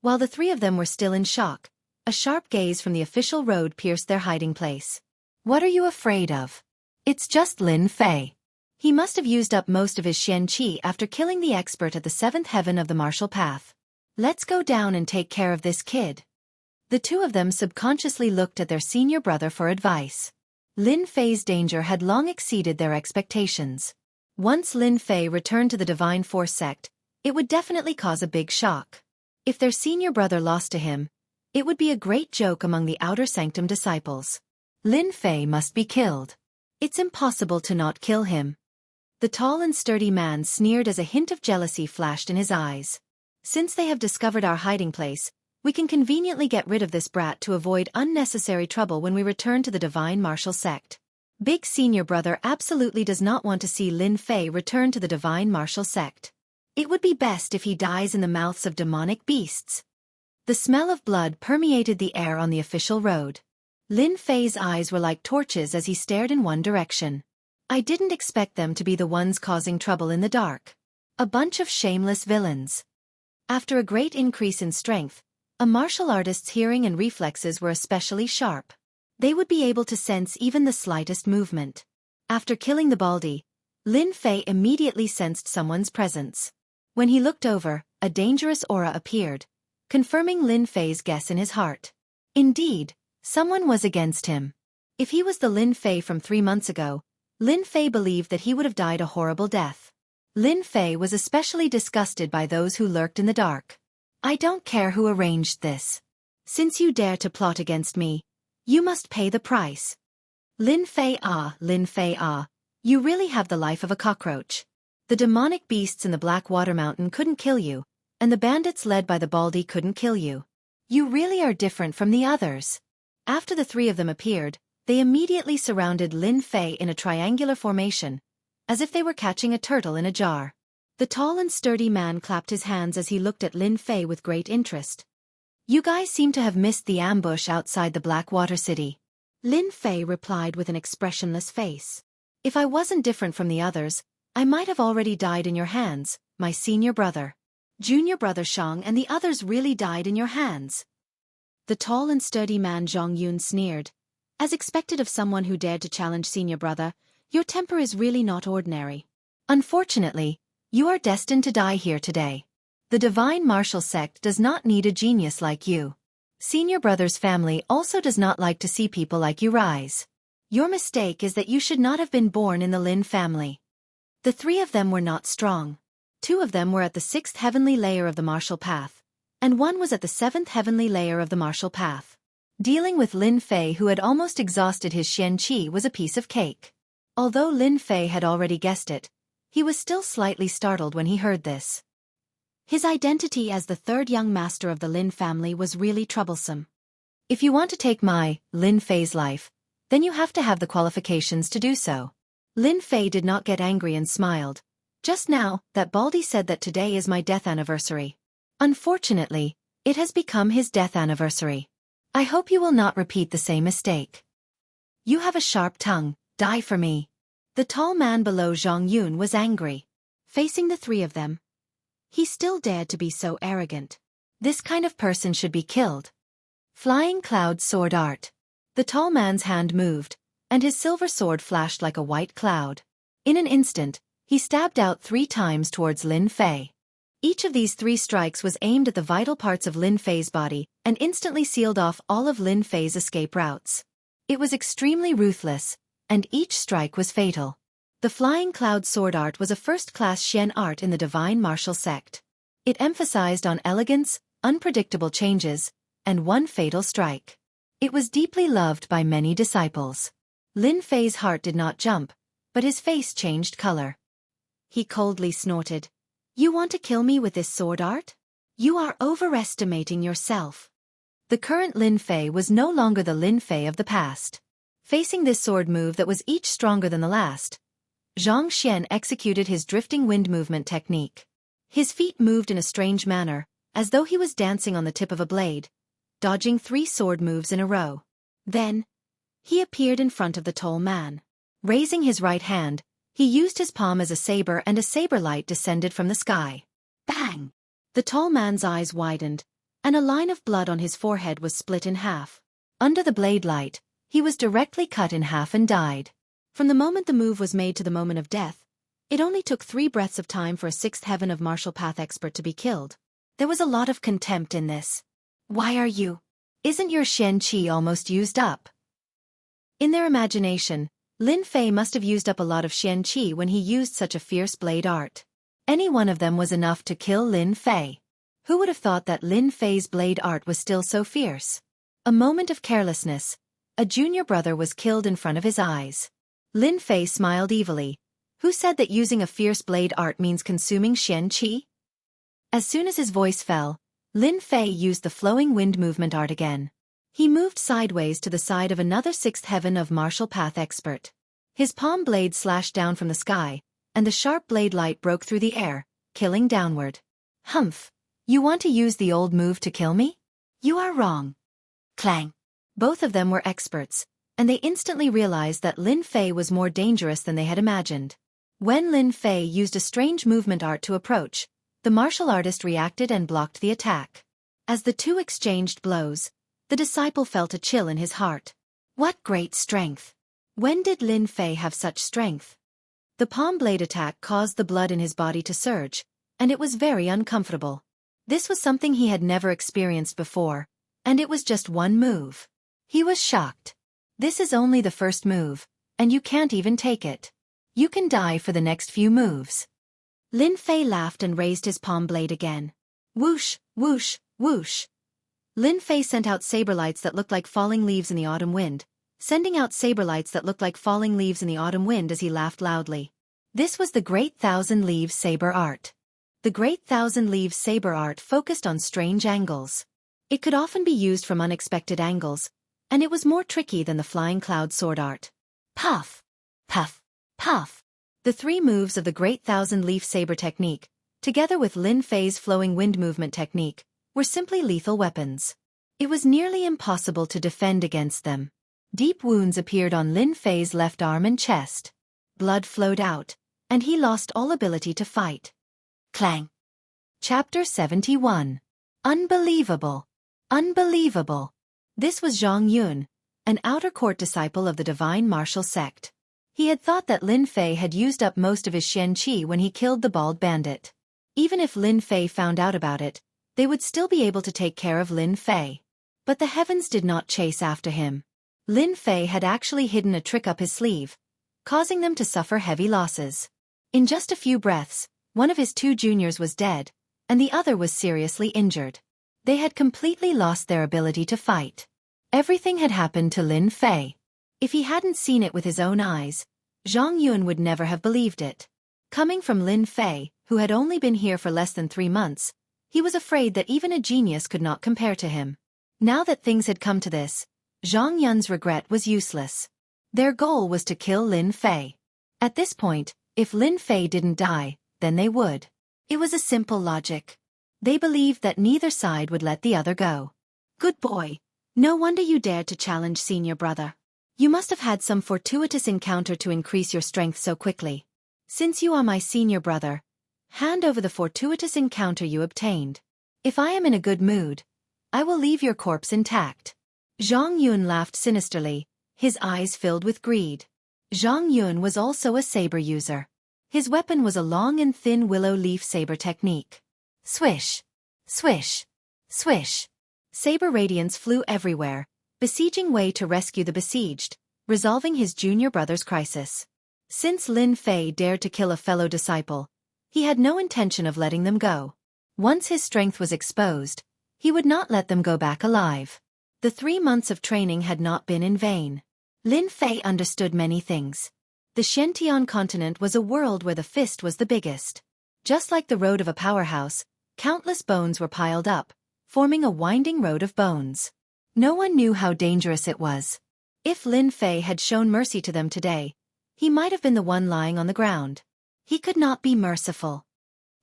While the 3 of them were still in shock, a sharp gaze from the official road pierced their hiding place. What are you afraid of? It's just Lin Fei. He must have used up most of his Xianxia after killing the expert at the 7th heaven of the martial path. Let's go down and take care of this kid. The 2 of them subconsciously looked at their senior brother for advice. Lin Fei's danger had long exceeded their expectations. Once Lin Fei returned to the Divine Force sect, it would definitely cause a big shock. If their senior brother lost to him, It would be a great joke among the Outer Sanctum disciples. Lin Fei must be killed. It's impossible to not kill him. The tall and sturdy man sneered as a hint of jealousy flashed in his eyes. Since they have discovered our hiding place, we can conveniently get rid of this brat to avoid unnecessary trouble when we return to the divine martial sect. Big senior brother absolutely does not want to see Lin Fei return to the divine martial sect. It would be best if he dies in the mouths of demonic beasts. The smell of blood permeated the air on the official road. Lin Fei's eyes were like torches as he stared in one direction. I didn't expect them to be the ones causing trouble in the dark. A bunch of shameless villains. After a great increase in strength, a martial artist's hearing and reflexes were especially sharp. They would be able to sense even the slightest movement. After killing the Baldy, Lin Fei immediately sensed someone's presence. When he looked over, a dangerous aura appeared, confirming Lin Fei's guess in his heart. Indeed, someone was against him. If he was the Lin Fei from 3 months ago, Lin Fei believed that he would have died a horrible death. Lin Fei was especially disgusted by those who lurked in the dark. I don't care who arranged this. Since you dare to plot against me, you must pay the price. Lin Fei ah, you really have the life of a cockroach. The demonic beasts in the Black Water Mountain couldn't kill you, and the bandits led by the Baldy couldn't kill you. You really are different from the others. After the 3 of them appeared, they immediately surrounded Lin Fei in a triangular formation, as if they were catching a turtle in a jar. The tall and sturdy man clapped his hands as he looked at Lin Fei with great interest. You guys seem to have missed the ambush outside the Blackwater City. Lin Fei replied with an expressionless face. If I wasn't different from the others, I might have already died in your hands, my senior brother. Junior brother Shang and the others really died in your hands. The tall and sturdy man Zhang Yun sneered. As expected of someone who dared to challenge senior brother, your temper is really not ordinary. Unfortunately, you are destined to die here today. The divine martial sect does not need a genius like you. Senior brother's family also does not like to see people like you rise. Your mistake is that you should not have been born in the Lin family. The 3 of them were not strong. 2 of them were at the 6th heavenly layer of the martial path, and 1 was at the 7th heavenly layer of the martial path. Dealing with Lin Fei, who had almost exhausted his Xianxia, was a piece of cake. Although Lin Fei had already guessed it, he was still slightly startled when he heard this. His identity as the 3rd young master of the Lin family was really troublesome. If you want to take my, Lin Fei's life, then you have to have the qualifications to do so. Lin Fei did not get angry and smiled. Just now, that Baldy said that today is my death anniversary. Unfortunately, it has become his death anniversary. I hope you will not repeat the same mistake. You have a sharp tongue, die for me. The tall man below Zhang Yun was angry. Facing the 3 of them, he still dared to be so arrogant. This kind of person should be killed. Flying cloud sword art. The tall man's hand moved, and his silver sword flashed like a white cloud. In an instant, he stabbed out 3 times towards Lin Fei. Each of these 3 strikes was aimed at the vital parts of Lin Fei's body and instantly sealed off all of Lin Fei's escape routes. It was extremely ruthless, and each strike was fatal. The flying cloud sword art was a first-class Xian art in the divine martial sect. It emphasized on elegance, unpredictable changes, and 1 fatal strike. It was deeply loved by many disciples. Lin Fei's heart did not jump, but his face changed color. He coldly snorted. You want to kill me with this sword art? You are overestimating yourself. The current Lin Fei was no longer the Lin Fei of the past. Facing this sword move that was each stronger than the last, Zhang Xian executed his drifting wind movement technique. His feet moved in a strange manner, as though he was dancing on the tip of a blade, dodging 3 sword moves in a row. Then, he appeared in front of the tall man. Raising his right hand, he used his palm as a saber, and a saber light descended from the sky. Bang! The tall man's eyes widened, and a line of blood on his forehead was split in half. Under the blade light, he was directly cut in half and died. From the moment the move was made to the moment of death, it only took 3 breaths of time for a 6th heaven of martial path expert to be killed. There was a lot of contempt in this. Why are you? Isn't your Xianxia almost used up? In their imagination, Lin Fei must have used up a lot of Xianxia when he used such a fierce blade art. Any one of them was enough to kill Lin Fei. Who would have thought that Lin Fei's blade art was still so fierce? A moment of carelessness. A junior brother was killed in front of his eyes. Lin Fei smiled evilly. Who said that using a fierce blade art means consuming Xianxia? As soon as his voice fell, Lin Fei used the flowing wind movement art again. He moved sideways to the side of another sixth heaven of martial path expert. His palm blade slashed down from the sky, and the sharp blade light broke through the air, killing downward. Humph! You want to use the old move to kill me? You are wrong. Clang! Both of them were experts, and they instantly realized that Lin Fei was more dangerous than they had imagined. When Lin Fei used a strange movement art to approach, the martial artist reacted and blocked the attack. As the two exchanged blows, the disciple felt a chill in his heart. What great strength! When did Lin Fei have such strength? The palm blade attack caused the blood in his body to surge, and it was very uncomfortable. This was something he had never experienced before, and it was just one move. He was shocked. This is only the first move, and you can't even take it. You can die for the next few moves. Lin Fei laughed and raised his palm blade again. Whoosh, whoosh, whoosh. Lin Fei sent out saber lights that looked like falling leaves in the autumn wind, sending out saber lights that looked like falling leaves in the autumn wind as he laughed loudly. This was the Great Thousand Leaves Saber Art. The Great Thousand Leaves Saber Art focused on strange angles. It could often be used from unexpected angles, and it was more tricky than the Flying Cloud Sword Art. Puff! Puff! Puff! The three moves of the Great Thousand Leaf Saber technique, together with Lin Fei's flowing wind movement technique, were simply lethal weapons. It was nearly impossible to defend against them. Deep wounds appeared on Lin Fei's left arm and chest. Blood flowed out, and he lost all ability to fight. Clang! Chapter 71. Unbelievable! Unbelievable! This was Zhang Yun, an outer court disciple of the divine martial sect. He had thought that Lin Fei had used up most of his Xianxia when he killed the bald bandit. Even if Lin Fei found out about it, they would still be able to take care of Lin Fei. But the heavens did not chase after him. Lin Fei had actually hidden a trick up his sleeve, causing them to suffer heavy losses. In just a few breaths, one of his two juniors was dead, and the other was seriously injured. They had completely lost their ability to fight. Everything had happened to Lin Fei. If he hadn't seen it with his own eyes, Zhang Yun would never have believed it. Coming from Lin Fei, who had only been here for less than 3 months, he was afraid that even a genius could not compare to him. Now that things had come to this, Zhang Yun's regret was useless. Their goal was to kill Lin Fei. At this point, if Lin Fei didn't die, then they would. It was a simple logic. They believed that neither side would let the other go. Good boy. No wonder you dared to challenge senior brother. You must have had some fortuitous encounter to increase your strength so quickly. Since you are my senior brother, hand over the fortuitous encounter you obtained. If I am in a good mood, I will leave your corpse intact. Zhang Yun laughed sinisterly, his eyes filled with greed. Zhang Yun was also a saber user. His weapon was a long and thin willow leaf saber technique. Swish! Swish! Swish! Saber radiance flew everywhere, besieging Wei to rescue the besieged, resolving his junior brother's crisis. Since Lin Fei dared to kill a fellow disciple, he had no intention of letting them go. Once his strength was exposed, he would not let them go back alive. The 3 months of training had not been in vain. Lin Fei understood many things. The Xiantian continent was a world where the fist was the biggest. Just like the road of a powerhouse, countless bones were piled up, forming a winding road of bones. No one knew how dangerous it was. If Lin Fei had shown mercy to them today, he might have been the one lying on the ground. He could not be merciful.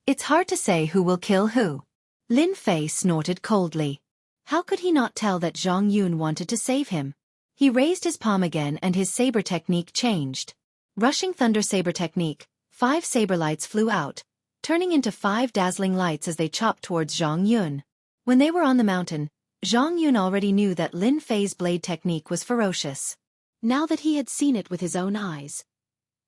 It's hard to say who will kill who. Lin Fei snorted coldly. How could he not tell that Zhang Yun wanted to save him? He raised his palm again and his saber technique changed. Rushing thunder saber technique, 5 saber lights flew out, turning into 5 dazzling lights as they chopped towards Zhang Yun. When they were on the mountain, Zhang Yun already knew that Lin Fei's blade technique was ferocious. Now that he had seen it with his own eyes,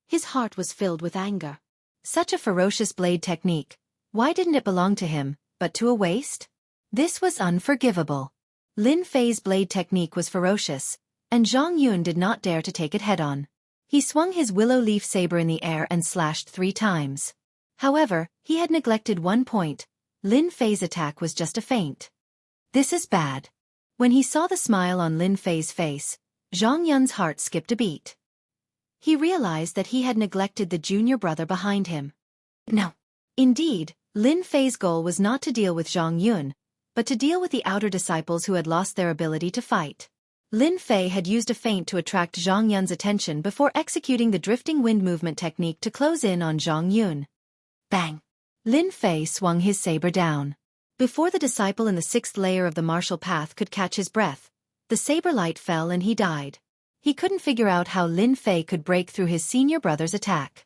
his heart was filled with anger. Such a ferocious blade technique, why didn't it belong to him, but to a waste? This was unforgivable. Lin Fei's blade technique was ferocious, and Zhang Yun did not dare to take it head-on. He swung his willow leaf saber in the air and slashed 3 times. However, he had neglected one point. Lin Fei's attack was just a feint. This is bad. When he saw the smile on Lin Fei's face, Zhang Yun's heart skipped a beat. He realized that he had neglected the junior brother behind him. No. Indeed, Lin Fei's goal was not to deal with Zhang Yun, but to deal with the outer disciples who had lost their ability to fight. Lin Fei had used a feint to attract Zhang Yun's attention before executing the drifting wind movement technique to close in on Zhang Yun. Bang! Lin Fei swung his saber down. Before the disciple in the 6th layer of the martial path could catch his breath, the saber light fell and he died. He couldn't figure out how Lin Fei could break through his senior brother's attack.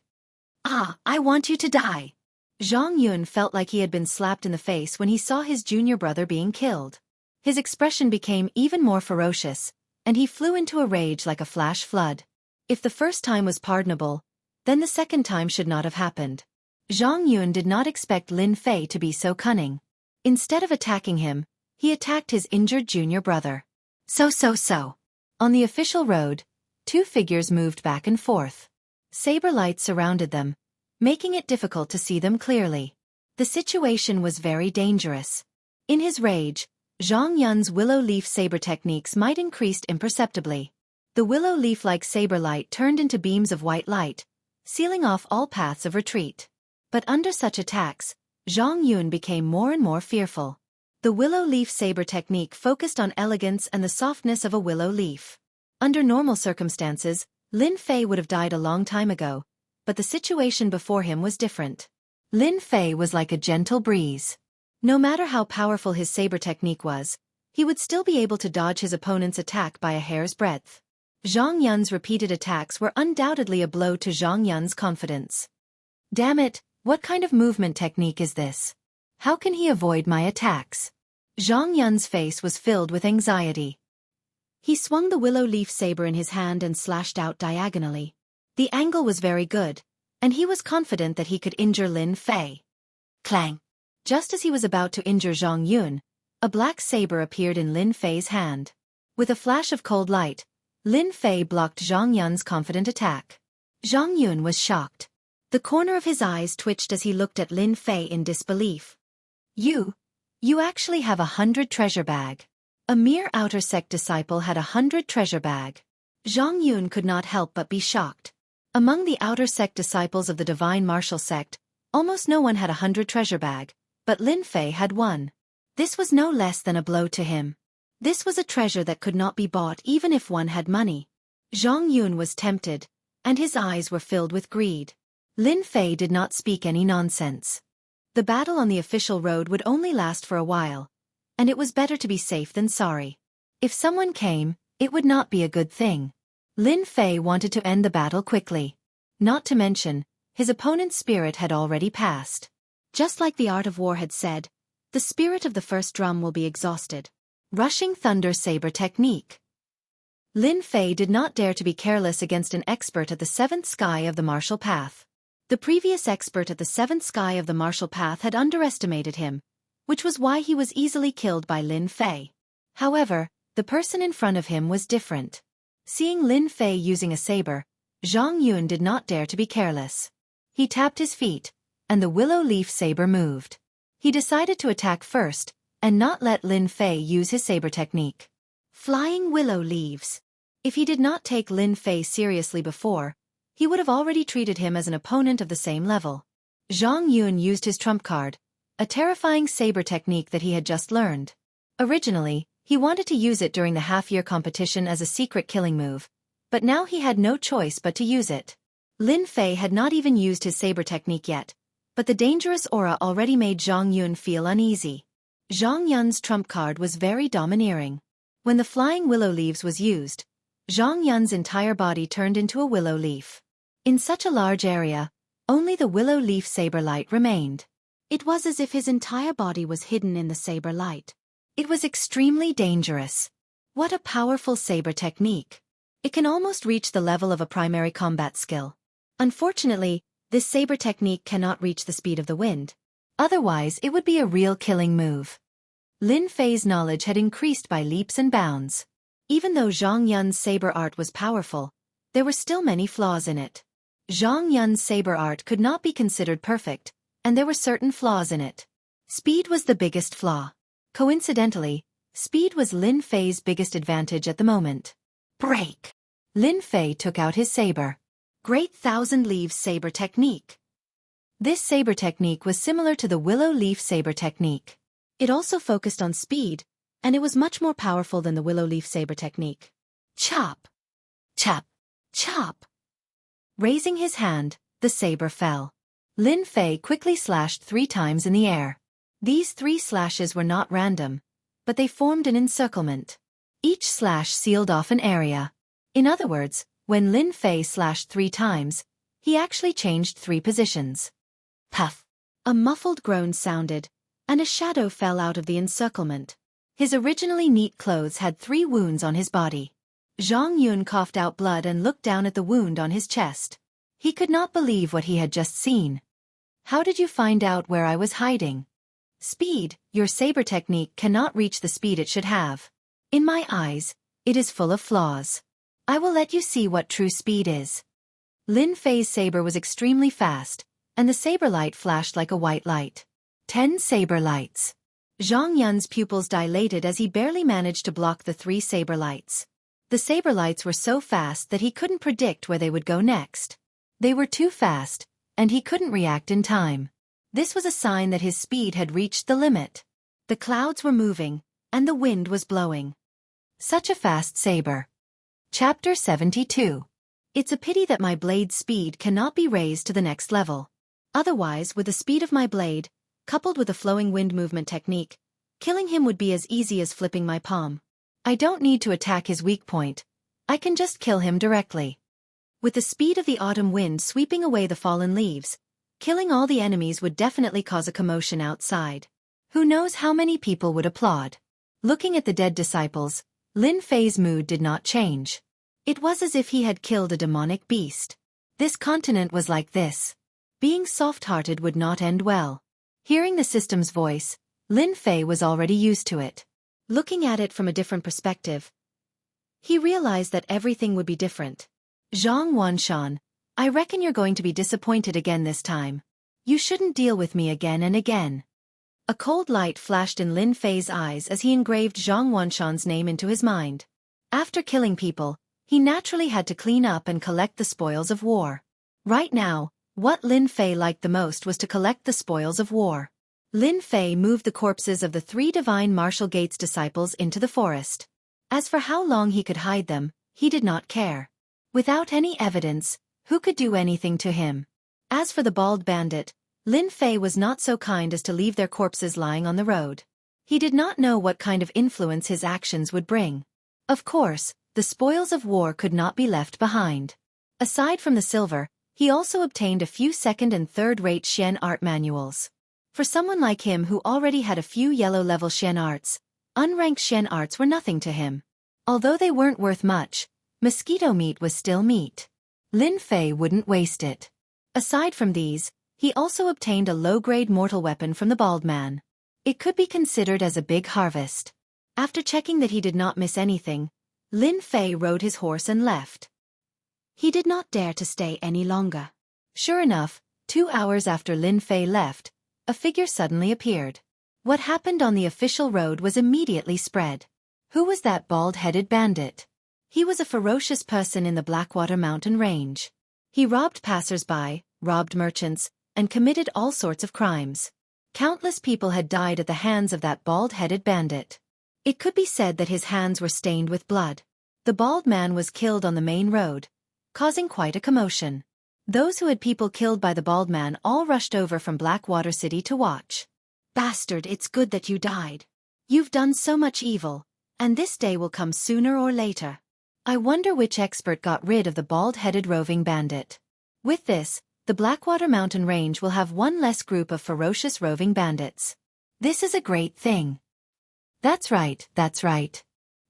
Ah, I want you to die! Zhang Yun felt like he had been slapped in the face when he saw his junior brother being killed. His expression became even more ferocious, and he flew into a rage like a flash flood. If the first time was pardonable, then the second time should not have happened. Zhang Yun did not expect Lin Fei to be so cunning. Instead of attacking him, he attacked his injured junior brother. So. On the official road, two figures moved back and forth. Saber lights surrounded them, making it difficult to see them clearly. The situation was very dangerous. In his rage, Zhang Yun's willow leaf saber techniques might increased imperceptibly. The willow leaf-like saber light turned into beams of white light, sealing off all paths of retreat. But under such attacks, Zhang Yun became more and more fearful. The willow leaf saber technique focused on elegance and the softness of a willow leaf. Under normal circumstances, Lin Fei would have died a long time ago, but the situation before him was different. Lin Fei was like a gentle breeze. No matter how powerful his saber technique was, he would still be able to dodge his opponent's attack by a hair's breadth. Zhang Yun's repeated attacks were undoubtedly a blow to Zhang Yun's confidence. Damn it, what kind of movement technique is this? How can he avoid my attacks? Zhang Yun's face was filled with anxiety. He swung the willow leaf saber in his hand and slashed out diagonally. The angle was very good, and he was confident that he could injure Lin Fei. Clang! Just as he was about to injure Zhang Yun, a black saber appeared in Lin Fei's hand. With a flash of cold light, Lin Fei blocked Zhang Yun's confident attack. Zhang Yun was shocked. The corner of his eyes twitched as he looked at Lin Fei in disbelief. You actually have 100 treasure bag. A mere outer sect disciple had 100 treasure bag. Zhang Yun could not help but be shocked. Among the outer sect disciples of the divine martial sect, almost no one had 100 treasure bag, but Lin Fei had one. This was no less than a blow to him. This was a treasure that could not be bought even if one had money. Zhang Yun was tempted, and his eyes were filled with greed. Lin Fei did not speak any nonsense. The battle on the official road would only last for a while, and it was better to be safe than sorry. If someone came, it would not be a good thing. Lin Fei wanted to end the battle quickly. Not to mention, his opponent's spirit had already passed. Just like the art of war had said, the spirit of the first drum will be exhausted. Rushing thunder saber technique. Lin Fei did not dare to be careless against an expert at the 7th sky of the martial path. The previous expert at the 7th sky of the martial path had underestimated him, which was why he was easily killed by Lin Fei. However, the person in front of him was different. Seeing Lin Fei using a saber, Zhang Yun did not dare to be careless. He tapped his feet, and the willow leaf saber moved. He decided to attack first, and not let Lin Fei use his saber technique. Flying willow leaves. If he did not take Lin Fei seriously before, he would have already treated him as an opponent of the same level. Zhang Yun used his trump card, a terrifying saber technique that he had just learned. Originally, he wanted to use it during the half-year competition as a secret killing move, but now he had no choice but to use it. Lin Fei had not even used his saber technique yet, but the dangerous aura already made Zhang Yun feel uneasy. Zhang Yun's trump card was very domineering. When the flying willow leaves was used, Zhang Yun's entire body turned into a willow leaf. In such a large area, only the willow leaf saber light remained. It was as if his entire body was hidden in the saber light. It was extremely dangerous. What a powerful saber technique. It can almost reach the level of a primary combat skill. Unfortunately, this saber technique cannot reach the speed of the wind. Otherwise, it would be a real killing move. Lin Fei's knowledge had increased by leaps and bounds. Even though Zhang Yun's saber art was powerful, there were still many flaws in it. Zhang Yun's saber art could not be considered perfect, and there were certain flaws in it. Speed was the biggest flaw. Coincidentally, speed was Lin Fei's biggest advantage at the moment. Break! Lin Fei took out his saber. Great Thousand Leaves Saber Technique. This saber technique was similar to the Willow Leaf Saber technique. It also focused on speed, and it was much more powerful than the Willow Leaf Saber technique. Chop! Chop! Chop! Raising his hand, the saber fell. Lin Fei quickly slashed 3 times in the air. These 3 slashes were not random, but they formed an encirclement. Each slash sealed off an area. In other words, when Lin Fei slashed 3 times, he actually changed 3 positions. Puff! A muffled groan sounded, and a shadow fell out of the encirclement. His originally neat clothes had 3 wounds on his body. Zhang Yun coughed out blood and looked down at the wound on his chest. He could not believe what he had just seen. How did you find out where I was hiding? Speed, your saber technique cannot reach the speed it should have. In my eyes, it is full of flaws. I will let you see what true speed is. Lin Fei's saber was extremely fast, and the saber light flashed like a white light. 10 saber lights. Zhang Yun's pupils dilated as he barely managed to block the 3 saber lights. The saber lights were so fast that he couldn't predict where they would go next. They were too fast, and he couldn't react in time. This was a sign that his speed had reached the limit. The clouds were moving, and the wind was blowing. Such a fast saber. Chapter 72. It's a pity that my blade's speed cannot be raised to the next level. Otherwise, with the speed of my blade, coupled with a flowing wind movement technique, killing him would be as easy as flipping my palm. I don't need to attack his weak point. I can just kill him directly. With the speed of the autumn wind sweeping away the fallen leaves, killing all the enemies would definitely cause a commotion outside. Who knows how many people would applaud? Looking at the dead disciples, Lin Fei's mood did not change. It was as if he had killed a demonic beast. This continent was like this. Being soft-hearted would not end well. Hearing the system's voice, Lin Fei was already used to it. Looking at it from a different perspective, he realized that everything would be different. Zhang Wanshan, I reckon you're going to be disappointed again this time. You shouldn't deal with me again and again. A cold light flashed in Lin Fei's eyes as he engraved Zhang Wanshan's name into his mind. After killing people, he naturally had to clean up and collect the spoils of war. Right now, what Lin Fei liked the most was to collect the spoils of war. Lin Fei moved the corpses of the 3 divine Marshal Gates disciples into the forest. As for how long he could hide them, he did not care. Without any evidence, who could do anything to him? As for the bald bandit, Lin Fei was not so kind as to leave their corpses lying on the road. He did not know what kind of influence his actions would bring. Of course, the spoils of war could not be left behind. Aside from the silver, he also obtained a few second- and third-rate Xian art manuals. For someone like him who already had a few yellow-level Xian arts, unranked Xian arts were nothing to him. Although they weren't worth much, mosquito meat was still meat. Lin Fei wouldn't waste it. Aside from these, he also obtained a low-grade mortal weapon from the bald man. It could be considered as a big harvest. After checking that he did not miss anything, Lin Fei rode his horse and left. He did not dare to stay any longer. Sure enough, 2 hours after Lin Fei left, a figure suddenly appeared. What happened on the official road was immediately spread. Who was that bald-headed bandit? He was a ferocious person in the Blackwater Mountain Range. He robbed passers-by, robbed merchants, and committed all sorts of crimes. Countless people had died at the hands of that bald-headed bandit. It could be said that his hands were stained with blood. The bald man was killed on the main road, causing quite a commotion. Those who had people killed by the bald man all rushed over from Blackwater City to watch. Bastard, it's good that you died. You've done so much evil, and this day will come sooner or later. I wonder which expert got rid of the bald-headed roving bandit. With this, the Blackwater Mountain Range will have one less group of ferocious roving bandits. This is a great thing. That's right, that's right.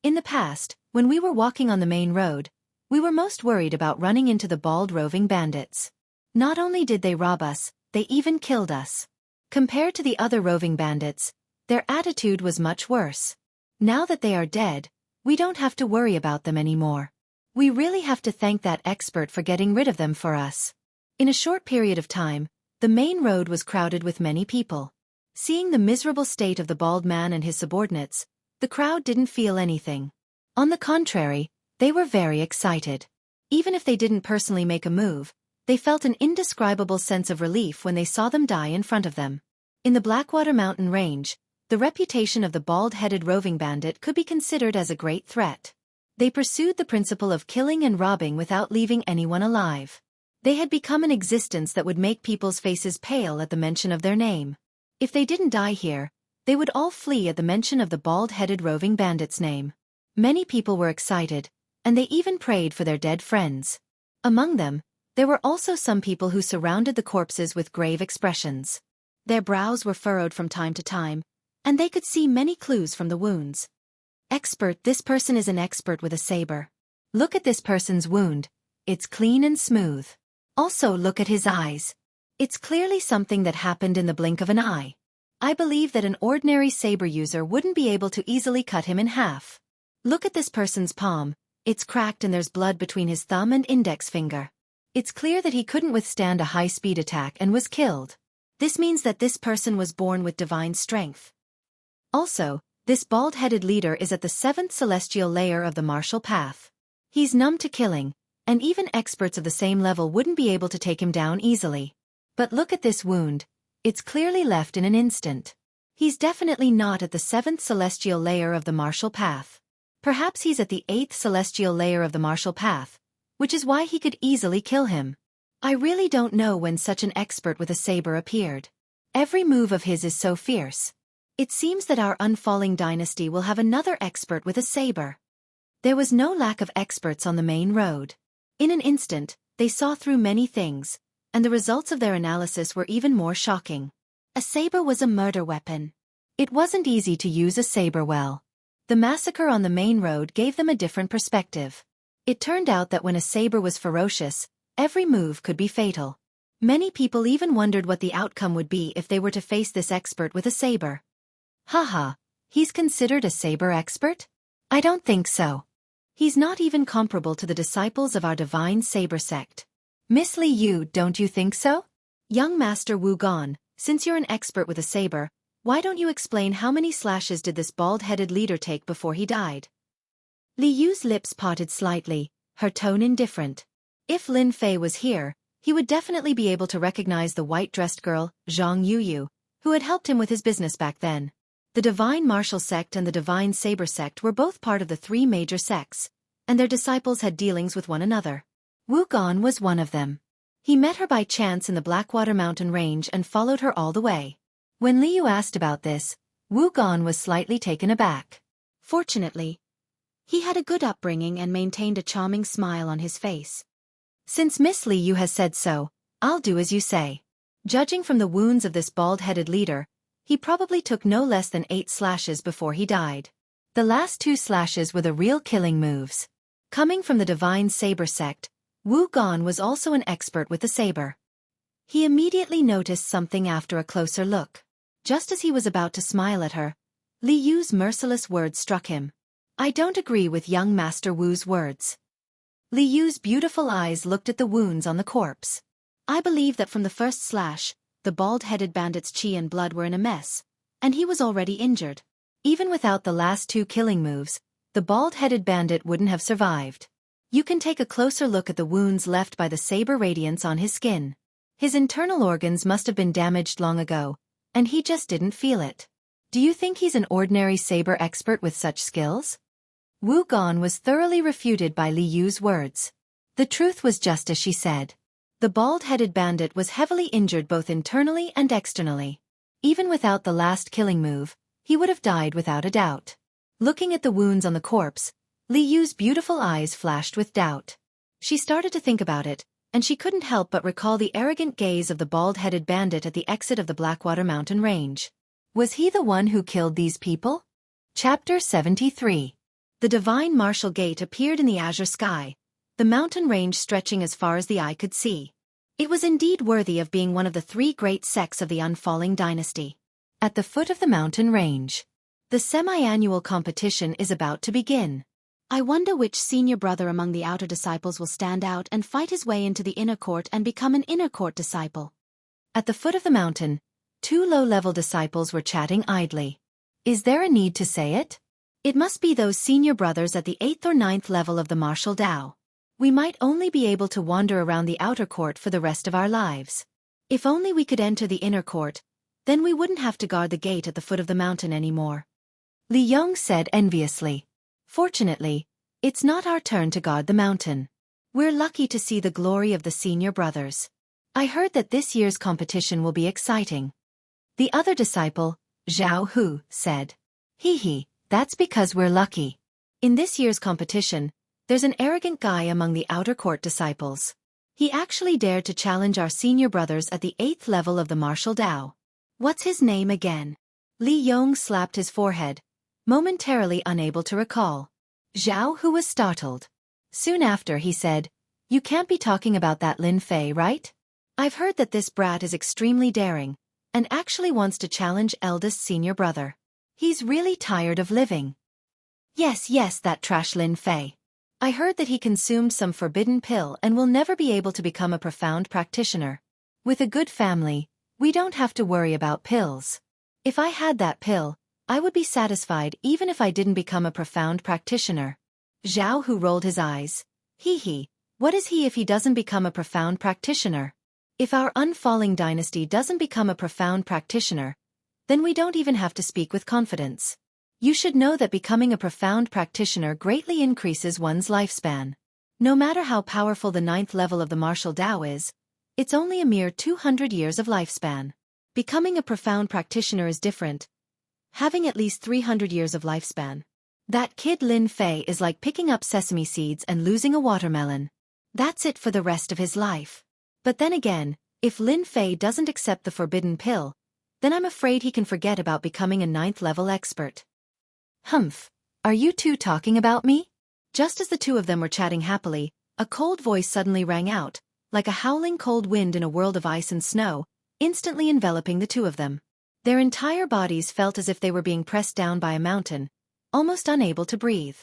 In the past, when we were walking on the main road, we were most worried about running into the bald roving bandits. Not only did they rob us, they even killed us. Compared to the other roving bandits, their attitude was much worse. Now that they are dead, we don't have to worry about them anymore. We really have to thank that expert for getting rid of them for us. In a short period of time, the main road was crowded with many people. Seeing the miserable state of the bald man and his subordinates, the crowd didn't feel anything. On the contrary, they were very excited. Even if they didn't personally make a move, they felt an indescribable sense of relief when they saw them die in front of them. In the Blackwater Mountain Range, the reputation of the bald-headed roving bandit could be considered as a great threat. They pursued the principle of killing and robbing without leaving anyone alive. They had become an existence that would make people's faces pale at the mention of their name. If they didn't die here, they would all flee at the mention of the bald-headed roving bandit's name. Many people were excited, and they even prayed for their dead friends. Among them, there were also some people who surrounded the corpses with grave expressions. Their brows were furrowed from time to time, and they could see many clues from the wounds. Expert, this person is an expert with a saber. Look at this person's wound. It's clean and smooth. Also look at his eyes. It's clearly something that happened in the blink of an eye. I believe that an ordinary saber user wouldn't be able to easily cut him in half. Look at this person's palm. It's cracked and there's blood between his thumb and index finger. It's clear that he couldn't withstand a high-speed attack and was killed. This means that this person was born with divine strength. Also, this bald-headed leader is at the 7th celestial layer of the martial path. He's numb to killing, and even experts of the same level wouldn't be able to take him down easily. But look at this wound. It's clearly left in an instant. He's definitely not at the 7th celestial layer of the martial path. Perhaps he's at the 8th celestial layer of the martial path, which is why he could easily kill him. I really don't know when such an expert with a saber appeared. Every move of his is so fierce. It seems that our unfalling dynasty will have another expert with a saber. There was no lack of experts on the main road. In an instant, they saw through many things, and the results of their analysis were even more shocking. A saber was a murder weapon. It wasn't easy to use a saber well. The massacre on the main road gave them a different perspective. It turned out that when a saber was ferocious, every move could be fatal. Many people even wondered what the outcome would be if they were to face this expert with a saber. Haha, he's considered a saber expert? I don't think so. He's not even comparable to the disciples of our divine saber sect. Miss Li Yu, don't you think so? Young Master Wu Gan, since you're an expert with a saber, why don't you explain how many slashes did this bald-headed leader take before he died? Li Yu's lips parted slightly, her tone indifferent. If Lin Fei was here, he would definitely be able to recognize the white-dressed girl, Jianghu, who had helped him with his business back then. The Divine Martial Sect and the Divine Saber Sect were both part of the 3 major sects, and their disciples had dealings with one another. Wu Gan was one of them. He met her by chance in the Blackwater Mountain Range and followed her all the way. When Li Yu asked about this, Wu Gan was slightly taken aback. Fortunately, he had a good upbringing and maintained a charming smile on his face. Since Miss Li Yu has said so, I'll do as you say. Judging from the wounds of this bald-headed leader, he probably took no less than 8 slashes before he died. The last 2 slashes were the real killing moves. Coming from the Divine Saber Sect, Wu Gan was also an expert with the saber. He immediately noticed something after a closer look. Just as he was about to smile at her, Li Yu's merciless words struck him. I don't agree with young Master Wu's words. Li Yu's beautiful eyes looked at the wounds on the corpse. I believe that from the first slash, the bald-headed bandit's chi and blood were in a mess, and he was already injured. Even without the last 2 killing moves, the bald-headed bandit wouldn't have survived. You can take a closer look at the wounds left by the saber radiance on his skin. His internal organs must have been damaged long ago, and he just didn't feel it. Do you think he's an ordinary saber expert with such skills? Wu Gan was thoroughly refuted by Li Yu's words. The truth was just as she said. The bald-headed bandit was heavily injured both internally and externally. Even without the last killing move, he would have died without a doubt. Looking at the wounds on the corpse, Li Yu's beautiful eyes flashed with doubt. She started to think about it, and she couldn't help but recall the arrogant gaze of the bald-headed bandit at the exit of the Blackwater Mountain Range. Was he the one who killed these people? Chapter 73. The Divine Martial Gate appeared in the azure sky, the mountain range stretching as far as the eye could see. It was indeed worthy of being one of the 3 great sects of the unfalling dynasty. At the foot of the mountain range, the semi-annual competition is about to begin. I wonder which senior brother among the outer disciples will stand out and fight his way into the inner court and become an inner court disciple. At the foot of the mountain, Two low-level disciples were chatting idly. Is there a need to say it? It must be those senior brothers at the 8th or 9th level of the martial Tao. We might only be able to wander around the outer court for the rest of our lives. If only we could enter the inner court, then we wouldn't have to guard the gate at the foot of the mountain anymore. Li Yong said enviously. Fortunately, it's not our turn to guard the mountain. We're lucky to see the glory of the senior brothers. I heard that this year's competition will be exciting. The other disciple, Jianghu, said. Hee, that's because we're lucky. In this year's competition, there's an arrogant guy among the outer court disciples. He actually dared to challenge our senior brothers at the 8th level of the martial Tao. What's his name again? Li Yong slapped his forehead, momentarily unable to recall. Jianghu was startled. Soon after he said, You can't be talking about that Lin Fei, right? I've heard that this brat is extremely daring, and actually wants to challenge eldest senior brother. He's really tired of living. Yes, that trash Lin Fei. I heard that he consumed some forbidden pill and will never be able to become a profound practitioner. With a good family, we don't have to worry about pills. If I had that pill, I would be satisfied even if I didn't become a profound practitioner. Jianghu rolled his eyes. Hee, what is he if he doesn't become a profound practitioner? If our unfalling dynasty doesn't become a profound practitioner, then we don't even have to speak with confidence. You should know that becoming a profound practitioner greatly increases one's lifespan. No matter how powerful the 9th level of the martial Tao is, it's only a mere 200 years of lifespan. Becoming a profound practitioner is different, having at least 300 years of lifespan. That kid Lin Fei is like picking up sesame seeds and losing a watermelon. That's it for the rest of his life. But then again, if Lin Fei doesn't accept the forbidden pill, then I'm afraid he can forget about becoming a 9th level expert. Humph, are you two talking about me? Just as the two of them were chatting happily, a cold voice suddenly rang out, like a howling cold wind in a world of ice and snow, instantly enveloping the two of them. Their entire bodies felt as if they were being pressed down by a mountain, almost unable to breathe.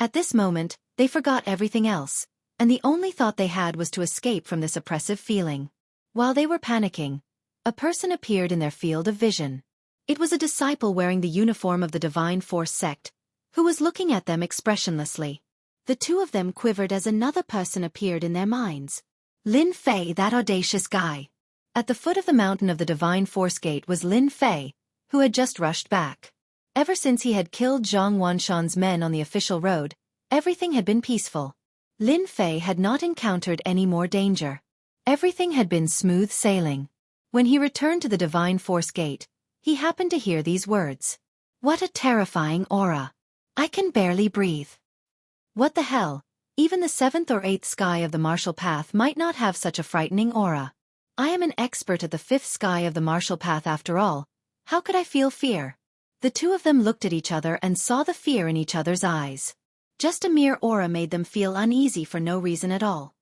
At this moment, they forgot everything else, and the only thought they had was to escape from this oppressive feeling. While they were panicking, a person appeared in their field of vision. It was a disciple wearing the uniform of the Divine Force sect, who was looking at them expressionlessly. The two of them quivered as another person appeared in their minds. Lin Fei, that audacious guy. At the foot of the mountain of the Divine Force Gate was Lin Fei, who had just rushed back. Ever since he had killed Zhang Wanshan's men on the official road, everything had been peaceful. Lin Fei had not encountered any more danger. Everything had been smooth sailing. When he returned to the Divine Force Gate, he happened to hear these words. What a terrifying aura. I can barely breathe. What the hell, even the 7th or 8th sky of the martial path might not have such a frightening aura. I am an expert at the 5th sky of the martial path after all. How could I feel fear? The two of them looked at each other and saw the fear in each other's eyes. Just a mere aura made them feel uneasy for no reason at all.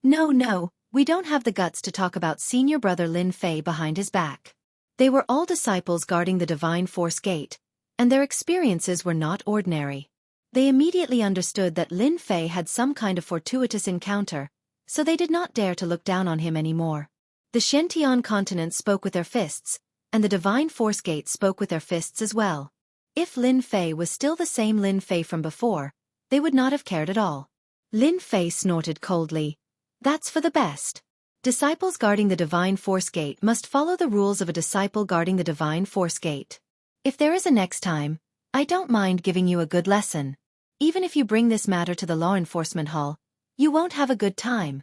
No, we don't have the guts to talk about senior brother Lin Fei behind his back. They were all disciples guarding the Divine Force Gate, and their experiences were not ordinary. They immediately understood that Lin Fei had some kind of fortuitous encounter, so they did not dare to look down on him anymore. The Shentian continent spoke with their fists, and the Divine Force Gate spoke with their fists as well. If Lin Fei was still the same Lin Fei from before, they would not have cared at all. Lin Fei snorted coldly. That's for the best. Disciples guarding the Divine Force Gate must follow the rules of a disciple guarding the Divine Force Gate. If there is a next time, I don't mind giving you a good lesson. Even if you bring this matter to the law enforcement hall, you won't have a good time.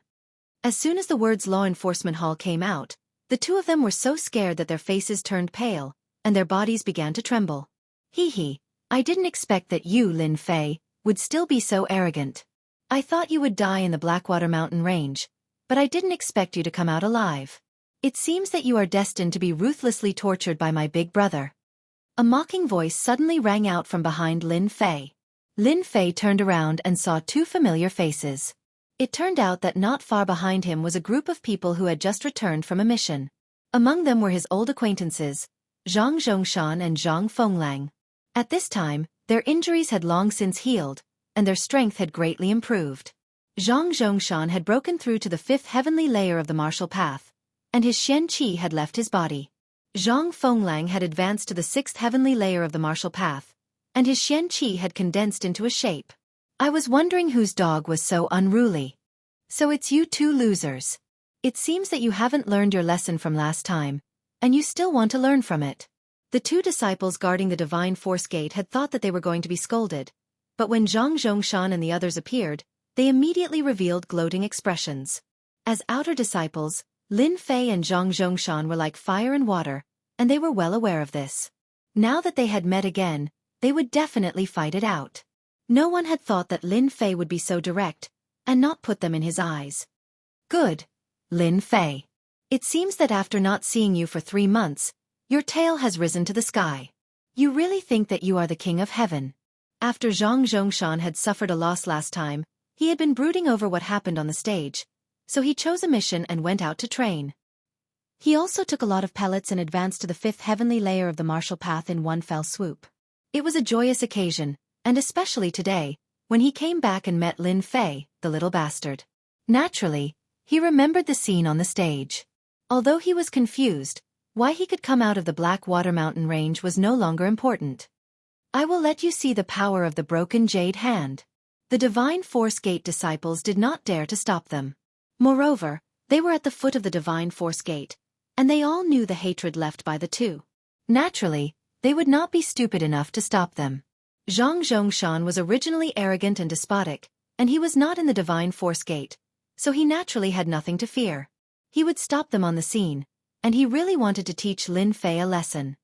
As soon as the words law enforcement hall came out, the two of them were so scared that their faces turned pale, and their bodies began to tremble. I didn't expect that you, Lin Fei, would still be so arrogant. I thought you would die in the Blackwater Mountain Range, but I didn't expect you to come out alive. It seems that you are destined to be ruthlessly tortured by my big brother. A mocking voice suddenly rang out from behind Lin Fei. Lin Fei turned around and saw two familiar faces. It turned out that not far behind him was a group of people who had just returned from a mission. Among them were his old acquaintances, Zhang Zhongshan and Zhang Fenglang. At this time, their injuries had long since healed, and their strength had greatly improved. Zhang Zhongshan had broken through to the 5th heavenly layer of the martial path, and his Xianxia had left his body. Zhang Fenglang had advanced to the 6th heavenly layer of the martial path, and his Xianxia had condensed into a shape. I was wondering whose dog was so unruly. So it's you two losers. It seems that you haven't learned your lesson from last time, and you still want to learn from it. The two disciples guarding the divine force gate had thought that they were going to be scolded, but when Zhang Zhongshan and the others appeared, they immediately revealed gloating expressions. As outer disciples, Lin Fei and Zhang Zhongshan were like fire and water, and they were well aware of this. Now that they had met again, they would definitely fight it out. No one had thought that Lin Fei would be so direct, and not put them in his eyes. Good, Lin Fei. It seems that after not seeing you for 3 months, your tail has risen to the sky. You really think that you are the king of heaven. After Zhang Zhongshan had suffered a loss last time, he had been brooding over what happened on the stage, so he chose a mission and went out to train. He also took a lot of pellets and advanced to the 5th heavenly layer of the martial path in one fell swoop. It was a joyous occasion, and especially today, when he came back and met Lin Fei, the little bastard. Naturally, he remembered the scene on the stage. Although he was confused, why he could come out of the Blackwater Mountain range was no longer important. I will let you see the power of the broken jade hand. The Divine Force Gate disciples did not dare to stop them. Moreover, they were at the foot of the Divine Force Gate, and they all knew the hatred left by the two. Naturally, they would not be stupid enough to stop them. Zhang Zhongshan was originally arrogant and despotic, and he was not in the Divine Force Gate, so he naturally had nothing to fear. He would stop them on the scene, and he really wanted to teach Lin Fei a lesson.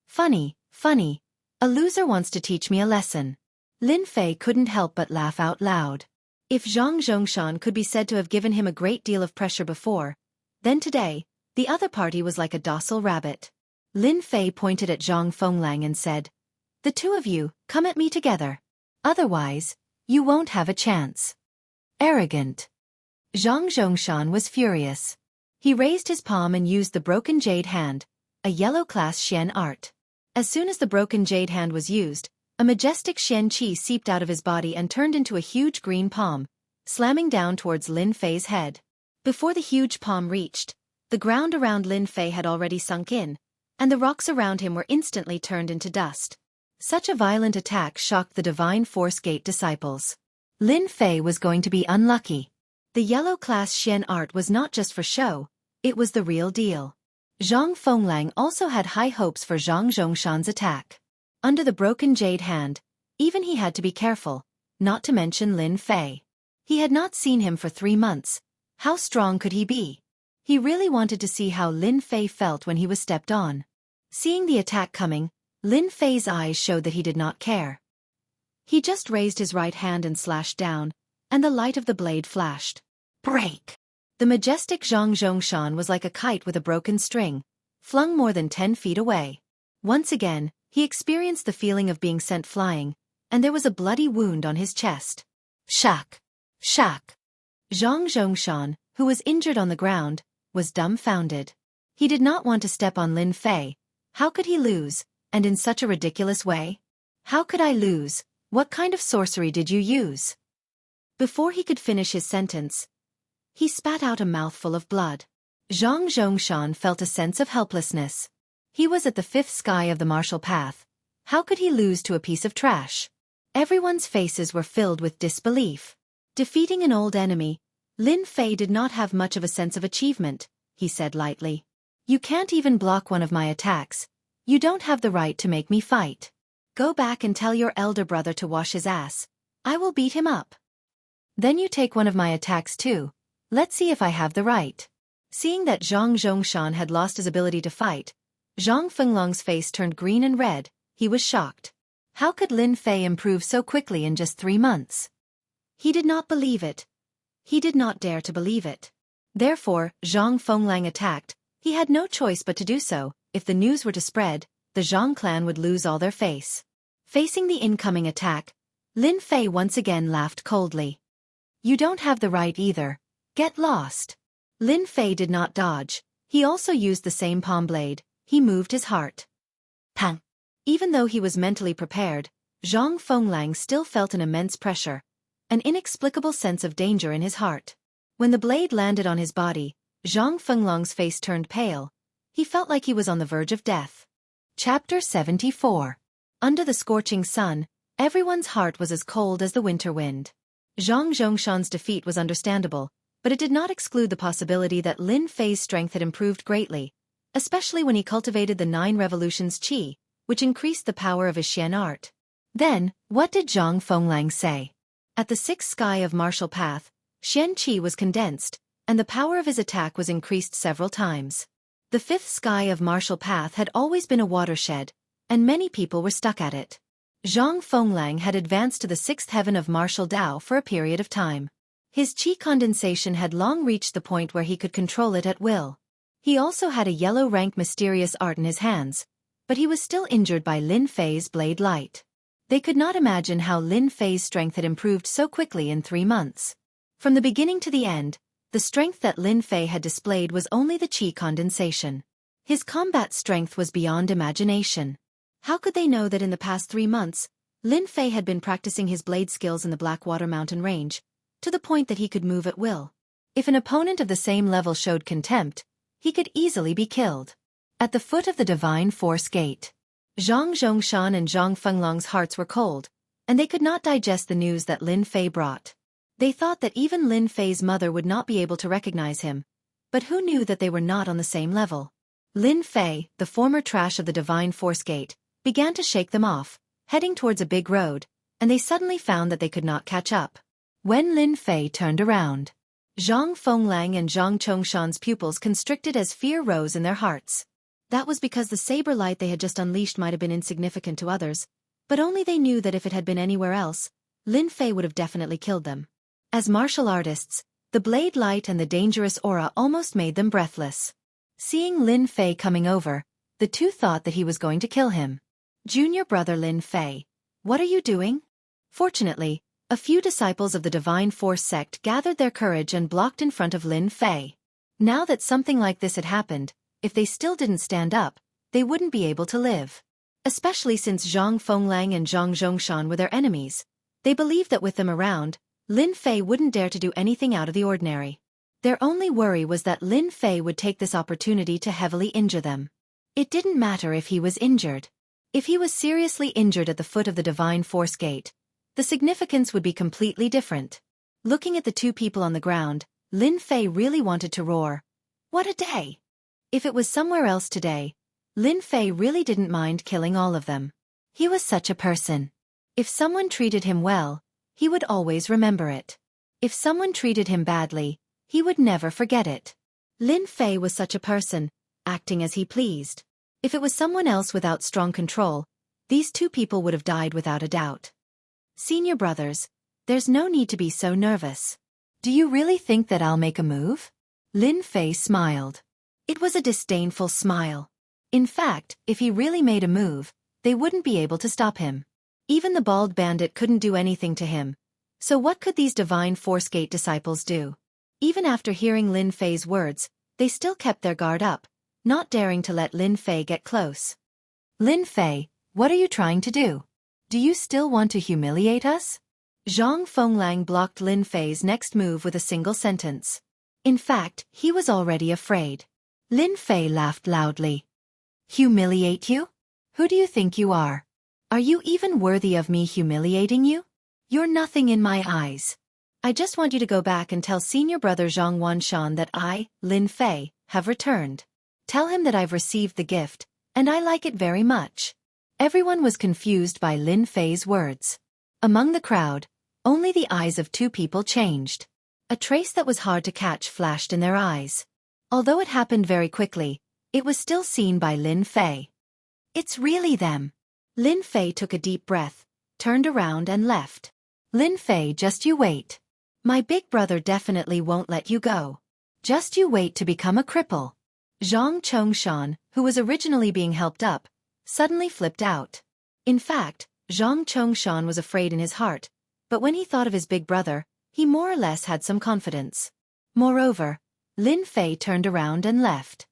Funny, a loser wants to teach me a lesson. Lin Fei couldn't help but laugh out loud. If Zhang Zhongshan could be said to have given him a great deal of pressure before, then today, the other party was like a docile rabbit. Lin Fei pointed at Zhang Fenglang and said, "The two of you, come at me together. Otherwise, you won't have a chance." Arrogant. Zhang Zhongshan was furious. He raised his palm and used the broken jade hand, a yellow class Xian art. As soon as the broken jade hand was used, a majestic Xianxia seeped out of his body and turned into a huge green palm, slamming down towards Lin Fei's head. Before the huge palm reached, the ground around Lin Fei had already sunk in, and the rocks around him were instantly turned into dust. Such a violent attack shocked the Divine Force Gate disciples. Lin Fei was going to be unlucky. The yellow class Xian art was not just for show, it was the real deal. Zhang Fenglang also had high hopes for Zhang Zhongshan's attack. Under the broken jade hand, even he had to be careful, not to mention Lin Fei. He had not seen him for 3 months. How strong could he be? He really wanted to see how Lin Fei felt when he was stepped on. Seeing the attack coming, Lin Fei's eyes showed that he did not care. He just raised his right hand and slashed down, and the light of the blade flashed. Break! The majestic Zhang Zhongshan was like a kite with a broken string, flung more than 10 feet away. Once again, he experienced the feeling of being sent flying, and there was a bloody wound on his chest. Shack! Shack! Zhang Zhongshan, who was injured on the ground, was dumbfounded. He did not want to step on Lin Fei. How could he lose, and in such a ridiculous way? How could I lose? What kind of sorcery did you use? Before he could finish his sentence, he spat out a mouthful of blood. Zhang Zhongshan felt a sense of helplessness. He was at the 5th sky of the martial path. How could he lose to a piece of trash? Everyone's faces were filled with disbelief. Defeating an old enemy, Lin Fei did not have much of a sense of achievement, he said lightly. You can't even block one of my attacks. You don't have the right to make me fight. Go back and tell your elder brother to wash his ass. I will beat him up. Then you take one of my attacks too. Let's see if I have the right. Seeing that Zhang Zhongshan had lost his ability to fight, Zhang Fenglong's face turned green and red. He was shocked. How could Lin Fei improve so quickly in just 3 months? He did not believe it. He did not dare to believe it. Therefore, Zhang Fenglang attacked. He had no choice but to do so. If the news were to spread, the Zhang clan would lose all their face. Facing the incoming attack, Lin Fei once again laughed coldly. You don't have the right either. Get lost. Lin Fei did not dodge. He also used the same palm blade. He moved his heart. Pang! Even though he was mentally prepared, Zhang Fenglang still felt an immense pressure, an inexplicable sense of danger in his heart. When the blade landed on his body, Zhang Fenglong's face turned pale, He felt like he was on the verge of death. Chapter 74. Under the scorching sun, everyone's heart was as cold as the winter wind. Zhang Zhongshan's defeat was understandable, but it did not exclude the possibility that Lin Fei's strength had improved greatly, especially when he cultivated the 9 revolutions qi, which increased the power of his Xian art. Then, what did Zhang Fenglang say? At the 6th sky of martial path, Xian qi was condensed, and the power of his attack was increased several times. The 5th sky of martial path had always been a watershed, and many people were stuck at it. Zhang Fenglang had advanced to the 6th heaven of martial Dao for a period of time. His qi condensation had long reached the point where he could control it at will. He also had a yellow rank mysterious art in his hands, but he was still injured by Lin Fei's blade light. They could not imagine how Lin Fei's strength had improved so quickly in 3 months. From the beginning to the end, the strength that Lin Fei had displayed was only the qi condensation. His combat strength was beyond imagination. How could they know that in the past 3 months, Lin Fei had been practicing his blade skills in the Blackwater Mountain Range, to the point that he could move at will? If an opponent of the same level showed contempt, he could easily be killed. At the foot of the Divine Force Gate, Zhang Zhongshan and Zhang Fenglong's hearts were cold, and they could not digest the news that Lin Fei brought. They thought that even Lin Fei's mother would not be able to recognize him, but who knew that they were not on the same level? Lin Fei, the former trash of the Divine Force Gate, began to shake them off, heading towards a big road, and they suddenly found that they could not catch up. When Lin Fei turned around, Zhang Fenglang and Zhang Chongshan's pupils constricted as fear rose in their hearts. That was because the saber light they had just unleashed might have been insignificant to others, but only they knew that if it had been anywhere else, Lin Fei would have definitely killed them. As martial artists, the blade light and the dangerous aura almost made them breathless. Seeing Lin Fei coming over, the two thought that he was going to kill him. Junior brother Lin Fei, what are you doing? Fortunately, a few disciples of the Divine Force sect gathered their courage and blocked in front of Lin Fei. Now that something like this had happened, if they still didn't stand up, they wouldn't be able to live. Especially since Zhang Fenglang and Zhang Zhongshan were their enemies. They believed that with them around, Lin Fei wouldn't dare to do anything out of the ordinary. Their only worry was that Lin Fei would take this opportunity to heavily injure them. It didn't matter if he was injured. If he was seriously injured at the foot of the Divine Force Gate, the significance would be completely different. Looking at the two people on the ground, Lin Fei really wanted to roar, "What a day!" If it was somewhere else today, Lin Fei really didn't mind killing all of them. He was such a person. If someone treated him well, he would always remember it. If someone treated him badly, he would never forget it. Lin Fei was such a person, acting as he pleased. If it was someone else without strong control, these two people would have died without a doubt. Senior brothers, there's no need to be so nervous. Do you really think that I'll make a move? Lin Fei smiled. It was a disdainful smile. In fact, if he really made a move, they wouldn't be able to stop him. Even the bald bandit couldn't do anything to him. So what could these Divine Force Gate disciples do? Even after hearing Lin Fei's words, they still kept their guard up, not daring to let Lin Fei get close. Lin Fei, what are you trying to do? Do you still want to humiliate us? Zhang Fenglang blocked Lin Fei's next move with a single sentence. In fact, he was already afraid. Lin Fei laughed loudly. Humiliate you? Who do you think you are? Are you even worthy of me humiliating you? You're nothing in my eyes. I just want you to go back and tell senior brother Zhang Wanshan that I, Lin Fei, have returned. Tell him that I've received the gift, and I like it very much. Everyone was confused by Lin Fei's words. Among the crowd, only the eyes of two people changed. A trace that was hard to catch flashed in their eyes. Although it happened very quickly, it was still seen by Lin Fei. It's really them. Lin Fei took a deep breath, turned around and left. Lin Fei, just you wait. My big brother definitely won't let you go. Just you wait to become a cripple. Zhang Chongshan, who was originally being helped up, suddenly flipped out. In fact, Zhang Chongshan was afraid in his heart, but when he thought of his big brother, he more or less had some confidence. Moreover, Lin Fei turned around and left.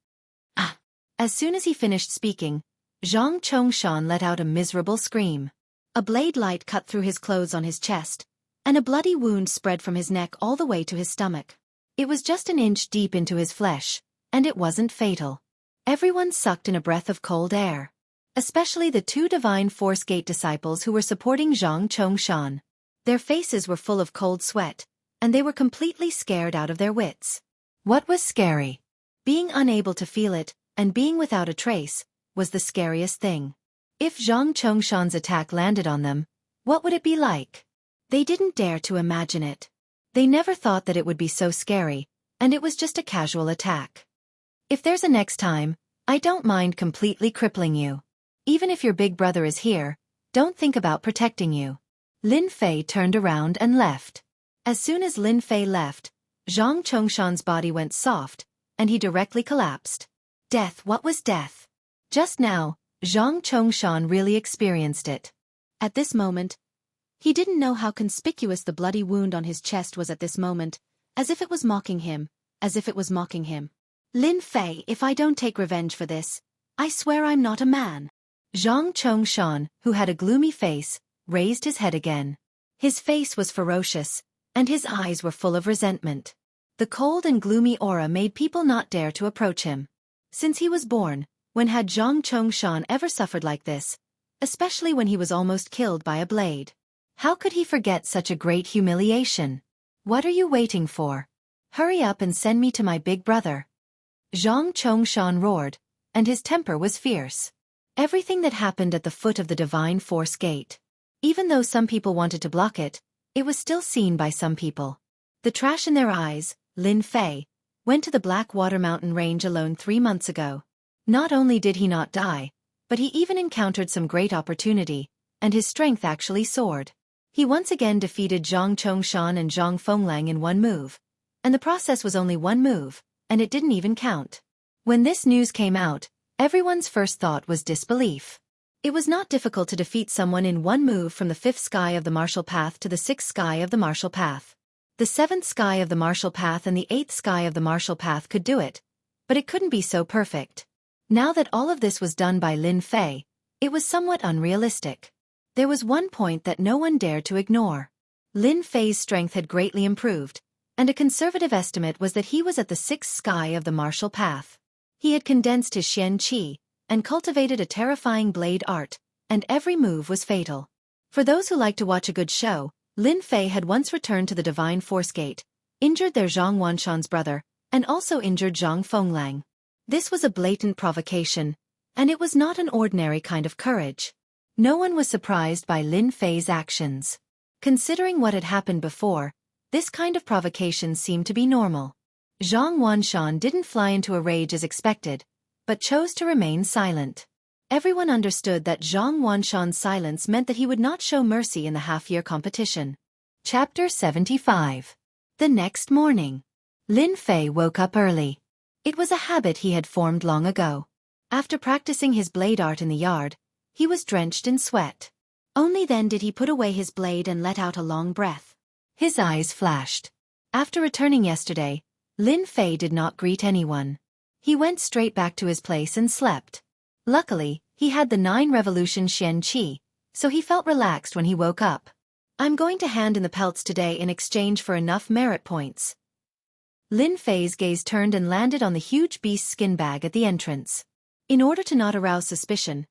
Ah! As soon as he finished speaking, Zhang Chongshan let out a miserable scream. A blade light cut through his clothes on his chest, and a bloody wound spread from his neck all the way to his stomach. It was just an inch deep into his flesh, and it wasn't fatal. Everyone sucked in a breath of cold air. Especially the two Divine Force Gate disciples who were supporting Zhang Chongshan. Their faces were full of cold sweat, and they were completely scared out of their wits. What was scary? Being unable to feel it, and being without a trace, was the scariest thing. If Zhang Chongshan's attack landed on them, what would it be like? They didn't dare to imagine it. They never thought that it would be so scary, and it was just a casual attack. If there's a next time, I don't mind completely crippling you. Even if your big brother is here, don't think about protecting you. Lin Fei turned around and left. As soon as Lin Fei left, Zhang Chongshan's body went soft, and he directly collapsed. Death, what was death? Just now, Zhang Chongshan really experienced it. At this moment, he didn't know how conspicuous the bloody wound on his chest was at this moment, as if it was mocking him, Lin Fei, if I don't take revenge for this, I swear I'm not a man. Zhang Chongshan, who had a gloomy face, raised his head again. His face was ferocious, and his eyes were full of resentment. The cold and gloomy aura made people not dare to approach him. Since he was born, when had Zhang Chongshan ever suffered like this, especially when he was almost killed by a blade? How could he forget such a great humiliation? What are you waiting for? Hurry up and send me to my big brother. Zhang Chongshan roared, and his temper was fierce. Everything that happened at the foot of the Divine Force Gate. Even though some people wanted to block it, it was still seen by some people. The trash in their eyes, Lin Fei, went to the Blackwater Mountain Range alone 3 months ago. Not only did he not die, but he even encountered some great opportunity, and his strength actually soared. He once again defeated Zhang Chongshan and Zhang Fenglang in one move. And the process was only one move, and it didn't even count. When this news came out, everyone's first thought was disbelief. It was not difficult to defeat someone in one move from the 5th sky of the martial path to the 6th sky of the martial path. The 7th sky of the martial path and the 8th sky of the martial path could do it, but it couldn't be so perfect. Now that all of this was done by Lin Fei, it was somewhat unrealistic. There was one point that no one dared to ignore. Lin Fei's strength had greatly improved, and a conservative estimate was that he was at the 6th sky of the martial path. He had condensed his Xianxia, and cultivated a terrifying blade art, and every move was fatal. For those who like to watch a good show, Lin Fei had once returned to the Divine Force Gate, injured their Zhang Wanshan's brother, and also injured Zhang Fenglang. This was a blatant provocation, and it was not an ordinary kind of courage. No one was surprised by Lin Fei's actions. Considering what had happened before, this kind of provocation seemed to be normal. Zhang Wanshan didn't fly into a rage as expected, but chose to remain silent. Everyone understood that Zhang Wanshan's silence meant that he would not show mercy in the half-year competition. Chapter 75. The next morning. Lin Fei woke up early. It was a habit he had formed long ago. After practicing his blade art in the yard, he was drenched in sweat. Only then did he put away his blade and let out a long breath. His eyes flashed. After returning yesterday, Lin Fei did not greet anyone. He went straight back to his place and slept. Luckily, he had the 9 revolution Xianxia, so he felt relaxed when he woke up. I'm going to hand in the pelts today in exchange for enough merit points. Lin Fei's gaze turned and landed on the huge beast skin bag at the entrance. In order to not arouse suspicion,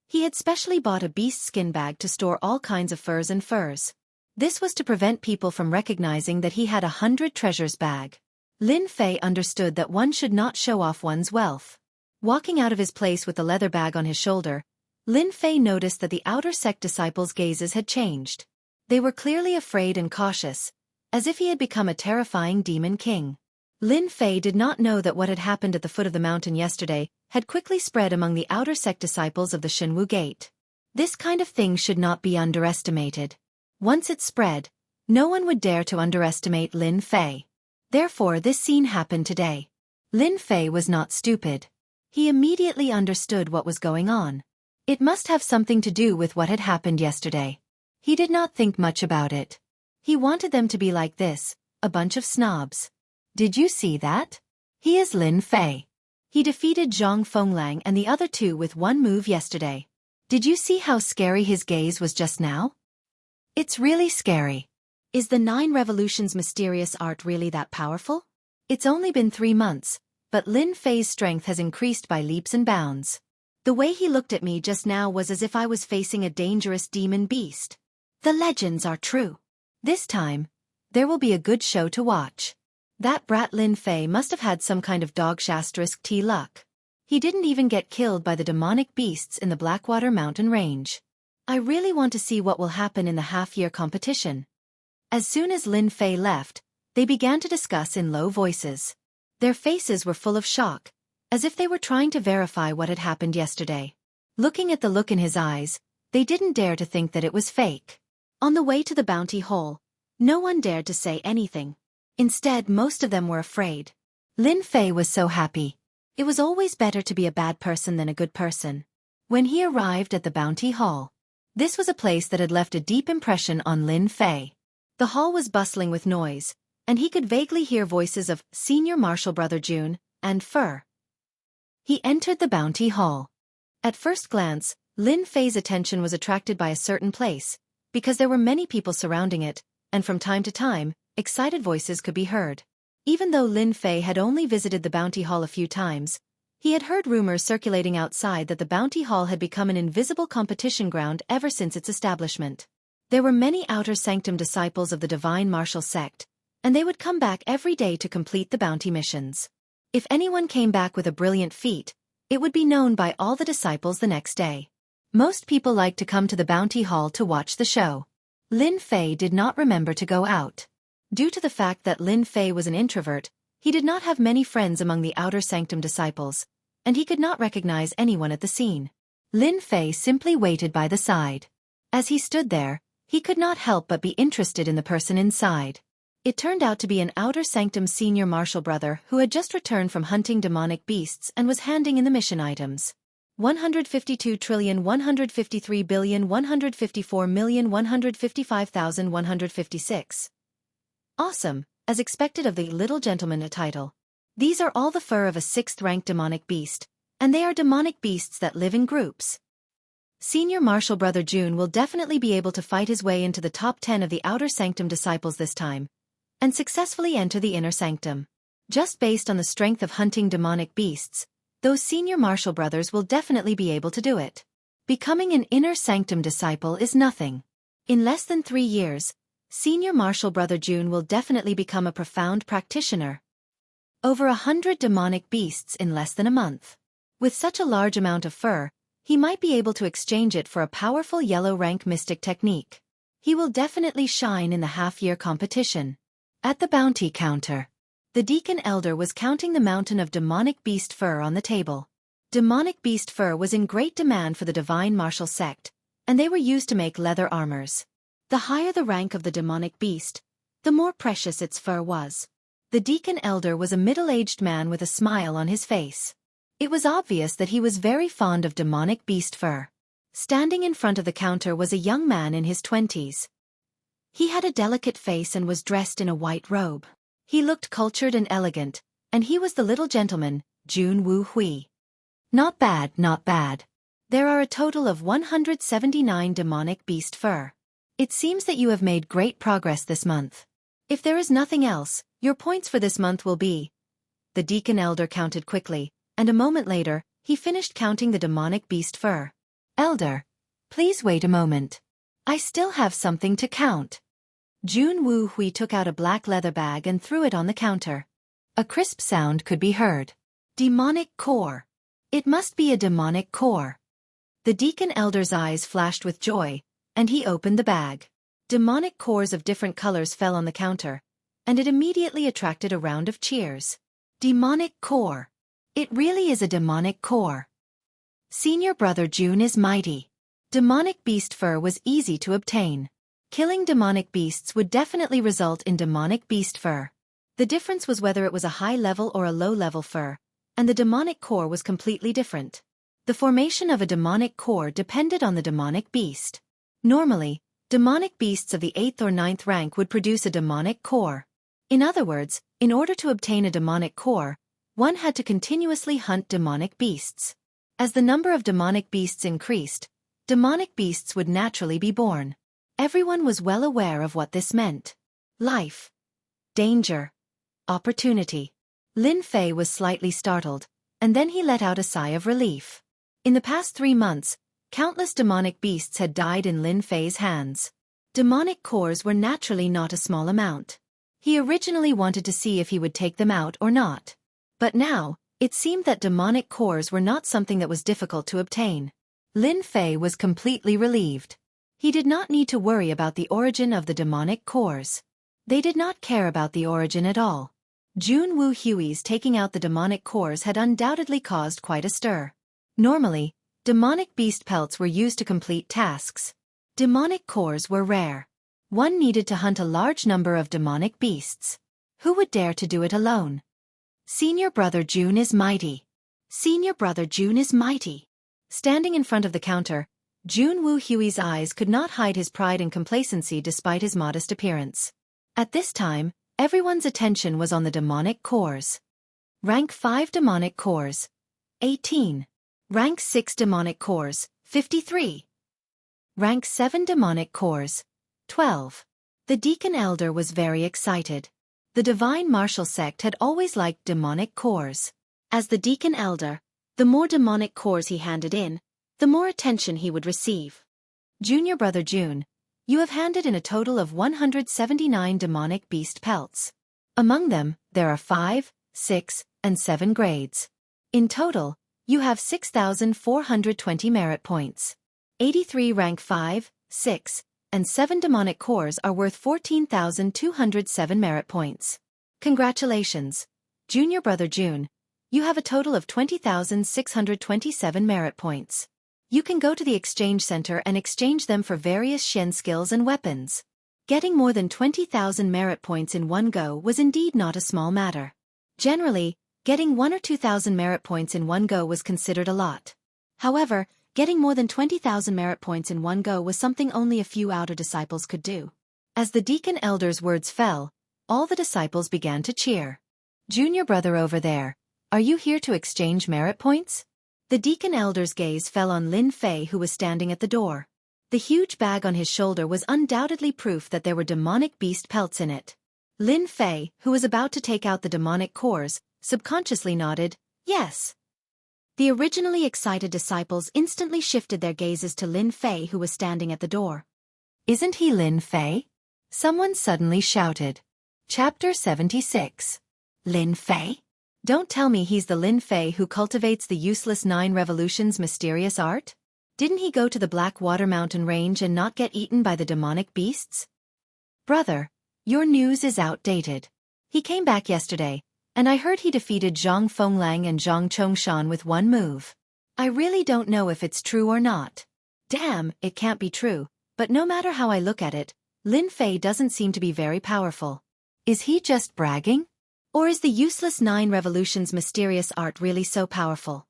he had specially bought a beast skin bag to store all kinds of furs and furs. This was to prevent people from recognizing that he had 100 treasures bag. Lin Fei understood that one should not show off one's wealth. Walking out of his place with the leather bag on his shoulder, Lin Fei noticed that the outer sect disciples' gazes had changed. They were clearly afraid and cautious, as if he had become a terrifying demon king. Lin Fei did not know that what had happened at the foot of the mountain yesterday had quickly spread among the outer sect disciples of the Shenwu Gate. This kind of thing should not be underestimated. Once it spread, no one would dare to underestimate Lin Fei. Therefore this scene happened today. Lin Fei was not stupid. He immediately understood what was going on. It must have something to do with what had happened yesterday. He did not think much about it. He wanted them to be like this, a bunch of snobs. Did you see that? He is Lin Fei. He defeated Zhang Fenglang and the other two with one move yesterday. Did you see how scary his gaze was just now? It's really scary. Is the 9 revolutions mysterious art really that powerful? It's only been 3 months, but Lin Fei's strength has increased by leaps and bounds. The way he looked at me just now was as if I was facing a dangerous demon beast. The legends are true. This time, there will be a good show to watch. That brat Lin Fei must have had some kind of dog-T luck. He didn't even get killed by the demonic beasts in the Blackwater Mountain Range. I really want to see what will happen in the half-year competition. As soon as Lin Fei left, they began to discuss in low voices. Their faces were full of shock, as if they were trying to verify what had happened yesterday. Looking at the look in his eyes, they didn't dare to think that it was fake. On the way to the bounty hole, no one dared to say anything. Instead, most of them were afraid. Lin Fei was so happy. It was always better to be a bad person than a good person. When he arrived at the bounty hall, this was a place that had left a deep impression on Lin Fei. The hall was bustling with noise, and he could vaguely hear voices of Senior Marshal Brother Jun and Fur. He entered the bounty hall. At first glance, Lin Fei's attention was attracted by a certain place, because there were many people surrounding it, and from time to time, excited voices could be heard. Even though Lin Fei had only visited the bounty hall a few times, he had heard rumors circulating outside that the bounty hall had become an invisible competition ground ever since its establishment. There were many outer sanctum disciples of the divine martial sect, and they would come back every day to complete the bounty missions. If anyone came back with a brilliant feat, it would be known by all the disciples the next day. Most people liked to come to the bounty hall to watch the show. Lin Fei did not remember to go out. Due to the fact that Lin Fei was an introvert, he did not have many friends among the outer sanctum disciples, and he could not recognize anyone at the scene. Lin Fei simply waited by the side. As he stood there, he could not help but be interested in the person inside. It turned out to be an outer sanctum senior marshal brother who had just returned from hunting demonic beasts and was handing in the mission items. 152,153,154,155,156. Awesome, as expected of the little gentleman a title. These are all the fur of a 6th-ranked demonic beast, and they are demonic beasts that live in groups. Senior Marshal Brother Jun will definitely be able to fight his way into the top 10 of the outer sanctum disciples this time, and successfully enter the inner sanctum. Just based on the strength of hunting demonic beasts, those senior marshal brothers will definitely be able to do it. Becoming an inner sanctum disciple is nothing. In less than 3 years, Senior Marshal Brother Jun will definitely become a profound practitioner. Over 100 demonic beasts in less than a month. With such a large amount of fur, he might be able to exchange it for a powerful yellow rank mystic technique. He will definitely shine in the half-year competition. At the bounty counter, the Deacon Elder was counting the mountain of demonic beast fur on the table. Demonic beast fur was in great demand for the divine martial sect, and they were used to make leather armors. The higher the rank of the demonic beast, the more precious its fur was. The Deacon Elder was a middle-aged man with a smile on his face. It was obvious that he was very fond of demonic beast fur. Standing in front of the counter was a young man in his 20s. He had a delicate face and was dressed in a white robe. He looked cultured and elegant, and he was the little gentleman, Jun Wu Hui. Not bad, not bad. There are a total of 179 demonic beast fur. It seems that you have made great progress this month. If there is nothing else, your points for this month will be... The Deacon Elder counted quickly, and a moment later, he finished counting the demonic beast fur. Elder, please wait a moment. I still have something to count. Jun Wu Hui took out a black leather bag and threw it on the counter. A crisp sound could be heard. Demonic core. It must be a demonic core. The Deacon Elder's eyes flashed with joy, and he opened the bag. Demonic cores of different colors fell on the counter, and it immediately attracted a round of cheers. Demonic core. It really is a demonic core. Senior Brother Jun is mighty. Demonic beast fur was easy to obtain. Killing demonic beasts would definitely result in demonic beast fur. The difference was whether it was a high-level or a low-level fur, and the demonic core was completely different. The formation of a demonic core depended on the demonic beast. Normally, demonic beasts of the 8th or 9th rank would produce a demonic core. In other words, in order to obtain a demonic core, one had to continuously hunt demonic beasts. As the number of demonic beasts increased, demonic beasts would naturally be born. Everyone was well aware of what this meant. Life. Danger. Opportunity. Lin Fei was slightly startled, and then he let out a sigh of relief. In the past 3 months, countless demonic beasts had died in Lin Fei's hands. Demonic cores were naturally not a small amount. He originally wanted to see if he would take them out or not. But now, it seemed that demonic cores were not something that was difficult to obtain. Lin Fei was completely relieved. He did not need to worry about the origin of the demonic cores. They did not care about the origin at all. Jianghu Hui's taking out the demonic cores had undoubtedly caused quite a stir. Normally, demonic beast pelts were used to complete tasks. Demonic cores were rare. One needed to hunt a large number of demonic beasts. Who would dare to do it alone? Senior brother Jun is mighty. Senior brother Jun is mighty. Standing in front of the counter, Jianghu Hui's eyes could not hide his pride and complacency despite his modest appearance. At this time, everyone's attention was on the demonic cores. Rank 5 demonic cores, 18. Rank 6 demonic cores, 53. Rank 7 demonic cores, 12. The Deacon Elder was very excited. The Divine Martial Sect had always liked demonic cores. As the Deacon Elder, the more demonic cores he handed in, the more attention he would receive. Junior Brother Jun, you have handed in a total of 179 demonic beast pelts. Among them, there are 5, 6, and 7 grades. In total, you have 6,420 merit points. 83 rank 5, 6, and 7 demonic cores are worth 14,207 merit points. Congratulations, Junior Brother Jun. You have a total of 20,627 merit points. You can go to the exchange center and exchange them for various Shen skills and weapons. Getting more than 20,000 merit points in one go was indeed not a small matter. Generally, getting 1 or 2,000 merit points in one go was considered a lot. However, getting more than 20,000 merit points in one go was something only a few outer disciples could do. As the Deacon Elder's words fell, all the disciples began to cheer. Junior brother over there, are you here to exchange merit points? The Deacon Elder's gaze fell on Lin Fei, who was standing at the door. The huge bag on his shoulder was undoubtedly proof that there were demonic beast pelts in it. Lin Fei, who was about to take out the demonic cores, subconsciously nodded, yes. The originally excited disciples instantly shifted their gazes to Lin Fei, who was standing at the door. Isn't he Lin Fei? Someone suddenly shouted. Chapter 76. Lin Fei? Don't tell me he's the Lin Fei who cultivates the useless 9 revolutions mysterious art? Didn't he go to the Blackwater Mountain Range and not get eaten by the demonic beasts? Brother, your news is outdated. He came back yesterday, and I heard he defeated Zhang Fenglang and Zhang Chongshan with one move. I really don't know if it's true or not. Damn, it can't be true, but no matter how I look at it, Lin Fei doesn't seem to be very powerful. Is he just bragging? Or is the useless 9 revolutions mysterious art really so powerful?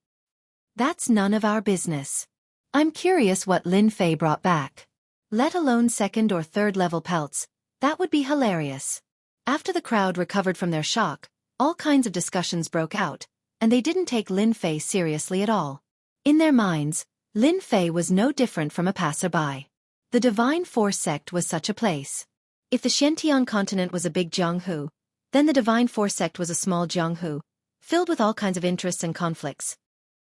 That's none of our business. I'm curious what Lin Fei brought back. Let alone 2nd or 3rd level pelts, that would be hilarious. After the crowd recovered from their shock, all kinds of discussions broke out, and they didn't take Lin Fei seriously at all. In their minds, Lin Fei was no different from a passerby. The Divine Force sect was such a place. If the Xianxia continent was a big Jianghu, then the Divine Force sect was a small Jianghu, filled with all kinds of interests and conflicts.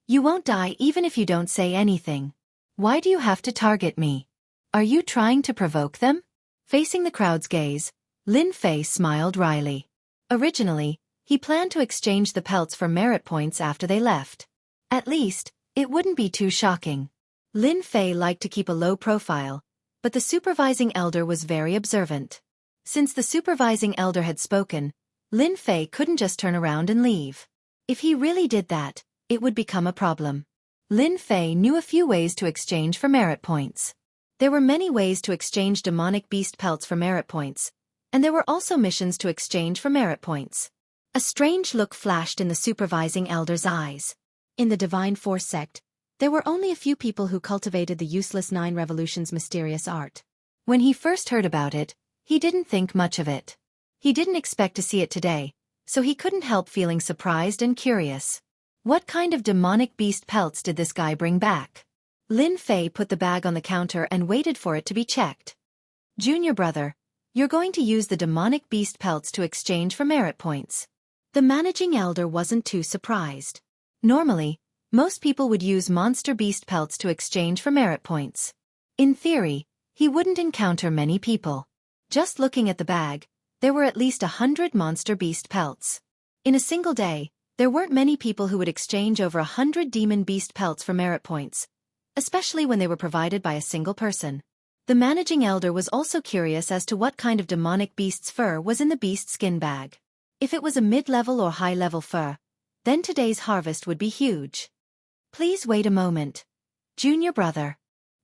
You won't die even if you don't say anything. Why do you have to target me? Are you trying to provoke them? Facing the crowd's gaze, Lin Fei smiled wryly. Originally, he planned to exchange the pelts for merit points after they left. At least, it wouldn't be too shocking. Lin Fei liked to keep a low profile, but the supervising elder was very observant. Since the supervising elder had spoken, Lin Fei couldn't just turn around and leave. If he really did that, it would become a problem. Lin Fei knew a few ways to exchange for merit points. There were many ways to exchange demonic beast pelts for merit points, and there were also missions to exchange for merit points. A strange look flashed in the supervising elder's eyes. In the Divine Force sect, there were only a few people who cultivated the useless 9 revolutions mysterious art. When he first heard about it, he didn't think much of it. He didn't expect to see it today, so he couldn't help feeling surprised and curious. What kind of demonic beast pelts did this guy bring back? Lin Fei put the bag on the counter and waited for it to be checked. Junior brother, you're going to use the demonic beast pelts to exchange for merit points. The managing elder wasn't too surprised. Normally, most people would use monster beast pelts to exchange for merit points. In theory, he wouldn't encounter many people. Just looking at the bag, there were at least 100 monster beast pelts. In a single day, there weren't many people who would exchange over 100 demon beast pelts for merit points, especially when they were provided by a single person. The managing elder was also curious as to what kind of demonic beast's fur was in the beast skin bag. If it was a mid-level or high-level fur, then today's harvest would be huge. Please wait a moment. Junior brother.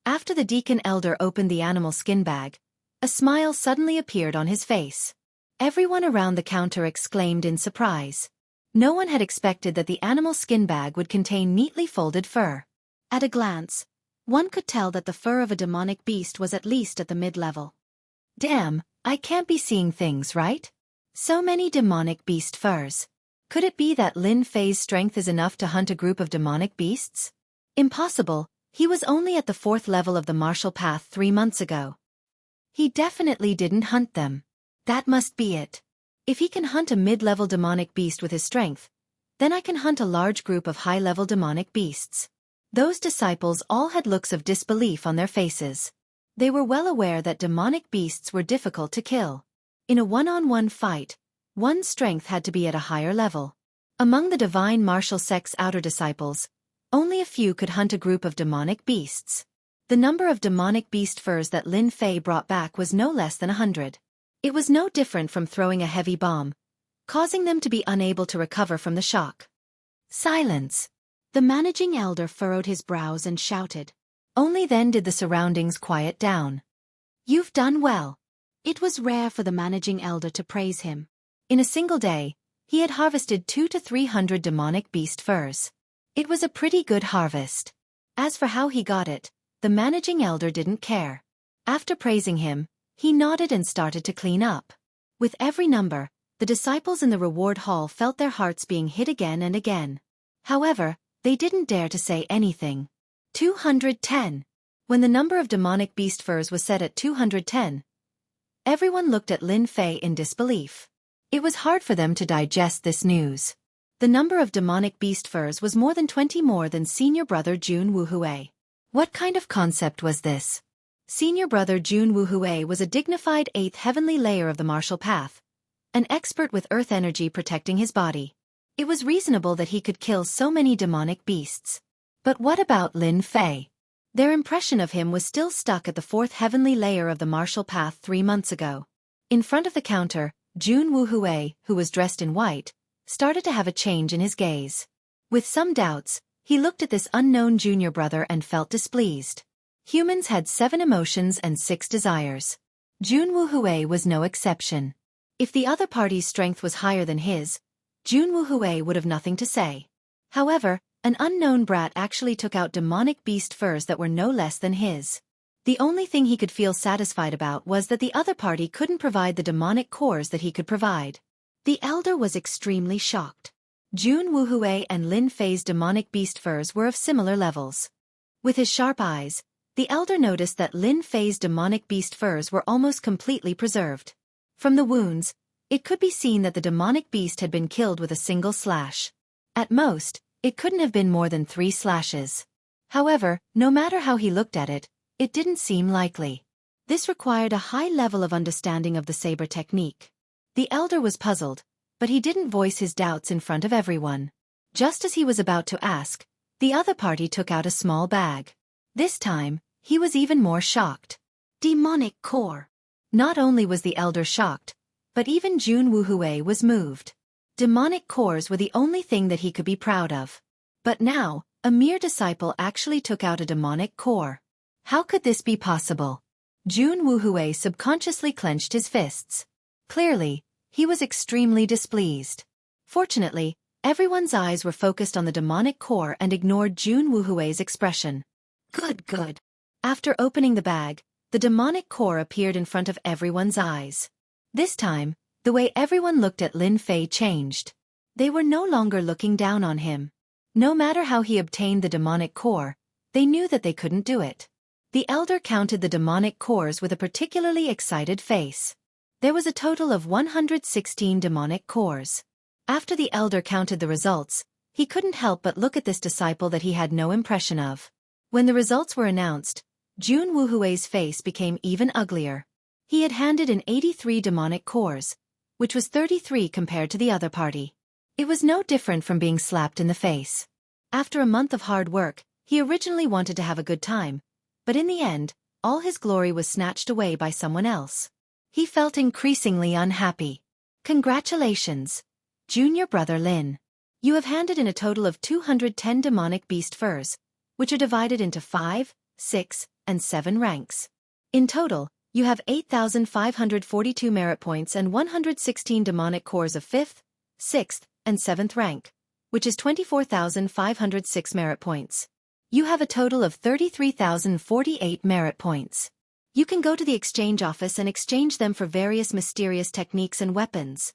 After the deacon elder opened the animal skin bag, a smile suddenly appeared on his face. Everyone around the counter exclaimed in surprise. No one had expected that the animal skin bag would contain neatly folded fur. At a glance, one could tell that the fur of a demonic beast was at least at the mid-level. Damn, I can't be seeing things right? So many demonic beast furs. Could it be that Lin Fei's strength is enough to hunt a group of demonic beasts? Impossible, he was only at the 4th level of the martial path 3 months ago. He definitely didn't hunt them. That must be it. If he can hunt a mid-level demonic beast with his strength, then I can hunt a large group of high-level demonic beasts. Those disciples all had looks of disbelief on their faces. They were well aware that demonic beasts were difficult to kill. In a one-on-one fight, one's strength had to be at a higher level. Among the divine martial sect's outer disciples, only a few could hunt a group of demonic beasts. The number of demonic beast furs that Lin Fei brought back was no less than 100. It was no different from throwing a heavy bomb, causing them to be unable to recover from the shock. Silence. The managing elder furrowed his brows and shouted. Only then did the surroundings quiet down. You've done well. It was rare for the managing elder to praise him. In a single day, he had harvested 200 to 300 demonic beast furs. It was a pretty good harvest. As for how he got it, the managing elder didn't care. After praising him, he nodded and started to clean up. With every number, the disciples in the reward hall felt their hearts being hit again and again. However, they didn't dare to say anything. 210. When the number of demonic beast furs was set at 210, everyone looked at Lin Fei in disbelief. It was hard for them to digest this news. The number of demonic beast furs was more than 20 more than senior brother Jun Wuhui. What kind of concept was this? Senior brother Jun Wuhui was a dignified 8th heavenly layer of the martial path, an expert with earth energy protecting his body. It was reasonable that he could kill so many demonic beasts. But what about Lin Fei? Their impression of him was still stuck at the 4th heavenly layer of the martial path 3 months ago. In front of the counter, Jun Wuhui, who was dressed in white, started to have a change in his gaze. With some doubts, he looked at this unknown junior brother and felt displeased. Humans had 7 emotions and 6 desires. Jun Wuhui was no exception. If the other party's strength was higher than his, Jun Wuhui would have nothing to say. However, an unknown brat actually took out demonic beast furs that were no less than his. The only thing he could feel satisfied about was that the other party couldn't provide the demonic cores that he could provide. The elder was extremely shocked. Jun Wuhui and Lin Fei's demonic beast furs were of similar levels. With his sharp eyes, the elder noticed that Lin Fei's demonic beast furs were almost completely preserved. From the wounds, it could be seen that the demonic beast had been killed with a single slash. At most, it couldn't have been more than 3 slashes. However, no matter how he looked at it, it didn't seem likely. This required a high level of understanding of the saber technique. The elder was puzzled, but he didn't voice his doubts in front of everyone. Just as he was about to ask, the other party took out a small bag. This time, he was even more shocked. Demonic core. Not only was the elder shocked, but even Jun Wuhui was moved. Demonic cores were the only thing that he could be proud of. But now, a mere disciple actually took out a demonic core. How could this be possible? Jun Wuhui subconsciously clenched his fists. Clearly, he was extremely displeased. Fortunately, everyone's eyes were focused on the demonic core and ignored Jun Wuhui's expression. Good. After opening the bag, the demonic core appeared in front of everyone's eyes. This time, the way everyone looked at Lin Fei changed. They were no longer looking down on him. No matter how he obtained the demonic core, they knew that they couldn't do it. The elder counted the demonic cores with a particularly excited face. There was a total of 116 demonic cores. After the elder counted the results, he couldn't help but look at this disciple that he had no impression of. When the results were announced, Jun Wuhui's face became even uglier. He had handed in 83 demonic cores, which was 33 compared to the other party. It was no different from being slapped in the face. After a month of hard work, he originally wanted to have a good time, but in the end, all his glory was snatched away by someone else. He felt increasingly unhappy. Congratulations, junior brother Lin. You have handed in a total of 210 demonic beast furs, which are divided into 5, 6, and 7 ranks. In total, you have 8,542 merit points and 116 demonic cores of 5th, 6th, and 7th rank, which is 24,506 merit points. You have a total of 33,048 merit points. You can go to the exchange office and exchange them for various mysterious techniques and weapons.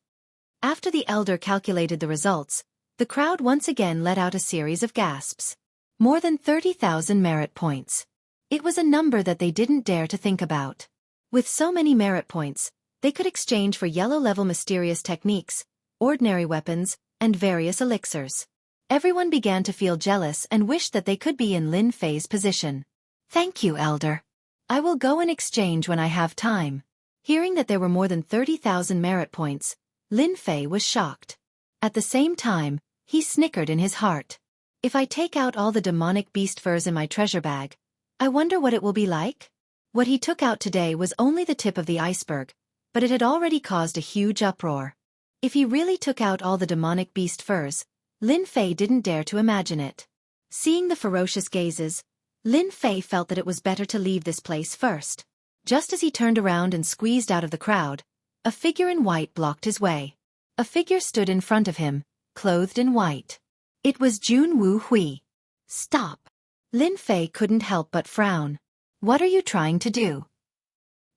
After the elder calculated the results, the crowd once again let out a series of gasps. More than 30,000 merit points. It was a number that they didn't dare to think about. With so many merit points, they could exchange for yellow-level mysterious techniques, ordinary weapons, and various elixirs. Everyone began to feel jealous and wished that they could be in Lin Fei's position. Thank you, elder. I will go and exchange when I have time. Hearing that there were more than 30,000 merit points, Lin Fei was shocked. At the same time, he snickered in his heart. If I take out all the demonic beast furs in my treasure bag, I wonder what it will be like? What he took out today was only the tip of the iceberg, but it had already caused a huge uproar. If he really took out all the demonic beast furs, Lin Fei didn't dare to imagine it. Seeing the ferocious gazes, Lin Fei felt that it was better to leave this place first. Just as he turned around and squeezed out of the crowd, a figure in white blocked his way. A figure stood in front of him, clothed in white. It was Jun Wuhui. Stop. Lin Fei couldn't help but frown. What are you trying to do?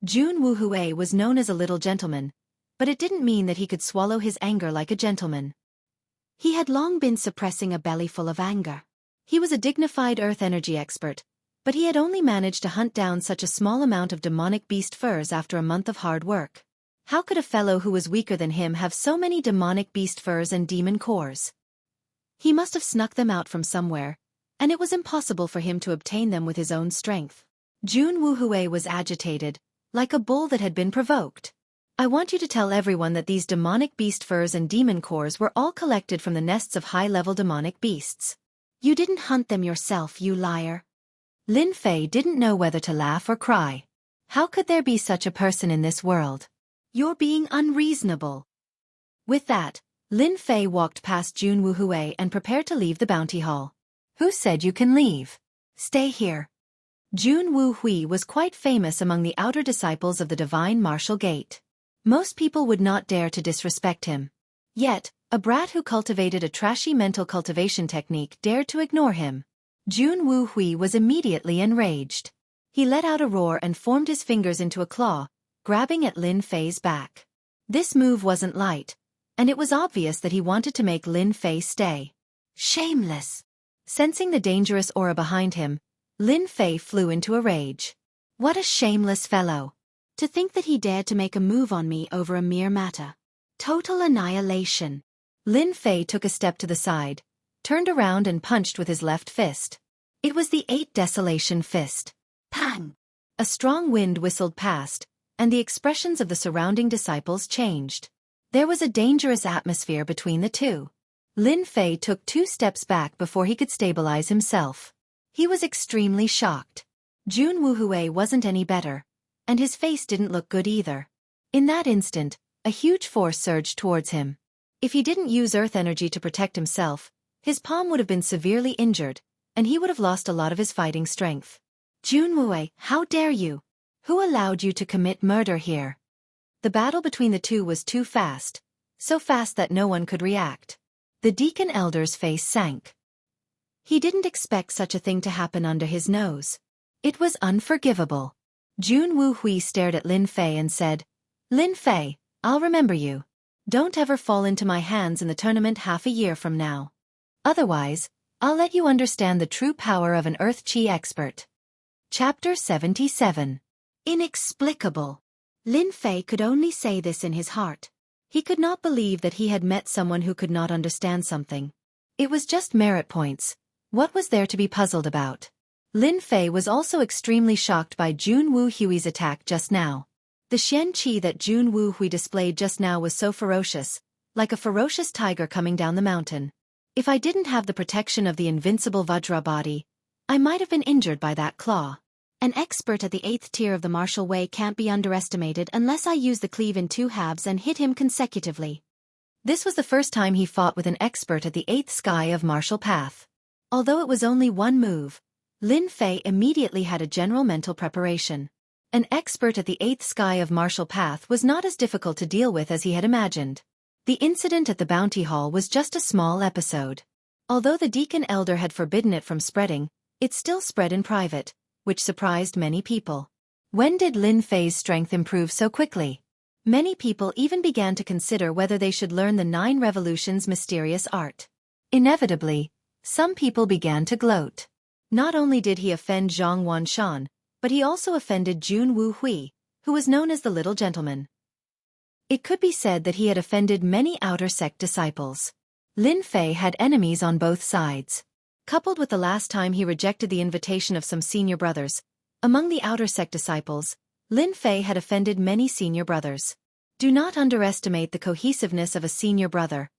Jun Wuhui was known as a little gentleman, but it didn't mean that he could swallow his anger like a gentleman. He had long been suppressing a belly full of anger. He was a dignified earth energy expert, but he had only managed to hunt down such a small amount of demonic beast furs after a month of hard work. How could a fellow who was weaker than him have so many demonic beast furs and demon cores? He must have snuck them out from somewhere, and it was impossible for him to obtain them with his own strength. Jun Wuhui was agitated, like a bull that had been provoked. I want you to tell everyone that these demonic beast furs and demon cores were all collected from the nests of high-level demonic beasts. You didn't hunt them yourself, you liar. Lin Fei didn't know whether to laugh or cry. How could there be such a person in this world? You're being unreasonable. With that, Lin Fei walked past Jun Wuhui and prepared to leave the bounty hall. Who said you can leave? Stay here. Jun Wuhui was quite famous among the outer disciples of the Divine Martial Gate. Most people would not dare to disrespect him. Yet, a brat who cultivated a trashy mental cultivation technique dared to ignore him. Jun Wuhui was immediately enraged. He let out a roar and formed his fingers into a claw, grabbing at Lin Fei's back. This move wasn't light, and it was obvious that he wanted to make Lin Fei stay. Shameless! Sensing the dangerous aura behind him, Lin Fei flew into a rage. What a shameless fellow! To think that he dared to make a move on me over a mere matter. Total annihilation. Lin Fei took a step to the side, turned around and punched with his left fist. It was the 8 Desolation Fist. Pang! A strong wind whistled past, and the expressions of the surrounding disciples changed. There was a dangerous atmosphere between the two. Lin Fei took 2 steps back before he could stabilize himself. He was extremely shocked. Jun Wuhui wasn't any better, and his face didn't look good either. In that instant, a huge force surged towards him. If he didn't use earth energy to protect himself, his palm would have been severely injured, and he would have lost a lot of his fighting strength. Jun Wuhui, how dare you? Who allowed you to commit murder here? The battle between the two was too fast, so fast that no one could react. The deacon elder's face sank. He didn't expect such a thing to happen under his nose. It was unforgivable. Jun Wuhui stared at Lin Fei and said, Lin Fei, I'll remember you. Don't ever fall into my hands in the tournament half a year from now. Otherwise, I'll let you understand the true power of an Earth Chi expert. Chapter 77. Inexplicable. Lin Fei could only say this in his heart. He could not believe that he had met someone who could not understand something. It was just merit points. What was there to be puzzled about? Lin Fei was also extremely shocked by Junwu Hui's attack just now. The Xianxia that Junwu Hui displayed just now was so ferocious, like a ferocious tiger coming down the mountain. If I didn't have the protection of the invincible Vajra body, I might have been injured by that claw. An expert at the 8th tier of the martial way can't be underestimated unless I use the cleave in 2 halves and hit him consecutively. This was the first time he fought with an expert at the 8th sky of martial path. Although it was only one move, Lin Fei immediately had a general mental preparation. An expert at the 8th sky of martial path was not as difficult to deal with as he had imagined. The incident at the bounty hall was just a small episode. Although the deacon elder had forbidden it from spreading, it still spread in private, which surprised many people. When did Lin Fei's strength improve so quickly? Many people even began to consider whether they should learn the 9 revolutions mysterious art. Inevitably, some people began to gloat. Not only did he offend Zhang Wanshan, but he also offended Junwu Hui, who was known as the Little Gentleman. It could be said that he had offended many outer sect disciples. Lin Fei had enemies on both sides. Coupled with the last time he rejected the invitation of some senior brothers, among the outer sect disciples, Lin Fei had offended many senior brothers. Do not underestimate the cohesiveness of a senior brother,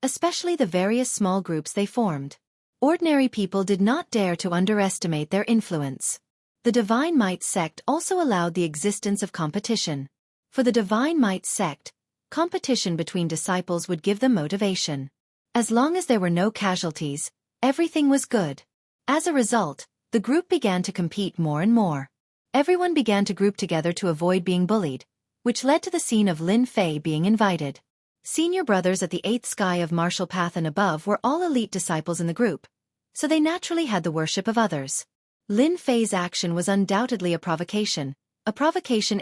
especially the various small groups they formed. Ordinary people did not dare to underestimate their influence. The Divine Might sect also allowed the existence of competition. For the Divine Might sect, competition between disciples would give them motivation. As long as there were no casualties, everything was good. As a result, the group began to compete more and more. Everyone began to group together to avoid being bullied, which led to the scene of Lin Fei being invited. Senior brothers at the 8th sky of martial path and above were all elite disciples in the group, so they naturally had the worship of others. Lin Fei's action was undoubtedly a provocation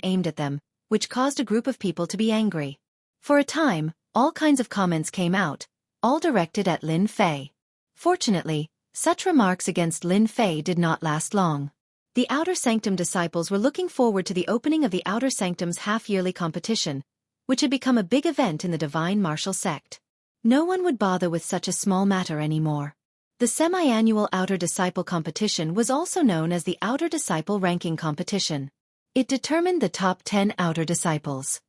aimed at them, which caused a group of people to be angry. For a time, all kinds of comments came out, all directed at Lin Fei. Fortunately, such remarks against Lin Fei did not last long. The Outer Sanctum disciples were looking forward to the opening of the Outer Sanctum's half-yearly competition, which had become a big event in the Divine Martial sect. No one would bother with such a small matter anymore. The semi-annual Outer Disciple competition was also known as the Outer Disciple Ranking Competition. It determined the top 10 Outer Disciples.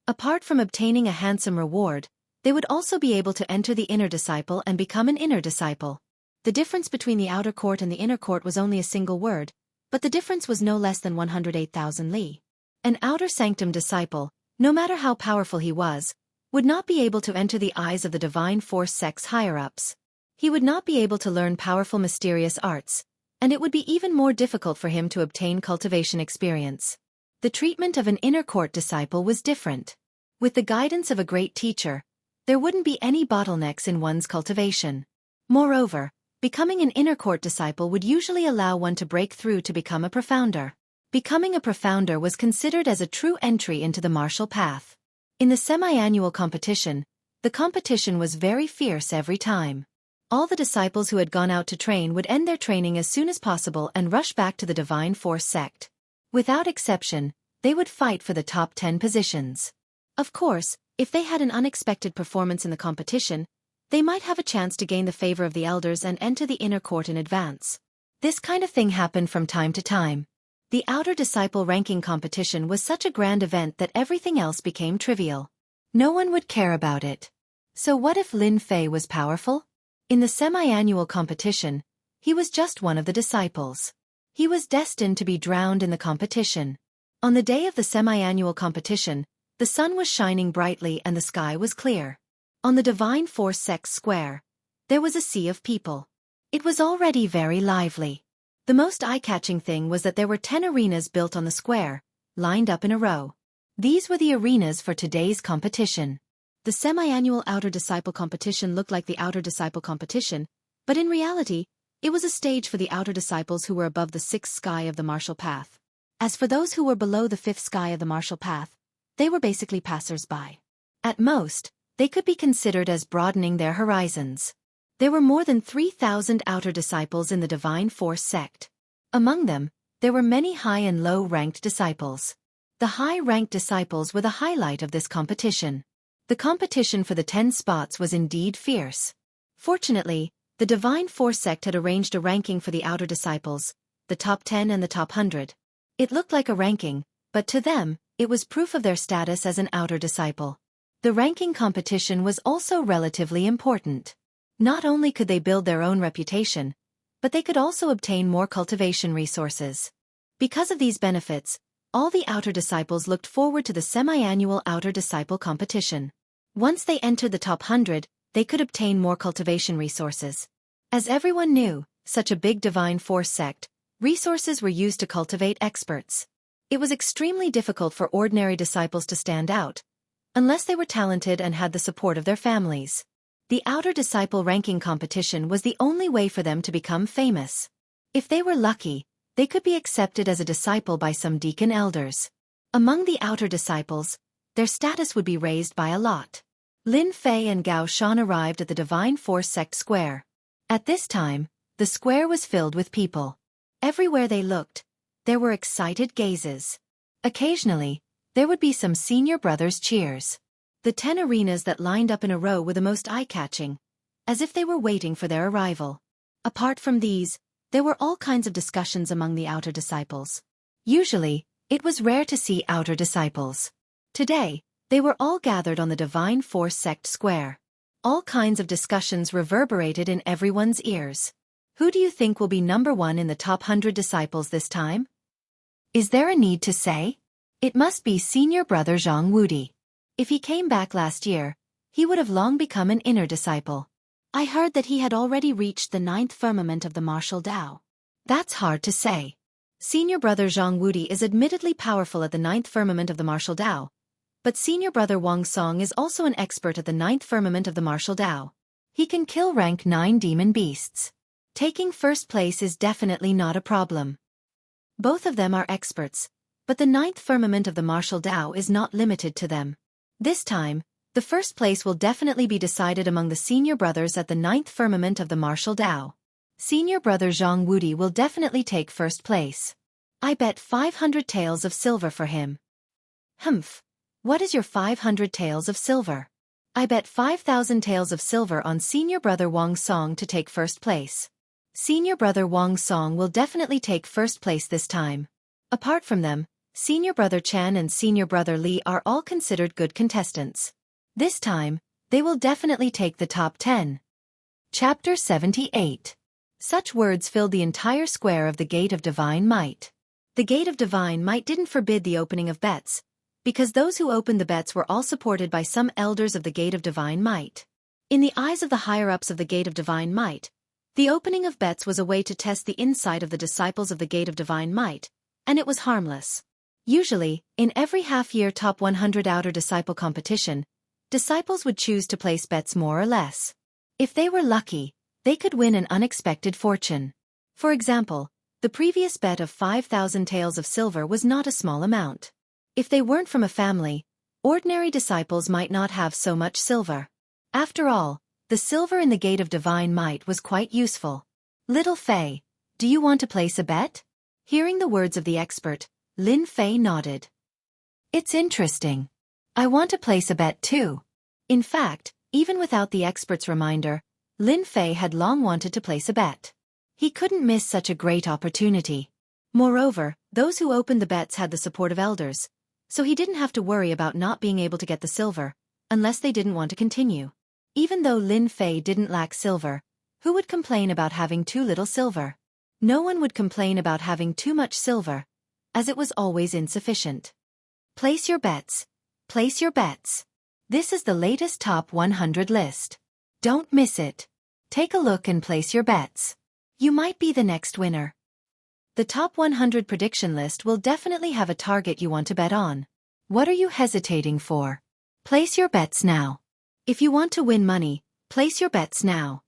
Apart from obtaining a handsome reward, they would also be able to enter the Inner Disciple and become an Inner Disciple. The difference between the outer court and the inner court was only a single word, but the difference was no less than 108,000 li. An Outer Sanctum disciple, no matter how powerful he was, would not be able to enter the eyes of the Divine Force sect's higher-ups. He would not be able to learn powerful mysterious arts, and it would be even more difficult for him to obtain cultivation experience. The treatment of an inner court disciple was different. With the guidance of a great teacher, there wouldn't be any bottlenecks in one's cultivation. Moreover, becoming an inner court disciple would usually allow one to break through to become a profounder. Becoming a profounder was considered as a true entry into the martial path. In the semi-annual competition, the competition was very fierce every time. All the disciples who had gone out to train would end their training as soon as possible and rush back to the Divine Force sect. Without exception, they would fight for the top 10 positions. Of course, if they had an unexpected performance in the competition, they might have a chance to gain the favor of the elders and enter the inner court in advance. This kind of thing happened from time to time. The Outer Disciple Ranking competition was such a grand event that everything else became trivial. No one would care about it. So what if Lin Fei was powerful? In the semi-annual competition, he was just one of the disciples. He was destined to be drowned in the competition. On the day of the semi-annual competition, the sun was shining brightly and the sky was clear. On the Divine Force Sect Square, there was a sea of people. It was already very lively. The most eye-catching thing was that there were 10 arenas built on the square, lined up in a row. These were the arenas for today's competition. The semi-annual Outer Disciple competition looked like the Outer Disciple competition, but in reality, it was a stage for the Outer Disciples who were above the 6th sky of the martial path. As for those who were below the 5th sky of the martial path, they were basically passers-by. At most, they could be considered as broadening their horizons. There were more than 3,000 Outer Disciples in the Divine Force sect. Among them, there were many high and low-ranked disciples. The high-ranked disciples were the highlight of this competition. The competition for the 10 spots was indeed fierce. Fortunately, the Divine Force sect had arranged a ranking for the outer disciples, the top 10 and the top 100. It looked like a ranking, but to them, it was proof of their status as an outer disciple. The ranking competition was also relatively important. Not only could they build their own reputation, but they could also obtain more cultivation resources. Because of these benefits, all the outer disciples looked forward to the semi-annual outer disciple competition. Once they entered the top 100, they could obtain more cultivation resources. As everyone knew, such a big Divine Force sect, resources were used to cultivate experts. It was extremely difficult for ordinary disciples to stand out, unless they were talented and had the support of their families. The outer disciple ranking competition was the only way for them to become famous. If they were lucky, they could be accepted as a disciple by some deacon elders. Among the outer disciples, their status would be raised by a lot. Lin Fei and Gao Shan arrived at the Divine Force sect square. At this time, the square was filled with people. Everywhere they looked, there were excited gazes. Occasionally, there would be some senior brothers' cheers. The 10 arenas that lined up in a row were the most eye-catching, as if they were waiting for their arrival. Apart from these, there were all kinds of discussions among the outer disciples. Usually, it was rare to see outer disciples. Today, they were all gathered on the Divine Force sect square. All kinds of discussions reverberated in everyone's ears. Who do you think will be number 1 in the top 100 disciples this time? Is there a need to say? It must be senior brother Zhang Wudi. If he came back last year, he would have long become an inner disciple. I heard that he had already reached the 9th firmament of the martial Tao. That's hard to say. Senior brother Zhang Wudi is admittedly powerful at the 9th firmament of the martial Tao, but senior brother Wang Song is also an expert at the 9th firmament of the martial Tao. He can kill rank 9 demon beasts. Taking first place is definitely not a problem. Both of them are experts, but the 9th firmament of the martial Tao is not limited to them. This time, the first place will definitely be decided among the senior brothers at the 9th firmament of the martial Tao. Senior brother Zhang Wudi will definitely take first place. I bet 500 taels of silver for him. Humph. What is your 500 taels of silver? I bet 5,000 taels of silver on senior brother Wang Song to take first place. Senior brother Wang Song will definitely take first place this time. Apart from them, senior brother Chen and senior brother Li are all considered good contestants. This time, they will definitely take the top 10. Chapter 78. Such words filled the entire square of the Gate of Divine Might. The Gate of Divine Might didn't forbid the opening of bets, because those who opened the bets were all supported by some elders of the Gate of Divine Might. In the eyes of the higher-ups of the Gate of Divine Might, the opening of bets was a way to test the insight of the disciples of the Gate of Divine Might, and it was harmless. Usually, in every half-year top 100 outer disciple competition, disciples would choose to place bets more or less. If they were lucky, they could win an unexpected fortune. For example, the previous bet of 5,000 taels of silver was not a small amount. If they weren't from a family, ordinary disciples might not have so much silver. After all, the silver in the Gate of Divine Might was quite useful. Little Fei, do you want to place a bet? Hearing the words of the expert, Lin Fei nodded. It's interesting. I want to place a bet too. In fact, even without the expert's reminder, Lin Fei had long wanted to place a bet. He couldn't miss such a great opportunity. Moreover, those who opened the bets had the support of elders, so he didn't have to worry about not being able to get the silver, unless they didn't want to continue. Even though Lin Fei didn't lack silver, who would complain about having too little silver? No one would complain about having too much silver, as it was always insufficient. Place your bets. Place your bets. This is the latest top 100 list. Don't miss it. Take a look and place your bets. You might be the next winner. The top 100 prediction list will definitely have a target you want to bet on. What are you hesitating for? Place your bets now. If you want to win money, place your bets now.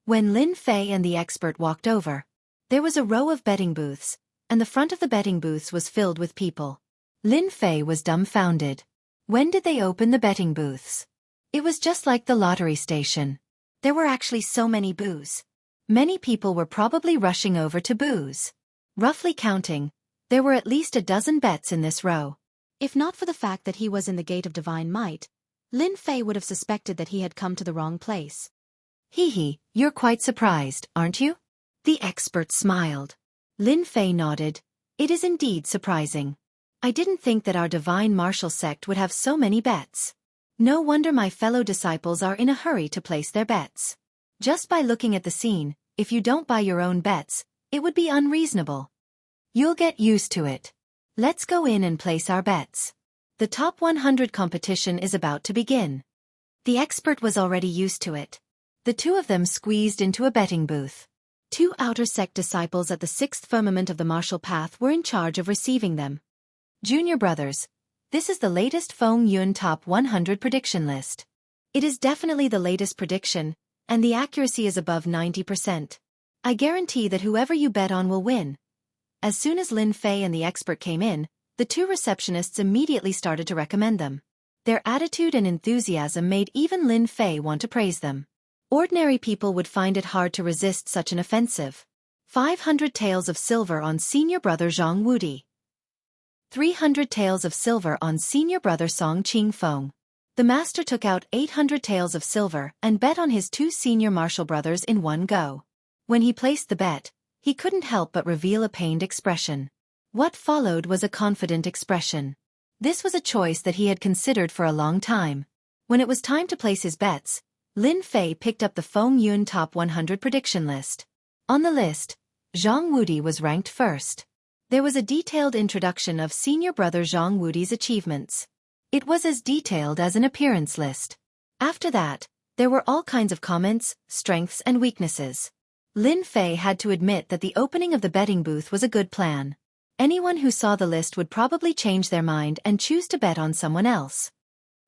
When Lin Fei and the expert walked over, there was a row of betting booths, and the front of the betting booths was filled with people. Lin Fei was dumbfounded. When did they open the betting booths? It was just like the lottery station. There were actually so many booths. Many people were probably rushing over to booze. Roughly counting, there were at least a dozen bets in this row. If not for the fact that he was in the Gate of Divine Might, Lin Fei would have suspected that he had come to the wrong place. Hee hee, you're quite surprised, aren't you? The expert smiled. Lin Fei nodded. It is indeed surprising. I didn't think that our divine martial sect would have so many bets. No wonder my fellow disciples are in a hurry to place their bets. Just by looking at the scene, if you don't buy your own bets, it would be unreasonable. You'll get used to it. Let's go in and place our bets. The top 100 competition is about to begin. The expert was already used to it. The two of them squeezed into a betting booth. Two outer sect disciples at the sixth firmament of the martial path were in charge of receiving them. Junior brothers, this is the latest Feng Yun top 100 prediction list. It is definitely the latest prediction, and the accuracy is above 90%. I guarantee that whoever you bet on will win. As soon as Lin Fei and the expert came in, the two receptionists immediately started to recommend them. Their attitude and enthusiasm made even Lin Fei want to praise them. Ordinary people would find it hard to resist such an offensive. 500 taels of silver on senior brother Zhang Wudi. 300 taels of silver on senior brother Song Qingfeng. The master took out 800 taels of silver and bet on his two senior martial brothers in one go. When he placed the bet, he couldn't help but reveal a pained expression. What followed was a confident expression. This was a choice that he had considered for a long time. When it was time to place his bets, Lin Fei picked up the Feng Yun top 100 prediction list. On the list, Zhang Wudi was ranked first. There was a detailed introduction of senior brother Zhang Wudi's achievements. It was as detailed as an appearance list. After that, there were all kinds of comments, strengths and weaknesses. Lin Fei had to admit that the opening of the betting booth was a good plan. Anyone who saw the list would probably change their mind and choose to bet on someone else.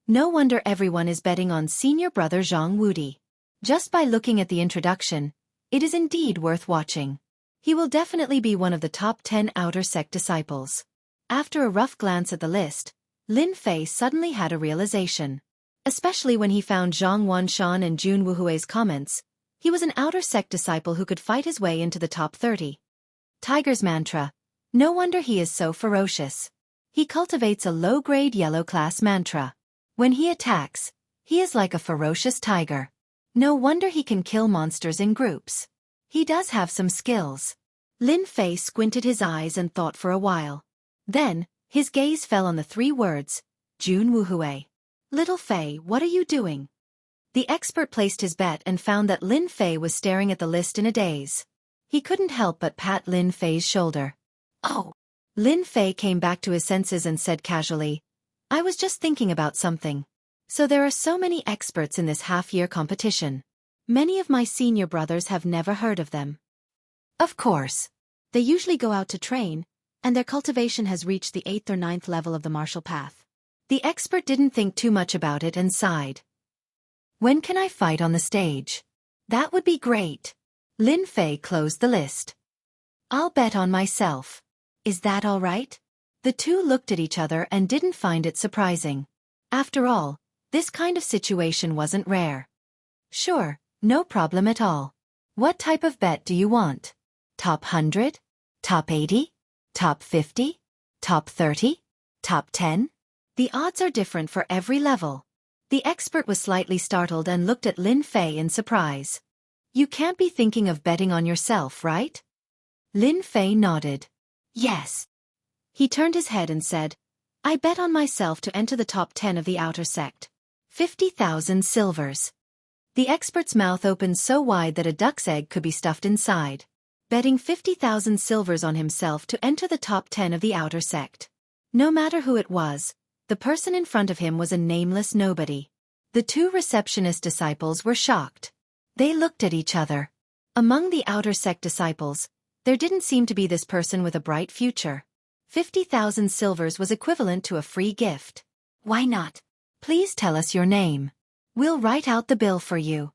No wonder everyone is betting on senior brother Zhang Wudi. Just by looking at the introduction, it is indeed worth watching. He will definitely be one of the top 10 outer sect disciples. After a rough glance at the list, Lin Fei suddenly had a realization. Especially when he found Zhang Wanshan and Jun Wuhui's comments, he was an outer sect disciple who could fight his way into the top 30. Tiger's mantra. No wonder he is so ferocious. He cultivates a low-grade yellow-class mantra. When he attacks, he is like a ferocious tiger. No wonder he can kill monsters in groups. He does have some skills. Lin Fei squinted his eyes and thought for a while. Then, his gaze fell on the three words, Jun Wuhui. Little Fei, what are you doing? The expert placed his bet and found that Lin Fei was staring at the list in a daze. He couldn't help but pat Lin Fei's shoulder. Oh. Lin Fei came back to his senses and said casually, I was just thinking about something. So there are so many experts in this half-year competition. Many of my senior brothers have never heard of them. Of course. They usually go out to train, and their cultivation has reached the 8th or 9th level of the martial path. The expert didn't think too much about it and sighed. When can I fight on the stage? That would be great. Lin Fei closed the list. I'll bet on myself. Is that all right? The two looked at each other and didn't find it surprising. After all, this kind of situation wasn't rare. Sure, no problem at all. What type of bet do you want? Top 100? Top 80? Top 50? Top 30? Top 10? The odds are different for every level. The expert was slightly startled and looked at Lin Fei in surprise. You can't be thinking of betting on yourself, right? Lin Fei nodded. Yes. He turned his head and said, I bet on myself to enter the top 10 of the outer sect. 50,000 silvers. The expert's mouth opened so wide that a duck's egg could be stuffed inside. Betting 50,000 silvers on himself to enter the top 10 of the outer sect. No matter who it was, the person in front of him was a nameless nobody. The two receptionist disciples were shocked. They looked at each other. Among the outer sect disciples, there didn't seem to be this person with a bright future. 50,000 silvers was equivalent to a free gift. Why not? Please tell us your name. We'll write out the bill for you.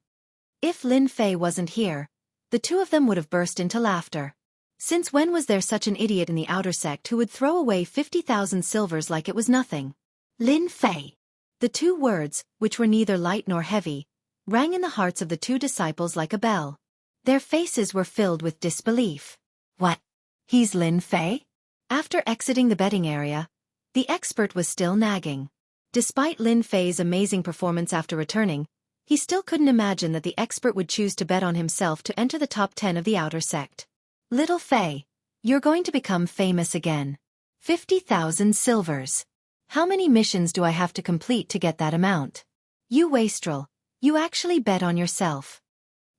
If Lin Fei wasn't here, the two of them would have burst into laughter. Since when was there such an idiot in the outer sect who would throw away 50,000 silvers like it was nothing? Lin Fei. The two words, which were neither light nor heavy, rang in the hearts of the two disciples like a bell. Their faces were filled with disbelief. What? He's Lin Fei? After exiting the betting area, the expert was still nagging. Despite Lin Fei's amazing performance after returning, he still couldn't imagine that the expert would choose to bet on himself to enter the top 10 of the outer sect. Little Fei, you're going to become famous again. 50,000 silvers. How many missions do I have to complete to get that amount? You wastrel, you actually bet on yourself.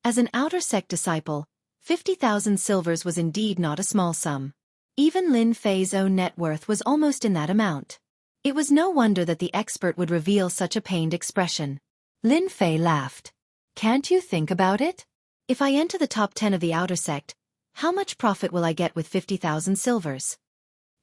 As an outer sect disciple, 50,000 silvers was indeed not a small sum. Even Lin Fei's own net worth was almost in that amount. It was no wonder that the expert would reveal such a pained expression. Lin Fei laughed. Can't you think about it? If I enter the top 10 of the outer sect, how much profit will I get with 50,000 silvers?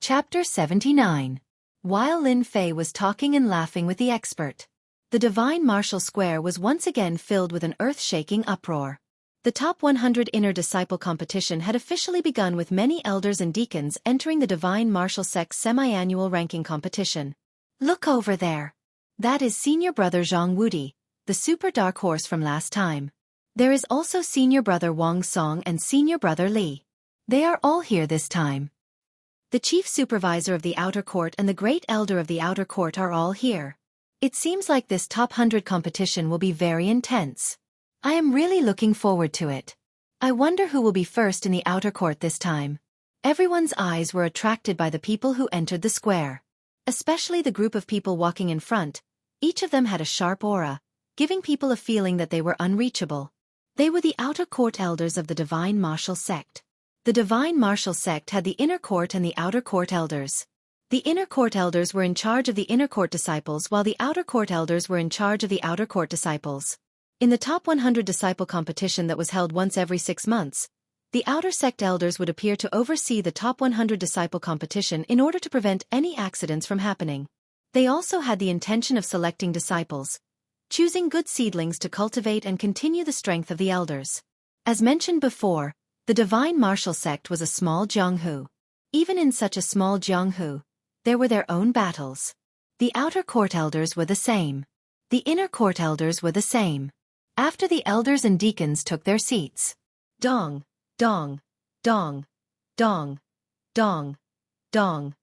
Chapter 79. While Lin Fei was talking and laughing with the expert, the Divine Martial Square was once again filled with an earth-shaking uproar. The top 100 inner disciple competition had officially begun with many elders and deacons entering the Divine Martial Sect's semi-annual ranking competition. Look over there. That is Senior Brother Jianghu, the super dark horse from last time. There is also Senior Brother Wang Song and Senior Brother Li. They are all here this time. The Chief Supervisor of the Outer Court and the Great Elder of the Outer Court are all here. It seems like this top 100 competition will be very intense. I am really looking forward to it. I wonder who will be first in the outer court this time. Everyone's eyes were attracted by the people who entered the square. Especially the group of people walking in front. Each of them had a sharp aura, giving people a feeling that they were unreachable. They were the outer court elders of the Divine Martial Sect. The Divine Martial Sect had the inner court and the outer court elders. The inner court elders were in charge of the inner court disciples while the outer court elders were in charge of the outer court disciples. In the top 100 disciple competition that was held once every 6 months, the outer sect elders would appear to oversee the top 100 disciple competition in order to prevent any accidents from happening. They also had the intention of selecting disciples, choosing good seedlings to cultivate and continue the strength of the elders. As mentioned before, the Divine Martial Sect was a small Jianghu. Even in such a small Jianghu, there were their own battles. The outer court elders were the same. The inner court elders were the same. After the elders and deacons took their seats, dong, dong, dong, dong, dong, dong,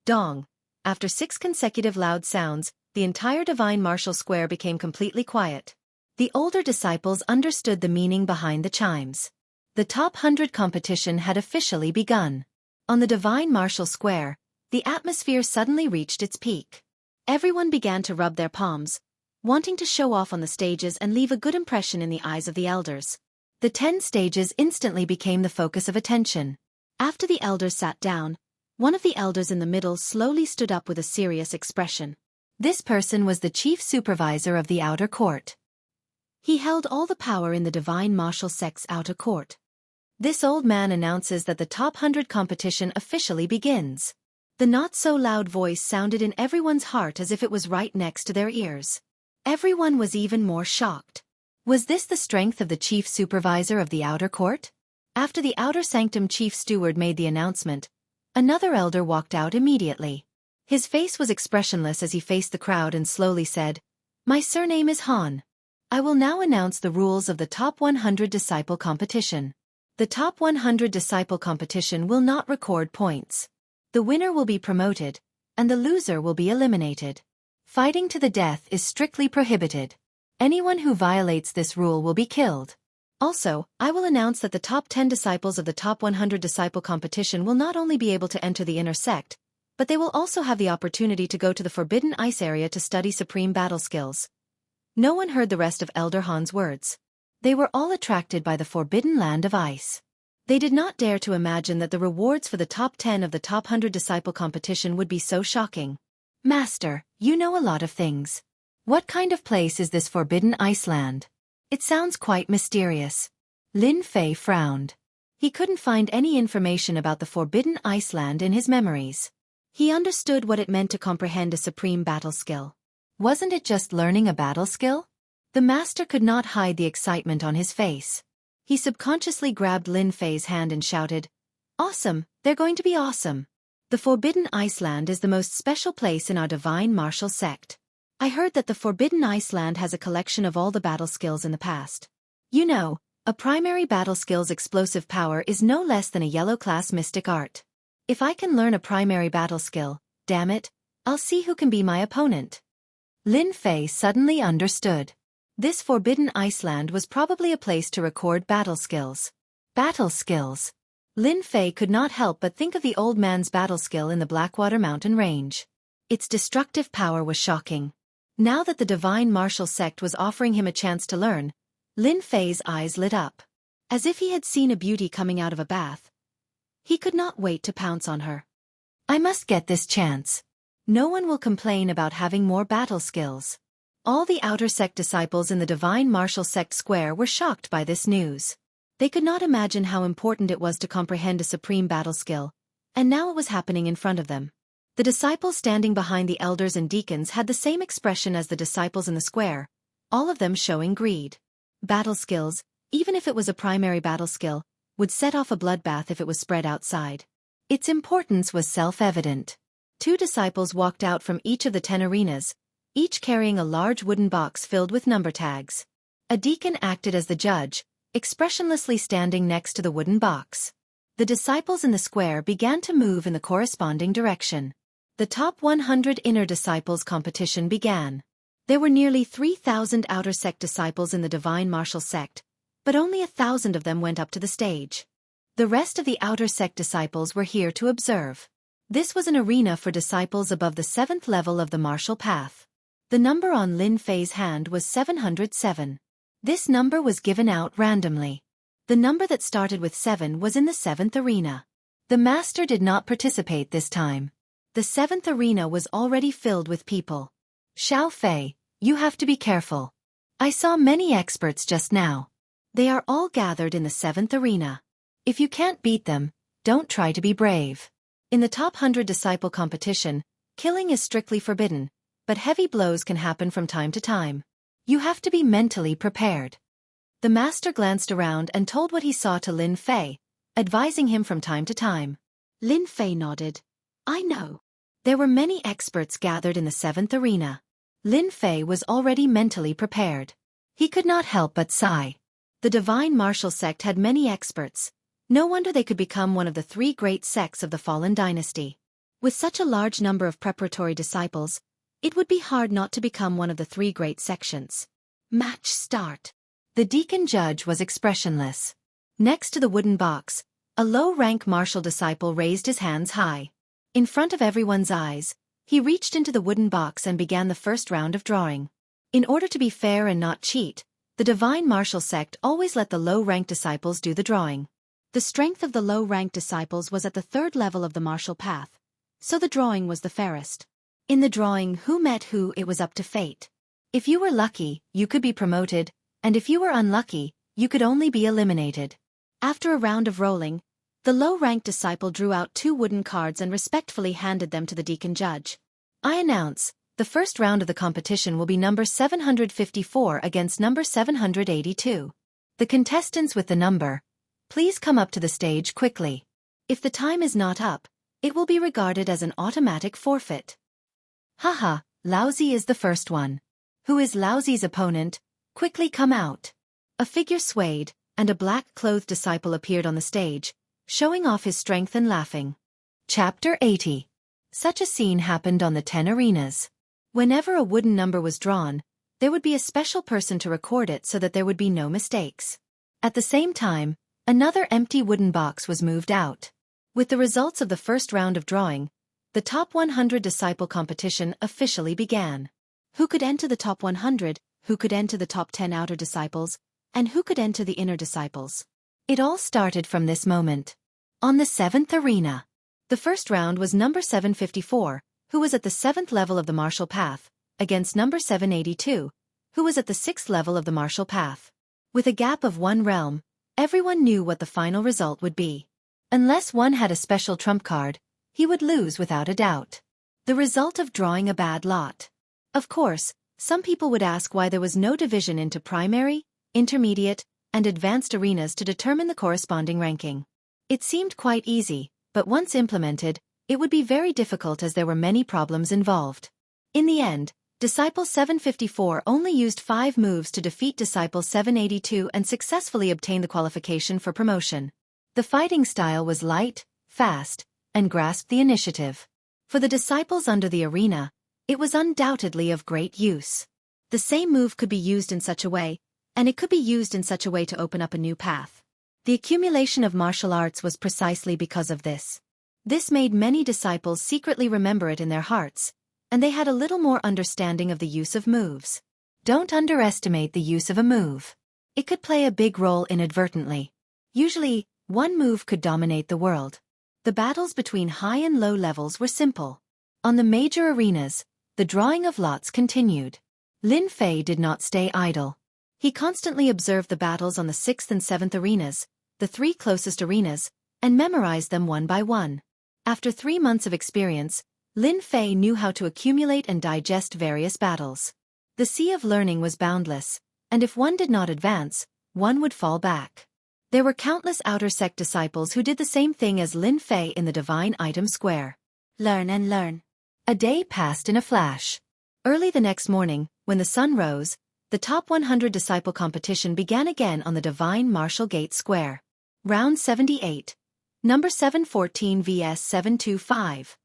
dong. After 6 consecutive loud sounds, the entire Divine Martial Square became completely quiet. The older disciples understood the meaning behind the chimes. The top 100 competition had officially begun. On the Divine Martial Square, the atmosphere suddenly reached its peak. Everyone began to rub their palms, wanting to show off on the stages and leave a good impression in the eyes of the elders. The 10 stages instantly became the focus of attention. After the elders sat down, one of the elders in the middle slowly stood up with a serious expression. This person was the chief supervisor of the outer court. He held all the power in the Divine Martial Sect's outer court. This old man announces that the top 100 competition officially begins. The not-so-loud voice sounded in everyone's heart as if it was right next to their ears. Everyone was even more shocked. Was this the strength of the chief supervisor of the outer court? After the outer sanctum chief steward made the announcement, another elder walked out immediately. His face was expressionless as he faced the crowd and slowly said, "My surname is Han. I will now announce the rules of the top 100 disciple competition. The top 100 disciple competition will not record points. The winner will be promoted, and the loser will be eliminated. Fighting to the death is strictly prohibited. Anyone who violates this rule will be killed. Also, I will announce that the top 10 disciples of the top 100 disciple competition will not only be able to enter the inner sect, but they will also have the opportunity to go to the Forbidden Ice area to study supreme battle skills." No one heard the rest of Elder Han's words. They were all attracted by the forbidden land of ice. They did not dare to imagine that the rewards for the top 10 of the top 100 disciple competition would be so shocking. "Master, you know a lot of things. What kind of place is this Forbidden Iceland? It sounds quite mysterious." Lin Fei frowned. He couldn't find any information about the Forbidden Iceland in his memories. He understood what it meant to comprehend a supreme battle skill. Wasn't it just learning a battle skill? The master could not hide the excitement on his face. He subconsciously grabbed Lin Fei's hand and shouted, "Awesome, they're going to be awesome. The Forbidden Iceland is the most special place in our Divine Martial Sect. I heard that the Forbidden Iceland has a collection of all the battle skills in the past. You know, a primary battle skill's explosive power is no less than a yellow-class mystic art. If I can learn a primary battle skill, damn it, I'll see who can be my opponent." Lin Fei suddenly understood. This forbidden Iceland was probably a place to record battle skills. Battle skills. Lin Fei could not help but think of the old man's battle skill in the Blackwater Mountain Range. Its destructive power was shocking. Now that the divine martial sect was offering him a chance to learn, Lin Fei's eyes lit up. As if he had seen a beauty coming out of a bath. He could not wait to pounce on her. I must get this chance. No one will complain about having more battle skills. All the outer sect disciples in the divine martial sect square were shocked by this news. They could not imagine how important it was to comprehend a supreme battle skill, and now it was happening in front of them. The disciples standing behind the elders and deacons had the same expression as the disciples in the square, all of them showing greed. Battle skills, even if it was a primary battle skill, would set off a bloodbath if it was spread outside. Its importance was self-evident. 2 disciples walked out from each of the 10 arenas, each carrying a large wooden box filled with number tags. A deacon acted as the judge, expressionlessly standing next to the wooden box. The disciples in the square began to move in the corresponding direction. The top 100 inner disciples competition began. There were nearly 3,000 outer sect disciples in the divine martial sect, but only 1,000 of them went up to the stage. The rest of the outer sect disciples were here to observe. This was an arena for disciples above the 7th level of the martial path. The number on Lin Fei's hand was 707. This number was given out randomly. The number that started with 7 was in the 7th arena. The master did not participate this time. The 7th arena was already filled with people. Xiao Fei, you have to be careful. I saw many experts just now. They are all gathered in the 7th arena. If you can't beat them, don't try to be brave. In the top 100 disciple competition, killing is strictly forbidden, but heavy blows can happen from time to time. You have to be mentally prepared. The master glanced around and told what he saw to Lin Fei, advising him from time to time. Lin Fei nodded. I know. There were many experts gathered in the 7th arena. Lin Fei was already mentally prepared. He could not help but sigh. The divine martial sect had many experts. No wonder they could become one of the 3 great sects of the fallen dynasty. With such a large number of preparatory disciples, it would be hard not to become one of the 3 great sections. Match start. The deacon judge was expressionless. Next to the wooden box, a low-rank martial disciple raised his hands high. In front of everyone's eyes, he reached into the wooden box and began the first round of drawing. In order to be fair and not cheat, the divine martial sect always let the low-ranked disciples do the drawing. The strength of the low-ranked disciples was at the 3rd level of the martial path, so the drawing was the fairest. In the drawing who met who, it was up to fate. If you were lucky, you could be promoted, and if you were unlucky, you could only be eliminated. After a round of rolling, the low-ranked disciple drew out 2 wooden cards and respectfully handed them to the deacon judge. I announce, the first round of the competition will be number 754 against number 782. The contestants with the number, please come up to the stage quickly. If the time is not up, it will be regarded as an automatic forfeit. Haha, Laozi is the first one. Who is Laozi's opponent? Quickly come out. A figure swayed, and a black-clothed disciple appeared on the stage, showing off his strength and laughing. Chapter 80. Such a scene happened on the 10 arenas. Whenever a wooden number was drawn, there would be a special person to record it so that there would be no mistakes. At the same time, another empty wooden box was moved out. With the results of the first round of drawing, the top 100 disciple competition officially began. Who could enter the top 100, who could enter the top 10 outer disciples, and who could enter the inner disciples? It all started from this moment. On the 7th arena, the first round was number 754, who was at the 7th level of the martial path, against number 782, who was at the 6th level of the martial path. With a gap of 1 realm, everyone knew what the final result would be. Unless one had a special trump card, he would lose without a doubt. The result of drawing a bad lot. Of course, some people would ask why there was no division into primary, intermediate, and advanced arenas to determine the corresponding ranking. It seemed quite easy, but once implemented, it would be very difficult as there were many problems involved. In the end, Disciple 754 only used 5 moves to defeat Disciple 782 and successfully obtain the qualification for promotion. The fighting style was light, fast, and grasped the initiative. For the disciples under the arena, It was undoubtedly of great use. The same move could be used in such a way, and it could be used in such a way to open up a new path. The accumulation of martial arts was precisely because of this. This made many disciples secretly remember it in their hearts, and they had a little more understanding of the use of moves. Don't underestimate the use of a move. It could play a big role inadvertently. Usually, one move could dominate the world. The battles between high and low levels were simple. On the major arenas, the drawing of lots continued. Lin Fei did not stay idle. He constantly observed the battles on the 6th and 7th arenas, the 3 closest arenas, and memorized them one by one. After 3 months of experience, Lin Fei knew how to accumulate and digest various battles. The sea of learning was boundless, and if one did not advance, one would fall back. There were countless outer sect disciples who did the same thing as Lin Fei in the Divine Item Square. Learn and learn. A day passed in a flash. Early the next morning, when the sun rose, the top 100 disciple competition began again on the Divine Martial Gate Square. Round 78. Number 714 vs 725.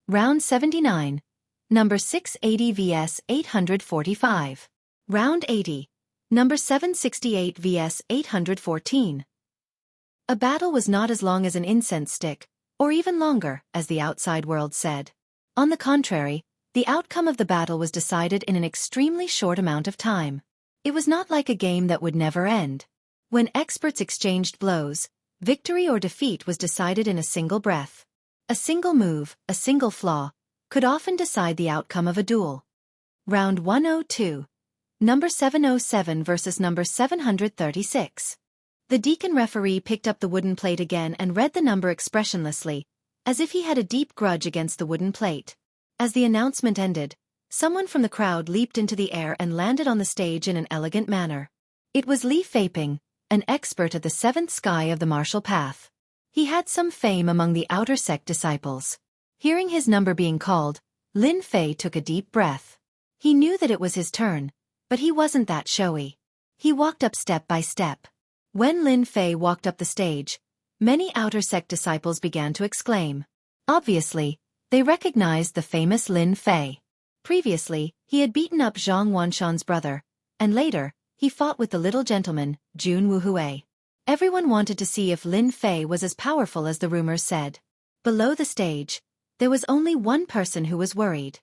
Round 79. Number 680 vs 845. Round 80. Number 768 vs 814. A battle was not as long as an incense stick, or even longer, as the outside world said. On the contrary, the outcome of the battle was decided in an extremely short amount of time. It was not like a game that would never end. When experts exchanged blows, victory or defeat was decided in a single breath. A single move, a single flaw, could often decide the outcome of a duel. Round 102. Number 707 versus number 736. The deacon referee picked up the wooden plate again and read the number expressionlessly, as if he had a deep grudge against the wooden plate. As the announcement ended, someone from the crowd leaped into the air and landed on the stage in an elegant manner. It was Li Feiping, an expert at the 7th sky of the martial path. He had some fame among the outer sect disciples. Hearing his number being called, Lin Fei took a deep breath. He knew that it was his turn, but he wasn't that showy. He walked up step by step. When Lin Fei walked up the stage, many outer sect disciples began to exclaim. Obviously, they recognized the famous Lin Fei. Previously, he had beaten up Zhang Wanshan's brother, and later, he fought with the little gentleman, Jun Wuhui. Everyone wanted to see if Lin Fei was as powerful as the rumors said. Below the stage, there was only one person who was worried.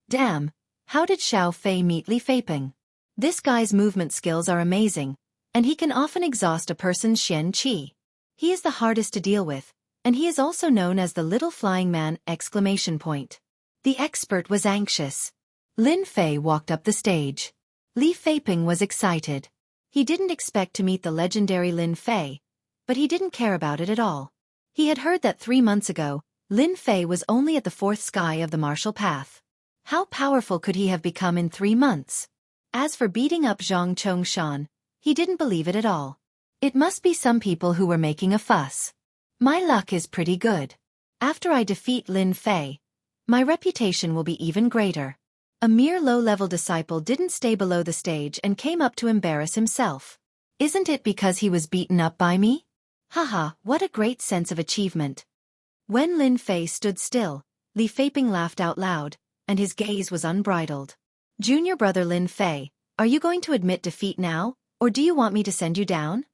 Damn, how did Xiao Fei meet Li Feiping? This guy's movement skills are amazing, and he can often exhaust a person's Xianxia. He is the hardest to deal with, and he is also known as the Little Flying Man! The expert was anxious. Lin Fei walked up the stage. Li Feiping was excited. He didn't expect to meet the legendary Lin Fei, but he didn't care about it at all. He had heard that 3 months ago, Lin Fei was only at the 4th sky of the martial path. How powerful could he have become in 3 months? As for beating up Zhang Chongshan, he didn't believe it at all. It must be some people who were making a fuss. My luck is pretty good. After I defeat Lin Fei, my reputation will be even greater. A mere low-level disciple didn't stay below the stage and came up to embarrass himself. Isn't it because he was beaten up by me? Haha, what a great sense of achievement. When Lin Fei stood still, Li Feiping laughed out loud, and his gaze was unbridled. Junior brother Lin Fei, are you going to admit defeat now, or do you want me to send you down?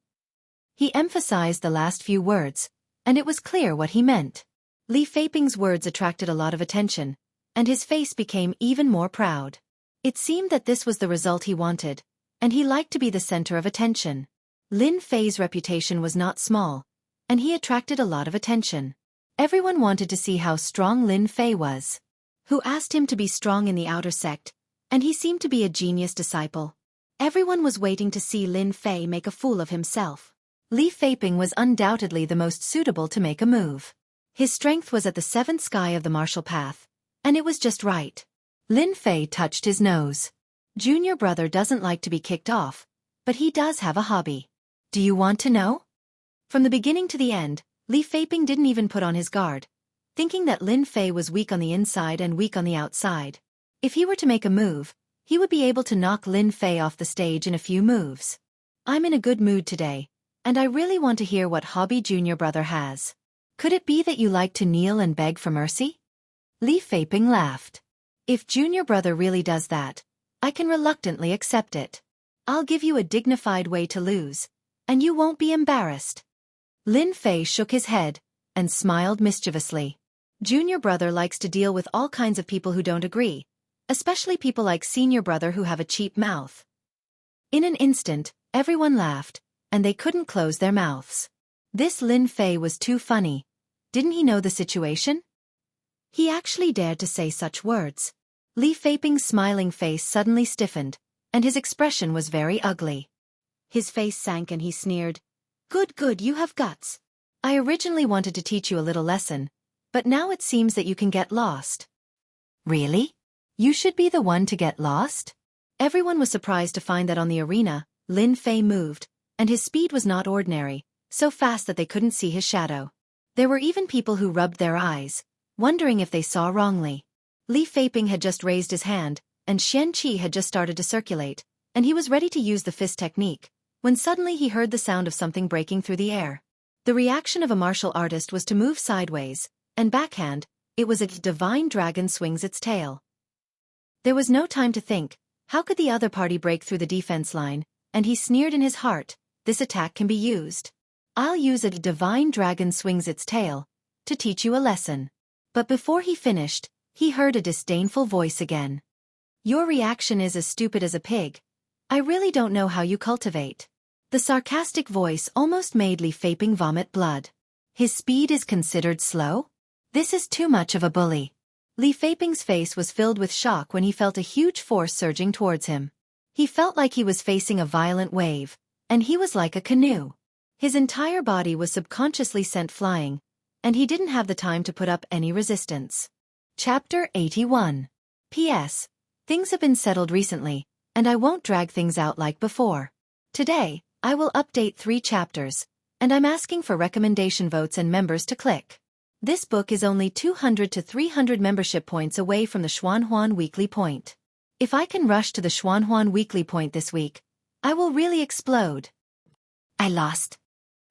He emphasized the last few words, and it was clear what he meant. Li Feiping's words attracted a lot of attention, and his face became even more proud. It seemed that this was the result he wanted, and he liked to be the center of attention. Lin Fei's reputation was not small, and he attracted a lot of attention. Everyone wanted to see how strong Lin Fei was. Who asked him to be strong in the outer sect, and he seemed to be a genius disciple. Everyone was waiting to see Lin Fei make a fool of himself. Li Feiping was undoubtedly the most suitable to make a move. His strength was at the 7th sky of the martial path, and it was just right. Lin Fei touched his nose. Junior brother doesn't like to be kicked off, but he does have a hobby. Do you want to know? From the beginning to the end, Li Feiping didn't even put on his guard, thinking that Lin Fei was weak on the inside and weak on the outside. If he were to make a move, he would be able to knock Lin Fei off the stage in a few moves. I'm in a good mood today, and I really want to hear what hobby junior brother has. Could it be that you like to kneel and beg for mercy? Li Feiping laughed. If junior brother really does that, I can reluctantly accept it. I'll give you a dignified way to lose, and you won't be embarrassed. Lin Fei shook his head and smiled mischievously. Junior brother likes to deal with all kinds of people who don't agree, especially people like senior brother who have a cheap mouth. In an instant, everyone laughed, and they couldn't close their mouths. This Lin Fei was too funny. Didn't he know the situation? He actually dared to say such words. Li Feiping's smiling face suddenly stiffened, and his expression was very ugly. His face sank and he sneered. Good, you have guts. I originally wanted to teach you a little lesson, but now it seems that you can get lost. Really? You should be the one to get lost? Everyone was surprised to find that on the arena, Lin Fei moved, and his speed was not ordinary, so fast that they couldn't see his shadow. There were even people who rubbed their eyes, wondering if they saw wrongly. Li Feiping had just raised his hand, and Xianxia had just started to circulate, and he was ready to use the fist technique, when suddenly he heard the sound of something breaking through the air. The reaction of a martial artist was to move sideways, and backhand, it was a divine dragon swings its tail. There was no time to think, how could the other party break through the defense line, and he sneered in his heart, this attack can be used. I'll use a divine dragon swings its tail, to teach you a lesson. But before he finished, he heard a disdainful voice again. Your reaction is as stupid as a pig. I really don't know how you cultivate. The sarcastic voice almost made Li Feiping vomit blood. His speed is considered slow? This is too much of a bully. Li Feiping's face was filled with shock when he felt a huge force surging towards him. He felt like he was facing a violent wave, and he was like a canoe. His entire body was subconsciously sent flying, and he didn't have the time to put up any resistance. Chapter 81. P.S. Things have been settled recently, and I won't drag things out like before. Today, I will update 3 chapters, and I'm asking for recommendation votes and members to click. This book is only 200 to 300 membership points away from the Xuanhuan weekly point. If I can rush to the Xuanhuan weekly point this week, I will really explode. I lost.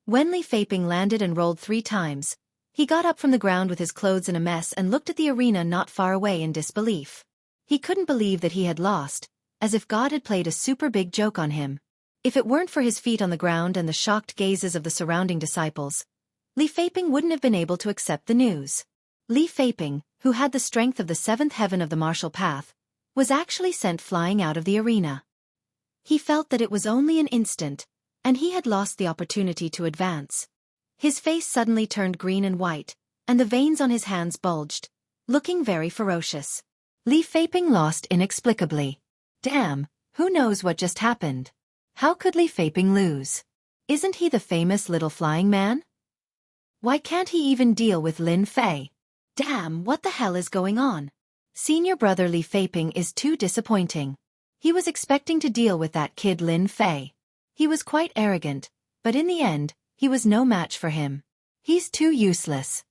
When Li Feiping landed and rolled 3 times, he got up from the ground with his clothes in a mess and looked at the arena not far away in disbelief. He couldn't believe that he had lost, as if God had played a super big joke on him. If it weren't for his feet on the ground and the shocked gazes of the surrounding disciples, Li Feiping wouldn't have been able to accept the news. Li Feiping, who had the strength of the 7th heaven of the martial path, was actually sent flying out of the arena. He felt that it was only an instant, and he had lost the opportunity to advance. His face suddenly turned green and white, and the veins on his hands bulged, looking very ferocious. Li Feiping lost inexplicably. Damn, who knows what just happened? How could Li Feiping lose? Isn't he the famous little flying man? Why can't he even deal with Lin Fei? Damn, what the hell is going on? Senior brother Li Feiping is too disappointing. He was expecting to deal with that kid Lin Fei. He was quite arrogant, but in the end, he was no match for him. He's too useless.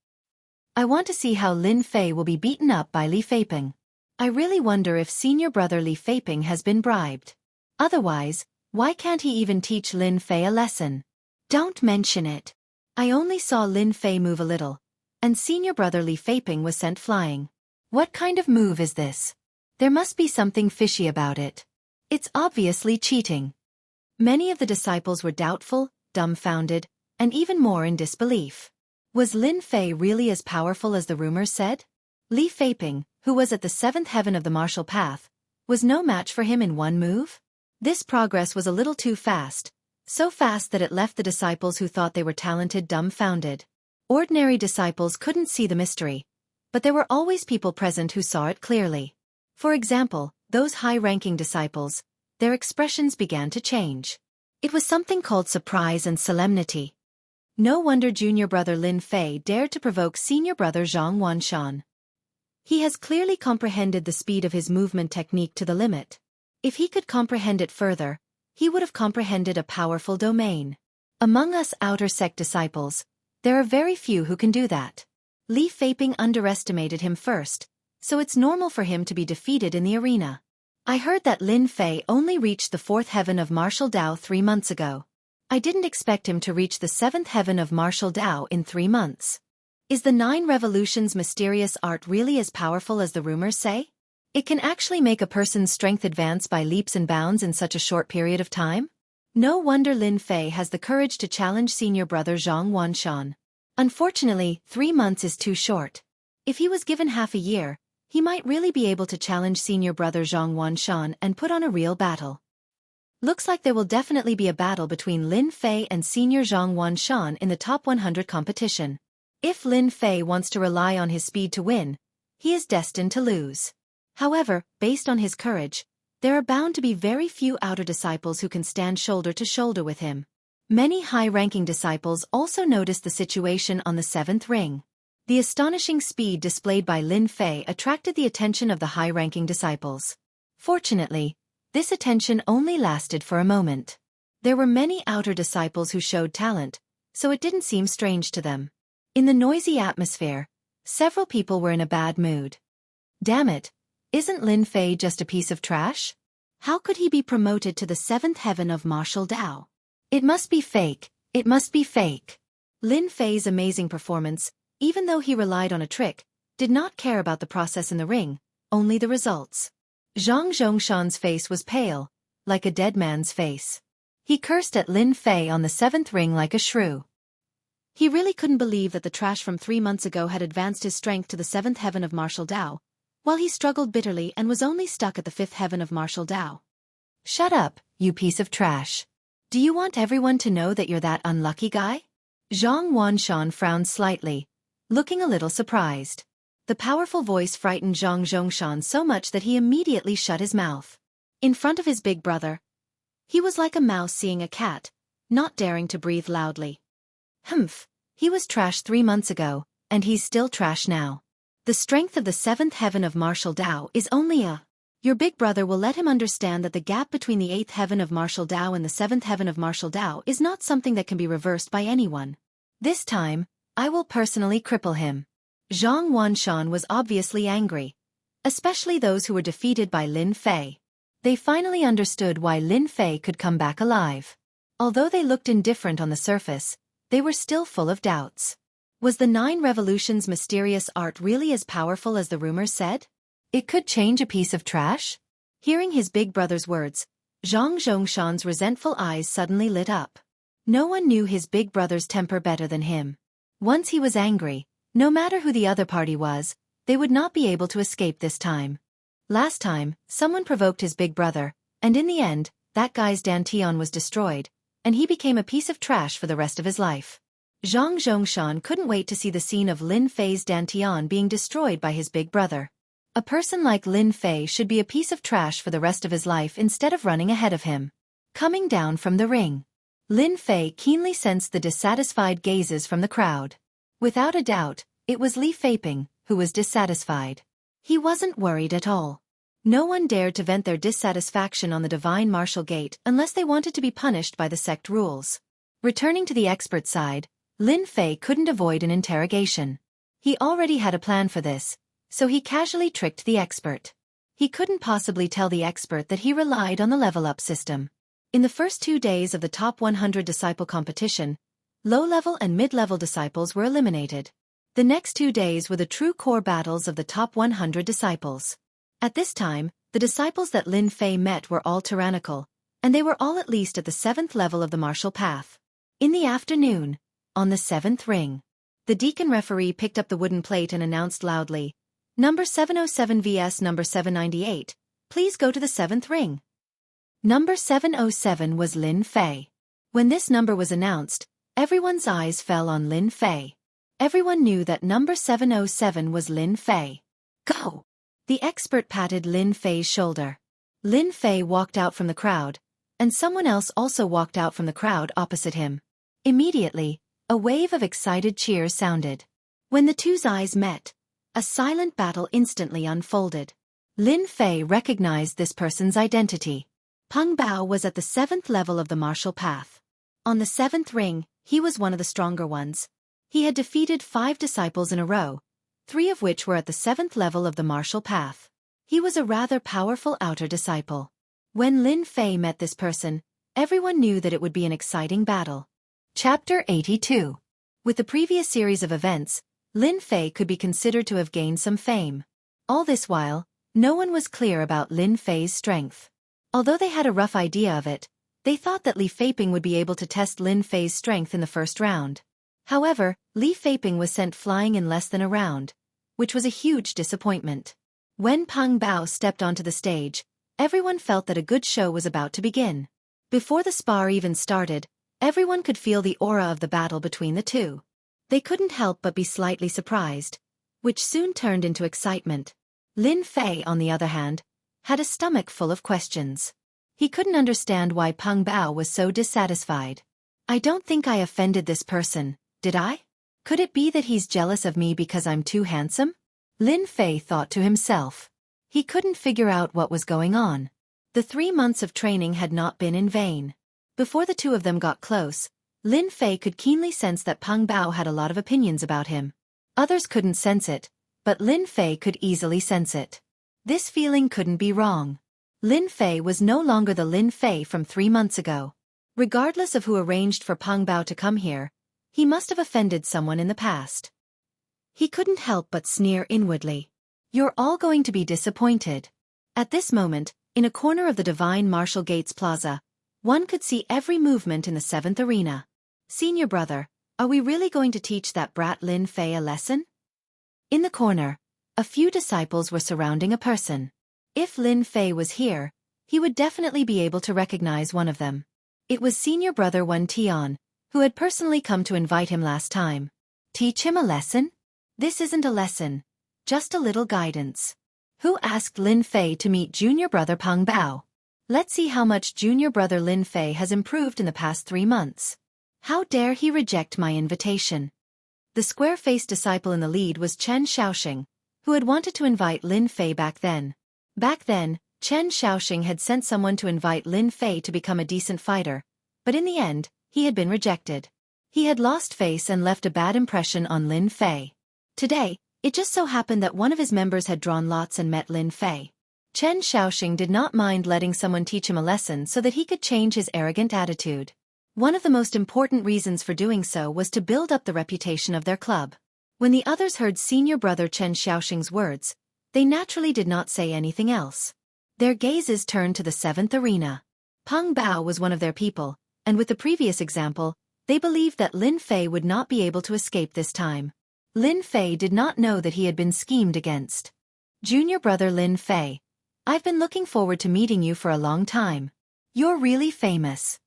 I want to see how Lin Fei will be beaten up by Li Feiping. I really wonder if senior brother Li Feiping has been bribed. Otherwise, why can't he even teach Lin Fei a lesson? Don't mention it. I only saw Lin Fei move a little, and senior brother Li Feiping was sent flying. What kind of move is this? There must be something fishy about it. It's obviously cheating. Many of the disciples were doubtful, dumbfounded, and even more in disbelief. Was Lin Fei really as powerful as the rumors said? Li Feiping, who was at the 7th heaven of the martial path, was no match for him in one move? This progress was a little too fast, so fast that it left the disciples who thought they were talented dumbfounded. Ordinary disciples couldn't see the mystery, but there were always people present who saw it clearly. For example, those high-ranking disciples, their expressions began to change. It was something called surprise and solemnity. No wonder junior brother Lin Fei dared to provoke senior brother Zhang Wanshan. He has clearly comprehended the speed of his movement technique to the limit. If he could comprehend it further, he would have comprehended a powerful domain. Among us outer sect disciples, there are very few who can do that. Li Feiping underestimated him first, so it's normal for him to be defeated in the arena. I heard that Lin Fei only reached the 4th heaven of martial Dao 3 months ago. I didn't expect him to reach the 7th heaven of martial Dao in 3 months. Is the 9 revolutions mysterious art really as powerful as the rumors say? It can actually make a person's strength advance by leaps and bounds in such a short period of time? No wonder Lin Fei has the courage to challenge senior brother Zhang Wanshan. Unfortunately, 3 months is too short. If he was given half a year, he might really be able to challenge senior brother Zhang Wanshan and put on a real battle. Looks like there will definitely be a battle between Lin Fei and senior Zhang Wanshan in the top 100 competition. If Lin Fei wants to rely on his speed to win, he is destined to lose. However, based on his courage, there are bound to be very few outer disciples who can stand shoulder to shoulder with him. Many high-ranking disciples also noticed the situation on the 7th ring. The astonishing speed displayed by Lin Fei attracted the attention of the high-ranking disciples. Fortunately, this attention only lasted for a moment. There were many outer disciples who showed talent, so it didn't seem strange to them. In the noisy atmosphere, several people were in a bad mood. Damn it, isn't Lin Fei just a piece of trash? How could he be promoted to the 7th heaven of martial Dao? It must be fake, it must be fake. Lin Fei's amazing performance, even though he relied on a trick, did not care about the process in the ring, only the results. Zhang Zhongshan's face was pale, like a dead man's face. He cursed at Lin Fei on the 7th ring like a shrew. He really couldn't believe that the trash from 3 months ago had advanced his strength to the 7th heaven of martial Dao, while he struggled bitterly and was only stuck at the 5th heaven of martial Dao. Shut up, you piece of trash. Do you want everyone to know that you're that unlucky guy? Zhang Wanshan frowned slightly, looking a little surprised. The powerful voice frightened Zhang Zhongshan so much that he immediately shut his mouth. In front of his big brother, he was like a mouse seeing a cat, not daring to breathe loudly. Humph, he was trash 3 months ago, and he's still trash now. The strength of the 7th heaven of martial Dao is only a... Your big brother will let him understand that the gap between the 8th heaven of martial Dao and the 7th heaven of martial Dao is not something that can be reversed by anyone. This time, I will personally cripple him. Zhang Wanshan was obviously angry, especially those who were defeated by Lin Fei. They finally understood why Lin Fei could come back alive. Although they looked indifferent on the surface, they were still full of doubts. Was the 9 Revolutions' mysterious art really as powerful as the rumors said? It could change a piece of trash? Hearing his big brother's words, Zhang Zhongshan's resentful eyes suddenly lit up. No one knew his big brother's temper better than him. Once he was angry, no matter who the other party was, they would not be able to escape this time. Last time, someone provoked his big brother, and in the end, that guy's dantian was destroyed, and he became a piece of trash for the rest of his life. Zhang Zhongshan couldn't wait to see the scene of Lin Fei's dantian being destroyed by his big brother. A person like Lin Fei should be a piece of trash for the rest of his life instead of running ahead of him. Coming down from the ring, Lin Fei keenly sensed the dissatisfied gazes from the crowd. Without a doubt, it was Li Feiping, who was dissatisfied. He wasn't worried at all. No one dared to vent their dissatisfaction on the divine martial gate unless they wanted to be punished by the sect rules. Returning to the expert side, Lin Fei couldn't avoid an interrogation. He already had a plan for this, so he casually tricked the expert. He couldn't possibly tell the expert that he relied on the level-up system. In the first 2 days of the top 100 disciple competition, low-level and mid-level disciples were eliminated. The next 2 days were the true core battles of the top 100 disciples. At this time, the disciples that Lin Fei met were all tyrannical, and they were all at least at the 7th level of the martial path. In the afternoon, on the 7th ring, the deacon referee picked up the wooden plate and announced loudly, "Number 707 vs number 798, please go to the 7th ring." Number 707 was Lin Fei. When this number was announced, everyone's eyes fell on Lin Fei. Everyone knew that number 707 was Lin Fei. Go! The expert patted Lin Fei's shoulder. Lin Fei walked out from the crowd, and someone else also walked out from the crowd opposite him. Immediately, a wave of excited cheers sounded. When the two's eyes met, a silent battle instantly unfolded. Lin Fei recognized this person's identity. Peng Bao was at the 7th level of the martial path. On the 7th ring, he was one of the stronger ones. He had defeated 5 disciples in a row, 3 of which were at the 7th level of the martial path. He was a rather powerful outer disciple. When Lin Fei met this person, everyone knew that it would be an exciting battle. Chapter 82. With the previous series of events, Lin Fei could be considered to have gained some fame. All this while, No one was clear about Lin Fei's strength. Although they had a rough idea of it, they thought that Li Feiping would be able to test Lin Fei's strength in the first round. However, Li Feiping was sent flying in less than a round, which was a huge disappointment. When Pang Bao stepped onto the stage, everyone felt that a good show was about to begin. Before the spar even started, everyone could feel the aura of the battle between the two. They couldn't help but be slightly surprised, which soon turned into excitement. Lin Fei, on the other hand, had a stomach full of questions. He couldn't understand why Pang Bao was so dissatisfied. I don't think I offended this person, did I? Could it be that he's jealous of me because I'm too handsome? Lin Fei thought to himself. He couldn't figure out what was going on. The 3 months of training had not been in vain. Before the two of them got close, Lin Fei could keenly sense that Pang Bao had a lot of opinions about him. Others couldn't sense it, but Lin Fei could easily sense it. This feeling couldn't be wrong. Lin Fei was no longer the Lin Fei from 3 months ago. Regardless of who arranged for Pang Bao to come here, he must have offended someone in the past. He couldn't help but sneer inwardly. You're all going to be disappointed. At this moment, in a corner of the Divine Martial Gates Plaza, one could see every movement in the 7th arena. Senior brother, are we really going to teach that brat Lin Fei a lesson? In the corner, a few disciples were surrounding a person. If Lin Fei was here, he would definitely be able to recognize one of them. It was senior brother Wen Tian, who had personally come to invite him last time. Teach him a lesson? This isn't a lesson, just a little guidance. Who asked Lin Fei to meet junior brother Pang Bao? Let's see how much junior brother Lin Fei has improved in the past 3 months. How dare he reject my invitation? The square-faced disciple in the lead was Chen Xiaoxing, who had wanted to invite Lin Fei back then. Back then, Chen Xiaoxing had sent someone to invite Lin Fei to become a decent fighter, but in the end, he had been rejected. He had lost face and left a bad impression on Lin Fei. Today, it just so happened that one of his members had drawn lots and met Lin Fei. Chen Xiaoxing did not mind letting someone teach him a lesson so that he could change his arrogant attitude. One of the most important reasons for doing so was to build up the reputation of their club. When the others heard senior brother Chen Xiaoxing's words, they naturally did not say anything else. Their gazes turned to the 7th arena. Pang Bao was one of their people, and with the previous example, they believed that Lin Fei would not be able to escape this time. Lin Fei did not know that he had been schemed against. Junior brother Lin Fei, I've been looking forward to meeting you for a long time. You're really famous.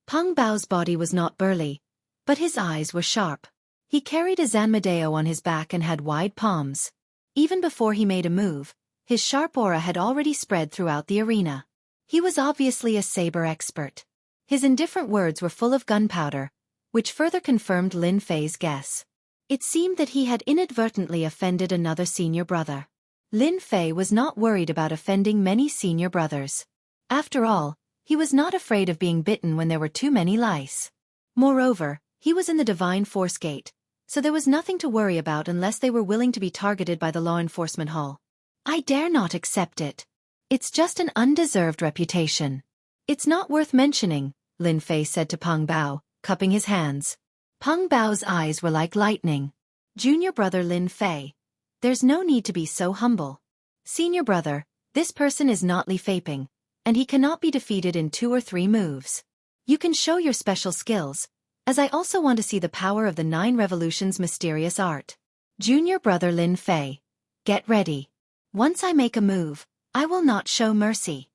Pang Bao's body was not burly, but his eyes were sharp. He carried a Zanmadeo on his back and had wide palms. Even before he made a move, his sharp aura had already spread throughout the arena. He was obviously a saber expert. His indifferent words were full of gunpowder, which further confirmed Lin Fei's guess. It seemed that he had inadvertently offended another senior brother. Lin Fei was not worried about offending many senior brothers. After all, he was not afraid of being bitten when there were too many lice. Moreover, he was in the Divine Force Gate, so there was nothing to worry about unless they were willing to be targeted by the law enforcement hall. I dare not accept it. It's just an undeserved reputation. It's not worth mentioning, Lin Fei said to Pang Bao, cupping his hands. Pang Bao's eyes were like lightning. Junior brother Lin Fei, there's no need to be so humble. Senior brother, this person is not Li Feiping, and he cannot be defeated in 2 or 3 moves. You can show your special skills, as I also want to see the power of the 9 Revolutions' mysterious art. Junior brother Lin Fei, get ready. Once I make a move, I will not show mercy.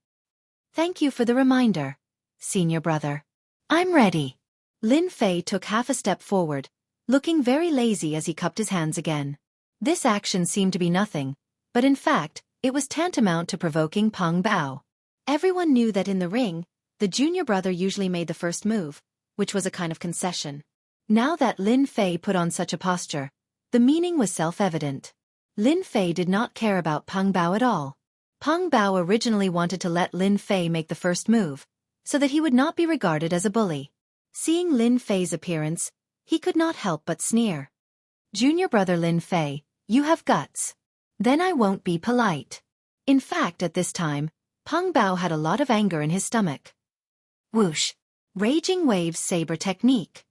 Thank you for the reminder, senior brother. I'm ready. Lin Fei took half a step forward, looking very lazy as he cupped his hands again. This action seemed to be nothing, but in fact, it was tantamount to provoking Pang Bao. Everyone knew that in the ring, the junior brother usually made the first move, which was a kind of concession. Now that Lin Fei put on such a posture, the meaning was self-evident. Lin Fei did not care about Pang Bao at all. Pang Bao originally wanted to let Lin Fei make the first move, so that he would not be regarded as a bully. Seeing Lin Fei's appearance, he could not help but sneer. Junior brother Lin Fei, you have guts. Then I won't be polite. In fact, at this time, Pang Bao had a lot of anger in his stomach. Whoosh! Raging Waves Saber Technique.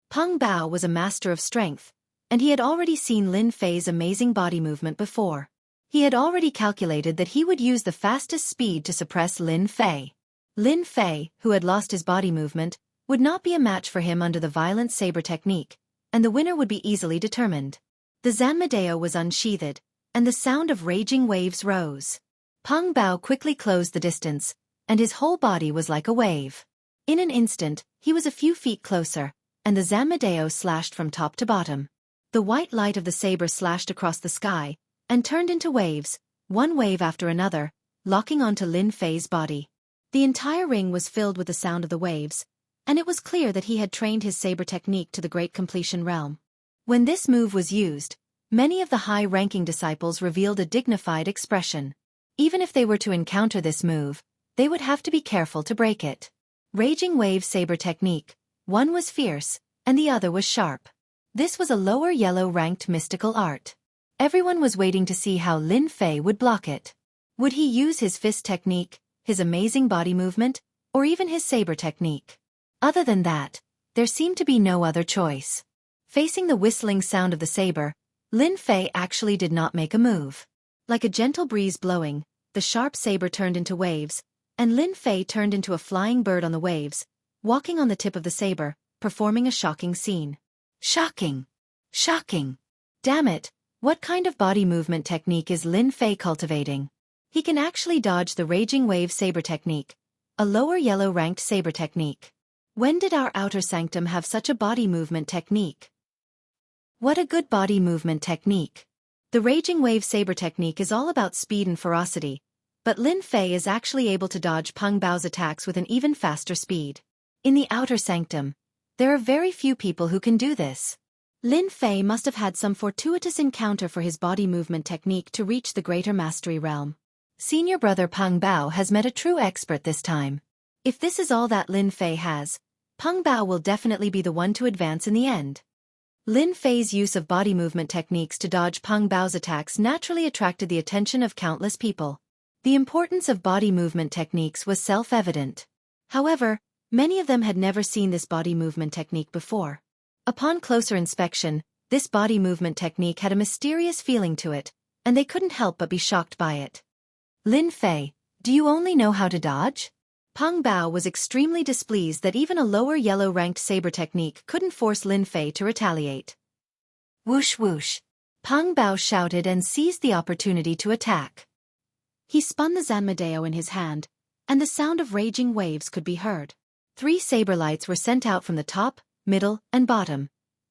Pang Bao was a master of strength, and he had already seen Lin Fei's amazing body movement before. He had already calculated that he would use the fastest speed to suppress Lin Fei. Lin Fei, who had lost his body movement, would not be a match for him under the violent saber technique, and the winner would be easily determined. The Zanmadeo was unsheathed, and the sound of raging waves rose. Peng Bao quickly closed the distance, and his whole body was like a wave. In an instant, he was a few feet closer, and the Zanmadeo slashed from top to bottom. The white light of the saber slashed across the sky, and turned into waves, one wave after another, locking onto Lin Fei's body. The entire ring was filled with the sound of the waves, and it was clear that he had trained his saber technique to the great completion realm. When this move was used, many of the high-ranking disciples revealed a dignified expression. Even if they were to encounter this move, they would have to be careful to break it. Raging wave saber technique, one was fierce, and the other was sharp. This was a lower yellow-ranked mystical art. Everyone was waiting to see how Lin Fei would block it. Would he use his fist technique, his amazing body movement, or even his saber technique? Other than that, there seemed to be no other choice. Facing the whistling sound of the saber, Lin Fei actually did not make a move. Like a gentle breeze blowing, the sharp saber turned into waves, and Lin Fei turned into a flying bird on the waves, walking on the tip of the saber, performing a shocking scene. Shocking! Shocking! Damn it! What kind of body movement technique is Lin Fei cultivating? He can actually dodge the raging wave saber technique, a lower yellow-ranked saber technique. When did our outer sanctum have such a body movement technique? What a good body movement technique. The raging wave saber technique is all about speed and ferocity, but Lin Fei is actually able to dodge Peng Bao's attacks with an even faster speed. In the outer sanctum, there are very few people who can do this. Lin Fei must have had some fortuitous encounter for his body movement technique to reach the greater mastery realm. Senior brother Peng Bao has met a true expert this time. If this is all that Lin Fei has, Peng Bao will definitely be the one to advance in the end. Lin Fei's use of body movement techniques to dodge Peng Bao's attacks naturally attracted the attention of countless people. The importance of body movement techniques was self-evident. However, many of them had never seen this body movement technique before. Upon closer inspection, this body movement technique had a mysterious feeling to it, and they couldn't help but be shocked by it. Lin Fei, do you only know how to dodge? Peng Bao was extremely displeased that even a lower yellow-ranked saber technique couldn't force Lin Fei to retaliate. Whoosh whoosh! Peng Bao shouted and seized the opportunity to attack. He spun the Zanmadeo in his hand, and the sound of raging waves could be heard. 3 saber lights were sent out from the top, middle, and bottom,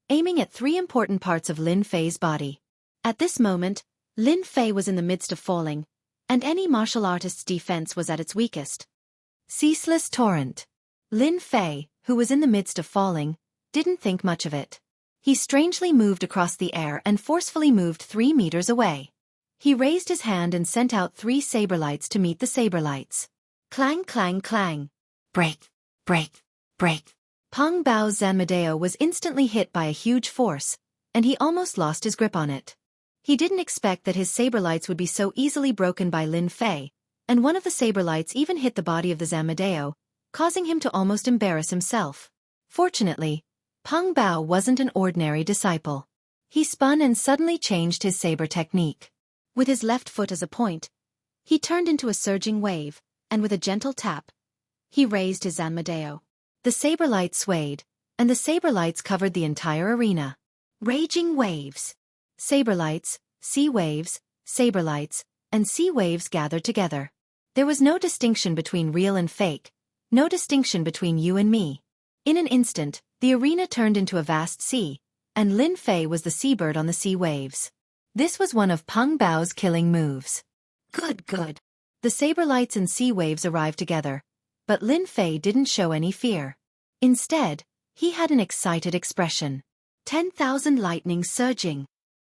aiming at 3 important parts of Lin Fei's body. At this moment, Lin Fei was in the midst of falling, and any martial artist's defense was at its weakest. Ceaseless torrent. Lin Fei, who was in the midst of falling, didn't think much of it. He strangely moved across the air and forcefully moved 3 meters away. He raised his hand and sent out 3 saber lights to meet the saber lights. Clang clang clang. Break, break, break. Peng Bao's Zanmadeo was instantly hit by a huge force, and he almost lost his grip on it. He didn't expect that his saber lights would be so easily broken by Lin Fei, and one of the saber lights even hit the body of the Zanmadeo, causing him to almost embarrass himself. Fortunately, Peng Bao wasn't an ordinary disciple. He spun and suddenly changed his saber technique. With his left foot as a point, he turned into a surging wave, and with a gentle tap, he raised his Zanmadeo. The saber lights swayed, and the saber lights covered the entire arena. Raging waves. Saber lights, sea waves, saber lights, and sea waves gathered together. There was no distinction between real and fake, no distinction between you and me. In an instant, the arena turned into a vast sea, and Lin Fei was the seabird on the sea waves. This was one of Peng Bao's killing moves. Good, good. The saber lights and sea waves arrived together, but Lin Fei didn't show any fear. Instead, he had an excited expression. 10,000 lightnings surging.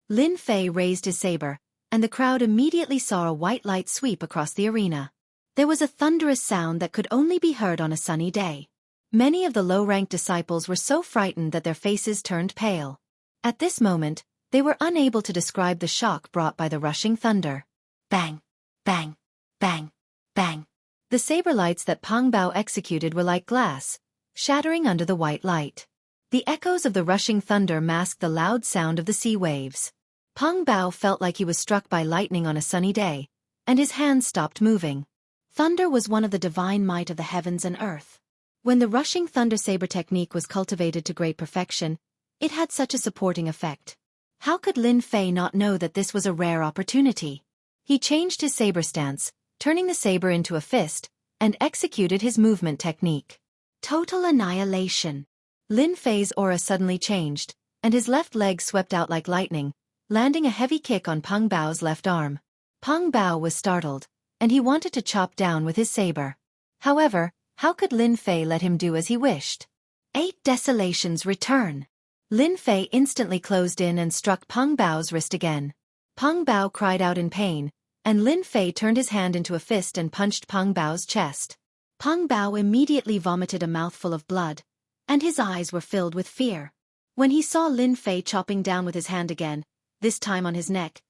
Lin Fei raised his saber, and the crowd immediately saw a white light sweep across the arena. There was a thunderous sound that could only be heard on a sunny day. Many of the low-ranked disciples were so frightened that their faces turned pale. At this moment, they were unable to describe the shock brought by the rushing thunder. Bang! Bang! Bang! Bang! The saber lights that Peng Bao executed were like glass, shattering under the white light. The echoes of the rushing thunder masked the loud sound of the sea waves. Peng Bao felt like he was struck by lightning on a sunny day, and his hands stopped moving. Thunder was one of the divine might of the heavens and earth. When the rushing thunder saber technique was cultivated to great perfection, it had such a supporting effect. How could Lin Fei not know that this was a rare opportunity? He changed his saber stance, turning the saber into a fist, and executed his movement technique. Total annihilation. Lin Fei's aura suddenly changed, and his left leg swept out like lightning, landing a heavy kick on Peng Bao's left arm. Peng Bao was startled, and he wanted to chop down with his saber. However, how could Lin Fei let him do as he wished? 8 Desolations return. Lin Fei instantly closed in and struck Peng Bao's wrist again. Peng Bao cried out in pain, and Lin Fei turned his hand into a fist and punched Peng Bao's chest. Peng Bao immediately vomited a mouthful of blood, and his eyes were filled with fear. When he saw Lin Fei chopping down with his hand again, this time on his neck,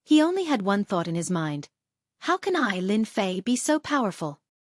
he only had one thought in his mind. How can I, Lin Fei, be so powerful?